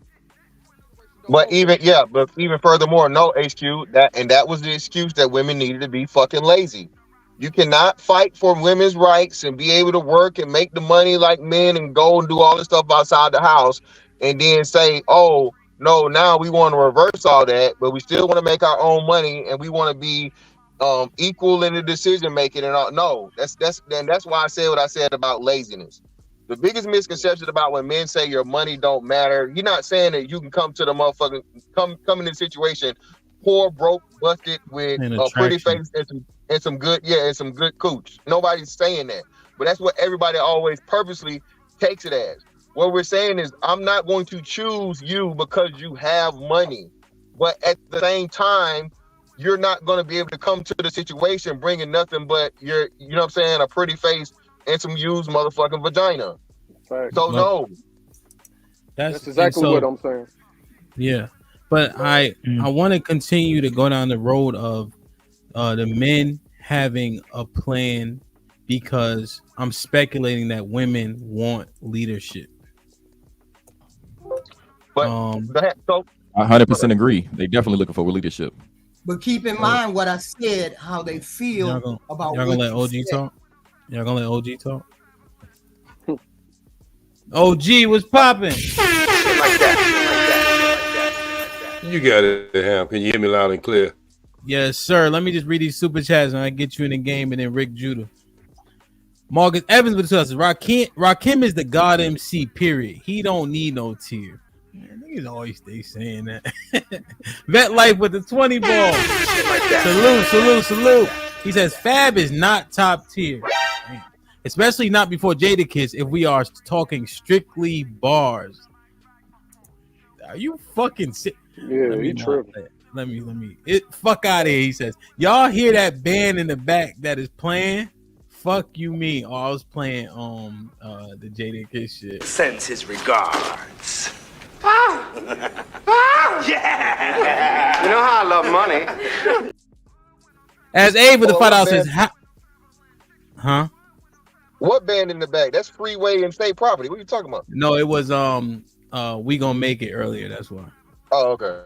But even furthermore, no, HQ, that was the excuse that women needed to be fucking lazy. You cannot fight for women's rights and be able to work and make the money like men and go and do all this stuff outside the house and then say, oh no, now we want to reverse all that, but we still want to make our own money and we want to be equal in the decision making and all. No, that's why I said what I said about laziness. The biggest misconception about when men say your money don't matter, you're not saying that you can come to the motherfucking come in a situation poor, broke, busted with a pretty face and some good cooch. Nobody's saying that, but that's what everybody always purposely takes it as. What we're saying is, I'm not going to choose you because you have money, but at the same time, you're not going to be able to come to the situation bringing nothing but you know what I'm saying, a pretty face and some used motherfucking vagina. Right. So no, that's exactly what I'm saying. Yeah, but I want to continue to go down the road of the men having a plan, because I'm speculating that women want leadership. But so I 100% agree. They definitely looking for leadership. But keep in mind what I said, how they feel about. Y'all gonna let OG talk? Y'all gonna let OG talk? OG was popping. You got it, Ham. Can you hear me loud and clear? Yes, sir. Let me just read these super chats and I get you in the game, and then Rick Judah. Marcus Evans with us. Rakim is the God MC, period. He don't need no tier. Man, niggas always stay saying that. Vet Life with the 20 ball. Salute. He says Fab is not top tier. Especially not before Jadakiss if we are talking strictly bars. Are you fucking sick? Yeah, you tripping. Let me. Fuck out of here, he says. Y'all hear that band in the back that is playing? Fuck you mean. Oh, I was playing the Jadakiss shit. Sends his regards. Yeah. You know how I love money. As Abe with the $5 says, huh? What band in the back? That's Freeway and State Property. What are you talking about? No, it was We Gonna Make It earlier. That's why. Oh, okay.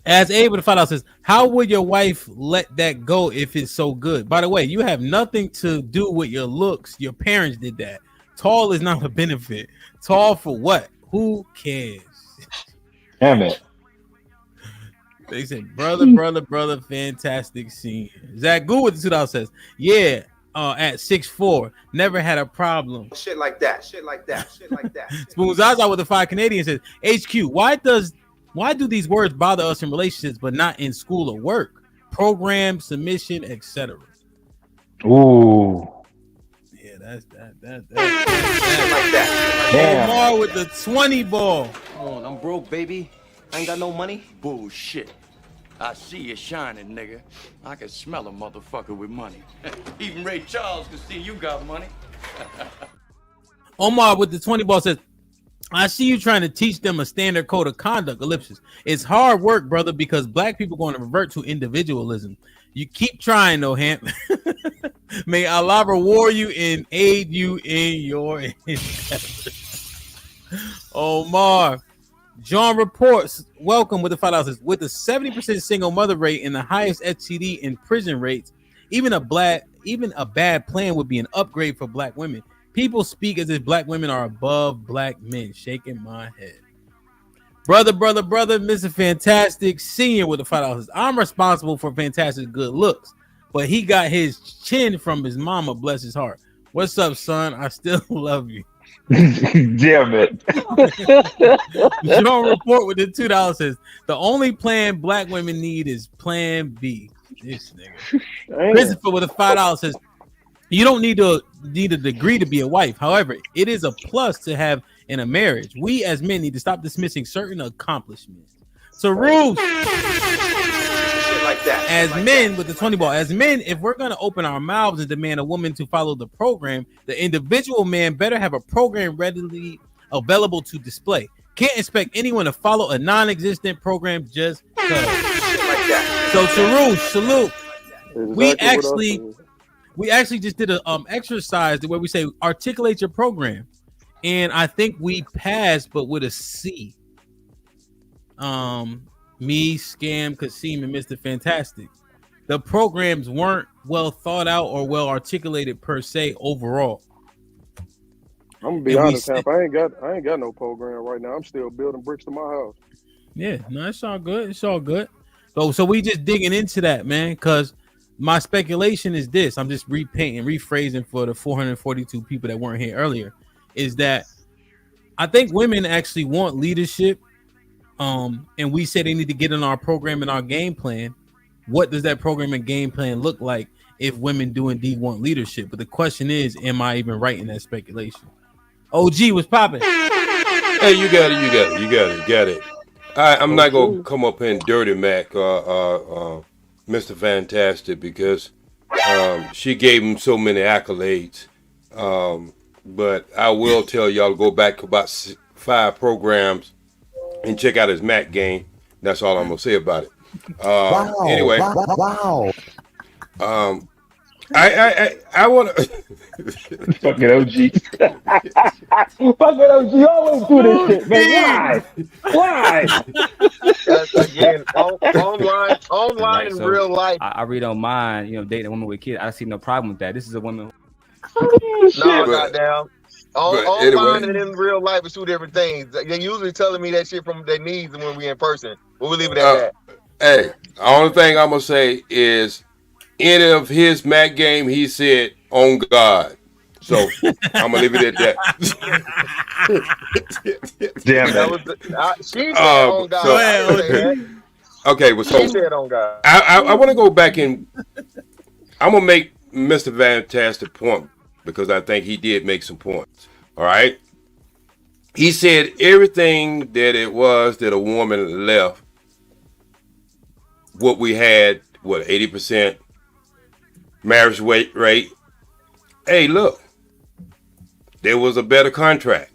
As Abe with the $5 says, how would your wife let that go if it's so good? By the way, you have nothing to do with your looks. Your parents did that. Tall is not a benefit. Tall for what? Who cares? Damn it. They said, brother, fantastic scene. Zach Good with the $2 says, yeah, at 6'4", never had a problem. Shit like that. Spoon Zaza with the 5 Canadian says, HQ, why do these words bother us in relationships but not in school or work? Program, submission, etc. Ooh. Yeah, that's that. Damn. Omar with the 20 ball. Come on, I'm broke, baby. I ain't got no money. Bullshit. I see you shining, nigga. I can smell a motherfucker with money. Even Ray Charles can see you got money. Omar with the 20 ball says, I see you trying to teach them a standard code of conduct, ellipsis. It's hard work, brother, because black people going to revert to individualism. You keep trying, though, Hamp. May Allah reward you and aid you in your endeavors. Omar. John reports, welcome with the $5. With the 70% single mother rate and the highest STD in prison rates, even a bad plan would be an upgrade for black women. People speak as if black women are above black men. Shaking my head. Brother, Mr. Fantastic Senior with the $5. I'm responsible for Fantastic good looks, but he got his chin from his mama, bless his heart. What's up, son? I still love you. Damn it. John report with the $2 says the only plan black women need is plan B. This nigga. Christopher with a $5 says you don't need a degree to be a wife. However, it is a plus to have in a marriage. We as men need to stop dismissing certain accomplishments. So Ruth, with the 20 ball, as men, if we're going to open our mouths and demand a woman to follow the program, the individual man better have a program readily available to display. Can't expect anyone to follow a non-existent program just because. So Saru, salute. We actually just did a exercise where we say articulate your program, and I think we passed, but with a C. Me, Scam, Kasim, and Mr. Fantastic. The programs weren't well thought out or well articulated per se overall. I'm gonna be honest, Hamp. I ain't got no program right now. I'm still building bricks to my house. Yeah, no, it's all good. It's all good. So we just digging into that, man, because my speculation is this. I'm just rephrasing for the 442 people that weren't here earlier, is that I think women actually want leadership. And we said they need to get in our program and our game plan. What does that program and game plan look like if women do indeed want leadership? But the question is, am I even right in that speculation? OG was popping. Hey, you got it. I'm not gonna come up in dirty Mac, Mr. Fantastic, because she gave him so many accolades. But I will tell y'all to go back about 5 programs and check out his Mac game. That's all I'm gonna say about it. Anyway, I want to fucking OG. Fucking OG always do this shit, man. Why? Again, online in real life. I really don't mind, dating a woman with kids. I see no problem with that. This is a woman. No, goddamn. Online and in real life is 2 different things. They're usually telling me that shit from their knees when we in person. But we leave it at that. Hey, the only thing I'm gonna say is, any of his Mac game, he said on God. So I'm gonna leave it at that. Damn it. She said on God. Okay, well, so she said on God. I want to go back and I'm gonna make Mr. Fantastic point, because I think he did make some points. All right. He said everything that it was that a woman left, what we had, 80% marriage rate. Hey, look, there was a better contract.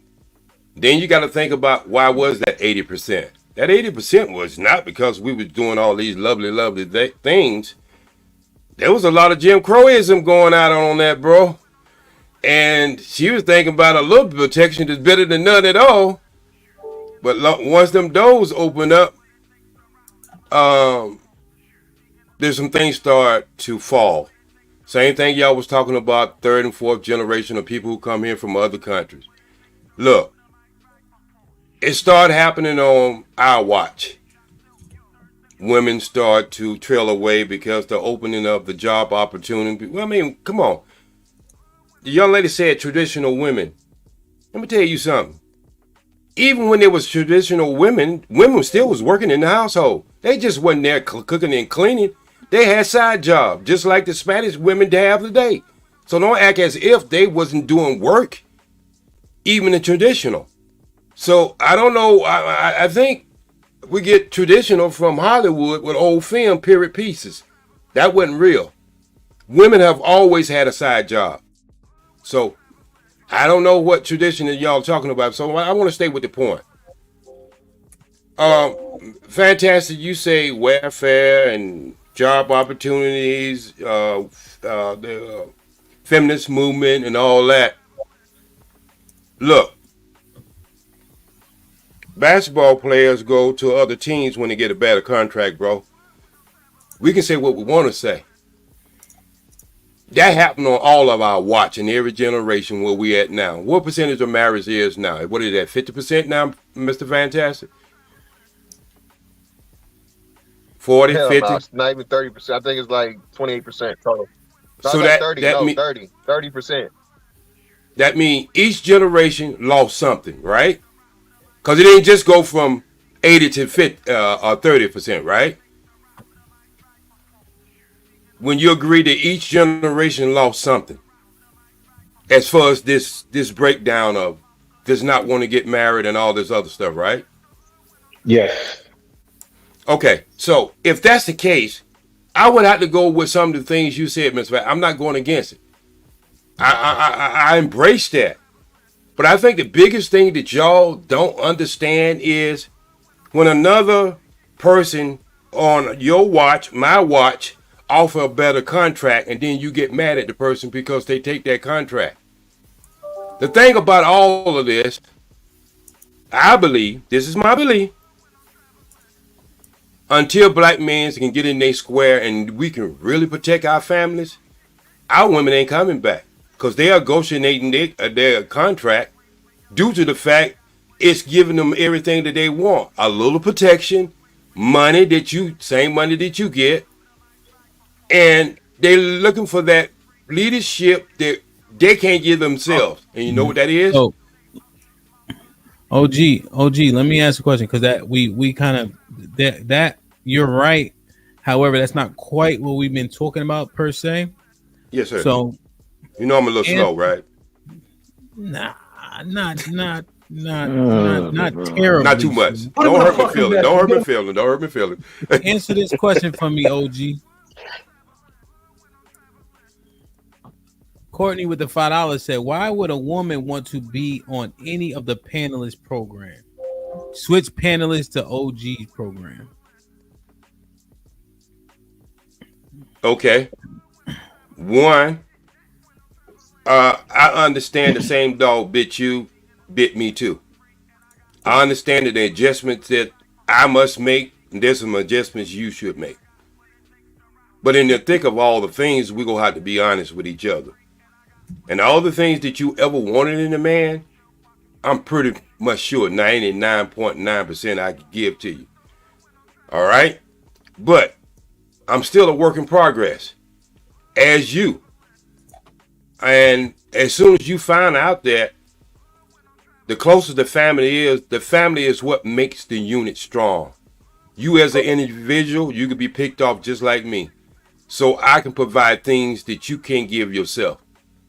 Then you got to think about, why was that 80%? That 80% was not because we was doing all these lovely things. There was a lot of Jim Crowism going out on that, bro. And she was thinking about a little bit of protection that's better than none at all. But once them doors open up, there's some things start to fall. Same thing y'all was talking about, 3rd and 4th generation of people who come here from other countries. Look, it started happening on our watch. Women start to trail away because the opening of the job opportunity. Well, I mean, come on. The young lady said traditional women. Let me tell you something. Even when there was traditional women still was working in the household. They just wasn't there cooking and cleaning. They had side jobs, just like the Spanish women have today. So don't act as if they wasn't doing work, even in traditional. So I don't know. I think we get traditional from Hollywood with old film period pieces. That wasn't real. Women have always had a side job. So I don't know what tradition that y'all talking about. So I want to stay with the point. Fantastic. You say welfare and job opportunities, the feminist movement and all that. Look, basketball players go to other teams when they get a better contract, bro. We can say what we want to say. That happened on all of our watch in every generation where we at now. What percentage of marriage is now? What is that, 50% now, Mr. Fantastic? 40, Hell 50? no, it's not even 30%. I think it's like 28% total. No, So it's like that 30. that No, mean 30%. that mean each generation lost something, right? Because it didn't just go from 80 to 50 or 30%, right? When you agree that each generation lost something, as far as this breakdown of does not want to get married and all this other stuff, right? Yes. Okay, so if that's the case, I would have to go with some of the things you said, Mr. Fat. I'm not going against it. I embrace that. But I think the biggest thing that y'all don't understand is when another person on your watch, my watch, offer a better contract, and then you get mad at the person because they take that contract. The thing about all of this, I believe, this is my belief, until black men can get in their square and we can really protect our families, our women ain't coming back because they are negotiating their contract due to the fact it's giving them everything that they want. A little protection, money same money that you get, and they're looking for that leadership that they can't give themselves. And you know what that is? Oh, OG, let me ask a question because that we kind of that you're right. However, that's not quite what we've been talking about per se. Yes, sir. So you know I'm a little slow, right? Nah, not terribly. Not too much. Don't hurt my feelings. Don't hurt my feelings. Don't hurt my feelings. Answer this question for me, OG. Courtney with the $5 said, "Why would a woman want to be on any of the panelist program? Switch panelists to OG's program." Okay. One, I understand the same dog bit you, bit me too. I understand that the adjustments that I must make, and there's some adjustments you should make. But in the thick of all the things, we're going to have to be honest with each other. And all the things that you ever wanted in a man, I'm pretty much sure 99.9% I could give to you. All right? But I'm still a work in progress, as you. And as soon as you find out that the closer the family is what makes the unit strong. You as an individual, you could be picked off just like me. So I can provide things that you can't give yourself.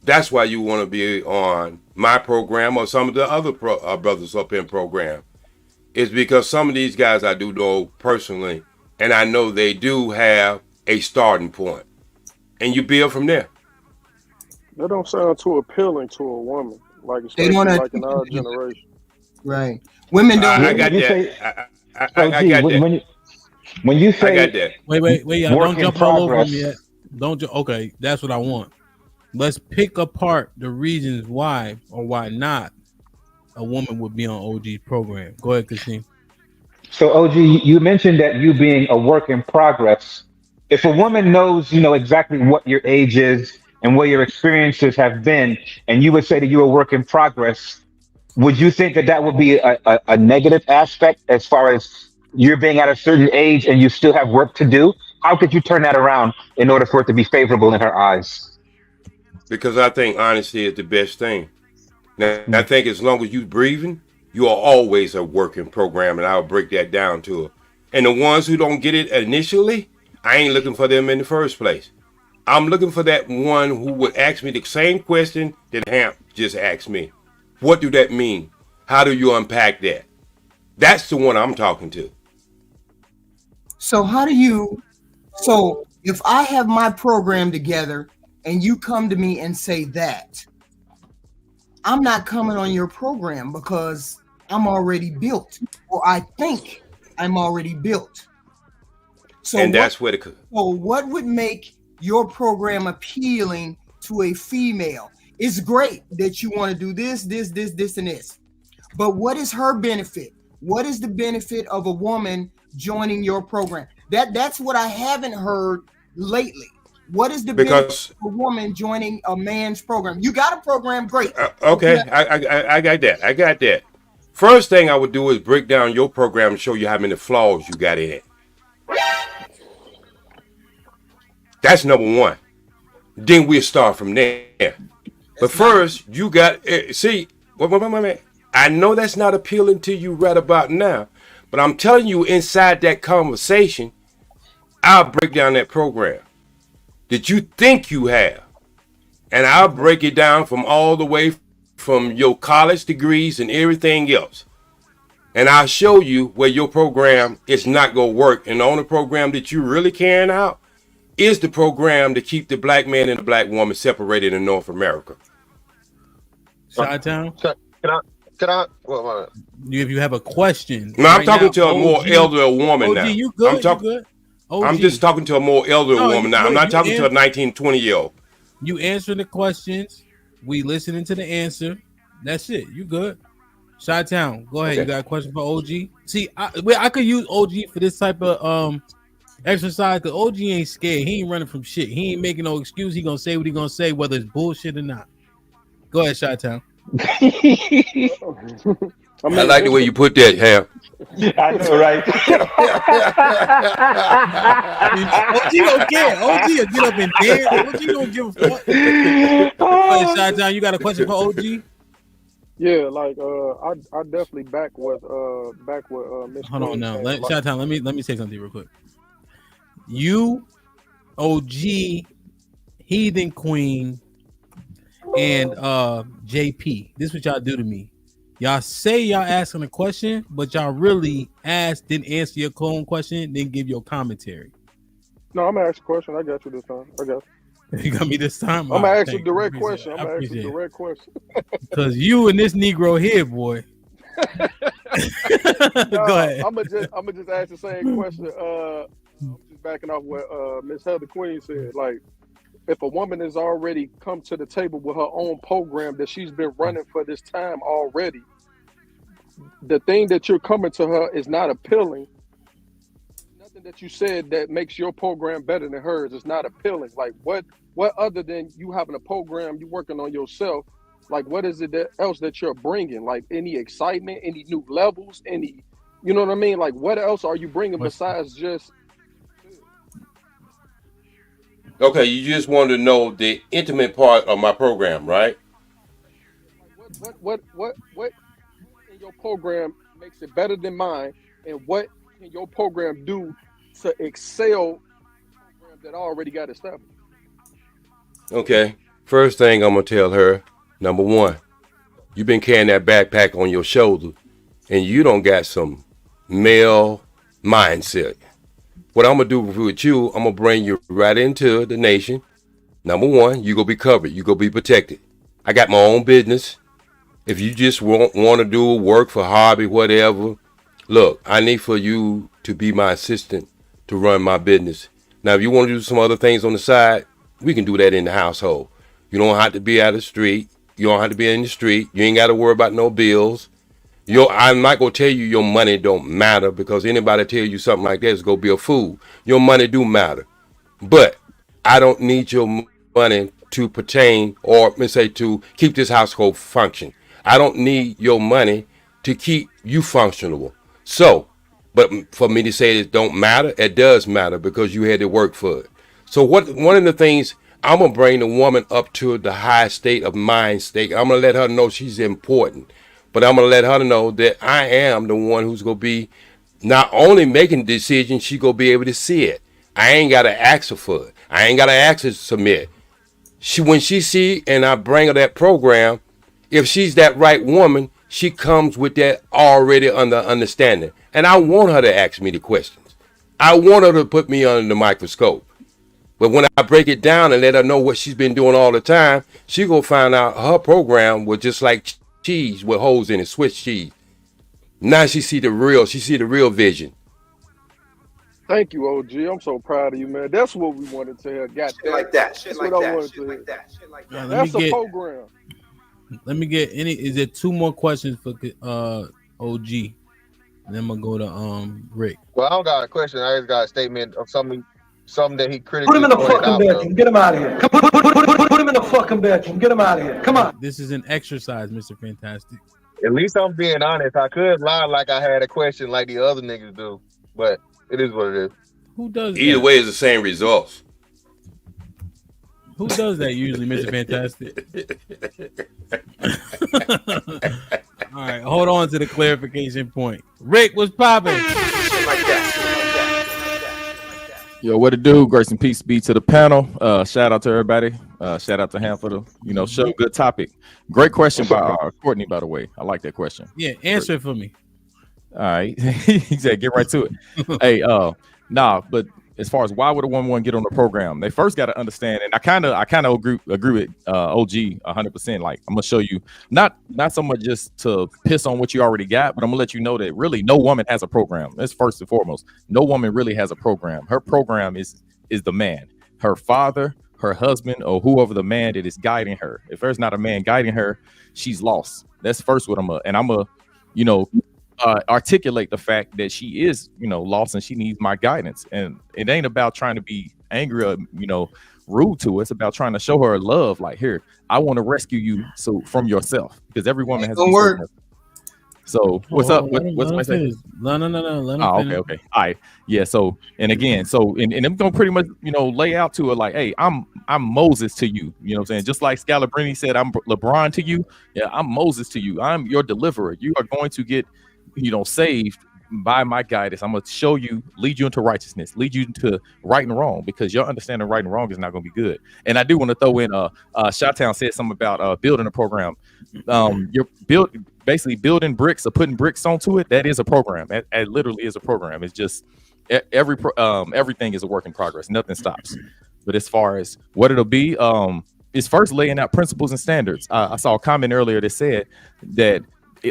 That's why you want to be on my program or some of the other brothers up in program. It's because some of these guys I do know personally, and I know they do have a starting point. And you build from there. That don't sound too appealing to a woman, like They especially wanna- like in our generation. Right. Women don't. I got You that. say- I got that. When you say I got that. Wait, y'all work don't in jump all over progress. them yet. Don't okay, that's what I want. Let's pick apart the reasons why or why not a woman would be on OG's program. Go ahead, Christine. So, OG, you mentioned that you being a work in progress. If a woman knows, exactly what your age is and what your experiences have been, and you would say that you're a work in progress, would you think that that would be a negative aspect as far as you're being at a certain age and you still have work to do? How could you turn that around in order for it to be favorable in her eyes? Because I think honesty is the best thing. Now, I think as long as you breathing, you are always a working program, and I'll break that down to her. And the ones who don't get it initially, I ain't looking for them in the first place. I'm looking for that one who would ask me the same question that Hamp just asked me. What do that mean? How do you unpack that? That's the one I'm talking to. So how do you? So if I have my program together and you come to me and say that, I'm not coming on your program because I'm already built, or I think I'm already built. So And what? that's where the So what would make your program appealing to a female? It's great that you want to do this, and this. But what is her benefit? What is the benefit of a woman joining your program? That's what I haven't heard lately. What is the benefit because of a woman joining a man's program? You got a program, great. okay, I got that. I got that. First thing I would do is break down your program and show you how many flaws you got in it. That's number one. Then we'll start from there. But first, you got see. Wait. I know that's not appealing to you right about now, but I'm telling you, inside that conversation, I'll break down that program that you think you have, and I'll break it down from all the way from your college degrees and everything else. And I'll show you where your program is not going to work. And the only program that you really carrying out is the program to keep the black man and the black woman separated in North America. Chi-Town? Can I? Well, If you have a question. No, I'm talking to a more elderly woman now. You good? I'm talking. You good? I'm just talking to a more elderly woman now. I'm not talking to a 19, 20-year-old. You answer the questions. We listening to the answer. That's it. You good? Chi-Town, go ahead. Okay. You got a question for OG? See, I could use OG for this type of exercise because OG ain't scared. He ain't running from shit. He ain't making no excuse. He gonna say what he gonna say, whether it's bullshit or not. Go ahead, Chi-Town. I like the way you put that, Ham. I know, right? OG don't care. OG will get up and dance. OG don't give a fuck. Go ahead, Chi-Town. You got a question for OG? Yeah, like I definitely back with Miss. Hold on now. Chi-Town, let me say something real quick. You, OG, Heathen Queen, and JP. This is what y'all do to me. Y'all say y'all asking a question, but y'all really didn't answer your own question, then give your commentary. No, I'm gonna ask a question. I got you this time. I got you. You got me this time? I'm gonna ask you a direct question. I'm gonna ask you a direct question. Because you and this Negro here, boy. Go ahead. I'm gonna just ask the same question. Just backing off what Miss Heather Queen said. Like, if a woman has already come to the table with her own program that she's been running for this time already, the thing that you're coming to her is not appealing. Nothing that you said that makes your program better than hers is not appealing. Like, what other than you having a program, you working on yourself, like, what is it else that you're bringing? Like, any excitement, any new levels, any, you know what I mean? Like, what else are you bringing besides just... Okay, you just wanted to know the intimate part of my program, right? What in your program makes it better than mine, and what can your program do to excel the program that already got established? Okay, first thing I'm gonna tell her, number one, you've been carrying that backpack on your shoulder, and you don't got some male mindset. What I'm gonna do with you, I'm gonna bring you right into the nation. Number one, you gonna be covered. You gonna be protected. I got my own business. If you just want to do work for hobby, whatever, look, I need for you to be my assistant to run my business. Now, if you want to do some other things on the side, we can do that in the household. You don't have to be out of the street. You don't have to be in the street. You ain't got to worry about no bills. I'm not going to tell you your money don't matter, because anybody tell you something like that is going to be a fool. Your money do matter. But I don't need your money to pertain, or let's say to keep this household function. I don't need your money to keep you functional. So, but for me to say it don't matter, it does matter, because you had to work for it. So one of the things, I'm going to bring the woman up to the high state of mind state. I'm going to let her know she's important. But I'm going to let her know that I am the one who's going to be not only making decisions, she going to be able to see it. I ain't got to ask her for it. I ain't got to ask her to submit. When she see and I bring her that program, if she's that right woman, she comes with that already understanding. And I want her to ask me the questions. I want her to put me under the microscope. But when I break it down and let her know what she's been doing all the time, she gonna find out her program was just like cheese with holes in it, Swiss cheese. Now she see the real vision. Thank you, OG. I'm so proud of you, man. That's what we wanted to hear. Got Shit like that. Shit That's like what I that. wanted Shit to like hear. that. Shit like All that. right, That's a program. Let me get any. Is there two more questions for OG? And then I'm gonna go to Rick. Well, I don't got a question. I just got a statement of something that he Put him critically in the pointed fucking out. Though. bedroom. Get him out of here. Put him in the fucking bedroom. Get him out of here. Come on. This is an exercise, Mr. Fantastic. At least I'm being honest. I could lie like I had a question like the other niggas do, but it is what it is. Who does Either that? way, it's the same results. Who does that usually, Mr. Fantastic? All right, hold on to the clarification point. Rick, what's popping? Shit like that. Yo, what it do? Grace and peace be to the panel. Shout out to everybody. Shout out to Ham for the show. Good topic. Great question by Courtney, by the way. I like that question. Yeah, answer it for me. All right. He said, get right to it. Hey, but as far as why would a woman want to get on the program, they first got to understand, and I kind of agree with OG 100%. Like, I'm gonna show you not so much just to piss on what you already got, but I'm gonna let you know that really no woman has a program. That's first and foremost. No woman really has a program. Her program is the man, her father, her husband, or whoever the man that is guiding her. If there's not a man guiding her, she's lost. That's first what I'm articulate the fact that she is, lost and she needs my guidance. And it ain't about trying to be angry or, rude to her. It's about trying to show her love. Like, here, I want to rescue you from yourself, because every woman has to work. So what's up? What's my say? No. Let him okay. All right. Yeah. So, and again, and I'm gonna pretty much, lay out to her like, hey, I'm Moses to you. You know what I'm saying? Just like Scalabrini said, I'm LeBron to you. Yeah, I'm Moses to you. I'm your deliverer. You are going to get, saved by my guidance. I'm gonna show you, lead you into righteousness, lead you into right and wrong, because your understanding of right and wrong is not gonna be good. And I do want to throw in Shottown said something about building a program. You're basically building bricks or putting bricks onto it. That is a program. It literally is a program. It's just everything is a work in progress. Nothing stops. But as far as what it'll be, it's first laying out principles and standards. I saw a comment earlier that said that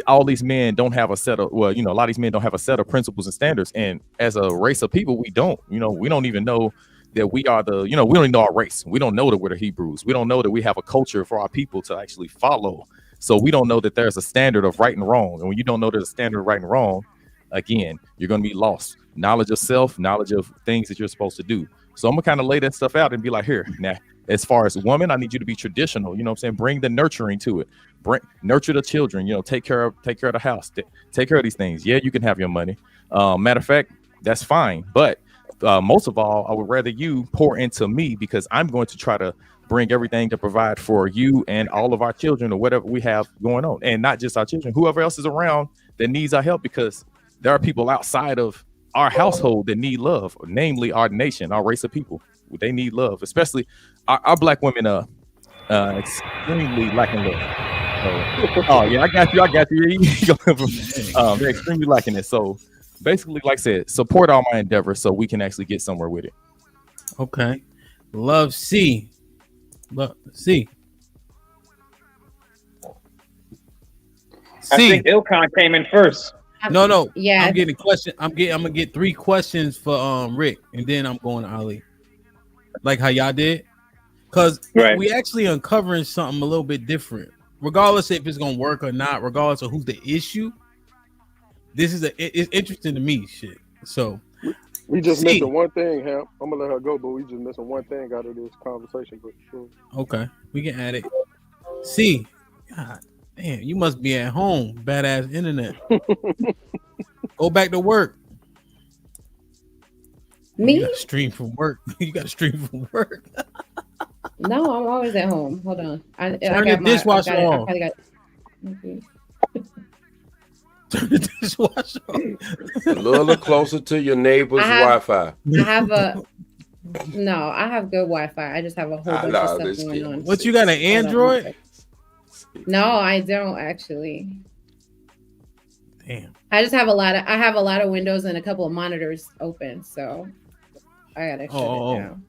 all these men don't have a set of, a lot of these men don't have a set of principles and standards. And as a race of people, we don't, we don't even know that we are we don't even know our race. We don't know that we're the Hebrews. We don't know that we have a culture for our people to actually follow. So we don't know that there's a standard of right and wrong. And when you don't know there's a standard of right and wrong, again, you're going to be lost. Knowledge of self, knowledge of things that you're supposed to do. So I'm gonna kind of lay that stuff out and be like, here, now, as far as woman, I need you to be traditional. You know what I'm saying? Bring the nurturing to it. Nurture the children. Take care of the house. Take care of these things. Yeah, you can have your money. Matter of fact, that's fine. But most of all, I would rather you pour into me, because I'm going to try to bring everything to provide for you and all of our children, or whatever we have going on, and not just our children, whoever else is around that needs our help, because there are people outside of our household that need love, namely our nation, our race of people. They need love, especially our black women are extremely lacking love. Oh yeah, I got you. They're extremely lacking it. So basically, like I said, support all my endeavors so we can actually get somewhere with it. Okay. Love C. I think Ilkon came in first. No. Yeah. I'm getting a question. I'm gonna get 3 questions for Rick, and then I'm going to Ali. Like how y'all did, because we actually uncovering something a little bit different. Regardless if it's gonna work or not, regardless of who's the issue, this is it's interesting to me. Shit. So we just missing one thing, Ham. I'm gonna let her go, but we just missing one thing out of this conversation. But sure. Okay, we can add it. C. God damn, you must be at home. Badass internet. Go back to work. Me? You got to stream from work. No, I'm always at home. Hold on. Turn the dishwasher on. Turn the dishwasher on. A little closer to your neighbor's Wi-Fi. I have good Wi-Fi. I just have a whole bunch of stuff going on. What, you got an Android? No, I don't actually. Damn. I have a lot of windows and a couple of monitors open, so I gotta shut it down.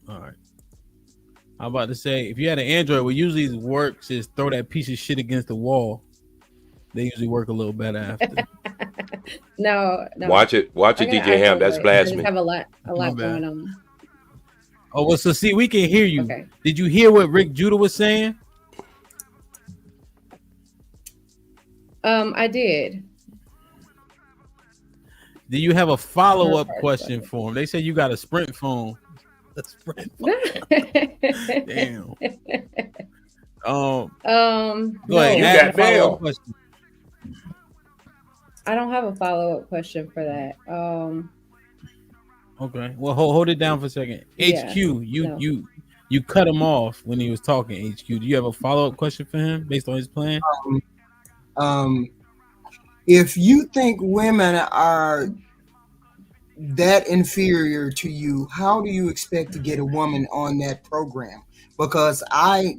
All right. I'm about to say, if you had an Android, what usually works is throw that piece of shit against the wall. They usually work a little better after. No. Watch it, DJ Ham. That's blasphemy. I just have a lot going on. Oh, well, so see, we can hear you. Okay. Did you hear what Rick Judah was saying? I did. Do you have a follow-up question for him? They said you got a Sprint phone. A Sprint phone. Damn. Go ahead. No, Follow-up question. I don't have a follow-up question for that. Okay. Well, hold it down for a second. Yeah, HQ, you cut him off when he was talking. HQ, do you have a follow-up question for him based on his plan? If you think women are that inferior to you, how do you expect to get a woman on that program? Because I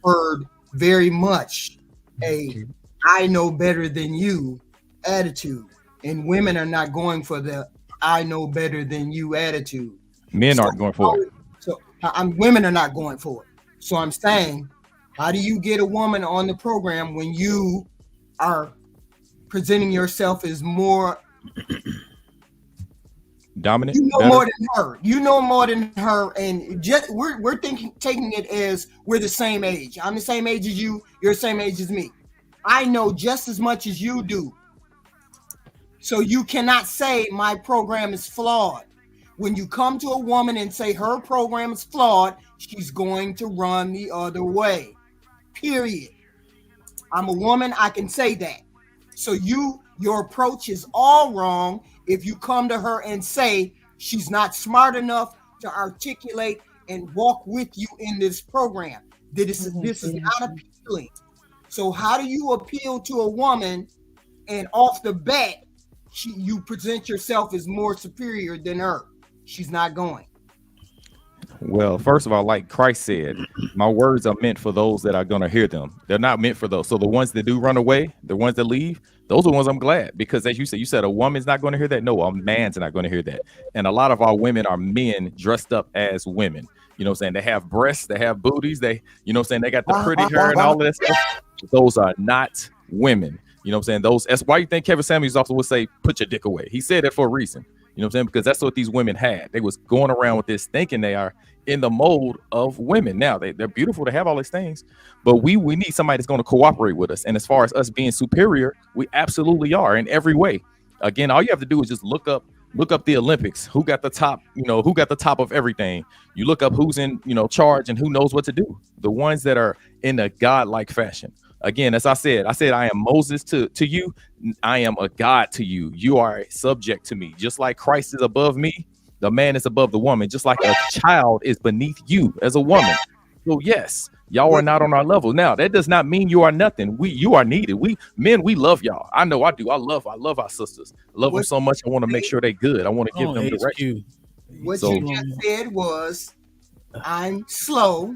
heard very much a I know better than you attitude, and women are not going for the I know better than you attitude. Men aren't going for it. So women are not going for it. So I'm saying, how do you get a woman on the program when you are presenting yourself as more dominant? You know more than her. You know more than her, and just we're taking it as we're the same age. I'm the same age as you. You're the same age as me. I know just as much as you do. So you cannot say my program is flawed. When you come to a woman and say her program is flawed, she's going to run the other way. Period. I'm a woman, I can say that. So your approach is all wrong if you come to her and say she's not smart enough to articulate and walk with you in this program. This is not appealing. So how do you appeal to a woman and off the bat, you present yourself as more superior than her? She's not going. Well, first of all, like Christ said, my words are meant for those that are going to hear them. They're not meant for those. So the ones that do run away, the ones that leave, those are the ones I'm glad, because as you said a woman's not going to hear that. No, a man's not going to hear that. And a lot of our women are men dressed up as women. You know what I'm saying? They have breasts, they have booties, they, you know what I'm saying? They got the pretty hair and all of that stuff. Those are not women. You know what I'm saying? That's why you think Kevin Samuels also would say, put your dick away. He said it for a reason. You know what I'm saying? Because that's what these women had. They was going around with this thinking they are in the mold of women. Now they're beautiful to have all these things, but we need somebody that's going to cooperate with us. And as far as us being superior, we absolutely are in every way. Again, all you have to do is just look up the Olympics. Who got the top, who got the top of everything? You look up who's in, charge and who knows what to do. The ones that are in a godlike fashion. Again, as I said, I am Moses to you. I am a God to you. You are a subject to me. Just like Christ is above me, the man is above the woman. Just like a child is beneath you as a woman. So yes, y'all are not on our level. Now, that does not mean you are nothing. You are needed. We love y'all. I know I do. I love our sisters. I love them so much. I want to make sure they're good. I want to give them direction. What you just said was, I'm slow.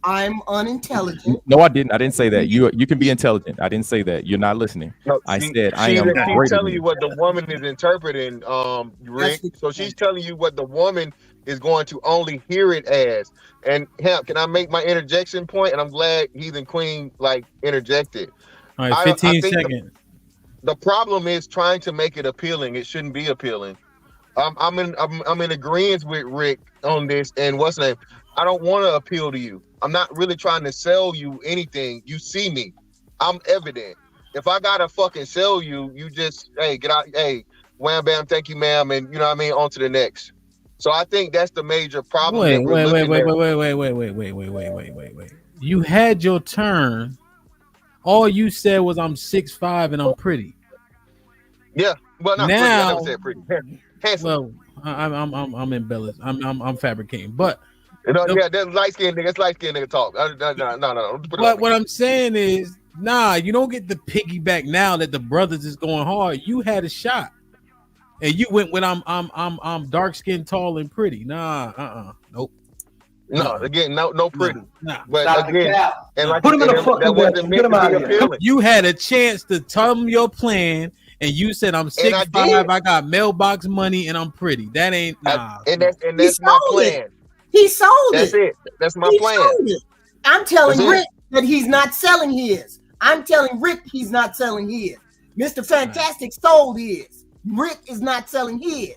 I'm unintelligent. No, I didn't. I didn't say that. You can be intelligent. I didn't say that. You're not listening. No, I said I am. She's telling you what the woman is interpreting, Rick. So she's telling you what the woman is going to only hear it as. And Hemp, can I make my interjection point? And I'm glad Heathen Queen interjected. All right, 15 seconds. The problem is trying to make it appealing. It shouldn't be appealing. I'm in agreement with Rick on this. And what's the name? I don't want to appeal to you. I'm not really trying to sell you anything. You see me. I'm evident. If I gotta fucking sell you, you just, hey, get out, hey, wham bam, thank you, ma'am, and you know what I mean, on to the next. So I think that's the major problem. Wait. You had your turn. All you said was I'm 6'5" and I'm pretty. Yeah, well, not now, pretty. I never said pretty. Handsome. Well, I'm embellished. I'm fabricating, but. Yeah, that's light skinned nigga. It's light skinned nigga talk. No. But what I'm saying is, you don't get the piggyback now that the brothers is going hard. You had a shot, and you went with I'm dark skinned, tall, and pretty. Nope. No, again, no pretty. But Stop the again, cap. and like Put him in the fucking that wasn't bedroom. meant Get him to out be of here. appealing. You had a chance to tell them your plan, and you said I'm 6'5", I got mailbox money, and I'm pretty. That ain't nah. And that's my plan. He sold That's it. it. That's my He plan. sold it. I'm telling That's it. Rick that he's not selling his. I'm telling Rick he's not selling his. Mr. Fantastic sold his. Rick is not selling his.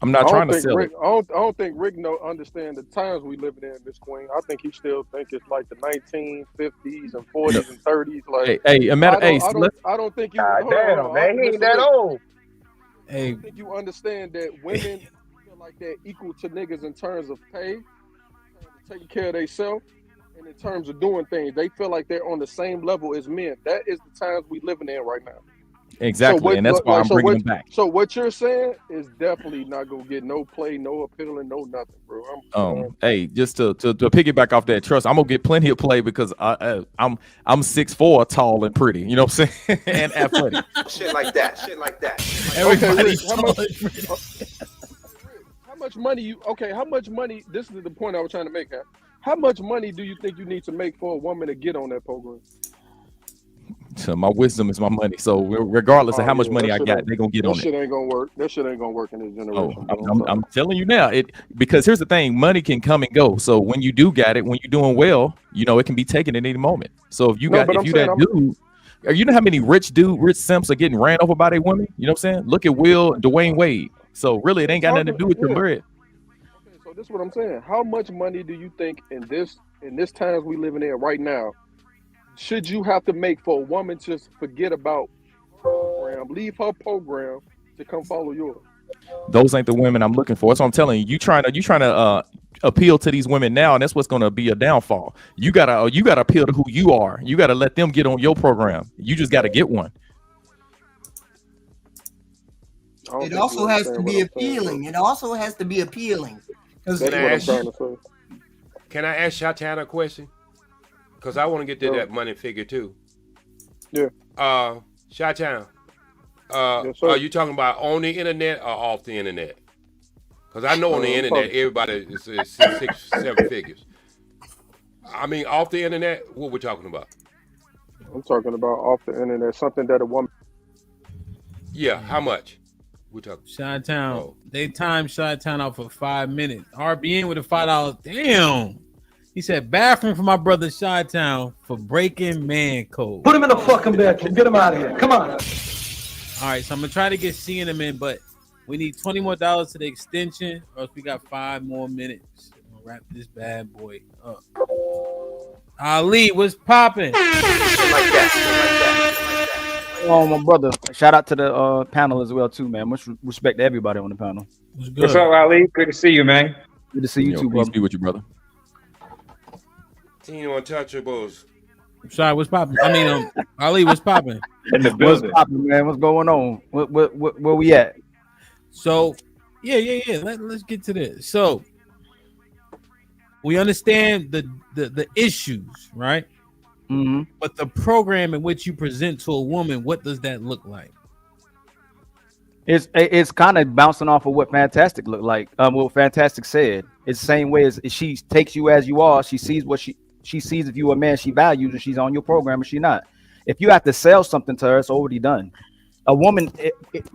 I'm not trying to sell Rick, it. I don't think Rick understand the times we living in, Miss Queen. I think he still think it's like the 1950s and 40s and 30s. Like, Hey, a matter. I don't think you. Damn, man, he ain't that old. Hey, I don't think you understand that women feel like they're equal to niggas in terms of pay, taking care of themselves, and in terms of doing things. They feel like they're on the same level as men. That is the times we living in right now. Exactly, and that's why I'm bringing him back. So what you're saying is definitely not gonna get no play, no appealing, no nothing, bro. Hey, just to piggyback off that, trust, I'm gonna get plenty of play because I'm 6'4", tall and pretty. You know what I'm saying? And athletic. Shit like that. Everybody How much money you? Okay, how much money? This is the point I was trying to make. How much money do you think you need to make for a woman to get on that program? So my wisdom is my money. So regardless of how much money I got, they're gonna get on it. That shit ain't gonna work. That shit ain't gonna work in this generation. I'm telling you now, because here's the thing, money can come and go. So when you do got it, when you're doing well, it can be taken at any moment. So if you know how many rich simps are getting ran over by their women? You know what I'm saying? Look at Will and Dwayne Wade. So really, it ain't got nothing to do with your bread. Okay, so this is what I'm saying. How much money do you think in this times we living in right now should you have to make for a woman to forget about her program, leave her program to come follow yours? Those ain't the women I'm looking for. That's what I'm telling you. You trying to appeal to these women now, and that's what's going to be a downfall. You gotta appeal to who you are. You gotta let them get on your program. You just got to get one. It also has to be appealing. It also has to be appealing. Can I ask Shatan a question? Because I want to get to that money figure too. Yeah. Shatan, yes, are you talking about on the internet or off the internet? Because I know on the internet everybody is 6, 7 figures. I mean, off the internet, what we're talking about? I'm talking about off the internet, something that a woman. Yeah, how much? We're talking. Chi-Town. They timed Chi-Town out for 5 minutes. RBN with a $5. Damn. He said, bathroom for my brother Chi-Town for breaking man code. Put him in the fucking bedroom. Get him out of here. Come on. All right, so I'm gonna try to get seeing him in, but we need $20 more to the extension, or else we got 5 more minutes. I'm gonna wrap this bad boy up. Ali, what's popping? Oh, my brother. Shout out to the panel as well, too, man. Much respect to everybody on the panel. What's up, Ali? Good to see you, man. Good to see you, too, brother. Peace be with you, brother. Team Untouchables. Sorry, what's popping? I mean, Ali, what's popping? In the building. What's popping, man? What's going on? Where we at? So, yeah. Let's get to this. So, we understand the issues, right? Mm-hmm. But the program in which you present to a woman, what does that look like? It's kind of bouncing off of what Fantastic looked like. What Fantastic said. It's the same way as she takes you as you are. She sees what she sees if you're a man she values, and she's on your program, or she not. If you have to sell something to her, it's already done. A woman,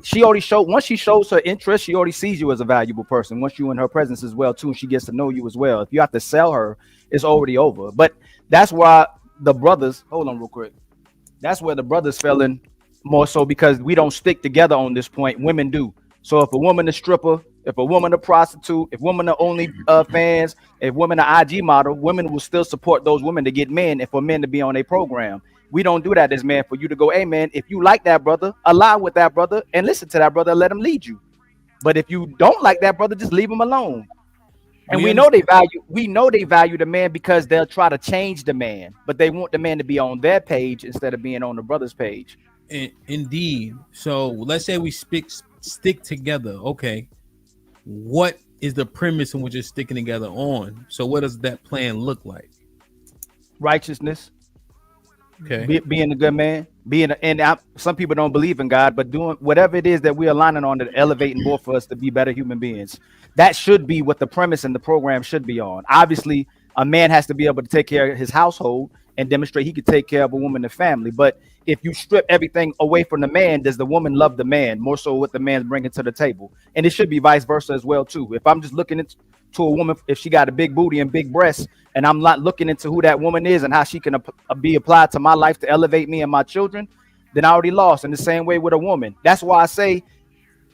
she already showed, once she shows her interest, she already sees you as a valuable person. Once you're in her presence as well, too, and she gets to know you as well. If you have to sell her, it's already over. But that's why the brothers, hold on real quick. That's where the brothers fell in more so, because we don't stick together on this point. Women do. So if a woman a stripper, if a woman a prostitute, if women are only fans, if women are IG model, women will still support those women to get men and for men to be on a program. We don't do that as man, for you to go, hey man, if you like that brother, align with that brother and listen to that brother, let him lead you. But if you don't like that brother, just leave him alone. And we know they value the man, because they'll try to change the man, but they want the man to be on their page instead of being on the brother's page. Indeed. So let's say we stick together. Okay. What is the premise in which you're sticking together on? So what does that plan look like? Righteousness. Okay. being a good man, some people don't believe in God, but doing whatever it is that we're aligning on to elevate and more for us to be better human beings. That should be what the premise and the program should be on. Obviously, a man has to be able to take care of his household and demonstrate he could take care of a woman and family. But if you strip everything away from the man, does the woman love the man more so what the man's bringing to the table? And it should be vice versa as well too. If I'm just looking into a woman, if she got a big booty and big breasts, and I'm not looking into who that woman is and how she can be applied to my life to elevate me and my children, then I already lost. In the same way with a woman. That's why I say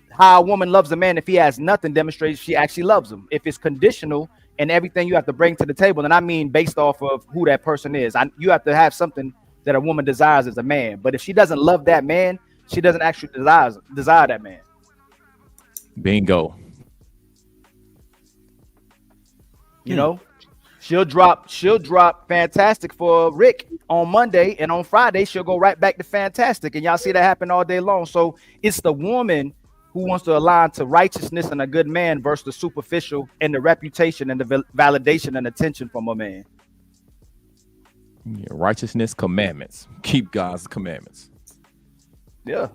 how a woman loves a man, if he has nothing, demonstrates she actually loves him. If it's conditional and everything you have to bring to the table, and I mean based off of who that person is, you have to have something that a woman desires as a man. But if she doesn't love that man, she doesn't actually desire that man. Bingo. You know, she'll drop Fantastic for Rick on Monday, and on Friday she'll go right back to Fantastic, and y'all see that happen all day long. So it's the woman who wants to align to righteousness and a good man versus the superficial and the reputation and the validation and attention from a man. Yeah, righteousness, commandments. Keep God's commandments. Yeah.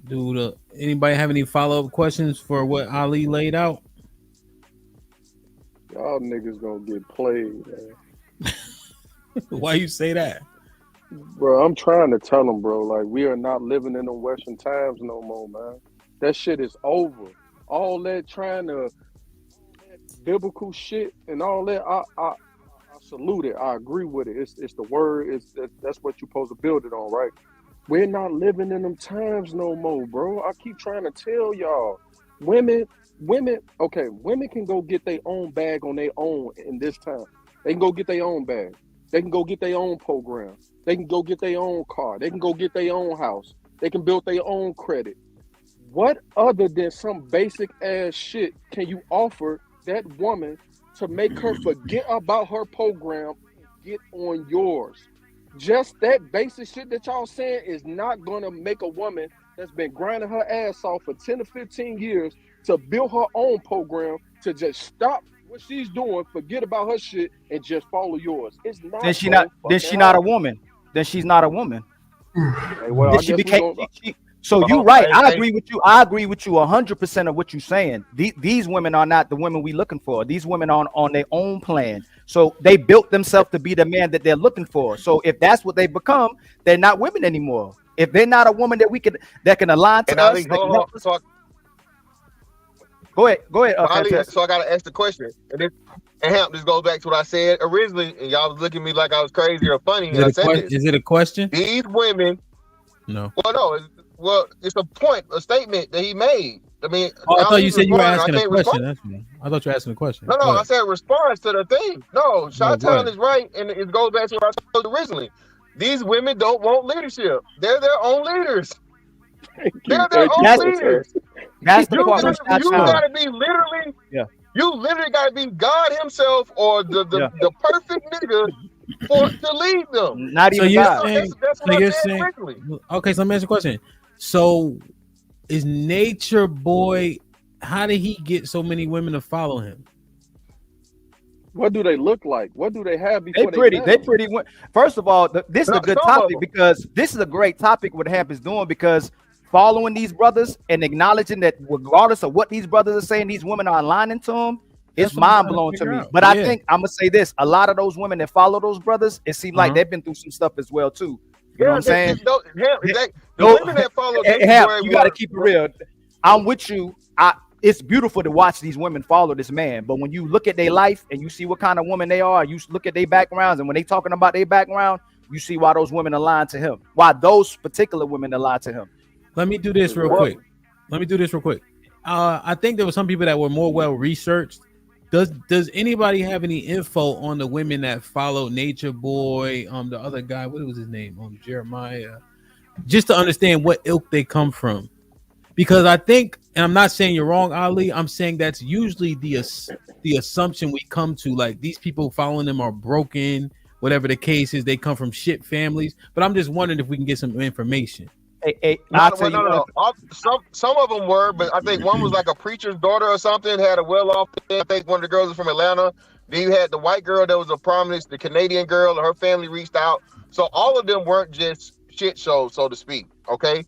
Dude, anybody have any follow-up questions for what Ali laid out? Y'all niggas gonna get played, man. Why you say that? Bro, I'm trying to tell them, bro, like, we are not living in the Western times no more, man. That shit is over. All that trying to biblical shit and all that, I salute it. I agree with it. It's the word. That's what you're supposed to build it on, right? We're not living in them times no more, bro. I keep trying to tell y'all. Women, women can go get their own bag on their own in this time. They can go get their own bag. They can go get their own program. They can go get their own car. They can go get their own house. They can build their own credit. What other than some basic ass shit can you offer that woman to make her forget about her program and get on yours? Just that basic shit that y'all saying is not gonna make a woman that's been grinding her ass off for 10 to 15 years to build her own program to just stop what she's doing, forget about her shit, and just follow yours. It's not. Then she not a woman. Then she's not a woman. Hey, well, Then I she guess became. So you're right. I agree with you. I agree with you 100% of what you're saying. These women are not the women we looking for. These women are on their own plan. So they built themselves to be the man that they're looking for. So if that's what they become, they're not women anymore. If they're not a woman that can align to us, go ahead. So I gotta ask the question, and Hamp, this goes back to what I said originally, and y'all was looking at me like I was crazy or funny. Is it a question? These women. No. Well, no. It's a point, a statement that he made. I mean, I thought you said you were asking a question. I thought you were asking a question. No, I said response to the thing. No, Shot-Town is right, and it goes back to what I told originally. These women don't want leadership. They're their own leaders. They're their own leaders. That's the part. You gotta be literally. Yeah. You literally gotta be God Himself or the perfect nigga to lead them. Not even God. That's what I said originally. Okay, so let me ask you a question. So, is Nature Boy? How did he get so many women to follow him? What do they look like? What do they have before They pretty. First of all, this is a good topic because this is a great topic. What Hamp is doing because following these brothers and acknowledging that regardless of what these brothers are saying, these women are aligning to them. It's mind blowing to me. But I think I'm gonna say this: a lot of those women that follow those brothers, it seems like they've been through some stuff as well too. You know what I'm saying? The women that follow you got to keep it real. I'm with you. It's beautiful to watch these women follow this man, but when you look at their life and you see what kind of woman they are, you look at their backgrounds, and when they talking about their background, you see why those women align to him. Why those particular women align to him. Let me do this real quick. I think there were some people that were more well researched. Does anybody have any info on the women that followed Nature Boy? The other guy, what was his name? Jeremiah. Just to understand what ilk they come from, because I think, and I'm not saying you're wrong, Ali. I'm saying that's usually the assumption we come to. Like, these people following them are broken, whatever the case is. They come from shit families. But I'm just wondering if we can get some information. No. Some of them were, but I think one was like a preacher's daughter or something, had a well-off thing. I think one of the girls was from Atlanta. Then you had the white girl that was a prominent, the Canadian girl, and her family reached out. So all of them weren't just shit shows, so to speak. Okay.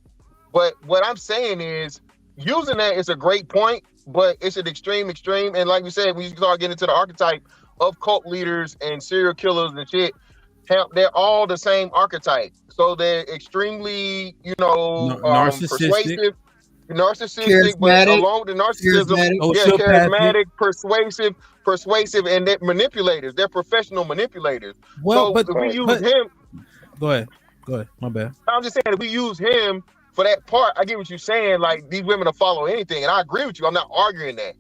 But what I'm saying is using that is a great point, but it's an extreme. And like we said, when you start getting into the archetype of cult leaders and serial killers and shit, they're all the same archetype. So they're extremely, narcissistic. narcissistic, but along with the narcissism, charismatic, persuasive, and they're manipulators. They're professional manipulators. Well, so but if we use him, go ahead. My bad. I'm just saying if we use him for that part, I get what you're saying. Like these women will follow anything, and I agree with you. I'm not arguing that.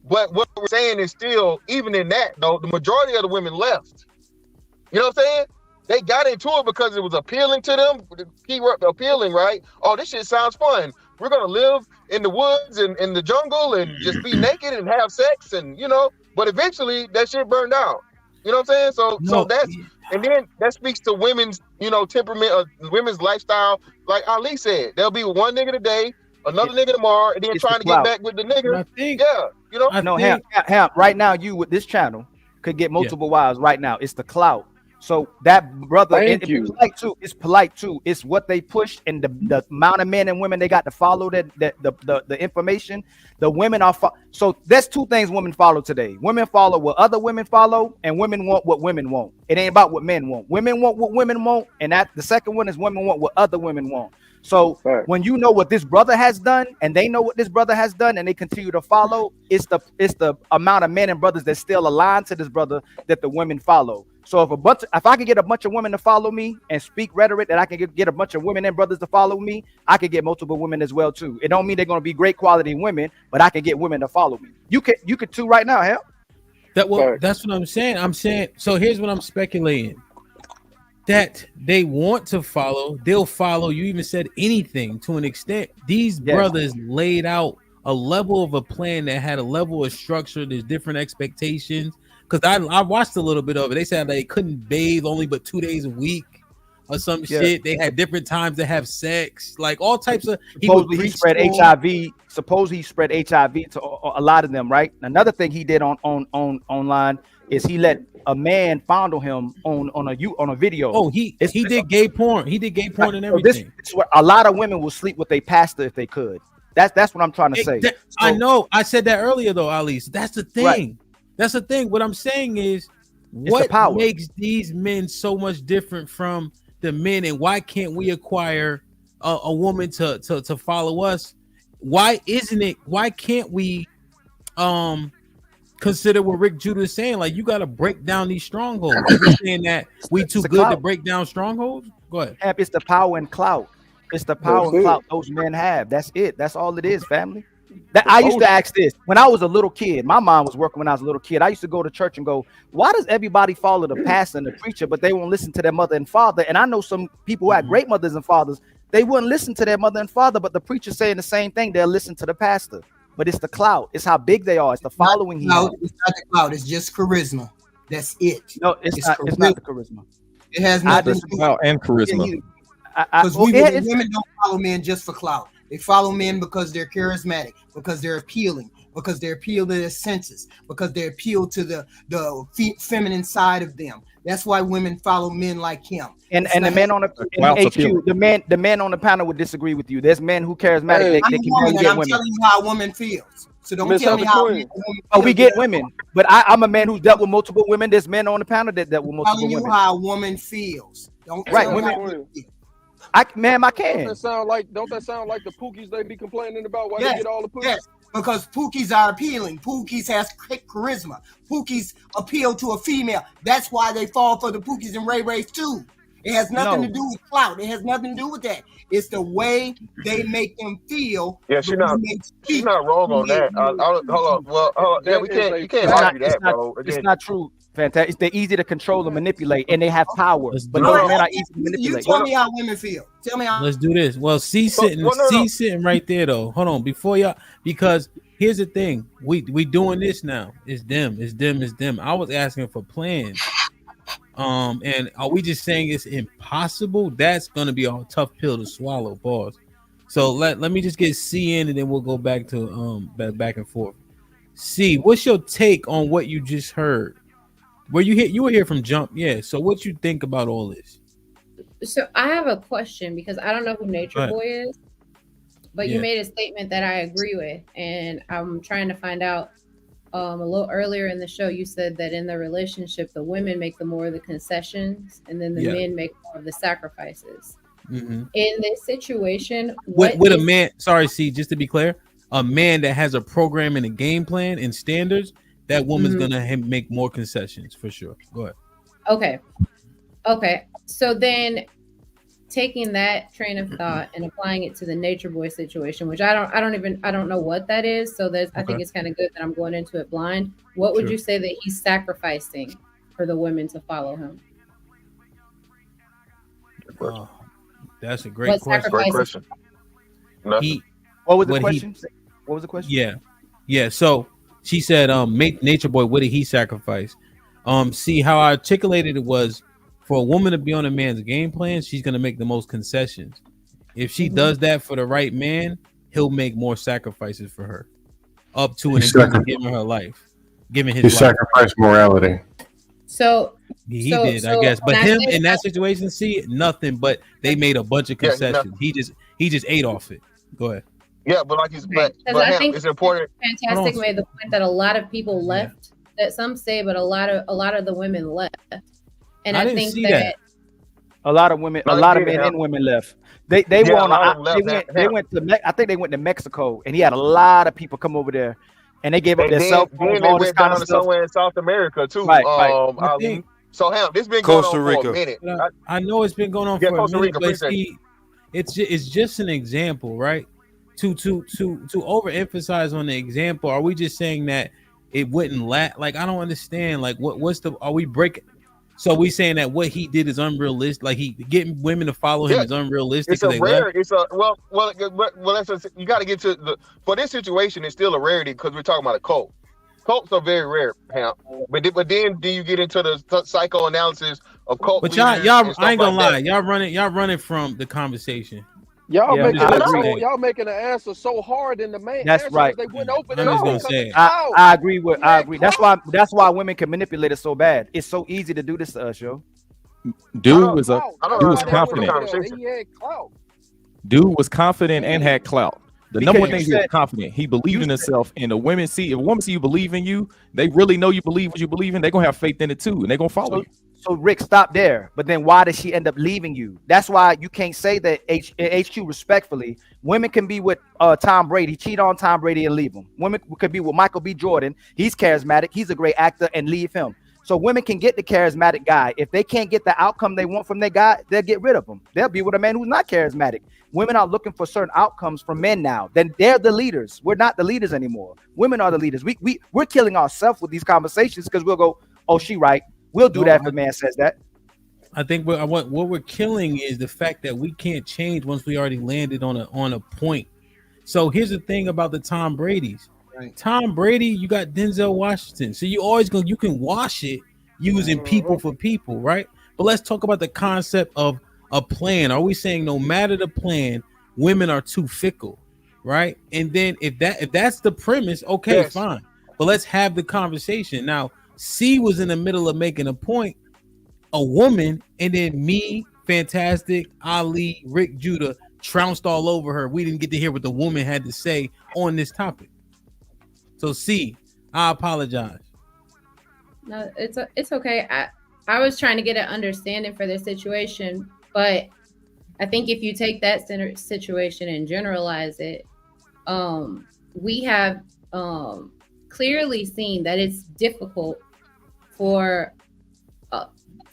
But what we're saying is still, even in that though, the majority of the women left. You know what I'm saying? They got into it because it was appealing to them. The keyword appealing, right? Oh, this shit sounds fun. We're gonna live in the woods and in the jungle and just be naked and have sex and but eventually that shit burned out. You know what I'm saying? So that's and then that speaks to women's, temperament, women's lifestyle. Like Ali said, there'll be one nigga today, another nigga tomorrow, and then trying to get back with the nigga. Ham, right now you with this channel could get multiple wives right now. It's the clout. So that brother, it's polite too. It's what they push and the amount of men and women they got to follow the information. The women are so there's two things women follow today. Women follow what other women follow, and women want what women want. It ain't about what men want. Women want what women want, and that the second one is women want what other women want. So when you know what this brother has done, and they know what this brother has done, and they continue to follow, it's the amount of men and brothers that still aligned to this brother that the women follow. So if I could get a bunch of women to follow me and speak rhetoric, that I can get a bunch of women and brothers to follow me, I could get multiple women as well too. It don't mean they're going to be great quality women, but I can get women to follow me. You could too right now, hell. That's what I'm saying. I'm saying, so here's what I'm speculating. That they want to follow, they'll follow. You even said anything to an extent. These brothers laid out a level of a plan that had a level of structure. There's different expectations. Because I watched a little bit of it. They said they couldn't bathe only but 2 days a week or some shit. They had different times to have sex, like all types of. Supposedly he spread HIV. Suppose he spread HIV to a lot of them, right? Another thing he did on online is he let a man fondle him on a video. Oh, he did gay porn. He did gay porn and everything. This is where a lot of women will sleep with their pastor if they could. That's what I'm trying to say. I know. I said that earlier though, Ali. So that's the thing. Right. That's the thing. What I'm saying is, what makes these men so much different from the men, and why can't we acquire a woman to follow us? Why isn't it? Why can't we consider what Rick Judah is saying? Like, you got to break down these strongholds. You're saying that we too good to break down strongholds? Go ahead. It's the power and clout. It's the power and clout those men have. That's it. That's all it is, family. I used to ask this when I was a little kid. My mom was working when I was a little kid. I used to go to church and go, why does everybody follow the pastor and the preacher, but they won't listen to their mother and father? And I know some people who had great mothers and fathers, they wouldn't listen to their mother and father, but the preacher saying the same thing, they'll listen to the pastor. But it's the clout. It's how big they are. It's the following. It's not the clout. It's just charisma. That's it. No, it's not the charisma. It has nothing to do with clout and charisma. Because women don't follow men just for clout. They follow men because they're charismatic, because they're appealing, because they appeal to their senses, because they appeal to the feminine side of them. That's why women follow men like him. And the men on the man on the panel would disagree with you. There's men who charismatic. I'm telling you how a woman feels. So don't tell me how. We get women, but I'm a man who's dealt with multiple women. There's men on the panel that dealt with multiple women. I'm telling you how a woman feels. Don't tell me how women feel. I can. Don't that sound like the pookies they be complaining about? Why they get all the pookies? Yes, because pookies are appealing. Pookies has charisma. Pookies appeal to a female. That's why they fall for the pookies and Ray Rays too. It has nothing to do with clout. It has nothing to do with that. It's the way they make them feel. Yeah, she's not wrong on that. Hold on. Well, you can't argue that, bro. It's not true. Fantastic. They're easy to control and manipulate, and they have power. But those men are easy to manipulate. You tell me how women feel. Tell me how. Let's do this. Well, C sitting right there though. Hold on, before y'all, because here's the thing. We doing this now. It's them. I was asking for plans. And are we just saying it's impossible? That's gonna be a tough pill to swallow. Pause. So let me just get C in, and then we'll go back to back and forth. C, what's your take on what you just heard? You were here from jump, yeah. So what you think about all this? So I have a question because I don't know who Nature ahead. Boy is, but you Yeah. made a statement that I agree with, and I'm trying to find out. A little earlier in the show, you said that in the relationship, the women make the more of the concessions, and then the Yeah. men make more of the sacrifices. Mm-hmm. In this situation, what With a is- man, sorry, see, just to be clear, a man that has a program and a game plan and standards, that woman's Mhm. gonna make more concessions for sure. Go ahead. Okay. So then, taking that train of thought and applying it to the Nature Boy situation, which I don't know what that is. So there's, I think Okay. it's kind of good that I'm going into it blind. What would Sure. you say that he's sacrificing for the women to follow him? Oh, that's a great What question. Great sacrifices? question. He, What was the what he- question? What was the question? yeah. So she said, Nature Boy, what did he sacrifice? See how I articulated it was for a woman to be on a man's game plan, she's gonna make the most concessions. If she does that for the right man, he'll make more sacrifices for her, up to and He including giving her life, giving He his life. sacrificed morality. So He so- did, I so guess. But when I him say in that situation, see nothing. But they made a bunch of Yeah, concessions. He just ate off it. Go ahead. Yeah, but like he's Because but I Ham, think it's important. Fantastic made the point that a lot of people left. That some say, but a lot of the women left, and I I, didn't think see that, that. A lot of women, No, a they lot of did, men Ham. and women left. They Yeah, a went lot on. of them left, They Ham. went to. I think they went to Mexico, and he had a lot of people come over there, and they gave up And their cell then phones, they all this went kind down of to stuff. somewhere in South America too. Right. Ali. So Ham, this been going Costa on for Rica. a minute. I know it's been going on Yeah, for a Costa minute, Rica, but appreciate see, it's just an example, right? To overemphasize on the example, are we just saying that it wouldn't like I don't understand. Like what's the are we breaking? So we saying that what he did is unrealistic, like he getting women to follow him Yeah, is unrealistic it's a because they rare. left. It's a well. That's you got to get to the for this situation. It's still a rarity because we're talking about a cult. Cults are very rare, Ham. But then you get into the psychoanalysis of cult But leaders. y'all, and stuff I ain't gonna like lie, that. y'all running from the conversation. Y'all Yeah, I'm making just it gonna so say it. y'all making the answer so hard in the main That's answer right. they wouldn't open I'm it just up gonna because say of it. clout. I agree with. I agree. That's why women can manipulate it so bad. It's so easy to do this to us, yo. Dude was I don't dude was know how that went confident. over there. He had clout. Dude was confident and had clout. The Because number one you thing he was said- confident. He believed you in said- himself, and the women see if a woman see you believe in you, they really know you believe what you believe in. They're gonna have faith in it too, and they're gonna follow you. So Rick, stop there. But then why did she end up leaving you? That's why you can't say that HQ respectfully. Women can be with Tom Brady, cheat on Tom Brady and leave him. Women could be with Michael B. Jordan. He's charismatic. He's a great actor and leave him. So women can get the charismatic guy. If they can't get the outcome they want from their guy, they'll get rid of him. They'll be with a man who's not charismatic. Women are looking for certain outcomes from men now. Then they're the leaders. We're not the leaders anymore. Women are the leaders. We're killing ourselves with these conversations because we'll go, oh, she right. We'll do that if a man says that. I think what we're killing is the fact that we can't change once we already landed on a point. So here's the thing about the Tom Brady's. Right. Tom Brady, you got Denzel Washington. So you can wash it using people for people, right? But let's talk about the concept of a plan. Are we saying no matter the plan, women are too fickle, right? And then if that's the premise, okay, Yes. fine. But let's have the conversation. Now, C was in the middle of making a point, a woman, and then me, Fantastic, Ali, Rick Judah trounced all over her. We didn't get to hear what the woman had to say on this topic. So C, I apologize. No, it's okay. I was trying to get an understanding for the situation, but I think if you take that situation and generalize it, we have clearly seen that it's difficult for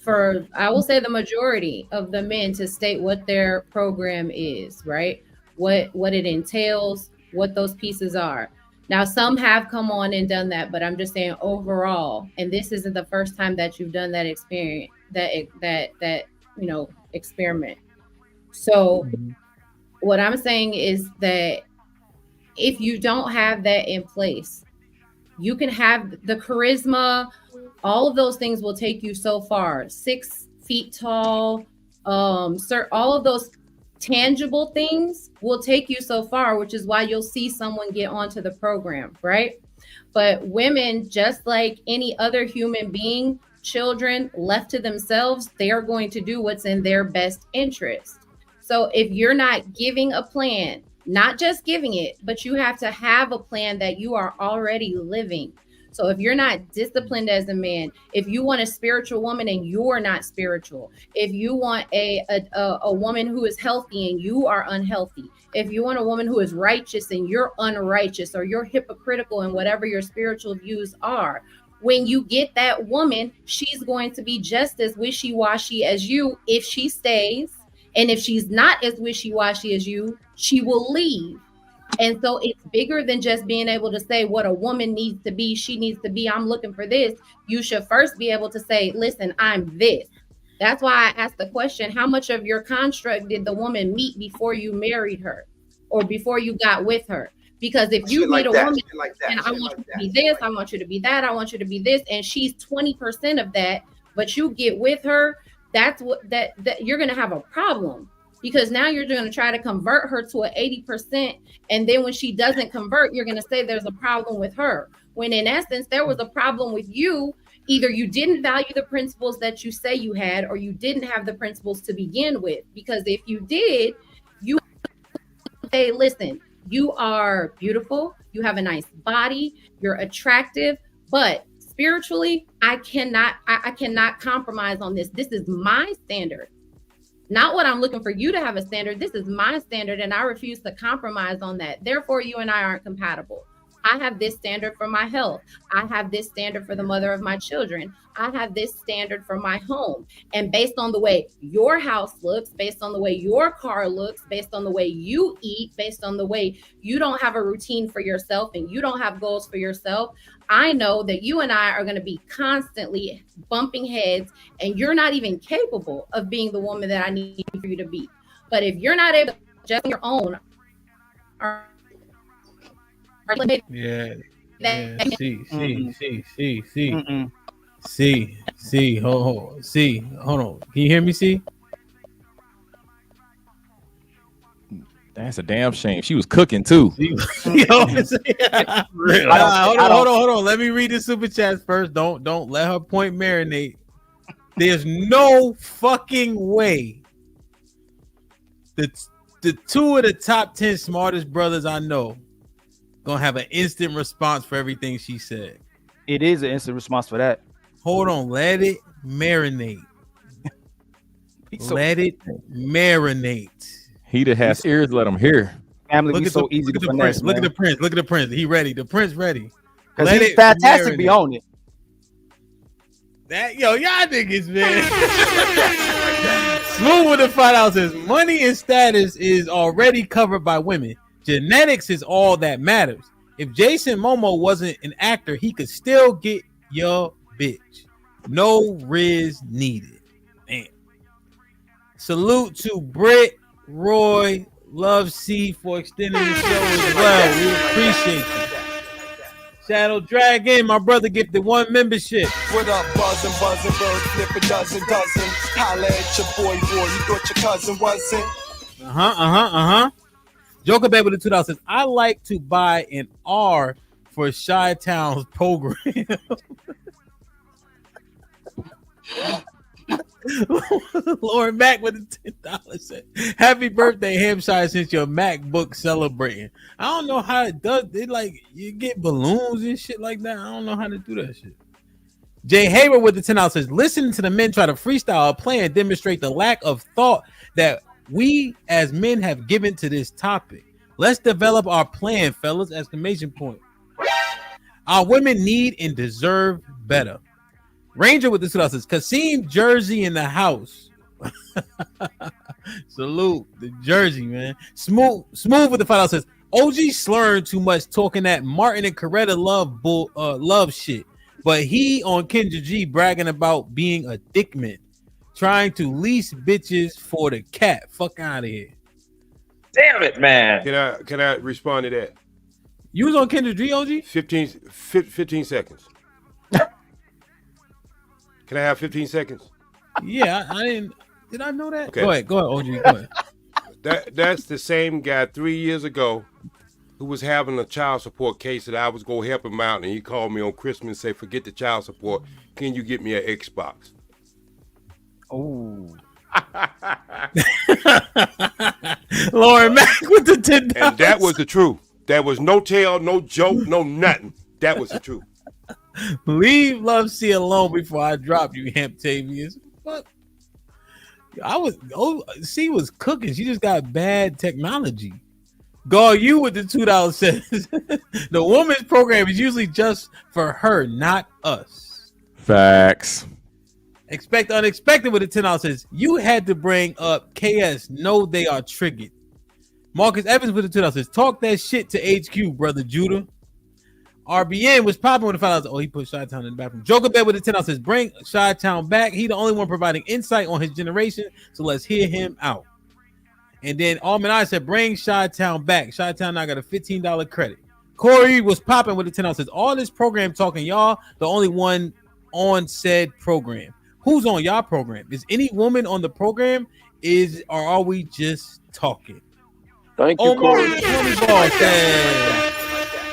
I will say the majority of the men to state what their program is, right? What it entails, what those pieces are. Now, some have come on and done that, but I'm just saying overall, and this isn't the first time that you've done that experience, that experiment. So what I'm saying is that if you don't have that in place, you can have the charisma, all of those things will take you so far. 6 feet tall, sir, all of those tangible things will take you so far, which is why you'll see someone get onto the program, right? But women, just like any other human being, children left to themselves, they are going to do what's in their best interest. So if you're not giving a plan, not just giving it, but you have to have a plan that you are already living. So if you're not disciplined as a man, if you want a spiritual woman and you're not spiritual, if you want a woman who is healthy and you are unhealthy, if you want a woman who is righteous and you're unrighteous, or you're hypocritical in whatever your spiritual views are, when you get that woman, she's going to be just as wishy-washy as you if she stays. And if she's not as wishy-washy as you, she will leave. And so it's bigger than just being able to say what a woman needs to be. She needs to be, I'm looking for this. You should first be able to say, listen, I'm this. That's why I asked the question, how much of your construct did the woman meet before you married her or before you got with her? Because if you meet a woman and I want you to be this, I want you to be that, I want you to be this, and she's 20% of that, but you get with her, that's what that you're going to have a problem. Because now you're going to try to convert her to an 80%. And then when she doesn't convert, you're going to say there's a problem with her. When in essence, there was a problem with you. Either you didn't value the principles that you say you had, or you didn't have the principles to begin with. Because if you did, you say, listen, you are beautiful. You have a nice body. You're attractive. But spiritually, I cannot compromise on this. This is my standard. Not what I'm looking for you to have a standard. This is my standard, and I refuse to compromise on that. Therefore, you and I aren't compatible. I have this standard for my health. I have this standard for the mother of my children. I have this standard for my home. And based on the way your house looks, based on the way your car looks, based on the way you eat, based on the way you don't have a routine for yourself and you don't have goals for yourself, I know that you and I are going to be constantly bumping heads, and you're not even capable of being the woman that I need for you to be. But if you're not able to just your own, hold on. Can you hear me? See? That's a damn shame. She was cooking too. Hold on. Let me read the super chats first. Don't let her point marinate. There's no fucking way the two of the top 10 smartest brothers I know gonna have an instant response for everything she said. It is an instant response for that. Hold on, let it marinate. Let it marinate. He that has ears, let him hear. Family, Look we at so the, easy look to at the finesse, prince. Look at man. the prince. Look at the prince. He ready. The prince ready. Because he's fantastic beyond it. That y'all niggas, man. Smooth with the $5 says money and status is already covered by women. Genetics is all that matters. If Jason Momoa wasn't an actor, he could still get your bitch. No riz needed. Man. Salute to Britt, Roy, Love C for extending the show as well. We appreciate you. Shadow Dragon, my brother gifted 1 membership. What up, buzzing, bird, flip a dozen. Holla at your boy, you thought your cousin wasn't? Joker Baby with the $2 says, I like to buy an R for Chi-Town's program. Lauren Mack with the $10 said, happy birthday, Hampshire, since your MacBook celebrating. I don't know how it does. They like you get balloons and shit like that. I don't know how to do that shit. Jay Hayward with the $10 says, listening to the men try to freestyle a plan demonstrate the lack of thought that we as men have given to this topic. Let's develop our plan, fellas! Exclamation point. Our women need and deserve better. Ranger with the $2 says, Kasim Jersey in the house. Salute the Jersey, man. Smooth with the $5 says, OG slurring too much talking that Martin and Coretta love shit, but he on Kendra G bragging about being a dickman, trying to lease bitches for the cat. Fuck out of here. Damn it, man. Can I respond to that? You was on Kendra G, OG? 15 seconds. Can I have 15 seconds? Yeah, I didn't. Did I know that? Okay. Go ahead, OG. Go ahead. That's the same guy 3 years ago who was having a child support case that I was going to help him out, and he called me on Christmas and said, forget the child support. Can you get me an Xbox? Oh. Lauren Mack with the $10. And that was the truth. There was no tale, no joke, no nothing. That was the truth. Leave Love C alone before I drop you, Hamptavius. What? C was cooking. She just got bad technology. God, you with the $2 says the woman's program is usually just for her, not us. Facts. Expect unexpected with the $10 says you had to bring up KS. No, they are triggered. Marcus Evans with the $2 says talk that shit to HQ, brother Judah. RBN was popping with the $5. Oh, he put Chi-Town in the bathroom. Joker Bed with the $10 says bring Chi-Town back. He the only one providing insight on his generation, so let's hear him out. And then Almond I said bring Chi-Town back. Chi-Town now got a $15 credit. Corey was popping with the $10 says all this program talking, y'all the only one on said program. Who's on y'all program? Is any woman on the program? Or are we just talking? Thank you, Omar Corey. with 20 balls says,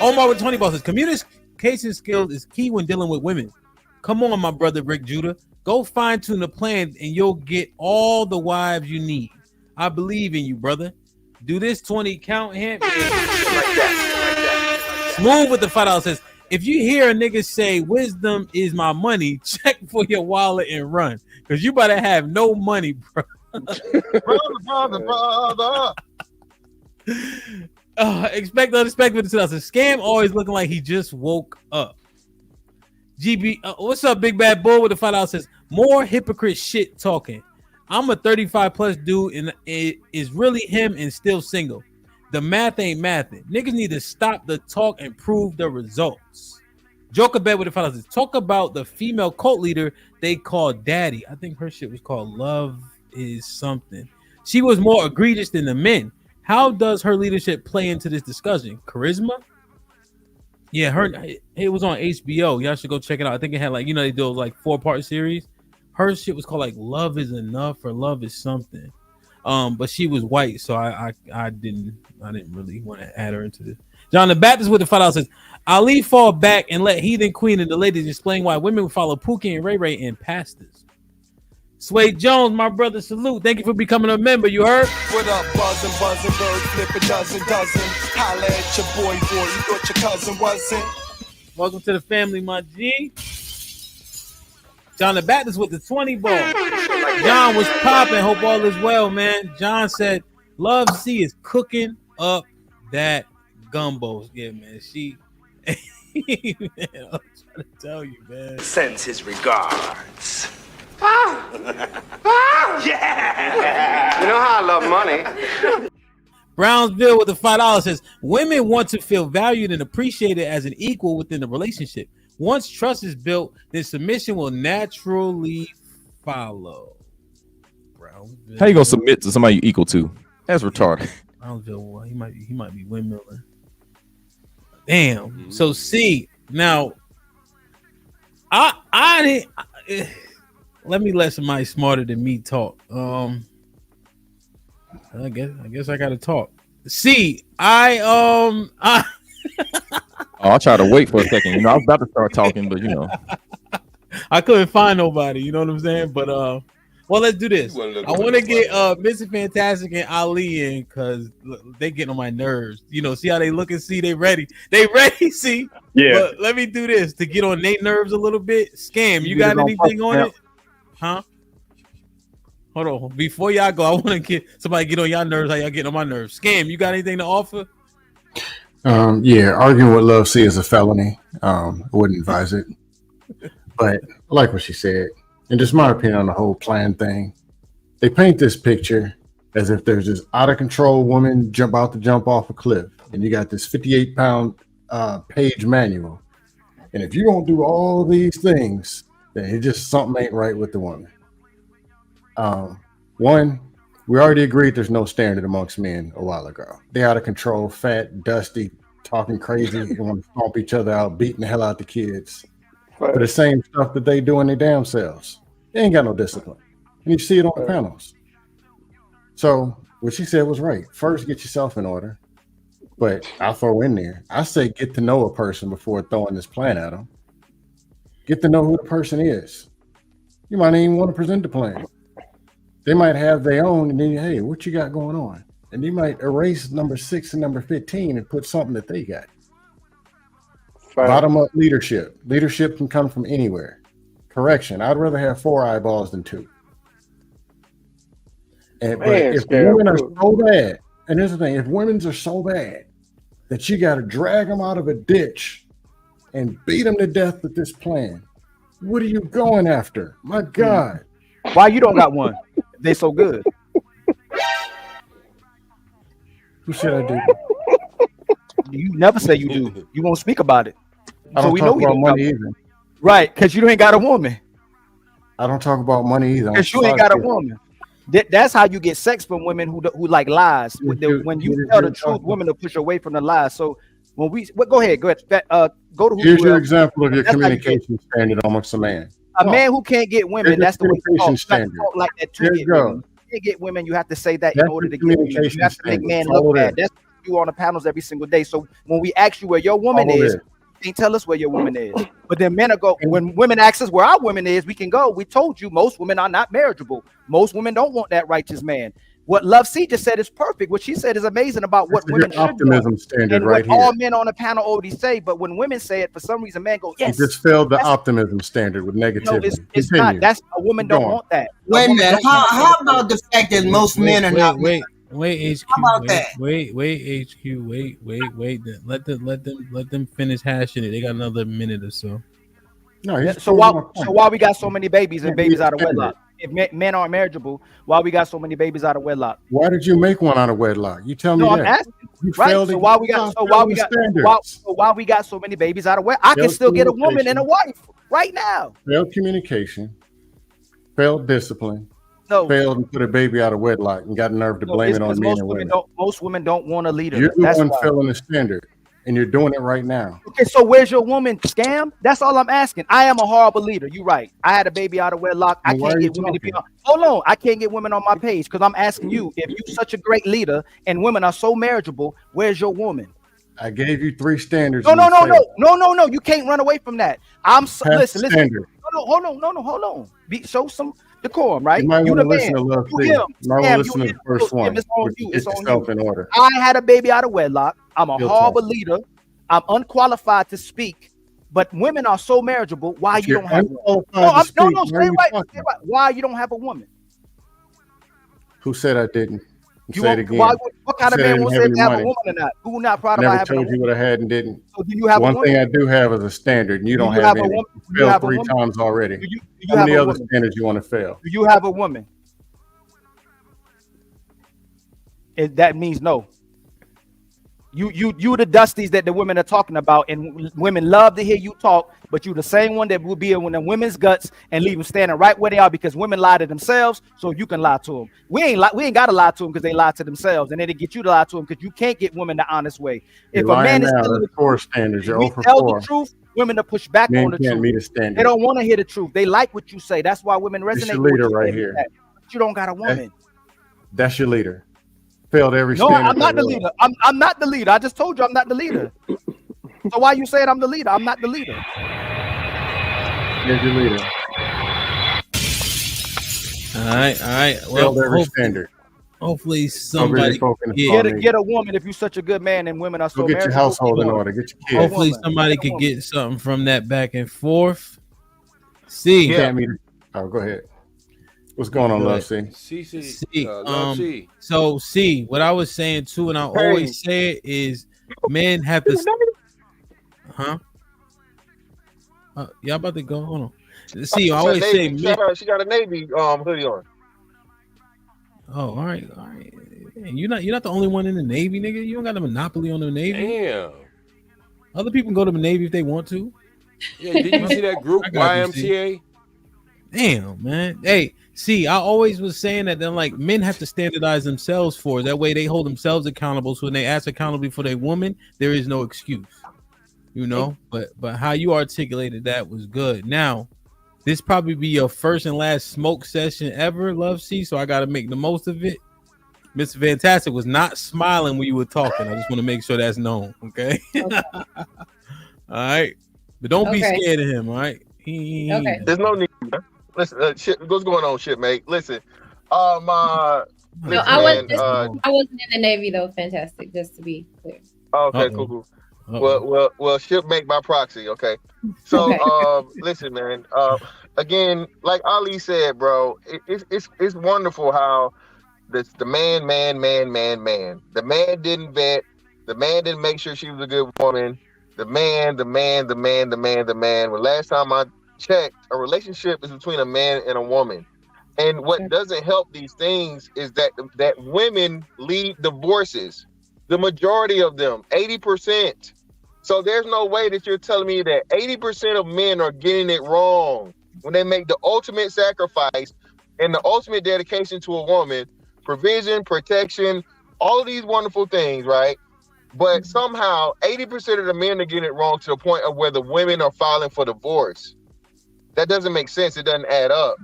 Omar with 20 balls says communication skills is key when dealing with women. Come on, my brother Rick Judah. Go fine tune the plan and you'll get all the wives you need. I believe in you, brother. Do this 20 count him. Smooth with the $5 says, if you hear a nigga say wisdom is my money, check for your wallet and run. Because you better have no money, bro. brother. Expect unexpected with the $2. Scam always looking like he just woke up. GB, what's up, Big Bad Bull with the $5 says more hypocrite shit talking. I'm a 35 plus dude and it is really him and still single. The math ain't mathing. Niggas need to stop the talk and prove the results. Joker Bed with the $5 says talk about the female cult leader they call Daddy. I think her shit was called Love is Something. She was more egregious than the men. How does her leadership play into this discussion? Charisma? Yeah, it was on HBO. Y'all should go check it out. I think it had they do like 4-part series. Her shit was called like Love is Enough or Love is Something. But she was white, so I didn't really want to add her into this. John the Baptist with the $5 says Ali fall back and let Heathen Queen and the ladies explain why women would follow Pookie and Ray Ray and pastors. Sway Jones, my brother, salute. Thank you for becoming a member. You heard? What up, buzzing, bird, flip a dozen. Holla at your boy, you thought your cousin wasn't. Welcome to the family, my G. John the Baptist with the 20 ball. John was popping. Hope all is well, man. John said, Love C is cooking up that gumbo. Yeah, man. She. Man, I'm trying to tell you, man. Sends his regards. Yeah! You know how I love money. Brownsville with the $5 says women want to feel valued and appreciated as an equal within the relationship. Once trust is built, then submission will naturally follow. Brownsville. How you gonna submit to somebody you equal to? That's retarded. Brownsville, well, he might be windmilling. Damn. So see now, I didn't. Let me let somebody smarter than me talk. I guess I gotta talk. See, I'll try to wait for a second. I was about to start talking, but I couldn't find nobody. You know what I'm saying? But well, let's do this. I want to get Mr. Fantastic and Ali in because they getting on my nerves. See how they look and see they ready. They ready. See, yeah. But let me do this to get on their nerves a little bit. Scam, you got anything on it? Huh? Hold on. Before y'all go, I want to get somebody get on y'all nerves. How y'all getting on my nerves? Scam, you got anything to offer? Yeah, arguing with Love C is a felony. I wouldn't advise it. But I like what she said. And just my opinion on the whole plan thing. They paint this picture as if there's this out of control woman jump off a cliff. And you got this 58-pound page manual. And if you don't do all these things, then it just something ain't right with the woman. One, we already agreed there's no standard amongst men a while ago. They out of control, fat, dusty, talking crazy, they want to stomp each other out, beating the hell out the kids. For the same stuff that they do in their damn selves. They ain't got no discipline. And you see it on the panels. So what she said was right. First, get yourself in order. But I'll throw in there. I say get to know a person before throwing this plan at them. Get to know who the person is. You might not even want to present the plan. They might have their own, and then, hey, what you got going on? And you might erase number 6 and number 15 and put something that they got. Bottom up leadership. Leadership can come from anywhere. Correction. I'd rather have 4 eyeballs than 2. And but if women are so bad, and here's the thing, if women's are so bad that you got to drag them out of a ditch and beat them to death with this plan, what are you going after? My God. Why you don't got one? They so good. Who said I did? You never say you do. You won't speak about it. I don't talk about money either. Right, because you ain't got a woman. I don't talk about money either. Because you ain't got a woman. That's how you get sex from women who like lies. When you tell the truth, women will push away from the lies. So when go ahead. Go to who. Here's your example of your communication standard amongst a man. A man who can't get women, that's the way you talk like that. There you go. You can't get women, you have to say that in order to get women. You have to make men look bad. That's what you do on the panels every single day. So when we ask you where your woman is, you can't tell us where your woman is. But then men are when women ask us where our woman is, we can go. We told you most women are not marriageable. Most women don't want that righteous man. What Love C just said is perfect. What she said is amazing about what women should optimism standard and right what here. all men on the panel already say. But when women say it, for some reason, men go, yes. You just failed the optimism standard with negativity. No, it's not. That's a woman don't want that. Wait a minute. How about the fact that most men are not? Wait, HQ. How about that? Wait, HQ. Wait. Let them finish hashing it. They got another minute or so. No. So why we got so many babies and babies out of wedlock? If men aren't marriageable, why we got so many babies out of wedlock? Why did you make one out of wedlock? You tell me No, that. I'm asking. You Right. failed So to- why we got why we got so many babies out of wedlock? I can Failed still get a woman communication. and a wife right now. Failed communication, failed discipline, No. failed to put a baby out of wedlock and got nerve to blame It's it on 'cause men and women. most women don't want a leader. You're the That's one why. failing the standard, and you're doing it right now. Okay, so where's your woman, Scam? That's all I'm asking. I am a horrible leader. You're right. I had a baby out of wedlock. I Then why can't are you get women to be talking? on. Hold on. I can't get women on my page because I'm asking you, if you're such a great leader and women are so marriageable, where's your woman? I gave you 3 standards. No. and you failed. You can't run away from that. I'm so, Pass listen. the standard. Hold on. Show some decorum, right? You might You want to the listen man. to Love You C. him. You might want Scam, to listen you to him. the first Look, one. it's on Which you. is It's get on yourself you. in order. I had a baby out of wedlock. I'm a He'll horrible talk. leader. I'm unqualified to speak, but women are so marriageable. Why If you you're don't have one? unqualified to No, speak, why stay are you right. talking? Stay right. Why you don't have a woman? Who said I didn't? You Say it won't- again. what kind of Said I man didn't wants have to any have a money. woman or not? Who not proud I about never having a told you woman? what I had and didn't. So do you have a One woman? thing I do have is a standard, and you don't you have have a any. woman? You Do you failed have a 3 woman? times already. Do you How have many a other woman? standards you want to fail? Do you have a woman? That means no. You the dusties that the women are talking about, and women love to hear you talk, but you the same one that will be in the women's guts and leave them standing right where they are because women lie to themselves, so you can lie to them. We ain't gotta lie to them because they lie to themselves, and then they get you to lie to them because you can't get women the honest way. You're If a man lying is now. telling the That's 4 truth, standards. You're we 0 for tell 4. the truth, women to push back Men on the can't truth. meet a standard. They don't want to hear the truth. They like what you say. That's why women This resonate your with leader what you right say. here. But you don't got a woman. That's your leader. Failed every No, standard. I'm not the there was. leader. I'm not the leader. I just told you I'm not the leader. So why you saying I'm the leader? I'm not the leader. Here's your leader. All right. Well, Failed every standard. hopefully Don't really somebody focus get, on me. Get a woman if you're such a good man and women are so Go get your marriageable. household in order. Get your kids. hopefully somebody could get something from that back and forth. See, You can't meet. Oh, go ahead. What's going on, Love C? Love C. So see what I was saying too, and I always say it is men have to. Y'all about to go? Hold on. See, I always say men. She got a Navy hoodie on. Oh, all right. Man, you're not the only one in the Navy, nigga. You don't got a monopoly on the Navy. Damn. Other people can go to the Navy if they want to. Yeah, did you see that group I got you, see. YMCA? Damn, man. Hey, see, I always was saying that then like men have to standardize themselves for it. That way they hold themselves accountable. So when they ask accountable for their woman, there is no excuse. You know, but how you articulated that was good. Now, this probably be your first and last smoke session ever, Love C. So I gotta make the most of it. Mr. Fantastic was not smiling when you were talking. I just want to make sure that's known. Okay. All right. But don't be Okay. scared of him. All right. Okay. There's no need. Man. Listen, shit, what's going on, shit, mate? Listen, No, listen, I man. wasn't in the Navy though. Fantastic, just to be clear. Okay, cool. Well, shipmate by proxy. Okay. So, listen, man. Again, like Ali said, bro, it's wonderful how the man. The man didn't vet. The man didn't make sure she was a good woman. The man. Well, last time I checked, a relationship is between a man and a woman. And what doesn't help these things is that women lead divorces. The majority of them, 80%. So there's no way that you're telling me that 80% of men are getting it wrong when they make the ultimate sacrifice and the ultimate dedication to a woman, provision, protection, all of these wonderful things, right? But somehow 80% of the men are getting it wrong to the point of where the women are filing for divorce. That doesn't make sense. It doesn't add up.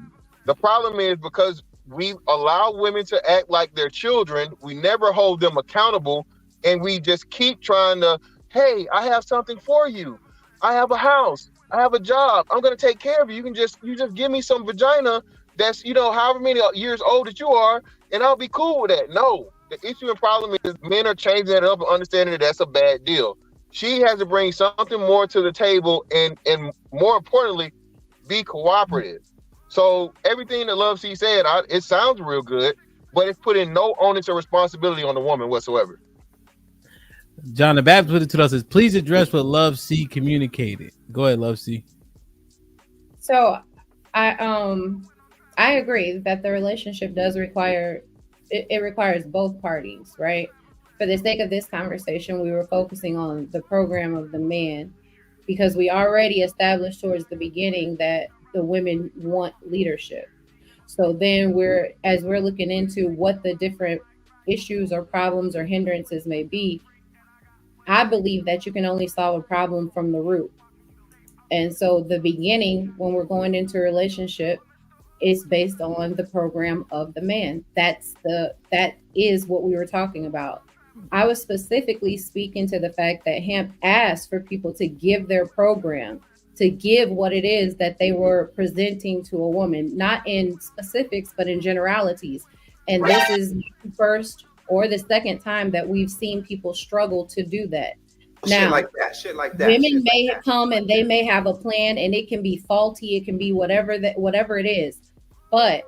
The problem is because we allow women to act like they're children, we never hold them accountable, and we just keep trying to, hey, I have something for you. I have a house. I have a job. I'm going to take care of you. You just give me some vagina that's, however many years old that you are, and I'll be cool with that. No, the issue and problem is men are changing that up and understanding that that's a bad deal. She has to bring something more to the table and more importantly, be cooperative. So everything that Love C said, it sounds real good, but it's putting no onus or responsibility on the woman whatsoever. John the Baptist put it to us says, please address what Love C communicated. Go ahead, Love C. So I agree that the relationship does require it requires both parties, right? For the sake of this conversation, we were focusing on the program of the man because we already established towards the beginning that the women want leadership. So then we're looking into what the different issues or problems or hindrances may be. I believe that you can only solve a problem from the root. And so the beginning, when we're going into a relationship, is based on the program of the man. That is what we were talking about. I was specifically speaking to the fact that Hamp asked for people to give their program, to give what it is that they were presenting to a woman, not in specifics, but in generalities. And this is the first or the second time that we've seen people struggle to do that. Now, Shit like that. Women may come and they may have a plan, and it can be faulty. It can be whatever it is. But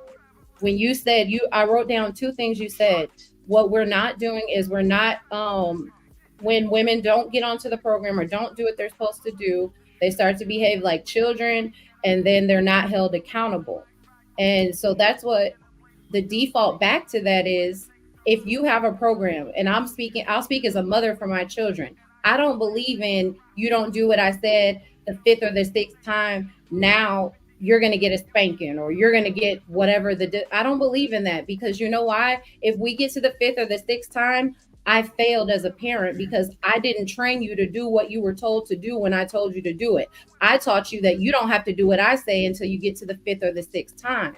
when you said I wrote down two things you said. What we're not doing is we're not when women don't get onto the program or don't do what they're supposed to do, they start to behave like children, and then they're not held accountable. And so that's what the default back to that is. If you have a program, and I'll speak as a mother for my children. I don't believe in you don't do what I said the fifth or the sixth time. Now you're going to get a spanking or you're going to get whatever I don't believe in that, because you know why? If we get to the fifth or the sixth time, I failed as a parent because I didn't train you to do what you were told to do when I told you to do it. I taught you that you don't have to do what I say until you get to the fifth or the sixth time.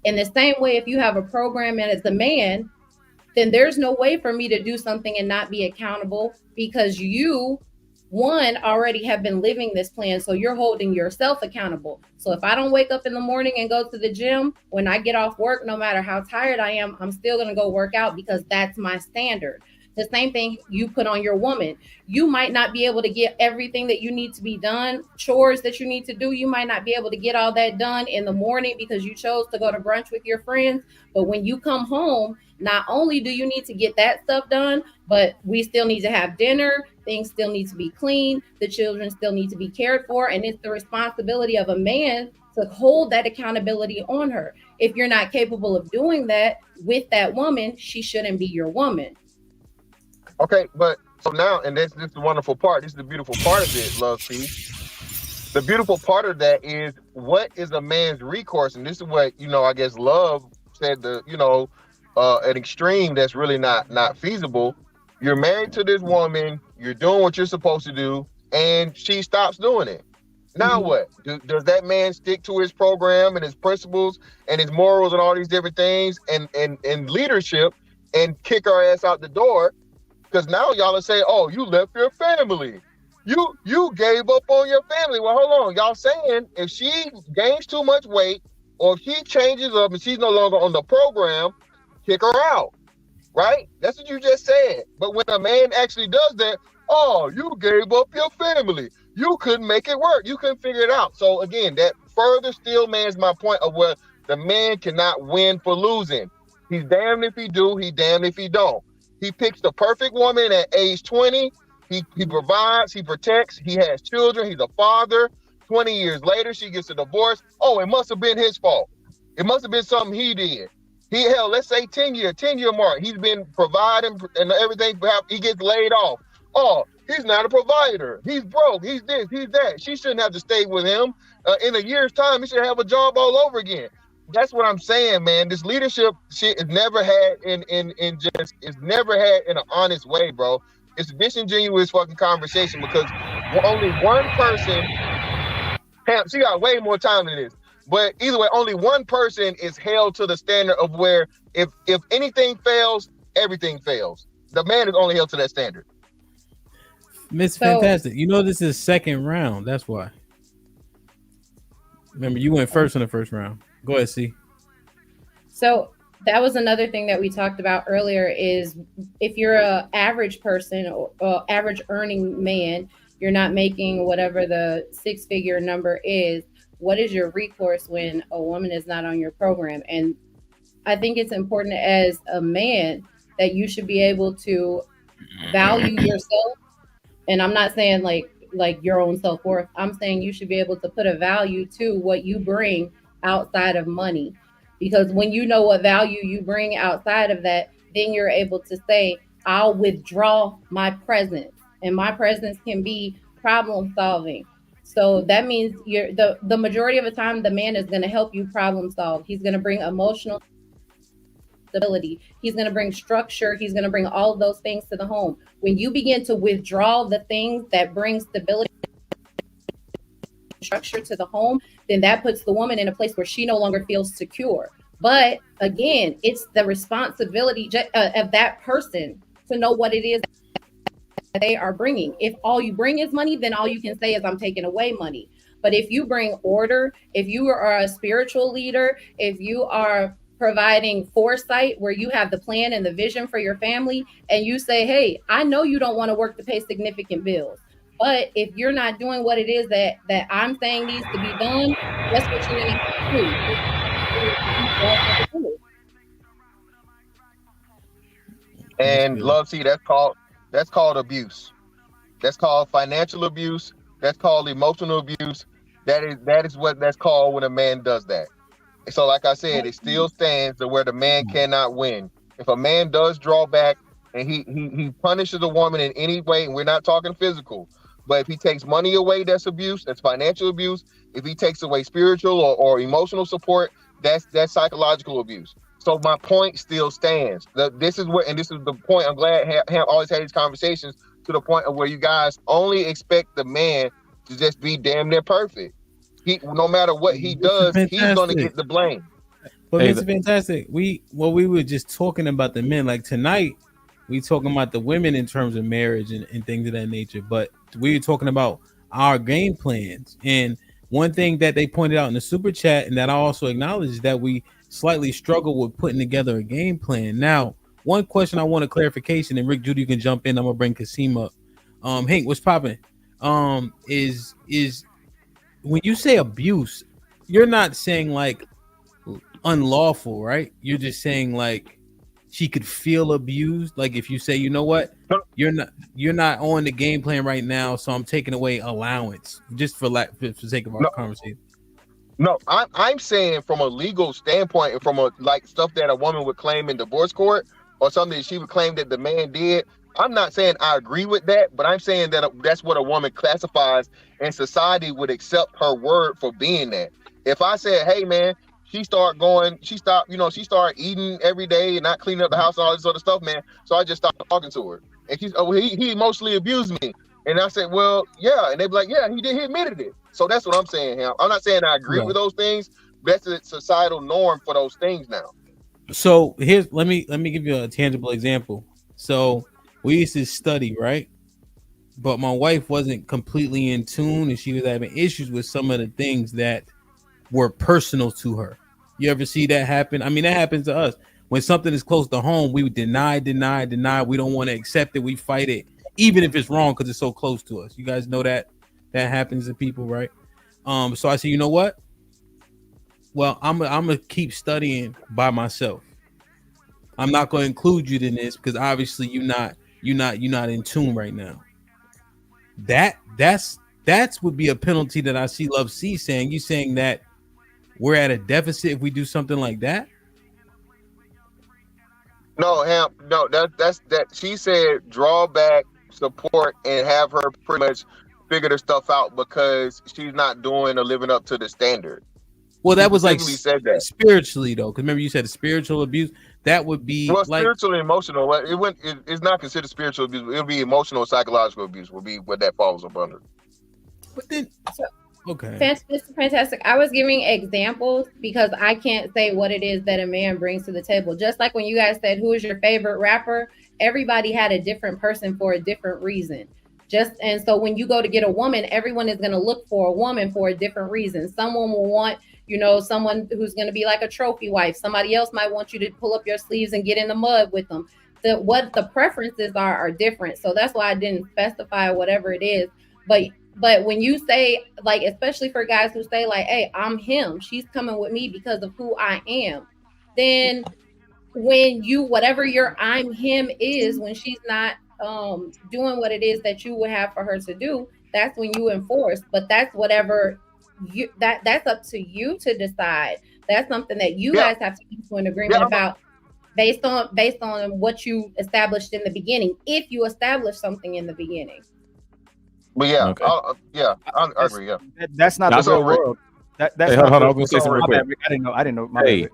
In the same way, if you have a program and as the man, then there's no way for me to do something and not be accountable because you, one, already have been living this plan. So you're holding yourself accountable. So if I don't wake up in the morning and go to the gym, when I get off work, no matter how tired I am, I'm still going to go work out because that's my standard. The same thing you put on your woman. You might not be able to get everything that you need to be done, chores that you need to do. You might not be able to get all that done in the morning because you chose to go to brunch with your friends. But when you come home, not only do you need to get that stuff done, but we still need to have dinner. Things still need to be clean. The children still need to be cared for. And it's the responsibility of a man to hold that accountability on her. If you're not capable of doing that with that woman, she shouldn't be your woman. Okay, but so now, and this is the wonderful part. This is the beautiful part of it, Love C. The beautiful part of that is what is a man's recourse, and this is what I guess Love said. An extreme that's really not feasible. You're married to this woman. You're doing what you're supposed to do, and she stops doing it. Now what? Does that man stick to his program and his principles and his morals and all these different things and leadership and kick her ass out the door, because now y'all are saying, oh, you left your family. You gave up on your family. Well, hold on. Y'all saying if she gains too much weight or if she changes up and she's no longer on the program, kick her out. Right? That's what you just said. But when a man actually does that, oh, you gave up your family. You couldn't make it work. You couldn't figure it out. So again, that further still mans my point of where the man cannot win for losing. He's damned if he do, he damned if he don't. He picks the perfect woman at age 20. He provides, he protects, he has children, he's a father. 20 years later, she gets a divorce. Oh, it must have been his fault. It must have been something he did. Let's say 10 year mark. He's been providing and everything. Perhaps he gets laid off. Oh, he's not a provider. He's broke. He's this, he's that. She shouldn't have to stay with him. In a year's time, he should have a job all over again. That's what I'm saying, man. This leadership shit is never had it's never had in an honest way, bro. It's a disingenuous fucking conversation because only one person. She got way more time than this. But either way, only one person is held to the standard of where if anything fails, everything fails. The man is only held to that standard. Miss Fantastic, you know this is second round. That's why. Remember, you went first in the first round. Go ahead, C. So that was another thing that we talked about earlier is if you're a average person or average earning man, you're not making whatever the 6-figure number is. What is your recourse when a woman is not on your program? And I think it's important as a man that you should be able to value yourself. And I'm not saying like your own self-worth. I'm saying you should be able to put a value to what you bring outside of money. Because when you know what value you bring outside of that, then you're able to say, I'll withdraw my presence. And my presence can be problem solving. So that means the majority of the time, the man is going to help you problem solve. He's going to bring emotional stability. He's going to bring structure. He's going to bring all of those things to the home. When you begin to withdraw the things that bring stability, structure to the home, then that puts the woman in a place where she no longer feels secure. But again, it's the responsibility of that person to know what it is they are bringing. If all you bring is money, then all you can say is I'm taking away money. But if you bring order, if you are a spiritual leader, if you are providing foresight where you have the plan and the vision for your family, and you say, hey, I know you don't want to work to pay significant bills, but if you're not doing what it is that I'm saying needs to be done, that's what you're going to do. And love, see, that's called abuse. That's called financial abuse. That's called emotional abuse. That is what that's called when a man does that. So like I said, it still stands to where the man cannot win. If a man does draw back and he punishes a woman in any way, and we're not talking physical, but if he takes money away, that's abuse, that's financial abuse. If he takes away spiritual or emotional support, that's psychological abuse. So my point still stands. This is the point. I'm glad Ham always had these conversations to the point of where you guys only expect the man to just be damn near perfect. No matter what he does, he's going to get the blame. But Mr. Fantastic, we were just talking about the men. Like tonight, we talking about the women in terms of marriage and things of that nature. But we were talking about our game plans. And one thing that they pointed out in the super chat, and that I also acknowledge, is that we slightly struggle with putting together a game plan. Now, one question I want a clarification, and Rick Judy, you can jump in. I'm gonna bring Kasim up. Hank, what's popping? Is when you say abuse, you're not saying like unlawful, right? You're just saying like she could feel abused. Like if you say, you know what, you're not on the game plan right now, so I'm taking away allowance, just for sake of our conversation. No, I'm saying from a legal standpoint and from a like stuff that a woman would claim in divorce court or something that she would claim that the man did. I'm not saying I agree with that, but I'm saying that that's what a woman classifies and society would accept her word for being that. If I said, hey man, she stopped eating every day and not cleaning up the house and all this sort of stuff, man. So I just stopped talking to her. And he emotionally abused me. And I said, well, yeah. And they'd be like, yeah, he did. He admitted it. So that's what I'm saying, Ham. I'm not saying I agree with those things. That's the societal norm for those things now. So here's let me give you a tangible example. So we used to study, right? But my wife wasn't completely in tune, and she was having issues with some of the things that were personal to her. You ever see that happen? I mean, that happens to us. When something is close to home, we deny. We don't want to accept it. We fight it, even if it's wrong, because it's so close to us. You guys know that happens to people, right? So I said, you know what? Well, I'm gonna keep studying by myself. I'm not gonna include you in this because obviously you're not in tune right now. That's would be a penalty that I see Love C saying. You saying that we're at a deficit if we do something like that? No, Ham. No, that's that. She said draw back, support, and have her pretty much figure the stuff out because she's not doing or living up to the standard. Well, that was like said that. spiritually though, because remember you said spiritual abuse. That would be like spiritual and emotional. It's not considered spiritual abuse. It'll be emotional, psychological abuse. Will be what that falls up under. But then, okay, Mr. Fantastic. I was giving examples because I can't say what it is that a man brings to the table. Just like when you guys said, "Who is your favorite rapper?" Everybody had a different person for a different reason. And so when you go to get a woman, everyone is going to look for a woman for a different reason. Someone will want, someone who's going to be like a trophy wife. Somebody else might want you to pull up your sleeves and get in the mud with them. What the preferences are different. So that's why I didn't specify whatever it is. But when you say, like, especially for guys who say like, hey, I'm him, she's coming with me because of who I am. Then when whatever your I'm him is, when she's not doing what it is that you would have for her to do, that's when you enforce. But that's whatever that's up to you to decide. That's something that you guys have to come to an agreement about based on what you established in the beginning, if you establish something in the beginning. But yeah, okay. I agree. Yeah, that's not the real world. That's hey, hold on. I was gonna say something real quick. I didn't know. Hey,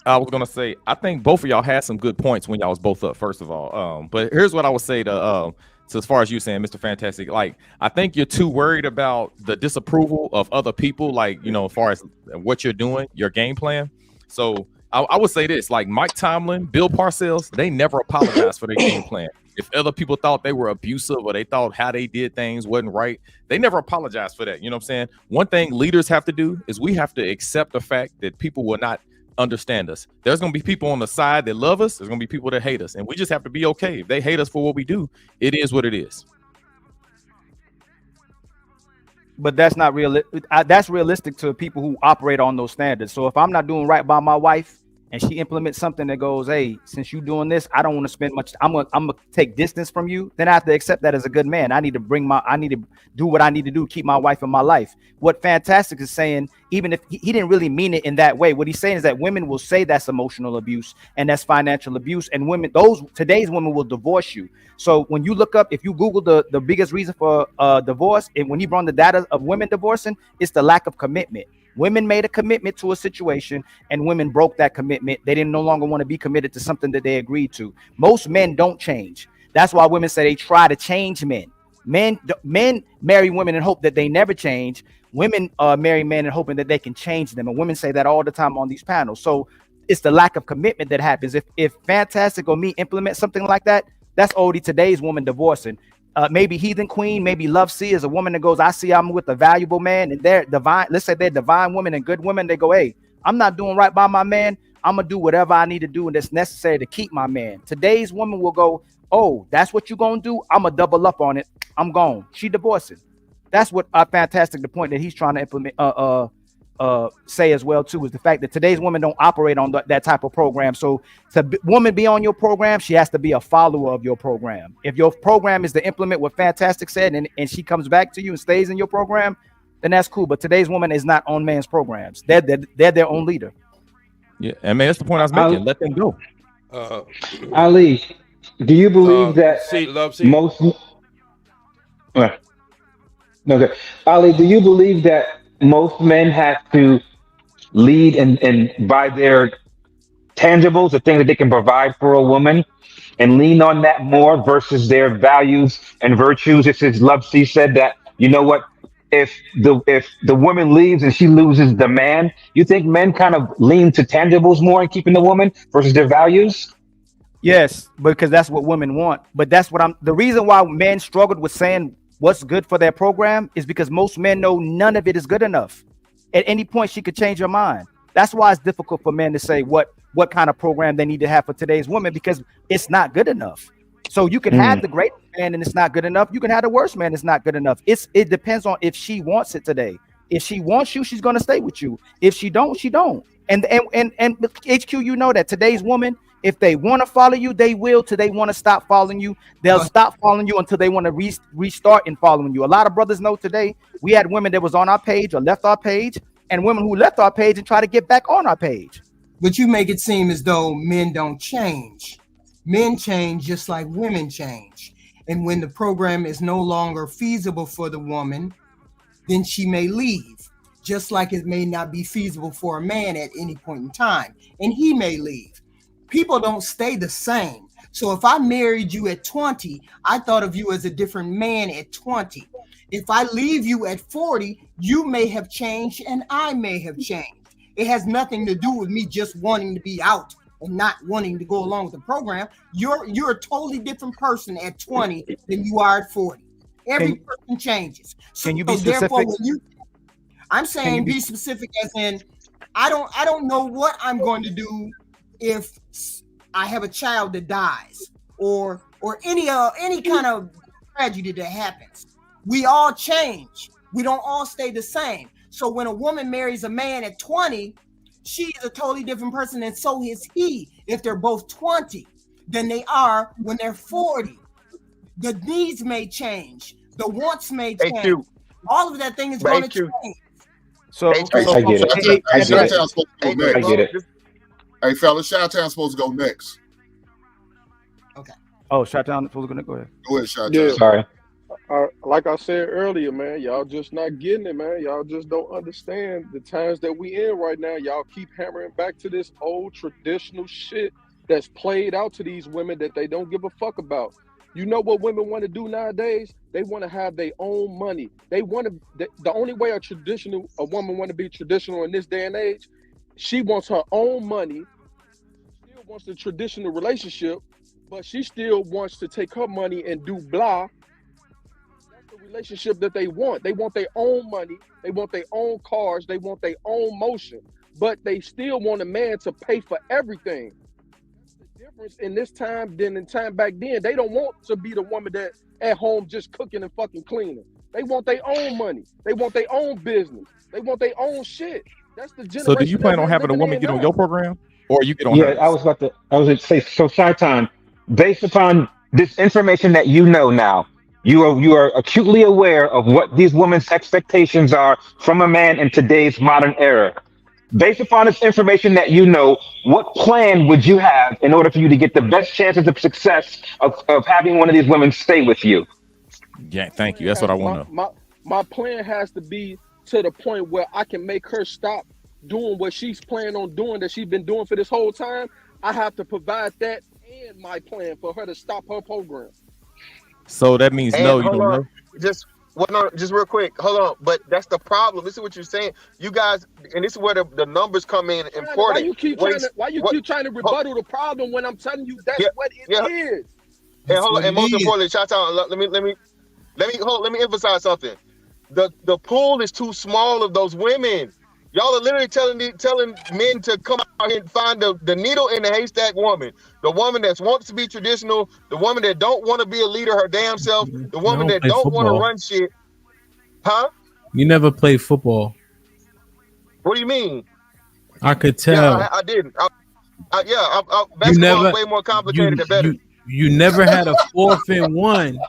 I was gonna say, I think both of y'all had some good points when y'all was both up. First of all, but here's what I would say to so as far as you saying, Mr. Fantastic, like I think you're too worried about the disapproval of other people, like as far as what you're doing, your game plan. So I would say this, like Mike Tomlin, Bill Parcells, they never apologized for their game plan. If other people thought they were abusive or they thought how they did things wasn't right, they never apologized for that. You know what I'm saying? One thing leaders have to do is we have to accept the fact that people will not understand us. There's going to be people on the side that love us. There's going to be people that hate us. And we just have to be okay. If they hate us for what we do, it is what it is. But that's not real. That's realistic to people who operate on those standards. So if I'm not doing right by my wife, and she implements something that goes, hey, since you're doing this, I don't want to spend much. I'm gonna take distance from you. Then I have to accept that as a good man. I need to do what I need to do, keep my wife in my life. What Fantastic is saying, even if he didn't really mean it in that way, what he's saying is that women will say that's emotional abuse and that's financial abuse, and today's women will divorce you. So when you look up, if you Google the biggest reason for divorce, and when he brought the data of women divorcing, it's the lack of commitment. Women made a commitment to a situation and women broke that commitment. They didn't no longer want to be committed to something that they agreed to. Most men don't change. That's why women say they try to change men. Men marry women and hope that they never change. Women marry men and hoping that they can change them. And women say that all the time on these panels. So it's the lack of commitment that happens. If Fantastic or me implement something like that, that's already today's woman divorcing. Maybe Heathen Queen, maybe Love C is a woman that goes, I see I'm with a valuable man, and they're divine. Let's say they're divine women and good women. They go, hey, I'm not doing right by my man. I'm gonna do whatever I need to do and that's necessary to keep my man. Today's woman will go, oh, that's what you're gonna do. I'm gonna double up on it. I'm gone. She divorcing. That's what Fantastic. The point that he's trying to implement, say as well too, is the fact that today's women don't operate on that type of program. So woman be on your program, she has to be a follower of your program. If your program is to implement what Fantastic said and she comes back to you and stays in your program, then that's cool. But today's woman is not on man's programs. They're their own leader. Yeah, and man, that's the point I was making. Let them go. Ali, do you believe that most? Okay, Ali, do you believe that most men have to lead and by their tangibles, the things that they can provide for a woman, and lean on that more versus their values and virtues? This is Love C said that, you know what, if the woman leaves and she loses the man, you think men kind of lean to tangibles more in keeping the woman versus their values? Yes, because that's what women want. But that's what the reason why men struggled with saying what's good for their program is because most men know none of it is good enough. At any point, she could change her mind. That's why it's difficult for men to say what kind of program they need to have for today's women, because it's not good enough. So you can have the great man and it's not good enough. You can have the worst man, it's not good enough. It depends on if she wants it today. If she wants you, she's gonna stay with you. If she don't, she don't. And HQ, you know that today's woman, if they want to follow you, they will. Till they want to stop following you, they'll stop following you until they want to restart in following you. A lot of brothers know today we had women that was on our page or left our page, and women who left our page and try to get back on our page. But you make it seem as though men don't change. Men change just like women change. And when the program is no longer feasible for the woman, then she may leave. Just like it may not be feasible for a man at any point in time, and he may leave. People don't stay the same. So if I married you at 20, I thought of you as a different man at 20. If I leave you at 40, you may have changed and I may have changed. It has nothing to do with me just wanting to be out and not wanting to go along with the program. You're a totally different person at 20 than you are at 40. Every person changes. Can you be specific? Therefore, I'm saying be specific as in I don't know what I'm going to do if I have a child that dies or any kind of tragedy that happens. We all change. We don't all stay the same. So when a woman marries a man at 20, she is a totally different person, and so is he if they're both 20 than they are when they're 40. The needs may change. The wants may change. All of that thing is going to change. So I get it. I get it. Hey, fellas, Chi-Town's supposed to go next. Okay. Oh, Chi-Town supposed to go ahead. Go ahead, Chi-Town. Yeah. Sorry. Like I said earlier, man, y'all just not getting it, man. Y'all just don't understand the times that we in right now. Y'all keep hammering back to this old traditional shit that's played out to these women that they don't give a fuck about. You know what women want to do nowadays? They want to have their own money. They want to. The only way a woman want to be traditional in this day and age, she wants her own money. Still wants the traditional relationship, but she still wants to take her money and do blah. That's the relationship that they want. They want their own money. They want their own cars. They want their own motion, but they still want a man to pay for everything. Difference in this time than in time back then. They don't want to be the woman that at home just cooking and fucking cleaning. They want their own money. They want their own business. They want their own shit. That's the generation. So do you plan on having a woman get on your program, or you get on hers? I was about to say, so Chi-Town, based upon this information that you know now, you are acutely aware of what these women's expectations are from a man in today's modern era. Based upon this information that you know, what plan would you have in order for you to get the best chances of success of having one of these women stay with you? Yeah, thank you. That's what I want to know. My plan has to be to the point where I can make her stop doing what she's planning on doing that she's been doing for this whole time. I have to provide that and my plan for her to stop her program. So that means no, you don't know. Just real quick, hold on. But that's the problem. This is what you're saying. You guys, and this is where the numbers come in important. Why you keep trying to rebuttal the problem when I'm telling you that's what it is? And hold on, and most importantly, Chi-Town, let me emphasize something. The pool is too small of those women. Y'all are literally telling men to come out here and find the needle in the haystack woman. The woman that wants to be traditional, the woman that don't want to be a leader her damn self, the woman that don't want to run shit. Huh? You never played football. What do you mean? I could tell. Yeah, I didn't. Basketball is way more complicated than better. You never had a 4th and 1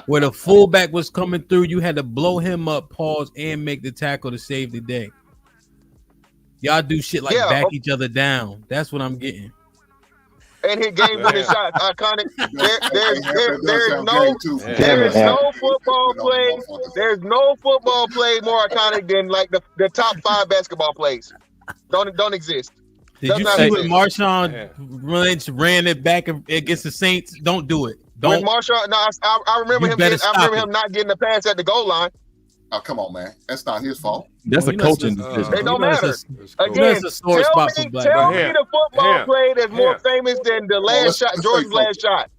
where the fullback was coming through. You had to blow him up, pause, and make the tackle to save the day. Y'all do shit like back each other down. That's what I'm getting. And hit game-winning shots, iconic. There's no football play. There's no football play more iconic than like the top 5 basketball plays. Don't exist. Did you see when Marshawn Lynch ran it back against the Saints? Don't do it. Don't. When Marshawn, no, I remember him. I remember him not getting the pass at the goal line. Oh, come on, man. That's not his fault. That's a you know, coaching it's- decision. It don't matter. You know Again, it's a sore tell spot me, for black tell men. me the football play that's more Ham. famous than the on, last shot, let's Jordan's stay last shot,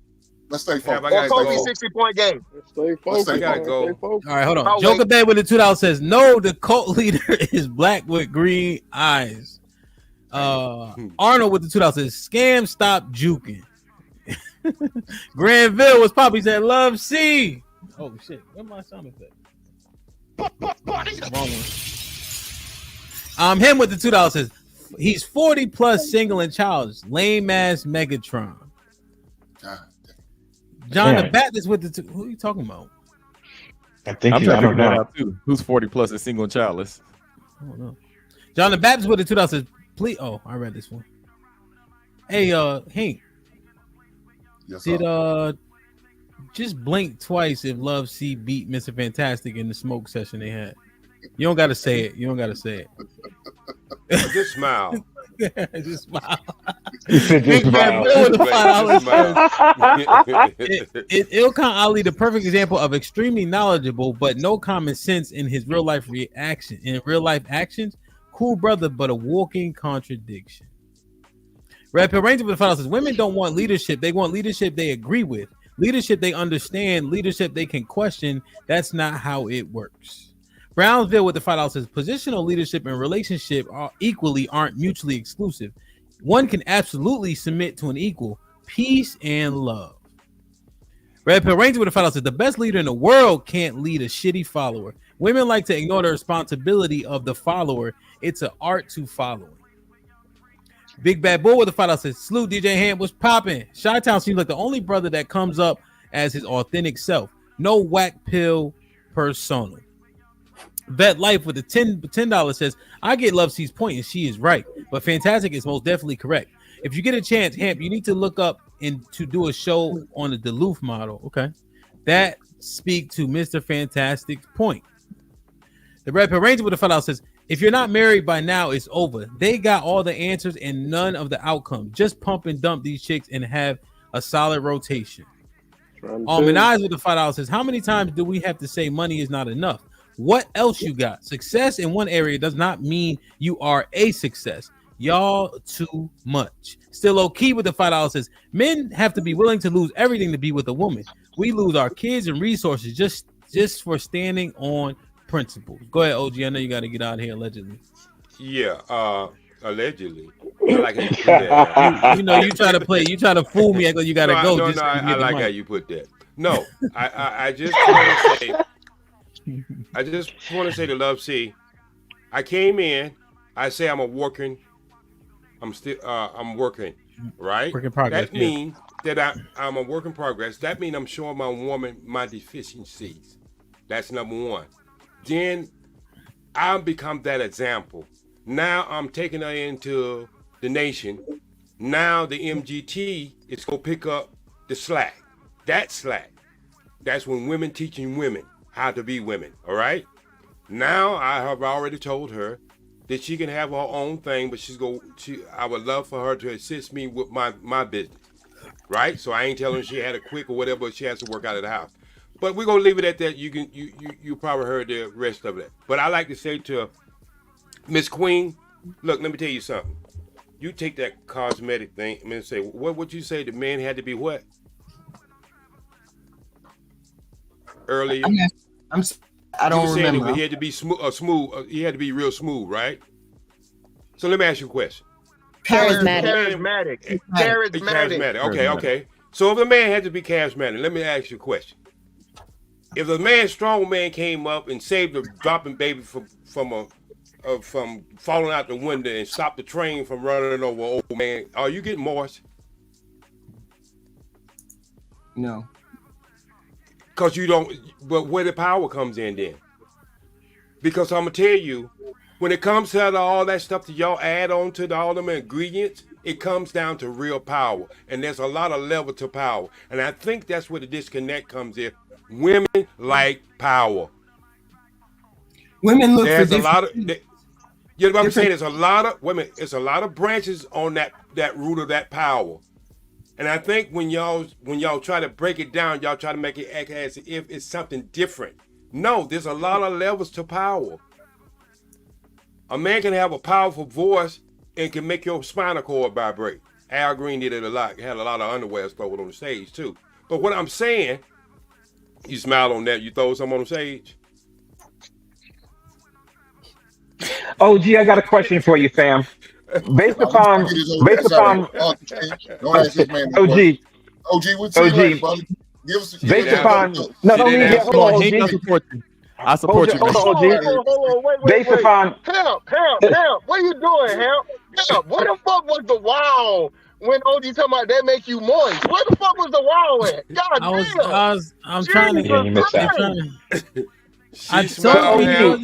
Let's stay Ham, I focused. or gotta Kobe's go. 60-point game. Stay focused. stay I gotta man. go. Stay focused. All right, hold on. I'll Joker wait. Bad with the $2 says, no, the cult leader is black with green eyes. Arnold with the $2 says, scam, stop juking. Granville was Poppy said, love C. Oh, shit. Where's my sound effect? Wrong one. Him with the $2 says, he's 40 plus, single and childish. Lame ass Megatron. John the Baptist with the who are you talking about? I think I'm I trying to don't figure that know. out too. Who's 40 plus and single and childless? I don't know. John the Baptist with the $2 says, please. Oh, I read this one. Hey, Hank. Yes, Did just blink twice if Love C beat Mr. Fantastic in the smoke session they had. You don't gotta say it. You don't gotta say it. Just smile. Just smile. He said just smile. Ilkan Ali, the perfect example of extremely knowledgeable but no common sense in his real life actions. Cool brother, but a walking contradiction. Red Pill Ranger with the final says, women don't want leadership. They want leadership they agree with. Leadership they understand. Leadership they can question. That's not how it works. Brownsville with the $5 says, positional leadership and relationship aren't mutually exclusive. One can absolutely submit to an equal. Peace and love. Red Pill Ranger with the $5 says, the best leader in the world can't lead a shitty follower. Women like to ignore the responsibility of the follower. It's an art to following. Big Bad Bull with the $5 says, salute DJ Ham, what's popping? Chi-Town seems like the only brother that comes up as his authentic self. No whack pill persona. Vet Life with the $10 says, I get Love C's point and she is right, but Fantastic is most definitely correct. If you get a chance, Hamp, you need to look up and to do a show on the Duluth model. Okay. That speak to Mr. Fantastic's point. The Red Pill Ranger with the $5 says, if you're not married by now, it's over. They got all the answers and none of the outcome. Just pump and dump these chicks and have a solid rotation. And Eyes with the $5 says, how many times do we have to say money is not enough? What else you got? Success in one area does not mean you are a success. Y'all too much. Still OK with the $5 says, men have to be willing to lose everything to be with a woman. We lose our kids and resources just for standing on principles. Go ahead, OG. I know you got to get out of here allegedly. Yeah, allegedly. I like how you put that. You know, you try to play, you try to fool me. You got to go. No, I like how you put that. No, I just want to say, to Love C, I came in. I say I'm working, right? Work in progress. That means that I'm a work in progress. That means I'm showing my woman my deficiencies. That's number one. Then I'll become that example. Now I'm taking her into the nation. Now the MGT is going to pick up the slack. That slack. That's when women teaching women how to be women. All right. Now I have already told her that she can have her own thing, but I would love for her to assist me with my business. Right. So I ain't telling her she had a quick or whatever. She has to work out of the house. But we're gonna leave it at that. You probably heard the rest of it. But I like to say to Miss Queen, look, let me tell you something. You take that cosmetic thing and say, what would you say the man had to be what? Earlier. I don't remember. He had to be smooth. He had to be real smooth, right? So let me ask you a question. Charismatic. Okay. So if a man had to be charismatic, let me ask you a question. If a strong man came up and saved a dropping baby from falling out the window and stopped the train from running over an old man, are you getting moist? No. Because you don't, but where the power comes in then. Because I'm going to tell you, when it comes to all that stuff that y'all add on to all them ingredients, it comes down to real power. And there's a lot of level to power. And I think that's where the disconnect comes in. Women like power. Women look there's for a lot of, different. you know what I'm saying? There's a lot of women. It's a lot of branches on that root of that power. And I think when y'all try to break it down, y'all try to make it act as if it's something different. No, there's a lot of levels to power. A man can have a powerful voice and can make your spinal cord vibrate. Al Green did it a lot. He had a lot of underwear thrown on the stage too. But what I'm saying, you smile on that, you throw some on the stage. Oh, gee, I got a question for you, fam. Based upon, Don't ask this man no OG, question. OG, what's OG, your brother? Give us. based upon, no, don't need to hold on, OG. I support you. Hold on, OG. Hold on, wait, Based upon, Hemp, what are you doing, Hemp? Hemp, where the fuck was the wow when OG talking about that make you moist? Where the fuck was the wow at? God damn. I'm trying to. Yeah, you missed that. I told you,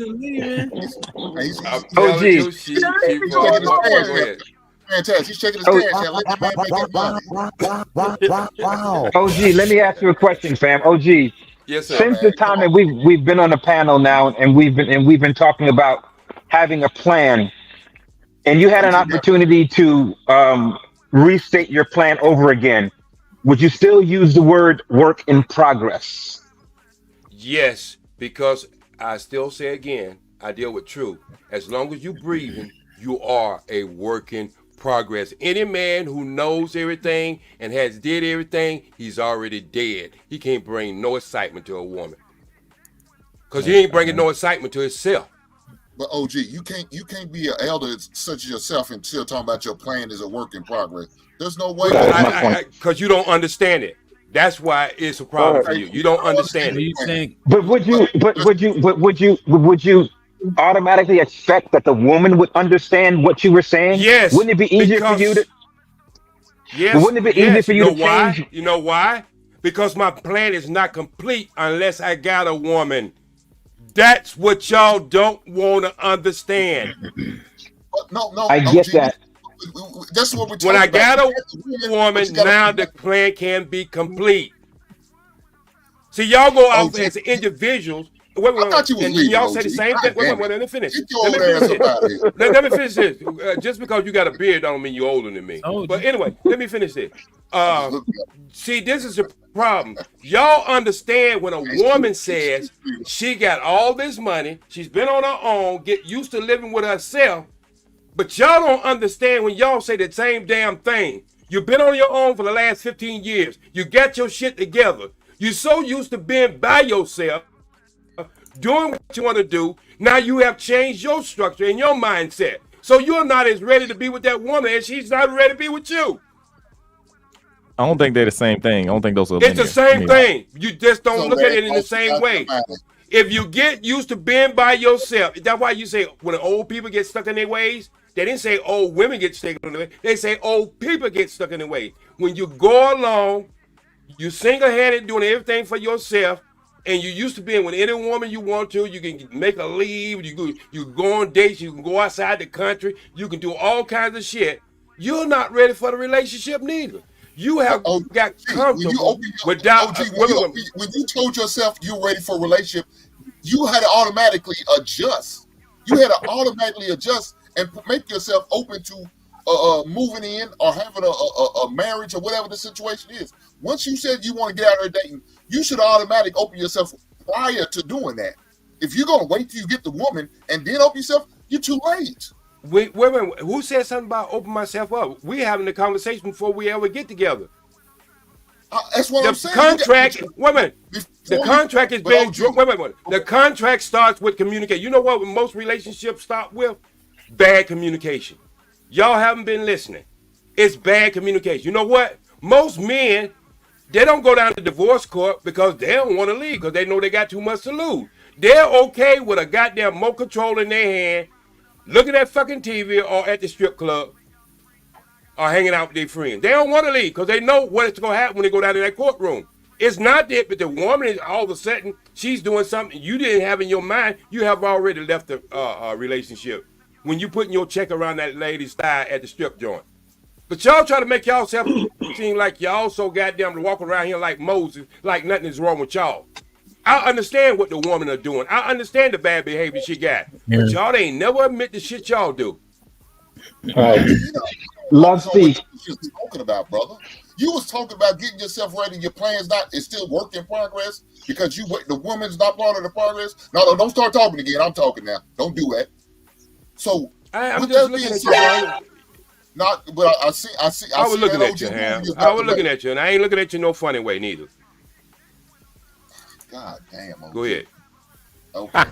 OG. Fantastic. He's checking his cash out. Let the man make that money. OG, let me ask you a question, fam. OG. Yes, sir. Since the time that we've been on the panel now, and we've been talking about having a plan, and you had an opportunity to restate your plan over again, would you still use the word work in progress? Yes, because I still say again, I deal with truth. As long as you breathing, you are a work in progress. Any man who knows everything and has did everything, he's already dead. He can't bring no excitement to a woman. Because he ain't bringing no excitement to himself. But OG, you can't be an elder such as yourself and still talking about your plan is a work in progress. There's no way. Because you don't understand it. That's why it's a problem for you. You don't understand it. But would you automatically expect that the woman would understand what you were saying? Yes. Wouldn't it be easier for you to? Yes. Wouldn't it be easier for you to why? change? You know why? Because my plan is not complete unless I got a woman. That's what y'all don't want to understand. No, I get that. That's what we're talking When I about. got a woman, now the plan can be complete. See, y'all go out as individuals. Wait, I thought you was and leaving, y'all say the OG. same thing. Wait, God let me finish. Get your old ass up out of here. Let me finish this. Just because you got a beard don't mean you're older than me. But anyway, let me finish this. See, this is the problem. Y'all understand when a woman says she got all this money, she's been on her own, get used to living with herself, but y'all don't understand when y'all say the same damn thing. You've been on your own for the last 15 years. You got your shit together. You're so used to being by yourself, doing what you want to do. Now you have changed your structure and your mindset. So you're not as ready to be with that woman as she's not ready to be with you. I don't think they're the same thing. I don't think those are. It's the same thing. You just don't So look at that it in the same also way. doesn't matter. If you get used to being by yourself, that's why you say when old people get stuck in their ways, they didn't say old women get stuck in their ways. They say old people get stuck in their ways. When you go along, you single-handed doing everything for yourself, and you used to being with any woman you want to. You can make a leave. You go on dates. You can go outside the country. You can do all kinds of shit. You're not ready for the relationship neither. You have got comfortable without. When you told yourself you're ready for a relationship, you had to automatically adjust. You had to automatically adjust and make yourself open to moving in or having a marriage or whatever the situation is. Once you said you want to get out there dating, you should automatically open yourself prior to doing that. If you're going to wait till you get the woman and then open yourself, you're too late. Wait, who said something about open myself up? We're having the conversation before we ever get together. That's what I'm saying. The contract is being the contract starts with communication. You know what most relationships start with? Bad communication. Y'all haven't been listening. It's bad communication. You know what? Most men, they don't go down to divorce court because they don't want to leave because they know they got too much to lose. They're okay with a goddamn remote control in their hand, looking at fucking TV or at the strip club or hanging out with their friends. They don't want to leave because they know what's going to happen when they go down to that courtroom. It's not that, but the woman is all of a sudden, she's doing something you didn't have in your mind. You have already left the relationship when you putting your check around that lady's thigh at the strip joint. But y'all try to make y'allself seem like y'all so goddamn walk around here like Moses, like nothing is wrong with y'all. I understand what the woman are doing. I understand the bad behavior she got. Yeah. But y'all ain't never admit the shit y'all do. Right. Love speak. What you're talking about, brother. You was talking about getting yourself ready. Your plan's not. It's still work in progress because the woman's not part of the progress. No, don't start talking again. I'm talking now. Don't do that. So I'm just looking at you, bro. Not, but I see. I was looking at you, Ham. I was looking at you, and I ain't looking at you no funny way neither. God damn. OG. Go ahead. Okay.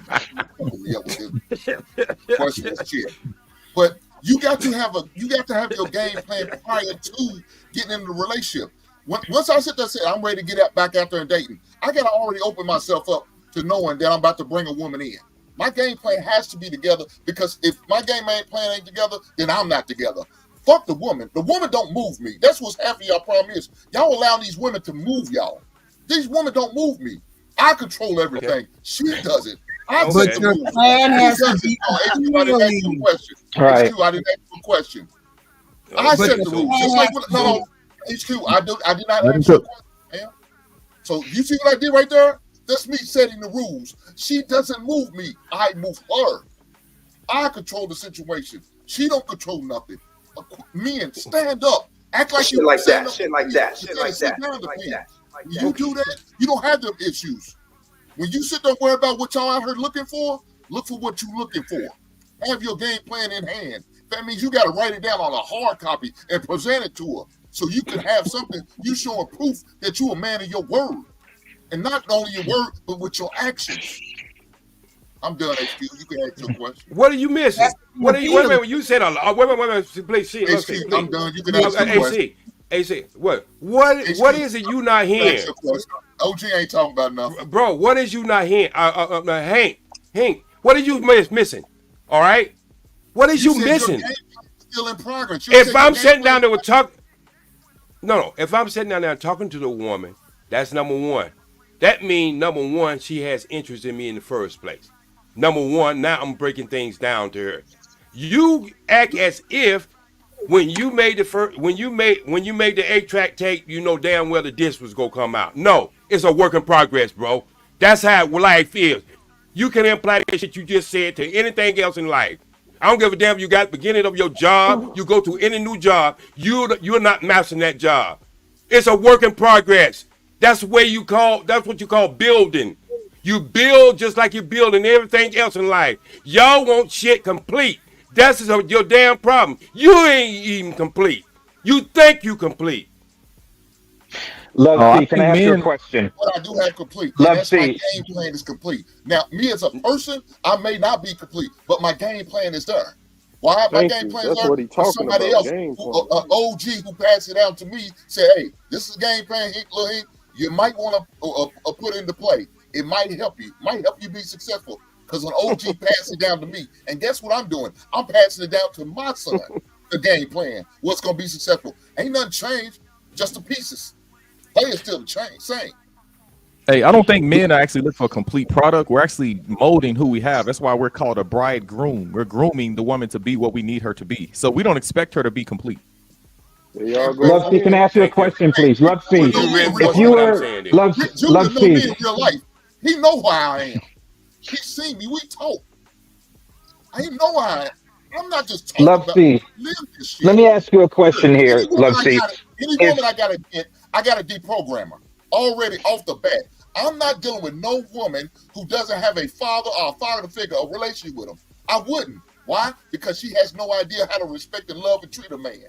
Question is shit. But you got to have your game plan prior to getting into the relationship. Once I sit there and say I'm ready to get back out there and dating, I gotta already open myself up to knowing that I'm about to bring a woman in. My game plan has to be together because if my game plan ain't together, then I'm not together. Fuck the woman. The woman don't move me. That's what's half of y'all problem is. Y'all allow these women to move y'all. These women don't move me. I control everything. Okay. She does it. I but your plan has to be HQ, I didn't ask you a question. Right. HQ, I didn't ask you a question. I set the rules. Just like no, HQ, I did not ask you a question, man. So you see what I did right there? That's me setting the rules. She doesn't move me. I move her. I control the situation. She don't control nothing. Men, stand up. Act like shit you like that. Shit like that. Shit like that. When you do that, you don't have them issues. When you sit there and worry about what y'all out here looking for, look for what you're looking for. Have your game plan in hand. That means you got to write it down on a hard copy and present it to her so you can have something you showing proof that you're a man of your word. And not only your word, but with your actions. I'm done, HQ. You can ask your question. What are you missing? What are you? Wait a minute. You said a lot. Wait. Please, see. HQ, I'm done. You can ask your question. AC, what is it you not hearing? OG ain't talking about nothing. Bro, what is you not hearing? Hank, what are you missing? All right? What is you missing? Still in progress. If I'm sitting down there with if I'm sitting down there talking to the woman, that's number one. That means, number one, she has interest in me in the first place. Number one, now I'm breaking things down to her. You act as if when you made the 8-track tape, you know damn well the disc was gonna come out. No, it's a work in progress, bro. That's how life is. You can imply that shit you just said to anything else in life. I don't give a damn if you got the beginning of your job, you go to any new job, you're not mastering that job. It's a work in progress. That's what you call building. You build just like you build in everything else in life. Y'all want shit complete. That's your damn problem. You ain't even complete. You think you complete. Love C, can I ask you a question? What I do have complete. Love that's C. My game plan is complete. Now, me as a person, I may not be complete, but my game plan is there. Why my game plan is there? For somebody else, OG who passed it out to me, said, hey, this is game plan, little Hank. You might want to put into play. It might help you. Might help you be successful. Because an OG passed it down to me. And guess what I'm doing? I'm passing it down to my son, the game plan. What's going to be successful. Ain't nothing changed, just the pieces. Play is still the same. Hey, I don't think men are actually looking for a complete product. We're actually molding who we have. That's why we're called a bridegroom. We're grooming the woman to be what we need her to be. So we don't expect her to be complete. Love C, can I ask you a question, please? Love C, if you were Love C, me in real life. He know who I am. He seen me. We talk. I know who I am. I'm not just talking Love C. Let me ask you a question here, Love C. Any woman I gotta get, I gotta deprogram her already off the bat. I'm not dealing with no woman who doesn't have a father or a father figure, a relationship with him. I wouldn't. Why? Because she has no idea how to respect and love and treat a man.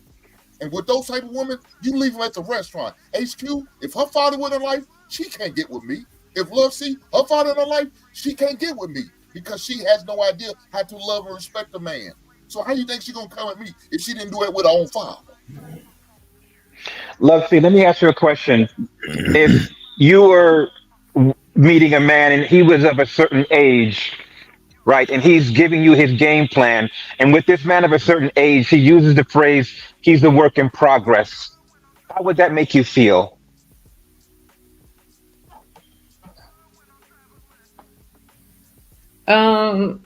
And with those type of women, you leave them at the restaurant. HQ, if her father was in life, she can't get with me. If Love C, her father in her life, she can't get with me because she has no idea how to love and respect a man. So how you think she's gonna come at me if she didn't do it with her own father? Love C, let me ask you a question. If you were meeting a man and he was of a certain age, right, and he's giving you his game plan, and with this man of a certain age, he uses the phrase, he's a work in progress. How would that make you feel? Are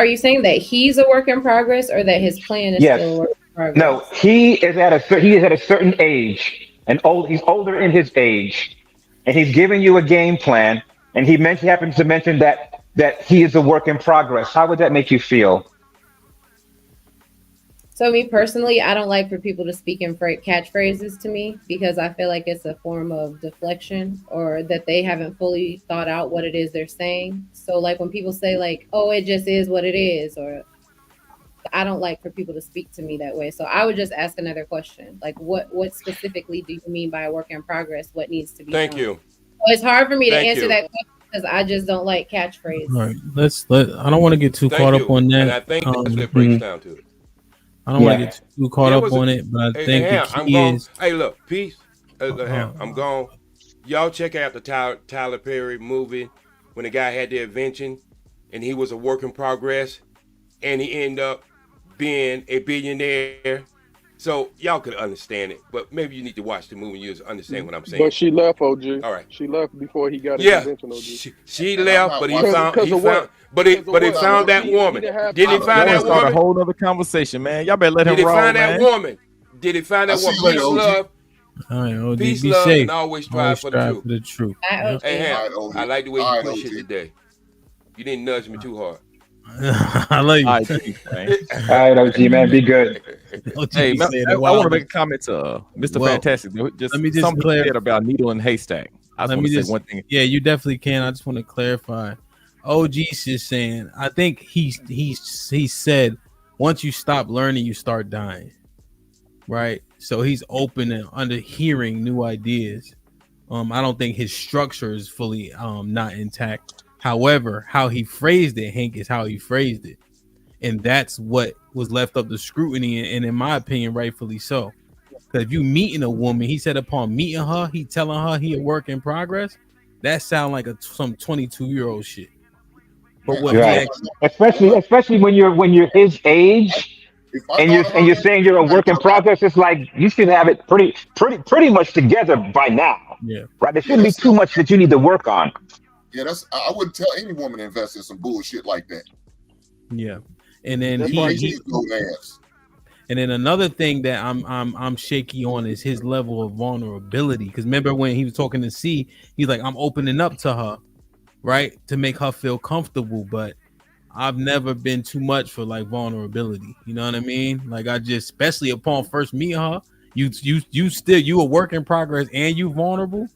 you saying that he's a work in progress or that his plan is still a work in progress? No, he is at a certain age, and he's older in his age, and he's giving you a game plan, and he happens to mention that he is a work in progress. How would that make you feel? So me personally, I don't like for people to speak in catchphrases to me because I feel like it's a form of deflection or that they haven't fully thought out what it is they're saying. So like when people say like, "Oh, it just is what it is," or I don't like for people to speak to me that way. So I would just ask another question. Like what specifically do you mean by a work in progress? What needs to be Thank done? you. So it's hard for me to Thank answer you. that question because I just don't like catchphrases. All right, I don't want to get too Thank caught you. up on that. And I think that's what it breaks down to. I don't want to get too caught There up was a- on it, but I Hey, think Ham, the I'm key gone. is Hey, look, peace. Ham, I'm gone. Y'all check out the Tyler Perry movie when the guy had the invention and he was a work in progress and he ended up being a billionaire. So y'all could understand it, but maybe you need to watch the movie and you understand what I'm saying. But she left, OG. All right. She left before he got his Yeah, invention, OG. she left, but he found but he Because of found what? that He woman. didn't have Didn't he time. find Y'all that start a woman? whole other conversation, man. Y'all better let Did him he roll, find man. that woman? Did he find that I'll see woman? you later, Peace, OG. love. all right, OG, Peace, be love, safe. and always strive for the truth. truth. Yep. Hey, Ham, All right, OG. I like the way All you right, push OG. shit today. You didn't nudge me too hard. I love you. All right, peace, man. All right, OG, man, be good. OG Hey, be man, saying I the want to wildest. make a comment to Mr. Well, Fantastic. Just let me just something he clarify. said about needle and haystack. I just Let want me to say just, one thing. yeah, you definitely can. I just want to clarify. OG's just saying, I think he said once you stop learning, you start dying. Right? So he's open and under hearing new ideas. I don't think his structure is fully not intact. However, how he phrased it, Hank, is how he phrased it. And that's what was left up to scrutiny, and in my opinion, rightfully so. Because if you meeting a woman, he said upon meeting her, he telling her he a work in progress. That sound like some 22-year-old shit. But what he Right. actually, Especially when you're his age and you're saying you're a work in progress, it's like you should have it pretty much together by now. Yeah. Right. There shouldn't be too much that you need to work on. Yeah, I wouldn't tell any woman to invest in some bullshit like that. yeah. And then That's why he go ass. and then another thing that I'm shaky on is his level of vulnerability. Because remember when he was talking to C, he's like, I'm opening up to her, right, to make her feel comfortable. But I've never been too much for like vulnerability. You know what I mean? Like I just, especially upon first meeting her, you a work in progress and you vulnerable.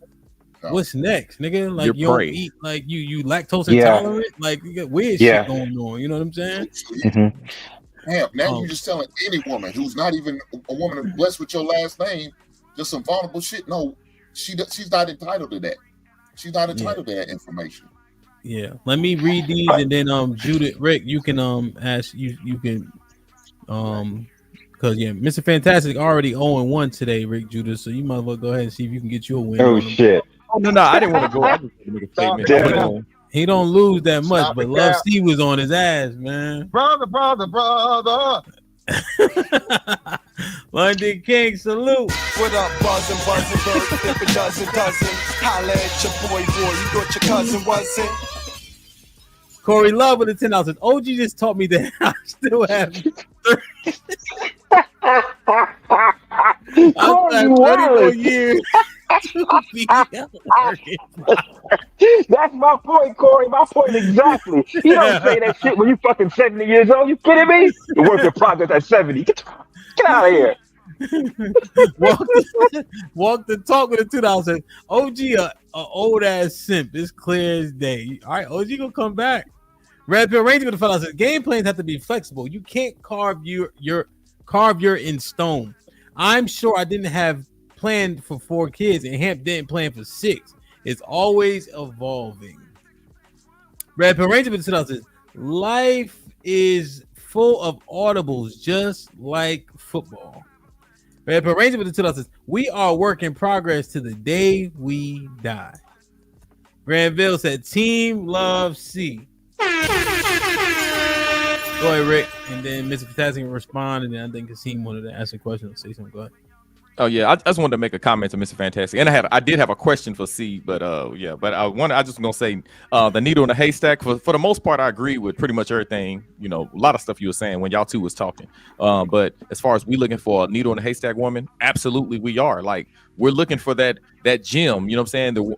What's next, nigga? Like You're you don't prey. eat, like you lactose Yeah. intolerant, like you got weird Yeah. shit going on. You know what I'm saying? Damn, now you're just telling any woman who's not even a woman blessed with your last name just some vulnerable shit. No, she's not entitled to that. She's not entitled to that information. Yeah. Let me read these and then Judith, Rick, you can ask you can because yeah, Mr. Fantastic already 0-1 today, Rick Judith. So you might as well go ahead and see if you can get you a win. Oh on him. shit. Oh no, I didn't want to go. I just wanted to make a statement. Yeah. He don't lose that much, Stop but it, Love Cap. C was on his ass, man. Brother. London King, salute. What up, buzzing, birds, flip a dozen. Holla at your boy, you thought your cousin wasn't. Corey Love with the 10 ounces. OG just taught me that I still have 30 more years to be working. That's my point, Corey. My point exactly. You don't say that shit when you fucking 70 years old. You kidding me? You work in progress at 70. Get out of here. Walk the talk with the 2 ounces. OG a old ass simp. It's clear as day. All right, OG gonna come back. Red Pill Ranger with the fellas says game plans have to be flexible. You can't carve your in stone. I'm sure I didn't have planned for 4 kids and Hamp didn't plan for 6. It's always evolving. Red Pill Ranger with the 2 ounces. Life is full of audibles, just like football. Red Pill Ranger with the 2 ounces. We are a work in progress to the day we die. Granville said, Team Love C. Go ahead, Rick, and then Mr. Fantastic will respond, and then I think Kasim wanted to ask a question or say something. Go ahead. Oh yeah, I just wanted to make a comment to Mr. Fantastic, and I did have a question for C, but I just gonna say the needle in the haystack. For the most part, I agree with pretty much everything. You know, a lot of stuff you were saying when y'all two was talking. But as far as we looking for a needle in the haystack woman, absolutely we are. Like we're looking for that gem. You know what I'm saying?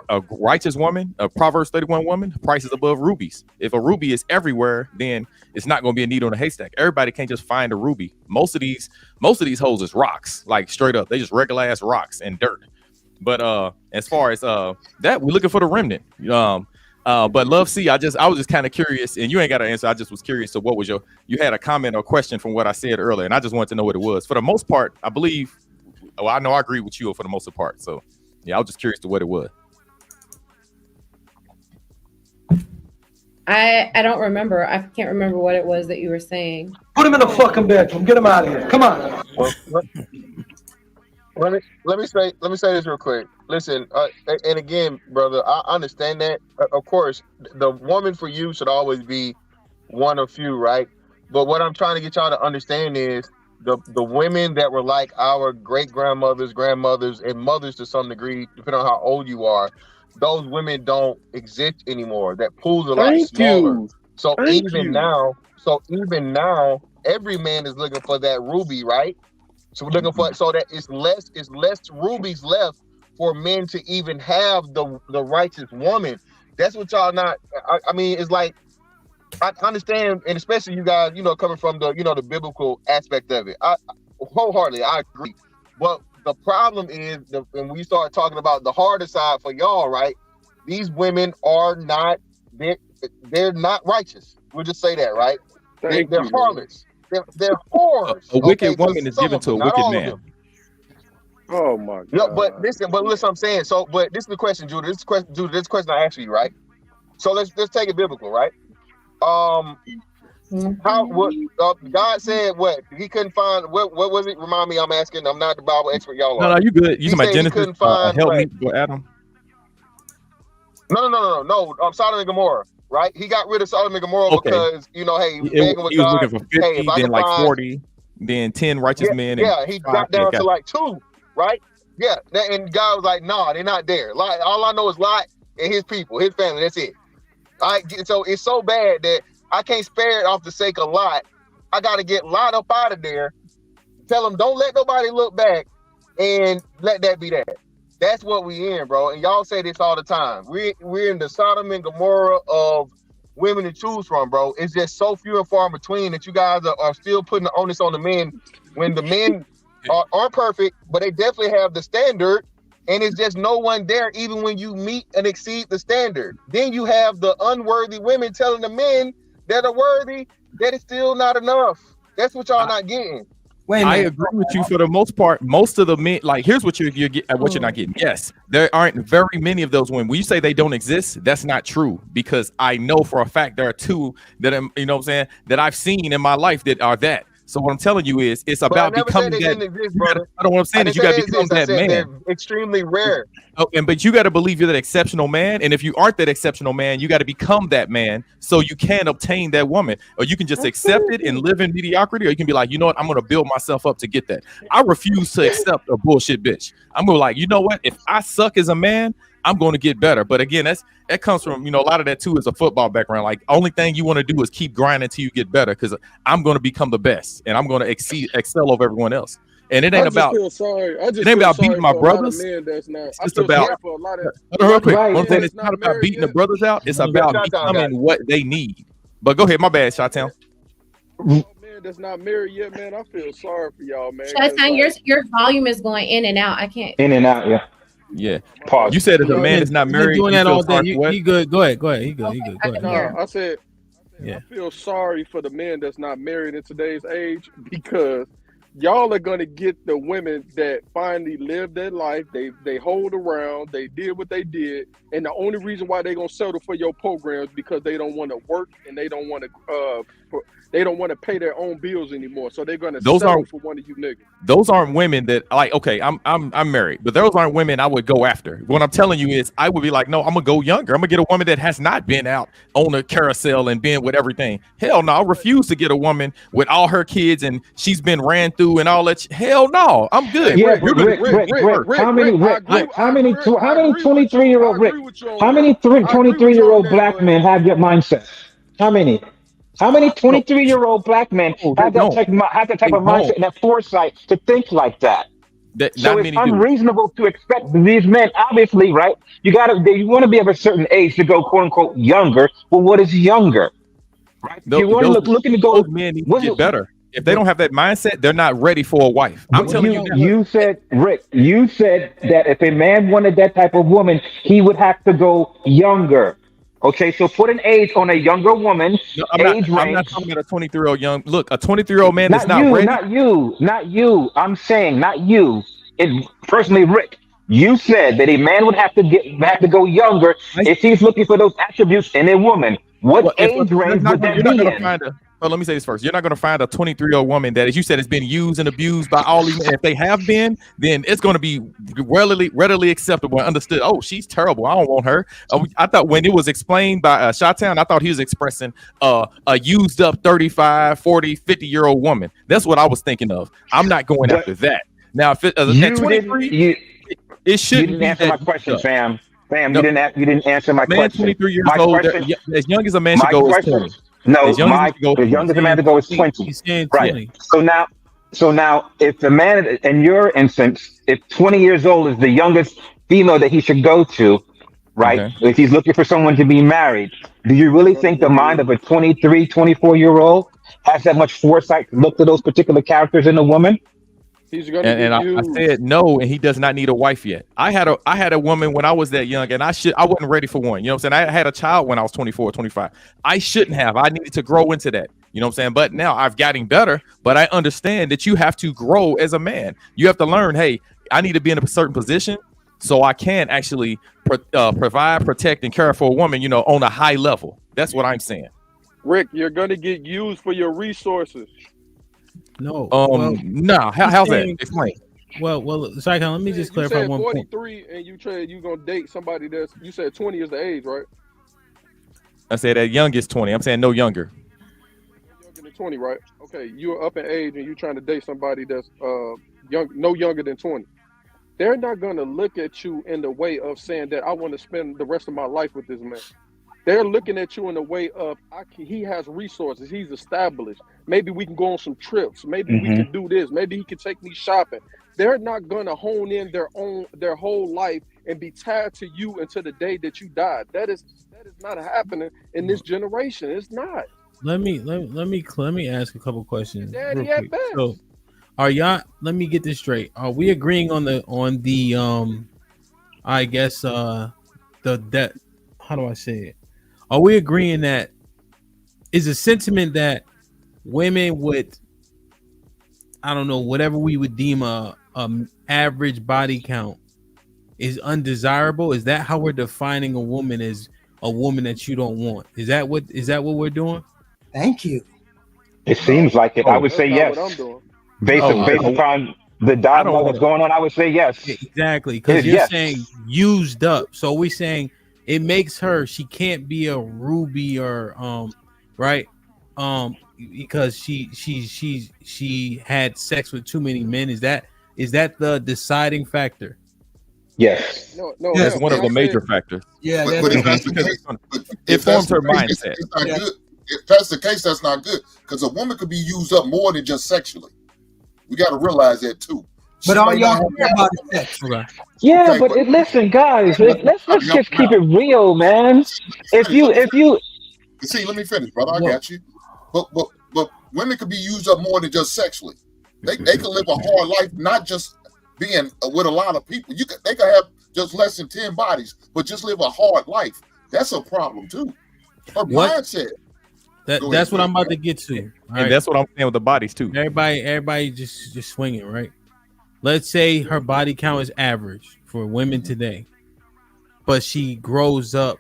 A righteous woman, a Proverbs 31 woman, prices above rubies. If a ruby is everywhere, then it's not going to be a needle in a haystack. Everybody can't just find a ruby. Most of these hoes is rocks, like straight up. They just regular ass rocks and dirt. But as far as that, we're looking for the remnant. But Love C, I was just kind of curious, and you ain't got to answer. I just was curious. So what was you had a comment or question from what I said earlier, and I just wanted to know what it was. For the most part, I believe, I know I agree with you for the most part. So yeah, I was just curious to what it was. I don't remember. I can't remember what it was that you were saying. Put him in the fucking bedroom. Get him out of here. Come on. Well, let me say this real quick. Listen, and again, brother, I understand that. Of course, the woman for you should always be one of few, right? But what I'm trying to get y'all to understand is the women that were like our great grandmothers, grandmothers, and mothers to some degree, depending on how old you are. Those women don't exist anymore. That pool's a lot smaller. So even now, every man is looking for that ruby, right? So we're looking for so that it's less rubies left for men to even have the righteous woman. That's what y'all not. I mean, it's like I understand, and especially you guys, coming from the the biblical aspect of it. I wholeheartedly I agree, but the problem is when we start talking about the harder side for y'all, right? These women are not they're not righteous. We'll just say that, right? They're harlots. They're whores. A wicked woman is given to a wicked man. Oh my God. No, but listen, I'm saying. So, but this is the question, Judah. This question I asked you, right? So let's take it biblical, right? God said what? He couldn't find what was it? Remind me, I'm asking. I'm not the Bible expert, y'all are. No, you good. You talking about Genesis? Help me, Adam. No. Sodom and Gomorrah, right? He got rid of Sodom and Gomorrah because he was looking for 50, then like 40, then 10 righteous men. Yeah, he got down to like 2, right? Yeah, and God was like, "Nah, they're not there. Like, all I know is Lot and his people, his family. That's it." So it's so bad that I can't spare it off the sake of Lot. I got to get Lot up out of there. Tell him, don't let nobody look back, and let that be that. That's what we in, bro. And y'all say this all the time. We're in the Sodom and Gomorrah of women to choose from, bro. It's just so few and far in between that you guys are still putting the onus on the men when the men aren't perfect, but they definitely have the standard, and it's just no one there even when you meet and exceed the standard. Then you have the unworthy women telling the men that are worthy that it's still not enough. That's what y'all not getting. I agree with you for the most part. Most of the men, like, here's what you're not getting. Yes, there aren't very many of those women. When you say they don't exist, that's not true, because I know for a fact there are 2 that I'm, that I've seen in my life that are that. So what I'm telling you is, it's about becoming that. I don't know what I'm saying is you got to become that man. They're extremely rare. But you got to believe you're that exceptional man, and if you aren't that exceptional man, you got to become that man so you can obtain that woman. Or you can just accept it and live in mediocrity, or you can be like, you know what, I'm going to build myself up to get that. I refuse to accept a bullshit bitch. I'm going to like, you know what, if I suck as a man, I'm going to get better. But again, that comes from, a lot of that too is a football background. Like, only thing you want to do is keep grinding until you get better, because I'm going to become the best and I'm going to excel over everyone else. And it ain't about beating my brothers. It's about real quick. One thing, it's not about beating the brothers out. It's about becoming what they need. But go ahead, my bad, Chi-Town. Man, that's not married yet, man. I feel sorry for y'all, man. Chi-Town, your volume is going in and out. I can't. In and out, yeah. Yeah. Pause. You said if a man is not married, doing that all day. He good. Go ahead. He good. Go ahead. No, I said, I feel sorry for the men that's not married in today's age, because y'all are gonna get the women that finally lived their life. They hold around. They did what they did, and the only reason why they gonna settle for your programs because they don't want to work and they don't want to pay their own bills anymore. So they're gonna settle for one of you niggas. Those aren't women that, like, okay, I'm married, but those aren't women I would go after. What I'm telling you is, I would be like, no, I'm gonna go younger. I'm gonna get a woman that has not been out on a carousel and been with everything. Hell no, I refuse to get a woman with all her kids and she's been ran through and all that. Hell no, I'm good. Yeah, Rick, how many 23-year-old black men have your mindset? How many 23-year-old black men have that type of mindset and that foresight to think like that? So not it's many do. unreasonable to expect these men, obviously, right? You want to be of a certain age to go quote unquote younger. Well, what is younger, right? If you want to looking to Those go, men need to what's get better. If they don't have that mindset, they're not ready for a wife. I'm but telling you now. you said, Rick, you said that if a man wanted that type of woman, he would have to go younger. Okay, so put an age on a younger woman, No, age I'm not range. talking about a 23-year-old young. Look, a 23-year-old man that's Not not you, ready. not you. I'm saying not you. It personally, Rick. You said that a man would have to go younger if he's looking for those attributes in a woman. What Well, age range would that you're not be going to in? find a. Well, let me say this first. You're not going to find a 23-year-old woman that, as you said, has been used and abused by all these men. If they have been, then it's going to be readily acceptable and understood. Oh, she's terrible. I don't want her. I thought when it was explained by Shottown, I thought he was expressing a used up 35, 40, 50-year-old woman. That's what I was thinking of. I'm not going after that. Now, if at 23, it shouldn't You didn't be answer my that question, used up. fam. Fam, No. you didn't answer my Man, question. 23 years My old, question, as young as a man should my go is question. 20. No, As young as he should go the is 20. youngest a man to go is 20. He's saying Right. 20. So now, if the man, in your instance, if 20 years old is the youngest female that he should go to, right? Okay. If he's looking for someone to be married, do you really think the mind of a 23, 24-year-old has that much foresight to look to those particular characters in a woman? He's gonna And I used. said no, and he does not need a wife yet. I had a woman when I was that young, and I wasn't ready for one. You know what I'm saying? I had a child when I was 24, 25. I shouldn't have. I needed to grow into that. You know what I'm saying? But now I've gotten better, but I understand that you have to grow as a man. You have to learn, hey, I need to be in a certain position so I can actually provide, protect, and care for a woman, you know, on a high level. That's what I'm saying. Rick, you're gonna get used for your resources. No. Nah. How's that? Explain. Well, sorry, let me just clarify You said one point. 43, and you gonna date somebody that's. You said 20 is the age, right? I said that youngest 20. I'm saying no younger. Younger than 20, right? Okay, you're up in age, and you're trying to date somebody that's no younger than 20. They're not gonna look at you in the way of saying that I want to spend the rest of my life with this man. They're looking at you in the way of he has resources, he's established. Maybe we can go on some trips. Maybe we can do this. Maybe he can take me shopping. They're not gonna hone in their whole life and be tied to you until the day that you die. That is not happening in this generation. It's not. Let me ask a couple questions. Daddy Real at quick. best. So, are y'all? Let me get this straight. Are we agreeing on the I guess that how do I say it? Are we agreeing that is a sentiment that women would, I don't know, whatever we would deem a average body count is undesirable? Is that how we're defining a woman as a woman that you don't want? Is that what we're doing? Thank you. It seems like it. I would say yes. What I'm doing. Based upon the dialogue that's going on, I would say yes. Exactly, because you're saying used up. So we're saying it makes her, she can't be a Ruby or right, because she had sex with too many men. Is that the deciding factor? Yes. No, That's one of the major factors. Yeah, But if that's the case, It forms her mindset. It's not good. If that's the case, that's not good because a woman could be used up more than just sexually. We got to realize that too. But all y'all care about is sex. Yeah, but listen, guys, let's just keep it real, man. If you see, let me finish, brother. I got you. But women could be used up more than just sexually. They could live a hard life, not just being with a lot of people. They could have just less than 10 bodies, but just live a hard life. That's a problem too. Her mindset. That's what I'm about to get to. And that's what I'm saying with the bodies too. Everybody just swinging, right? Let's say her body count is average for women today, but she grows up.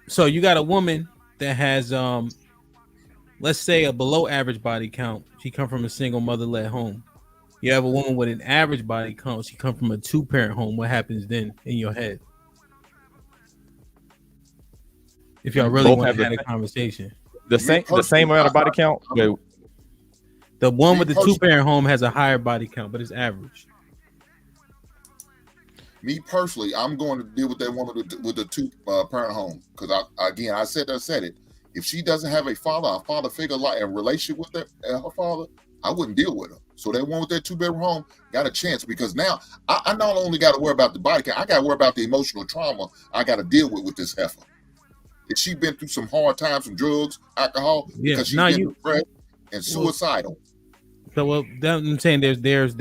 So you got a woman that has, let's say, a below average body count. She come from a single mother-led home. You have a woman with an average body count. She come from a 2-parent home. What happens then in your head? If y'all really want to have a conversation, the same amount of body count. The one with the 2-parent home has a higher body count, but it's average. Me personally, I'm going to deal with that woman with the 2-parent home because I said it. If she doesn't have a father figure like a relationship with her father, I wouldn't deal with her. So that one with that 2-bedroom home got a chance because now I not only got to worry about the body count, I got to worry about the emotional trauma I got to deal with this heifer. If she been through some hard times, some drugs, alcohol, because she's been depressed and suicidal. So well, I'm saying there's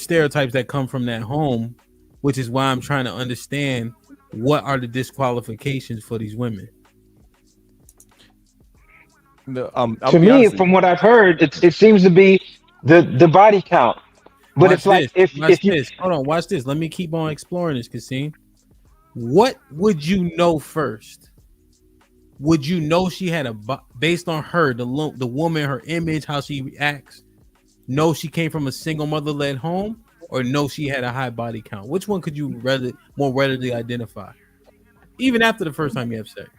stereotypes that come from that home, which is why I'm trying to understand what are the disqualifications for these women. To me, from what I've heard, it seems to be the body count. But Watch it's like this. if you Hold on, watch this. Let me keep on exploring this, Kasim. What would you know first? Would you know she had based on her, the woman, her image, how she reacts, know she came from a single mother-led home, or know she had a high body count? Which one could you more readily identify? Even after the first time you have sex.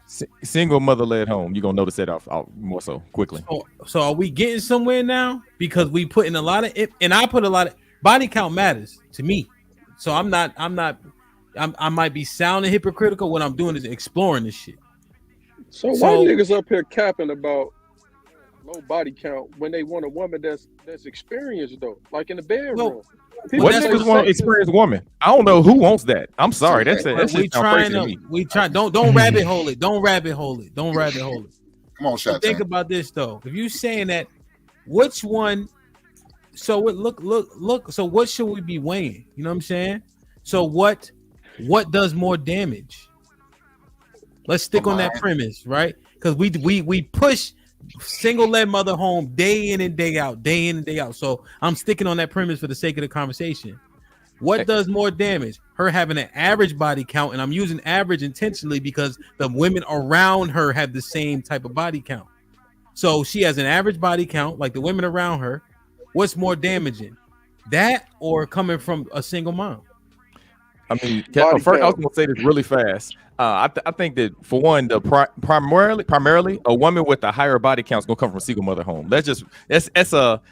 Single mother-led home, you're gonna notice that off more so quickly. So are we getting somewhere now? Because we put in a lot of it, and I put a lot of body count matters to me. So I might be sounding hypocritical. What I'm doing is exploring this shit. So why niggas up here capping about low body count when they want a woman that's experienced though, like in the bedroom? What niggas want to experience woman? I don't know who wants that. I'm sorry. That's we trying to. We try. Don't rabbit hole it. Don't rabbit hole it. Don't rabbit hole it. Come on, so think about this though. If you saying that, which one? So what? Look. So what should we be weighing? You know what I'm saying? So what does more damage? Let's stick on that premise, right? Because we push single-led mother home day in and day out. So I'm sticking on that premise for the sake of the conversation. What does more damage? Her having an average body count, and I'm using average intentionally because the women around her have the same type of body count. So she has an average body count, like the women around her. What's more damaging? That or coming from a single mom? I mean, first I was gonna say this really fast. I think that for one, primarily a woman with a higher body count is gonna come from a single mother home. That's a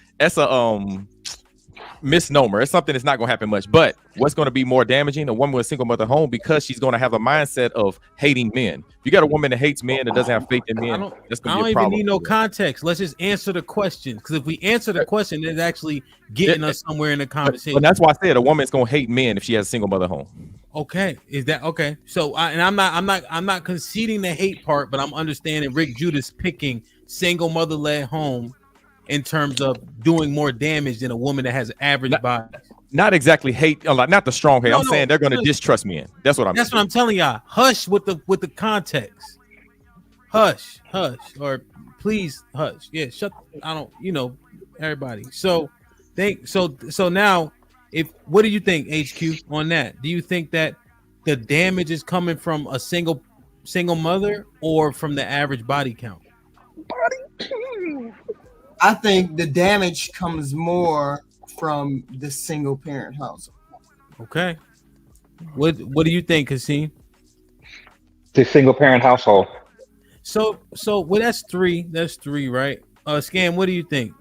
misnomer. It's something that's not gonna happen much. But what's gonna be more damaging? A woman with a single mother home, because she's gonna have a mindset of hating men. If you got a woman that hates men that doesn't have faith in men, that's gonna be a problem. I don't even need no context. Let's just answer the question. Because if we answer the question, it's actually getting us somewhere in the conversation. And that's why I said a woman's gonna hate men if she has a single mother home. Okay, is that okay? So, I'm not conceding the hate part, but I'm understanding Rick Judas picking single mother-led home in terms of doing more damage than a woman that has an average body. Not exactly hate, not the strong hate. I'm saying they're gonna distrust men. That's what I'm. That's what I'm telling y'all. Hush with the context. Hush, or please hush. Yeah, shut. I don't. Everybody. So now. What do you think, HQ, on that? Do you think that the damage is coming from a single mother or from the average body count? I think the damage comes more from the single parent household. Okay. What do you think, Kasim? The single parent household. So well, that's three. That's three, right? Scam, what do you think?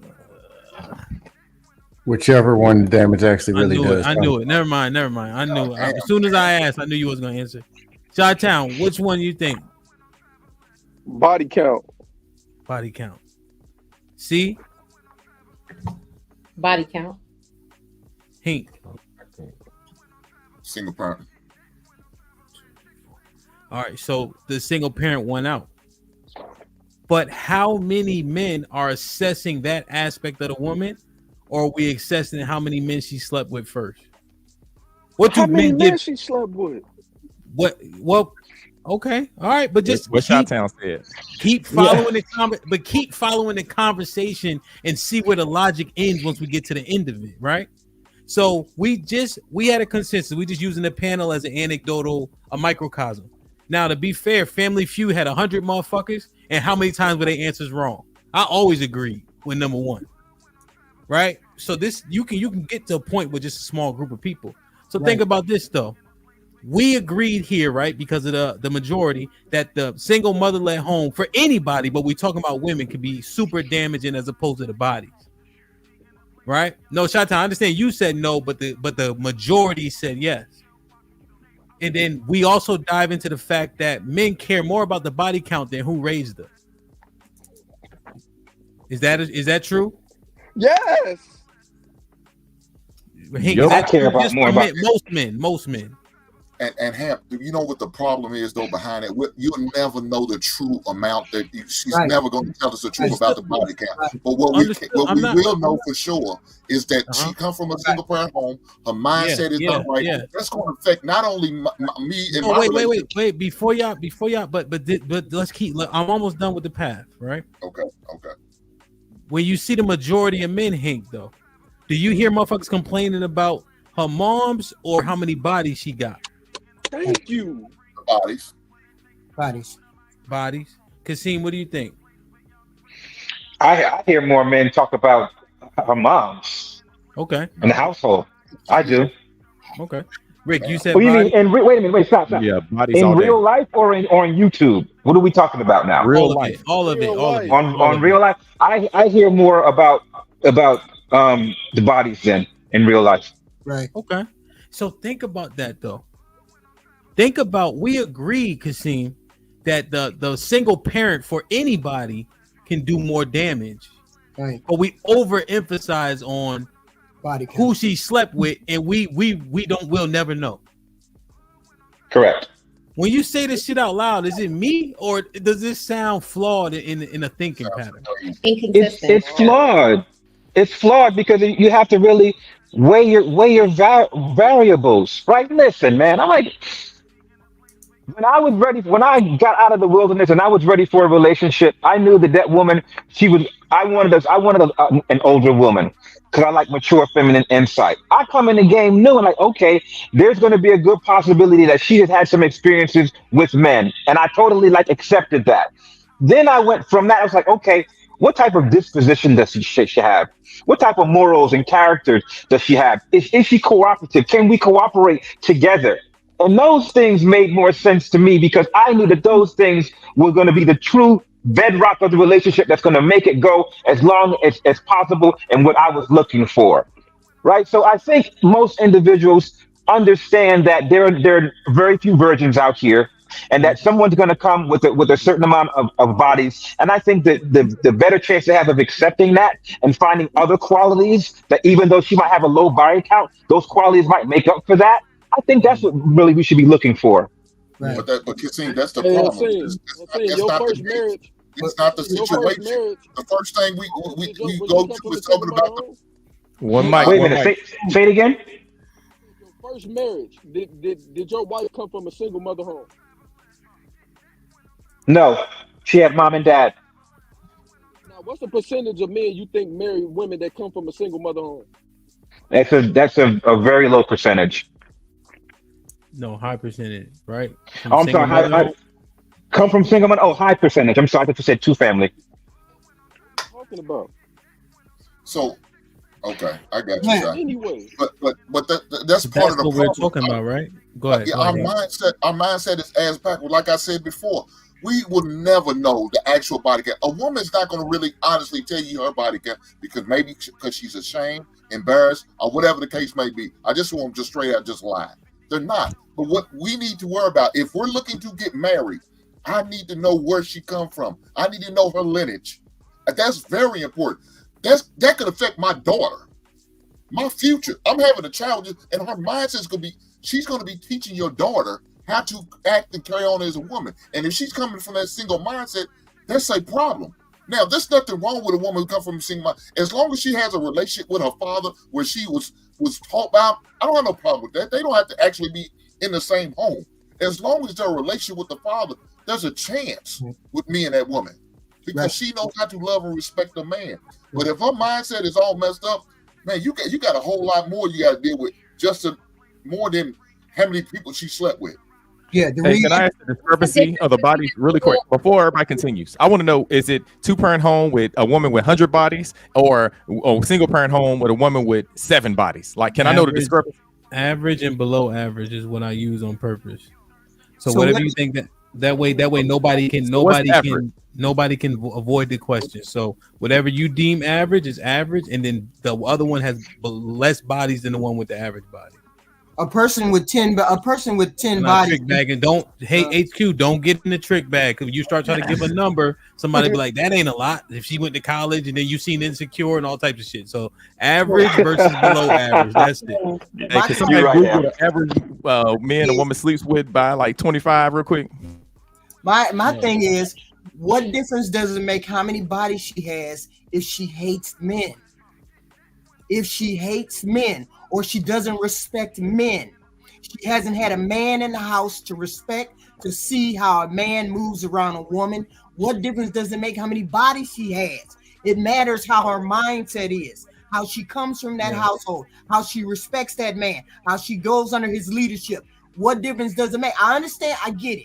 Whichever one the damage actually really does. I knew it. Never mind. I knew it. As soon as I asked, I knew you was gonna answer. Chi-Town, which one you think? Body count. Body count. See? Body count. Hink. Single parent. All right, so the single parent won out. But how many men are assessing that aspect of the woman? Or are we assessing how many men she slept with first? What do men give? She slept with? What? Well, okay, all right, but just what Chi-Town said. Keep following keep following the conversation and see where the logic ends once we get to the end of it, right? So we had a consensus. We just using the panel as an anecdotal, a microcosm. Now, to be fair, Family Feud had 100 motherfuckers, and how many times were their answers wrong? I always agreed with number one. Right, so this you can get to a point with just a small group of people. So think about this though. We agreed here, right, because of the majority that the single mother-led home for anybody, but we're talking about women, can be super damaging as opposed to the bodies. Right? No, Shata, I understand you said no, but the majority said yes. And then we also dive into the fact that men care more about the body count than who raised them. Is that true? Yes. Hank, Yup. is I that care true? about Just more for about. men, most men. And Hamp, you know what the problem is though behind it? You'll never know the true amount that she's Right. never going to tell us the truth Right. about the body count. Right. But what Understood. I'm we not. will know for sure is that Uh-huh. she come from a single parent home. Her mindset is Yeah. not right. Yeah. That's going to affect not only me and No, my wait. relationship. Before y'all. But let's keep. I'm almost done with the path, right? Okay. When you see the majority of men, Hank, though, do you hear motherfuckers complaining about her moms or how many bodies she got? Thank you. Bodies. Kasim, what do you think? I hear more men talk about her moms Okay. in the household. I do. Okay. Rick, you said What do you mean? body? And wait a minute, stop. Yeah, bodies In all day. real life or on YouTube? What are we talking about now? Real life. All of it. On real life, I hear more about the bodies than in real life. Right. Okay. So think about that though. Think about, we agree, Kasim, that the single parent for anybody can do more damage. Right. But we overemphasize on Body count. who she slept with, and we'll never know. Correct. When you say this shit out loud, is it me or does this sound flawed in a thinking pattern? Inconsistent. It's flawed. It's flawed because you have to really weigh your variables. Right? Listen, man. I'm like, when I got out of the wilderness and I was ready for a relationship, I knew that woman, I wanted an older woman because I like mature feminine insight. I come in the game new and like, okay, there's going to be a good possibility that she has had some experiences with men. And I totally accepted that. Then I went from that. I was like, okay, what type of disposition does she have? What type of morals and characters does she have? Is she cooperative? Can we cooperate together? And those things made more sense to me because I knew that those things were going to be the true bedrock of the relationship that's going to make it go as long as possible and what I was looking for. Right. So I think most individuals understand that there are very few virgins out here and that someone's going to come with a certain amount of bodies. And I think that the better chance they have of accepting that and finding other qualities that even though she might have a low body count, those qualities might make up for that. I think that's what really we should be looking for. Right. But Kasim, that's the Hey, problem. I've your first marriage. It's not the Your first situation. marriage. The first thing we Was go you come to from is a talking single about mother home? One mic. Wait a minute. Say it again. Your first marriage. Did your wife come from a single mother home? No, she had mom and dad. Now, what's the percentage of men you think marry women that come from a single mother home? That's a very low percentage. No, high percentage, right? From Oh, I'm single sorry. mother? Come from single mother. Oh, high percentage. I'm sorry. I thought you said two family. Talking about. So, okay, I got you. Man. Shai. Anyway. But that's part of the what we're problem. talking about, right? Go ahead. Yeah, go our ahead. mindset is ass backward. Like I said before, we will never know the actual body count. A woman's not going to really honestly tell you her body count because she's ashamed, embarrassed, or whatever the case may be. I just want them to straight out just lie. They're not. But what we need to worry about, if we're looking to get married, I need to know where she come from. I need to know her lineage. That's very important. That could affect my daughter, my future. I'm having a child, and her mindset's going to be, she's going to be teaching your daughter how to act and carry on as a woman. And if she's coming from that single mindset, that's a problem. Now, there's nothing wrong with a woman who comes from a single mindset. As long as she has a relationship with her father where she was taught about, I don't have no problem with that. They don't have to actually be in the same home. As long as their relationship with the father, there's a chance with me and that woman because she knows how to love and respect a man. But if her mindset is all messed up, man, you got a whole lot more you got to deal with, more than how many people she slept with. Yeah. Hey, can I ask the discrepancy of the bodies really quick before everybody continues? I want to know: is it two-parent home with a woman with 100 bodies, or a single-parent home with a woman with 7 bodies? Like, can I know the discrepancy? Average and below average is what I use on purpose. So whatever you think that way nobody can avoid the question. So whatever you deem average is average, and then the other one has less bodies than the one with the average body. A person with 10 Not bodies. trick bag, and don't HQ, don't get in the trick bag, because you start trying to give a number, somebody be like, that ain't a lot. If she went to college and then you seen Insecure and all types of shit. So average versus below average. That's it. Hey, can somebody Google the average man a woman sleeps with by like 25 real quick? My thing is, what difference does it make how many bodies she has if she hates men? If she hates men or she doesn't respect men, she hasn't had a man in the house to respect, to see how a man moves around a woman. What difference does it make how many bodies she has? It matters how her mindset is, how she comes from that household, how she respects that man, how she goes under his leadership. What difference does it make? I understand. I get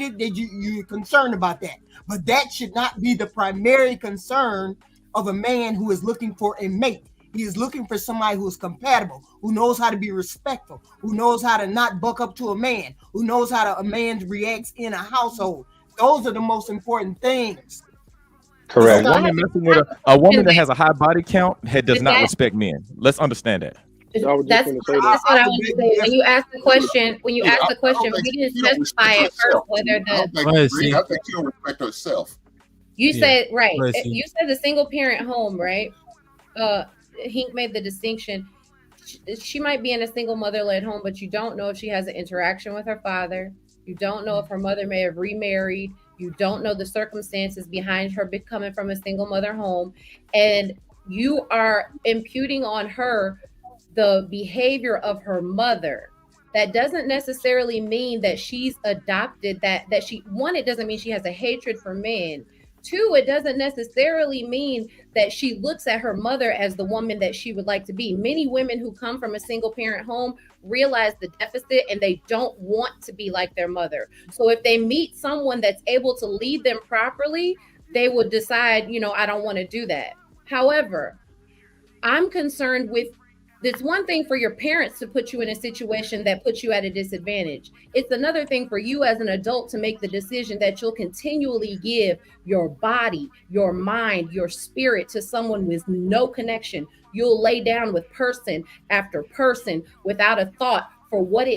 it that you're concerned about that. But that should not be the primary concern of a man who is looking for a mate. He is looking for somebody who is compatible, who knows how to be respectful, who knows how to not buck up to a man, who knows how a man reacts in a household. Those are the most important things. Correct. A woman messing with a woman that has a high body count does not respect men. Let's understand that. That's what I want to say. When you ask the question, we didn't specify at first whether I the think she don't respect herself. you said right. Go ahead, You said the single parent home, right? Hink made the distinction. She might be in a single mother-led home, but you don't know if she has an interaction with her father. You don't know if her mother may have remarried. You don't know the circumstances behind her coming from a single mother home. And you are imputing on her the behavior of her mother. That doesn't necessarily mean that she's adopted that she, one, it doesn't mean she has a hatred for men. Two, it doesn't necessarily mean that she looks at her mother as the woman that she would like to be. Many women who come from a single parent home realize the deficit and they don't want to be like their mother. So if they meet someone that's able to lead them properly, they would decide, I don't want to do that. However, I'm concerned with, it's one thing for your parents to put you in a situation that puts you at a disadvantage. It's another thing for you as an adult to make the decision that you'll continually give your body, your mind, your spirit to someone with no connection. You'll lay down with person after person without a thought for what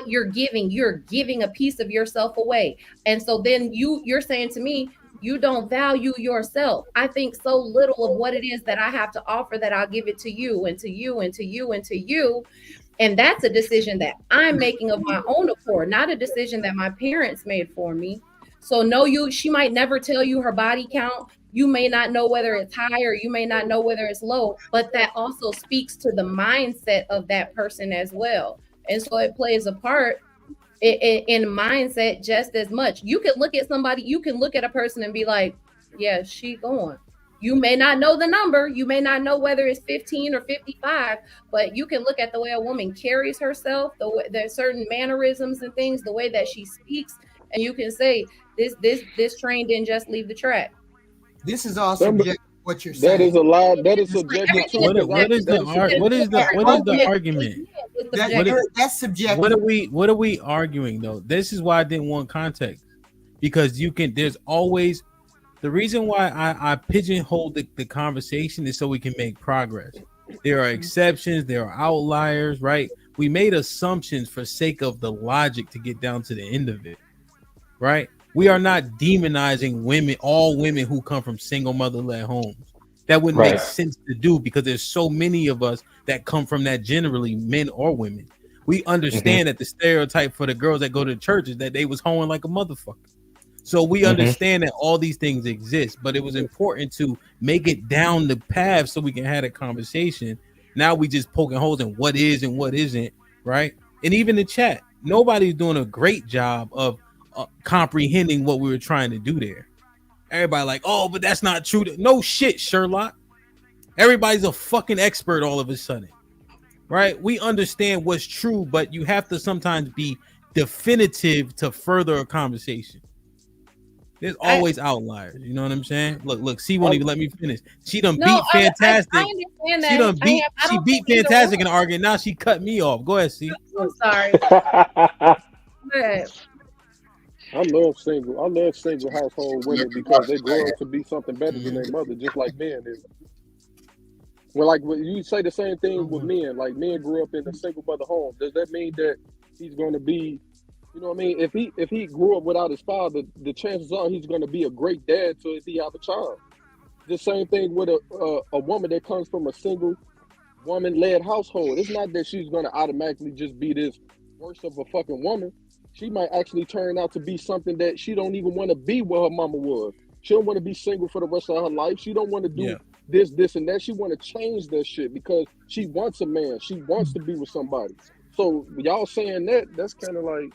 you're giving. You're giving a piece of yourself away. And so then you're saying to me, you don't value yourself. I think so little of what it is that I have to offer that I'll give it to you and to you and to you and to you. And that's a decision that I'm making of my own accord, not a decision that my parents made for me. So no, she might never tell you her body count. You may not know whether it's high or you may not know whether it's low, but that also speaks to the mindset of that person as well. And so it plays a part in mindset just as much. You can look at somebody, you can look at a person and be like, yeah, she going. You may not know the number, you may not know whether it's 15 or 55, but you can look at the way a woman carries herself, the way there's certain mannerisms and things, the way that she speaks, and you can say this train didn't just leave the track. This is all subjective. What you're saying. That is a lie. That is subjective. What is the argument? That's subjective. What are we arguing though? This is why I didn't want context, because there's always the reason why I pigeonhole the conversation is so we can make progress. There are exceptions, there are outliers, right? We made assumptions for sake of the logic to get down to the end of it, right? We are not demonizing women, all women who come from single mother-led homes. That wouldn't make sense to do, because there's so many of us that come from that, generally men or women. We understand that the stereotype for the girls that go to church is that they was hoeing like a motherfucker. So we understand that all these things exist, but it was important to make it down the path so we can have a conversation. Now we just poking holes in what is and what isn't, right? And even the chat, nobody's doing a great job of comprehending what we were trying to do there. Everybody like, oh, but that's not true. No shit, Sherlock. Everybody's a fucking expert all of a sudden, right? We understand what's true, but you have to sometimes be definitive to further a conversation. There's always outliers. You know what I'm saying? Look, she won't even let me finish. She done beat Fantastic. I understand that. She done beat. She beat Fantastic in the argument. Now she cut me off. Go ahead, C. I'm sorry. I love single household women because they grow up to be something better than their mother, just like men is. Well, like when you say the same thing with men, like men grew up in a single mother home. Does that mean that he's going to be, you know what I mean? If he grew up without his father, the chances are he's going to be a great dad to if he have a child. The same thing with a woman that comes from a single woman led household. It's not that she's going to automatically just be this worse of a fucking woman. She might actually turn out to be something that she don't even want to be where her mama was. She don't want to be single for the rest of her life. She don't want to do this, and that. She want to change that shit because she wants a man. She wants to be with somebody. So y'all saying that's kind of like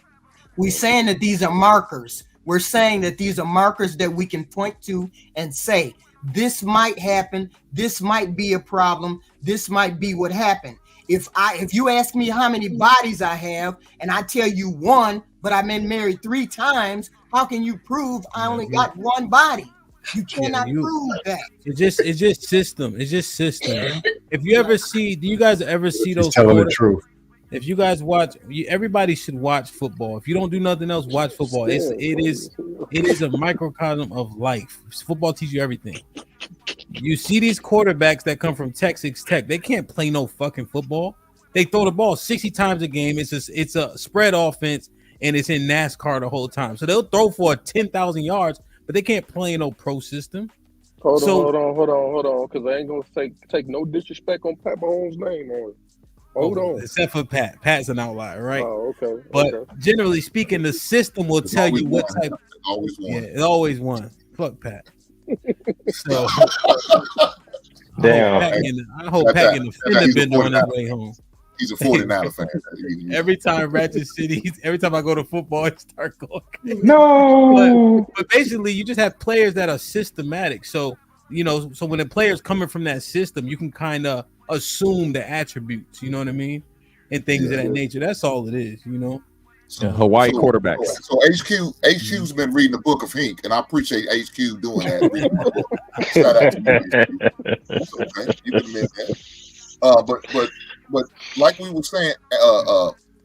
we saying that these are markers. We're saying that these are markers that we can point to and say, this might happen, this might be a problem, this might be what happened. If you ask me how many bodies I have and I tell you one, but I've been married 3 times, how can you prove I only got one body? You cannot prove that. It's just system. It's just system. If you ever see, do you guys ever see those? Telling the truth. If you guys watch, everybody should watch football. If you don't do nothing else, watch football. It is a microcosm of life. Football teaches you everything. You see these quarterbacks that come from Texas Tech. They can't play no fucking football. They throw the ball 60 times a game. It's a spread offense, and it's in NASCAR the whole time. So they'll throw for 10,000 yards, but they can't play in no pro system. Hold on, because I ain't gonna take no disrespect on Pat Mahomes' name on it. Hold on. Except for Pat. Pat's an outlier, right? Oh, okay. But generally speaking, the system will tell you what type. Always won. Yeah, it always won. Fuck Pat. So damn. I hope Pat can defend the bender on his way home. He's a 49er fan. Every time Ratchet City, every time I go to football, I start going crazy. No. But basically, you just have players that are systematic. So when the player's coming from that system, you can kind of assume the attributes. You know what I mean? And things of that nature. That's all it is. Hawaii quarterbacks. So HQ's been reading the book of Hink, and I appreciate HQ doing that. Reading the book. Shout out to you. It's okay. You can admit that. But like we were saying,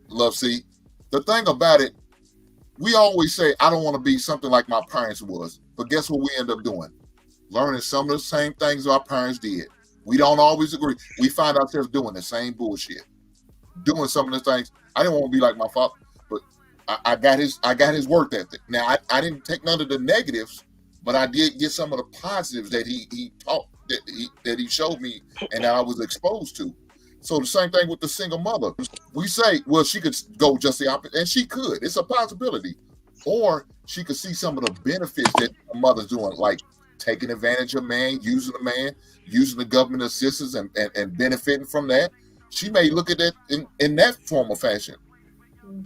Love C, the thing about it, we always say, I don't want to be something like my parents was. But guess what we end up doing? Learning some of the same things our parents did. We don't always agree. We find ourselves doing the same bullshit. Doing some of the things. I didn't want to be like my father, but I got his work ethic. Now I didn't take none of the negatives, but I did get some of the positives that he taught, that he showed me and that I was exposed to. So the same thing with the single mother. We say, well, she could go just the opposite, and she could. It's a possibility. Or she could see some of the benefits that a mother's doing, like taking advantage of man, using the man, using the government assistance and benefiting from that. She may look at that in that form of fashion.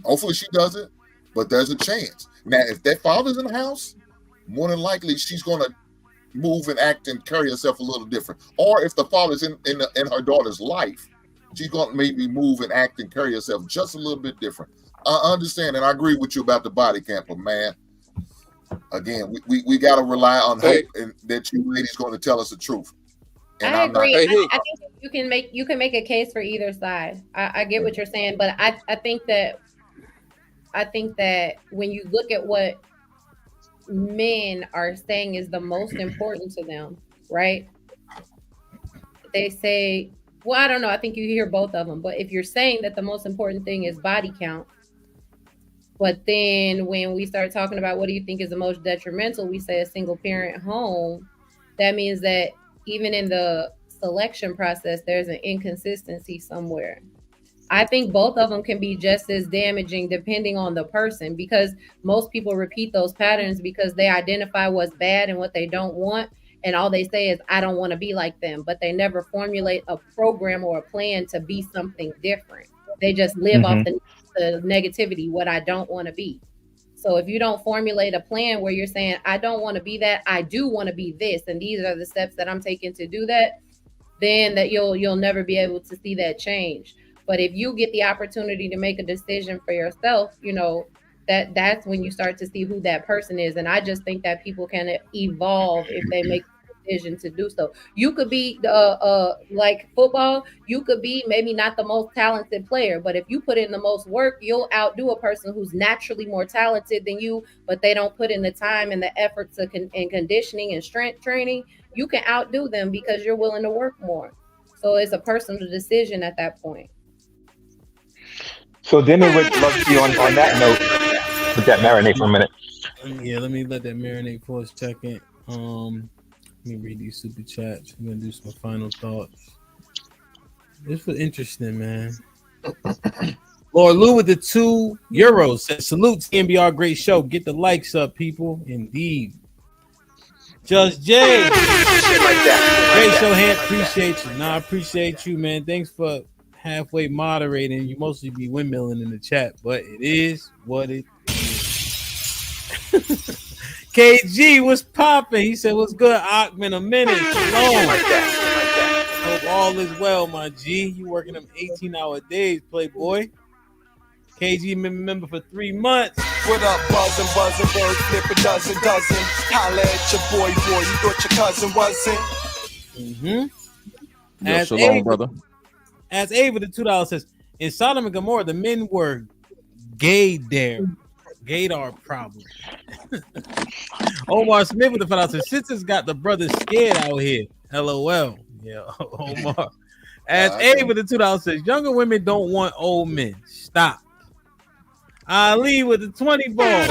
Hopefully she doesn't, but there's a chance. Now, if that father's in the house, more than likely she's going to move and act and carry herself a little different. Or if the father's in her daughter's life, she's going to maybe move and act and carry herself just a little bit different. I understand, and I agree with you about the body count, but man, again, we got to rely on hope and that you ladies going to tell us the truth. And I agree. I think you can make a case for either side. I get what you're saying, but I think that when you look at what men are saying is the most important to them, right? They say, well, I don't know. I think you hear both of them. But if you're saying that the most important thing is body count, but then when we start talking about what do you think is the most detrimental, we say a single parent home. That means that even in the selection process, there's an inconsistency somewhere. I think both of them can be just as damaging depending on the person, because most people repeat those patterns because they identify what's bad and what they don't want. And all they say is, I don't want to be like them, but they never formulate a program or a plan to be something different. They just live off the negativity, what I don't want to be. So if you don't formulate a plan where you're saying, I don't want to be that, I do want to be this, and these are the steps that I'm taking to do that, then that you'll never be able to see that change. But if you get the opportunity to make a decision for yourself, that's when you start to see who that person is. And I just think that people can evolve if they make a decision to do so. You could be like football, you could be maybe not the most talented player, but if you put in the most work, you'll outdo a person who's naturally more talented than you, but they don't put in the time and the efforts and conditioning and strength training. You can outdo them because you're willing to work more. So it's a personal decision at that point. So then it would love to you on that note with that marinate for a minute. Yeah, let me let that marinate for a second. Let me read these super chats. I'm gonna do some final thoughts. This was interesting, man. Lord Lou with the €2 says, salute TMBR, great show. Get the likes up, people. Indeed. Just Jay. Great show, Hank. Appreciate you. Nah, I appreciate you, man. Thanks for halfway moderating. You mostly be windmilling in the chat, but it is what it is. KG, what's popping? He said, what's good, Achman? A minute. Shalom. Hope all is well, my G. You working them 18-hour days, Playboy. KG member for 3 months. What up, buzzing, bird flip a dozen. Holla at your boy, you thought your cousin wasn't. Yo, shalom, brother. As Ava, the $2 says, in Sodom and Gomorrah, the men were gaydar problem. Omar Smith with the $5 says, sisters got the brothers scared out here. LOL. Yeah, Omar. As Ava, the $2 says, younger women don't want old men. Stop. Ali with the 20 ball.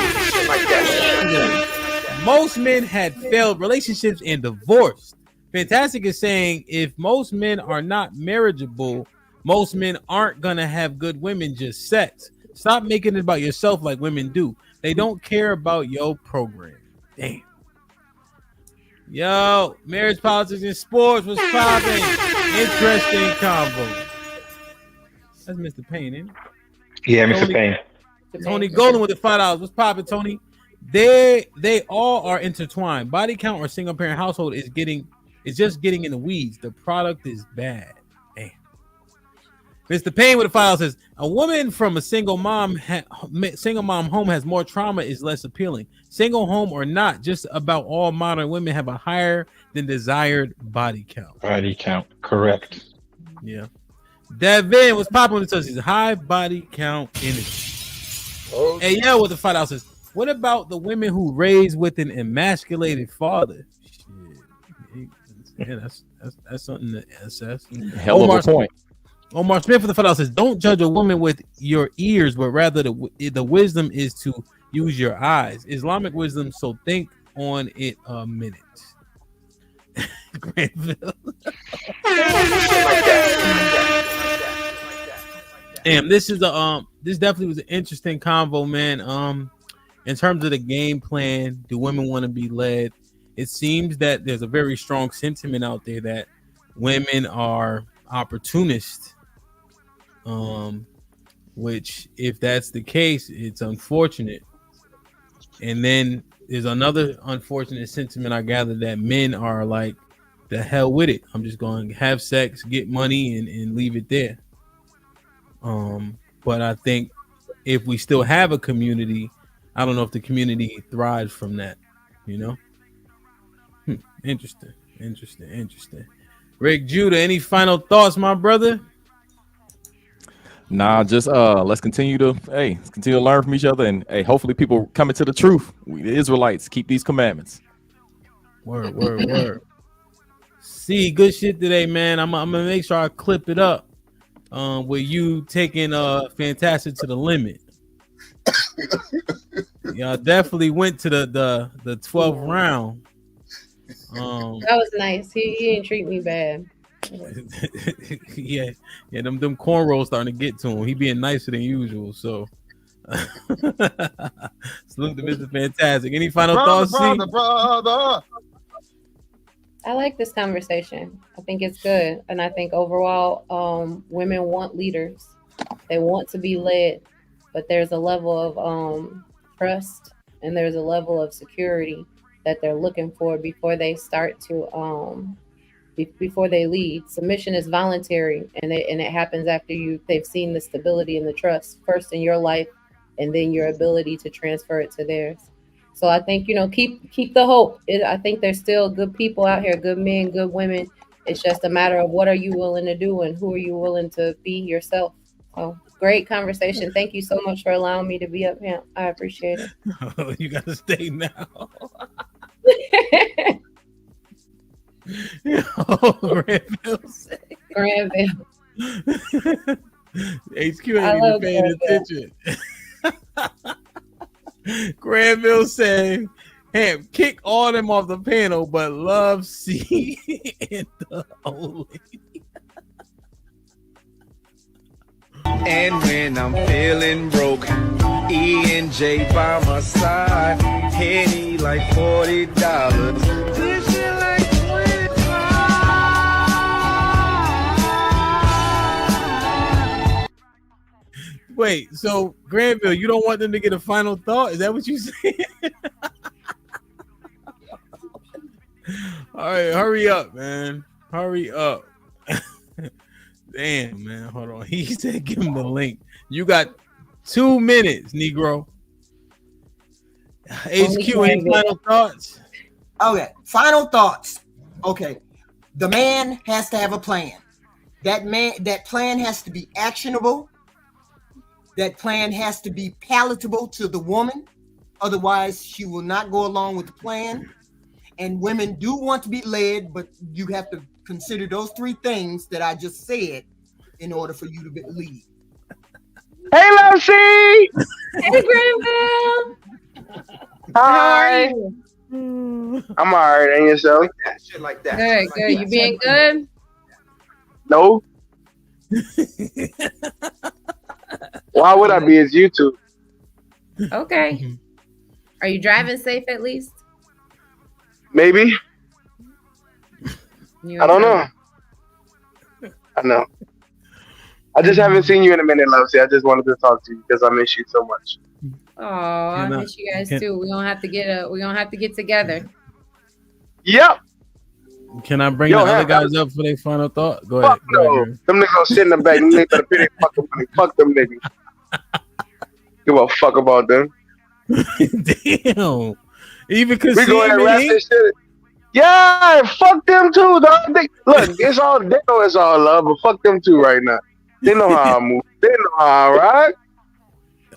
Most men had failed relationships and divorced. Fantastic is saying if most men are not marriageable, most men aren't gonna have good women, just sex. Stop making it about yourself like women do. They don't care about your program. Damn. Yo, marriage, politics, and sports was popping. Interesting combo. That's Mr. Payne, isn't it? Yeah, Mr. Payne. Tony Golden with the $5. What's popping, Tony? They all are intertwined. Body count or single parent household is just getting in the weeds. The product is bad. Damn. Mr. Payne with the $5 says a woman from a single mom home has more trauma, is less appealing. Single home or not, just about all modern women have a higher than desired body count. Body count, correct. Yeah. Devin was popping with his high body count energy. Hey, yeah, with the $5 says, what about the women who raised with an emasculated father? Shit. Yeah, that's something to assess. Hell of a point. Omar Smith for the $5 says, don't judge a woman with your ears, but rather the wisdom is to use your eyes. Islamic wisdom, so think on it a minute. Granville. Damn, this definitely was an interesting convo, man. In terms of the game plan, do women want to be led? It seems that there's a very strong sentiment out there that women are opportunists. Which, if that's the case, it's unfortunate. And then there's another unfortunate sentiment I gather that men are like, the hell with it. I'm just going to have sex, get money, and leave it there. But I think if we still have a community, I don't know if the community thrives from that, you know? Interesting. Rick Judah, any final thoughts, my brother? Nah, just let's continue to learn from each other, and hey, hopefully people coming to the truth. We the Israelites keep these commandments. Word. See, good shit today, man. I'm gonna make sure I clip it up. With you taking Fantastic to the limit. Y'all definitely went to the 12th round. That was nice. He didn't treat me bad. yeah, them cornrows starting to get to him. He being nicer than usual. So salute to Mr. Fantastic. Any final thoughts? Brother. I like this conversation. I think it's good. And I think overall, women want leaders. They want to be led, but there's a level of trust and there's a level of security that they're looking for before they start to before they lead. Submission is voluntary, and it happens after they've seen the stability and the trust first in your life, and then your ability to transfer it to theirs. So I think, keep the hope. I think there's still good people out here, good men, good women. It's just a matter of what are you willing to do and who are you willing to be yourself. So great conversation. Thank you so much for allowing me to be up here. I appreciate it. Oh, you got to stay now. Granville. HQ I ain't even love paying Granville. attention. Granville said, "Ham, kick all them off the panel, but love C and the only." And when I'm feeling broke, E and J by my side, Henny like $40. This shit like 25. Wait, so Granville, you don't want them to get a final thought? Is that what you said? All right, hurry up, man. Hurry up. Damn, man. Hold on. He said give him the link. You got 2 minutes, Negro. HQ, any final thoughts? Okay, final thoughts. Okay, the man has to have a plan. That plan has to be actionable. That plan has to be palatable to the woman. Otherwise, she will not go along with the plan. And women do want to be led, but you have to consider those 3 things that I just said in order for you to lead. Hey, Lucy! Hey, Granville! Hi. You? I'm alright, and yourself? Shit like that. Good, good. You being good? No. Why would I be? It's YouTube. Okay. Are you driving safe at least? Maybe. I don't know. I know. I just haven't seen you in a minute, Lucy. I just wanted to talk to you because I miss you so much. Oh, I miss you guys too. We're gonna have to get together. Yep. Can I bring the other guys up for their final thought? Go ahead. Fuck no. Them niggas gonna sit in the back. Them niggas better pay their fucking money. Fuck them niggas. Give a fuck about them. Damn. Even because we go ahead and wrap this shit. Yeah, fuck them too, dog. Look, it's all they know it's all love, but fuck them too right now. They know how I move. They know how I ride.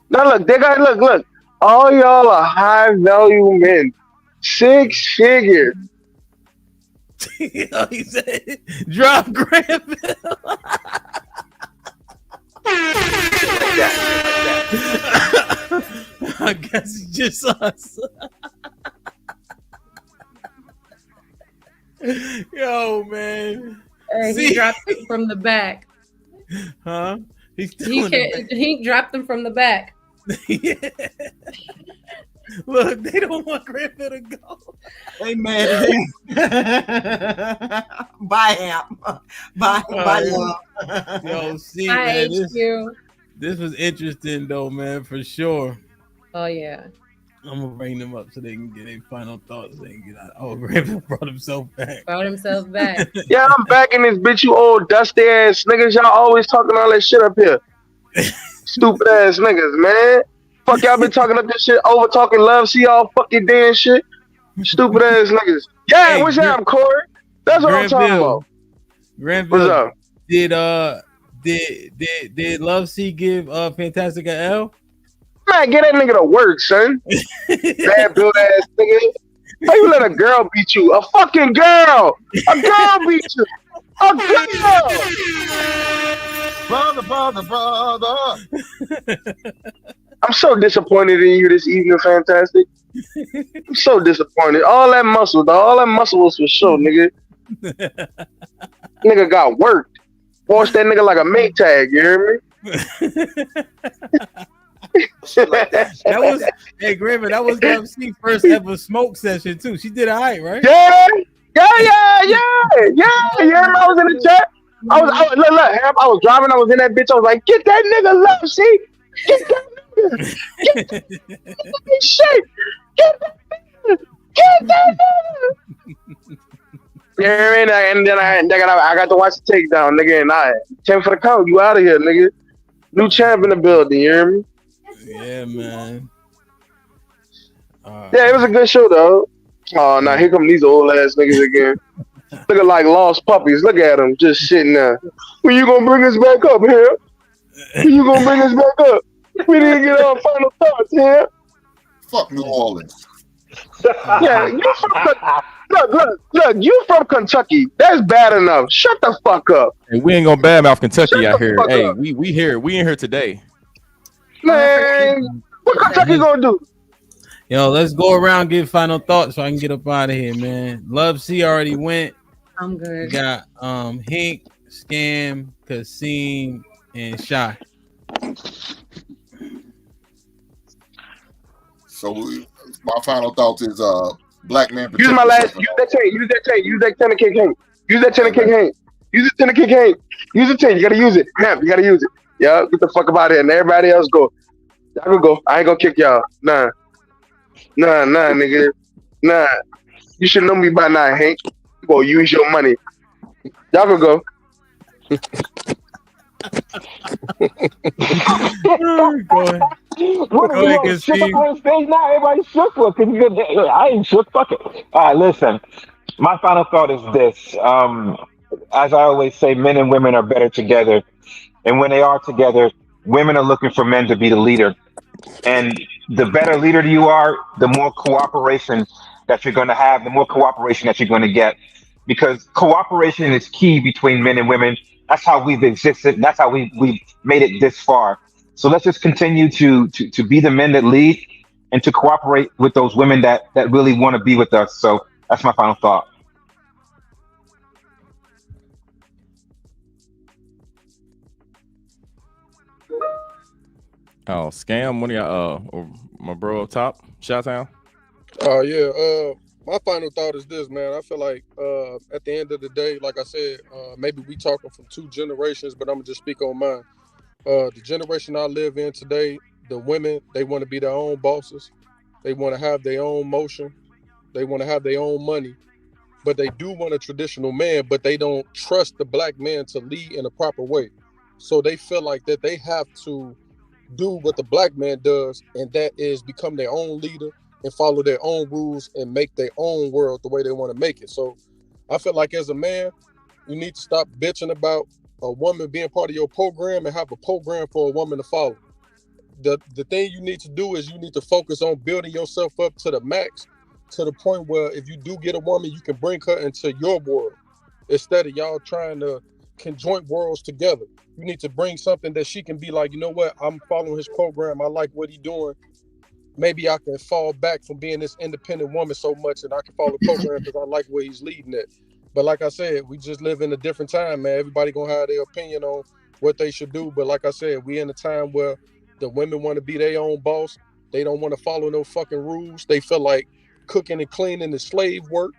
Now look, they got look. All y'all are high value men. 6 figures. He said, drop Granville. I guess it's just us. Yo, man. He dropped it from the back. Huh? He dropped them from the back. Yeah. Look, they don't want Granville to go. Hey, man. Bye, Ham. Bye, love. Yo, see, Bye, man. HQ. This was interesting, though, man, for sure. Oh, yeah. I'm going to bring them up so they can get their final thoughts. They can get out. Oh, Granville brought himself back. Yeah, I'm back in this bitch, you old dusty ass niggas. Y'all always talking all that shit up here. Stupid ass niggas, man. Fuck y'all been talking up this shit, over talking love, see y'all fucking damn shit. Stupid ass niggas. Yeah, Hey, what's up, Corey? That's what I'm talking about. Granville, what's up? Did Love C give Fantastic a L? Man, get that nigga to work, son. Bad build ass nigga. How you let a girl beat you? A fucking girl! A girl beat you! A girl! Brother. I'm so disappointed in you this evening, Fantastic. I'm so disappointed. All that muscle, dog. All that muscle was for show, nigga. Nigga got worked. Washed that nigga like a Maytag, you hear me? That was Granville, that was Love C's first ever smoke session too. She did all right, right? Yeah. You hear me? I was in the chat. I was Ham, I was driving, I was in that bitch. I was like, get that nigga Love C. Get that nigga. Get that shit. Get that nigga. Get that nigga. You hear me? And then I got to watch the takedown, nigga, and I 10 for the count. You out of here, nigga. New champ in the building, you hear me? Yeah, man. Yeah, it was a good show, though. Oh, now here come these old ass niggas again. Looking like lost puppies. Look at them just sitting there. When you gonna bring us back up here? When you gonna bring us back up? We didn't get our final thoughts here. Fuck New Orleans. Yeah, you fuck. No, look. You from Kentucky? That's bad enough. Shut the fuck up. Hey, we ain't gonna badmouth Kentucky Shut out the here. fuck Hey, up. we here. We in here today. Man, what Kentucky gonna do? Yo, let's go around, give final thoughts so I can get up out of here, man. Love C already went. I'm We good. got Hink, Scam, Kasim, and Shy. So my final thought is black man protect Use my last. yourself. Use that chain. Use that chain. Use that 10 to kick Hank. Use that 10 to kick Hank. Use the 10 to kick Hank. Use the 10. You gotta use it. Hemp, you gotta use it. Yeah, get the fuck up out of here. And everybody else go. Y'all can go. I ain't gonna kick y'all. Nah, nigga. Nah. You should know me by now, Hank. You gonna use your money. Y'all can go. Go ahead. What are you gonna shook up on stage now? Everybody shook for because I ain't shook. Fuck it. All right, listen. My final thought is this. As I always say, men and women are better together, and when they are together, women are looking for men to be the leader. And the better leader you are, the more cooperation that you're going to have, the more cooperation that you're going to get. Because cooperation is key between men and women. That's how we've existed. That's how we've made it this far. So let's just continue to be the men that lead and to cooperate with those women that really want to be with us. So that's my final thought. Oh, Scam, one of y'all, or my bro up top, Chi-Town. My final thought is this, man. I feel like at the end of the day, like I said, maybe we talking from two generations, but I'm gonna just speak on mine. The generation I live in today, the women, they want to be their own bosses. They want to have their own motion. They want to have their own money. But they do want a traditional man, but they don't trust the black man to lead in a proper way. So they feel like that they have to do what the black man does, and that is become their own leader and follow their own rules and make their own world the way they want to make it. So I feel like as a man, you need to stop bitching about a woman being part of your program and have a program for a woman to follow. The thing you need to do is you need to focus on building yourself up to the max, to the point where if you do get a woman, you can bring her into your world instead of y'all trying to conjoint worlds together. You need to bring something that she can be like, you know what, I'm following his program. I like what he's doing. Maybe I can fall back from being this independent woman so much and I can follow the program because I like where he's leading it. But like I said, we just live in a different time, man. Everybody gonna have their opinion on what they should do. But like I said, we in a time where the women want to be their own boss. They don't want to follow no fucking rules. They feel like cooking and cleaning is slave work.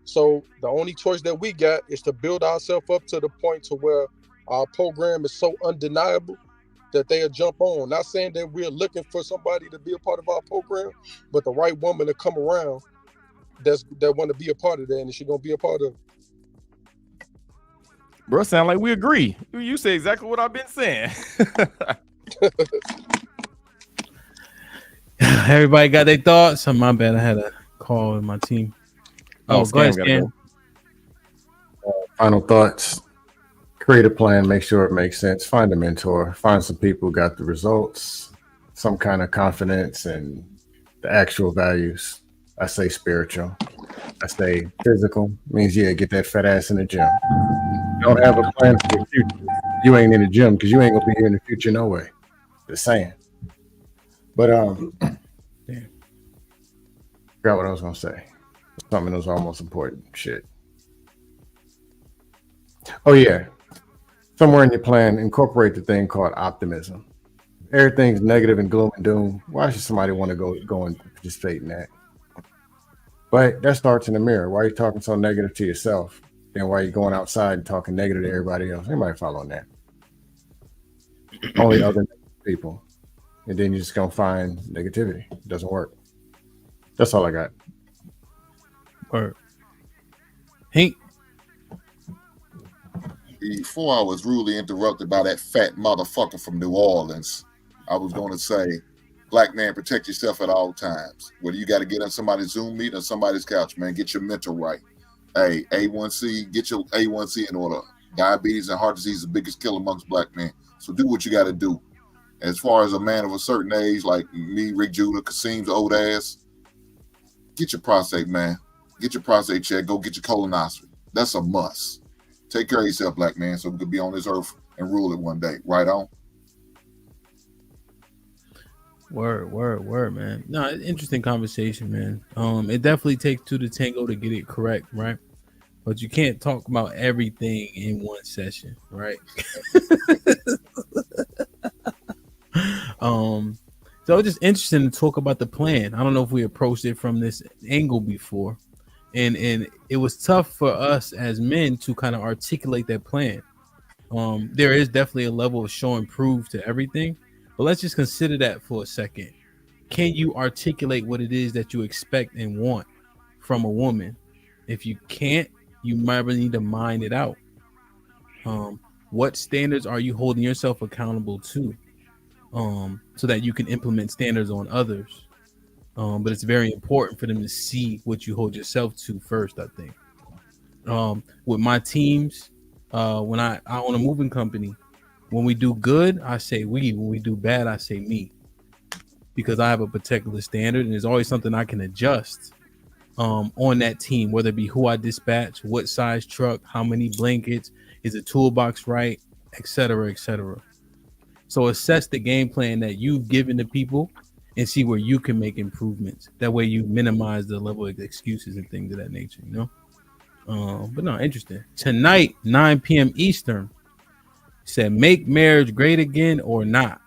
So the only choice that we got is to build ourselves up to the point to where our program is so undeniable that they'll jump on. Not saying that we're looking for somebody to be a part of our program, but the right woman to come around that want to be a part of that, and she's gonna be a part of it. Bro, sound like we agree. You say exactly what I've been saying. Everybody got their thoughts. Oh, my bad. I had a call with my team. Oh, go ahead, Scam. Final thoughts. Create a plan. Make sure it makes sense. Find a mentor. Find some people who got the results, some kind of confidence, and the actual values. I say spiritual. I say physical. Means, yeah, get that fat ass in the gym. You don't have a plan for the future. You ain't in the gym because you ain't going to be here in the future no way. Just saying. But, forgot what I was going to say. Something that was almost important. Shit. Oh, yeah. Somewhere in your plan, incorporate the thing called optimism. Everything's negative and gloom and doom. Why should somebody want to go and participate in that? But that starts in the mirror. Why are you talking so negative to yourself? Then why are you going outside and talking negative to everybody else? Anybody following that? Only other people. And then you're just going to find negativity. It doesn't work. That's all I got. Word. Hank. Before I was rudely interrupted by that fat motherfucker from New Orleans, I was going to say, black man, protect yourself at all times. Whether you got to get on somebody's Zoom meeting or somebody's couch, man, get your mental right. Hey, A1C, get your A1C in order. Diabetes and heart disease is the biggest killer amongst black men. So do what you got to do. As far as a man of a certain age, like me, Rick Judah, Kasim's old ass, get your prostate, man. get your prostate checked, go get your colonoscopy. That's a must. Take care of yourself, black man, so we could be on this earth and rule it one day. Right on. Word, man. No, interesting conversation, man. It definitely takes two to tango to get it correct, right? But you can't talk about everything in one session, right? So it's just interesting to talk about the plan. I don't know if we approached it from this angle before, and it was tough for us as men to kind of articulate that plan. There is definitely a level of show and prove to everything, but let's just consider that for a second. Can you articulate what it is that you expect and want from a woman? If you can't, you might really need to mine it out. What standards are you holding yourself accountable to? So that you can implement standards on others. But it's very important for them to see what you hold yourself to first, I think. With my teams, when I own a moving company, when we do good, I say we. When we do bad, I say me. Because I have a particular standard, and there's always something I can adjust on that team, whether it be who I dispatch, what size truck, how many blankets, is the toolbox right, etc., etc. So assess the game plan that you've given to people and see where you can make improvements. That way you minimize the level of excuses and things of that nature, you know? But no, interesting. Tonight, 9 p.m. Eastern, said make marriage great again or not.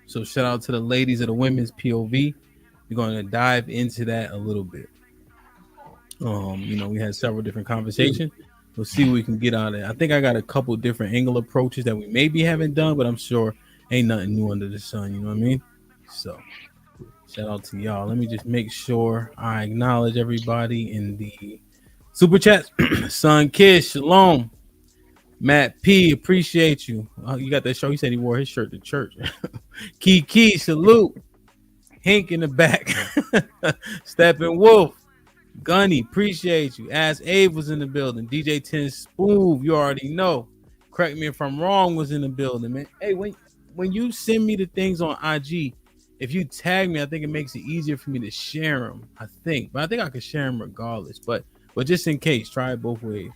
So shout out to the ladies of the women's POV. We're going to dive into that a little bit. We had several different conversations. We'll see what we can get out of it. I think I got a couple different angle approaches that we maybe haven't done, but I'm sure ain't nothing new under the sun. You know what I mean? So shout out to y'all. Let me just make sure I acknowledge everybody in the super chats. Son Kid, shalom. Matt P, appreciate you. You got that show. He said he wore his shirt to church. Kiki, salute. Hink in the back. Steppin' Wolf. Gunny, appreciate you. Ask Abe was in the building. DJ 10 Spoov, you already know. Correct me if I'm wrong, was in the building, man. Hey, when you send me the things on IG, if you tag me, I think it makes it easier for me to share them. I think I can share them regardless. But just in case, try it both ways.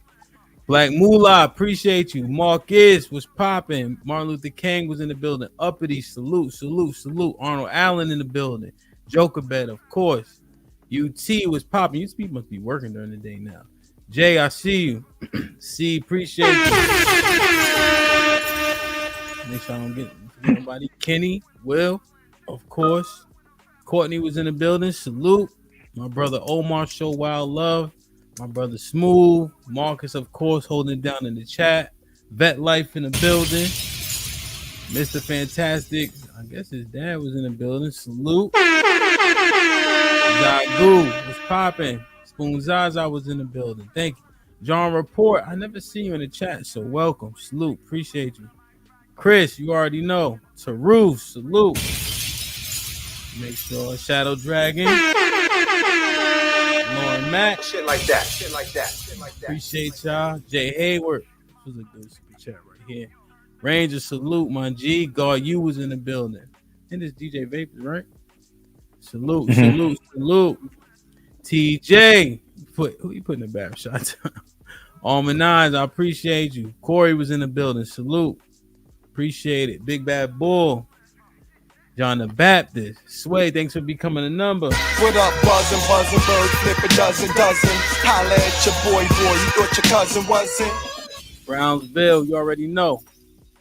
Black Moolah, appreciate you. Marcus was popping. Martin Luther King was in the building. Uppity, salute. Arnold Allen in the building. Joker Bed, of course. UT was popping. UT must be working during the day now. Jay, I see you. C, appreciate you. Make sure I don't get nobody. Kenny, Will, of course. Courtney was in the building. Salute. My brother Omar, show wild love. My brother Smooth. Marcus, of course, holding it down in the chat. Vet Life in the building. Mr. Fantastic. I guess his dad was in the building. Salute. Zagu was popping. Spoon Zaza was in the building. Thank you. John Report. I never see you in the chat, so welcome. Salute. Appreciate you. Chris, you already know. Taru, salute. Make sure Shadow Dragon. Lauren Mack. Shit like that. Appreciate y'all. Jay Hayward. This was a good super chat right here. Ranger, salute, my G. God, you was in the building. And this DJ Vapors, right? Salute. TJ. Who you putting the back shot? Almond Eyes, I appreciate you. Corey was in the building. Salute. Appreciate it. Big Bad Bull. John the Baptist. Sway, thanks for becoming a number. What up, buzzing, bird, flip a dozen. Holla at your boy, you thought your cousin wasn't? Brownsville, you already know.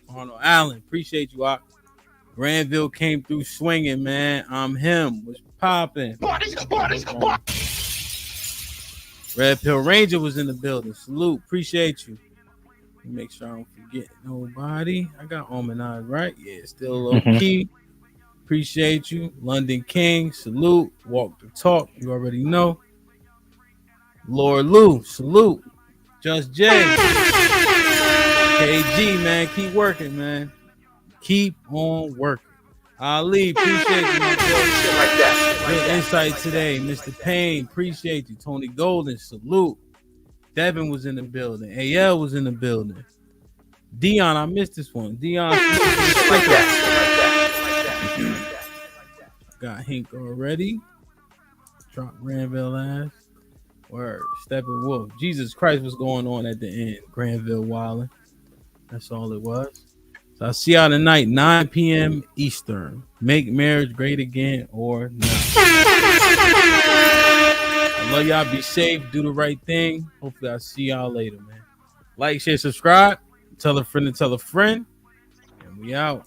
Arnold Allen, appreciate you, Ock. Granville came through swinging, man. I'm him. Was popping. Red Pill Ranger was in the building. Salute, appreciate you. Make sure I don't forget nobody. I got Almond Eyes, right? Yeah, still low key. Appreciate you. London King, salute. Walk the talk, you already know. Lord Lou, salute. Just J. KG, man, keep working, man. Keep on working. Ali, appreciate you, my boy. Shit like that. Good insight today. Mr. Payne, appreciate you. Tony Golden, salute. Devin was in the building. AL was in the building. Dion, I missed this one. Dion, shit like that. Got Hink already. Drop Granville ass. Word. Steppenwolf. Jesus Christ, what's going on at the end? Granville Wilding. That's all it was. So I'll see y'all tonight, 9 p.m. Eastern. Make marriage great again or not. I love y'all. Be safe. Do the right thing. Hopefully I'll see y'all later, man. Like, share, subscribe. Tell a friend to tell a friend. And we out.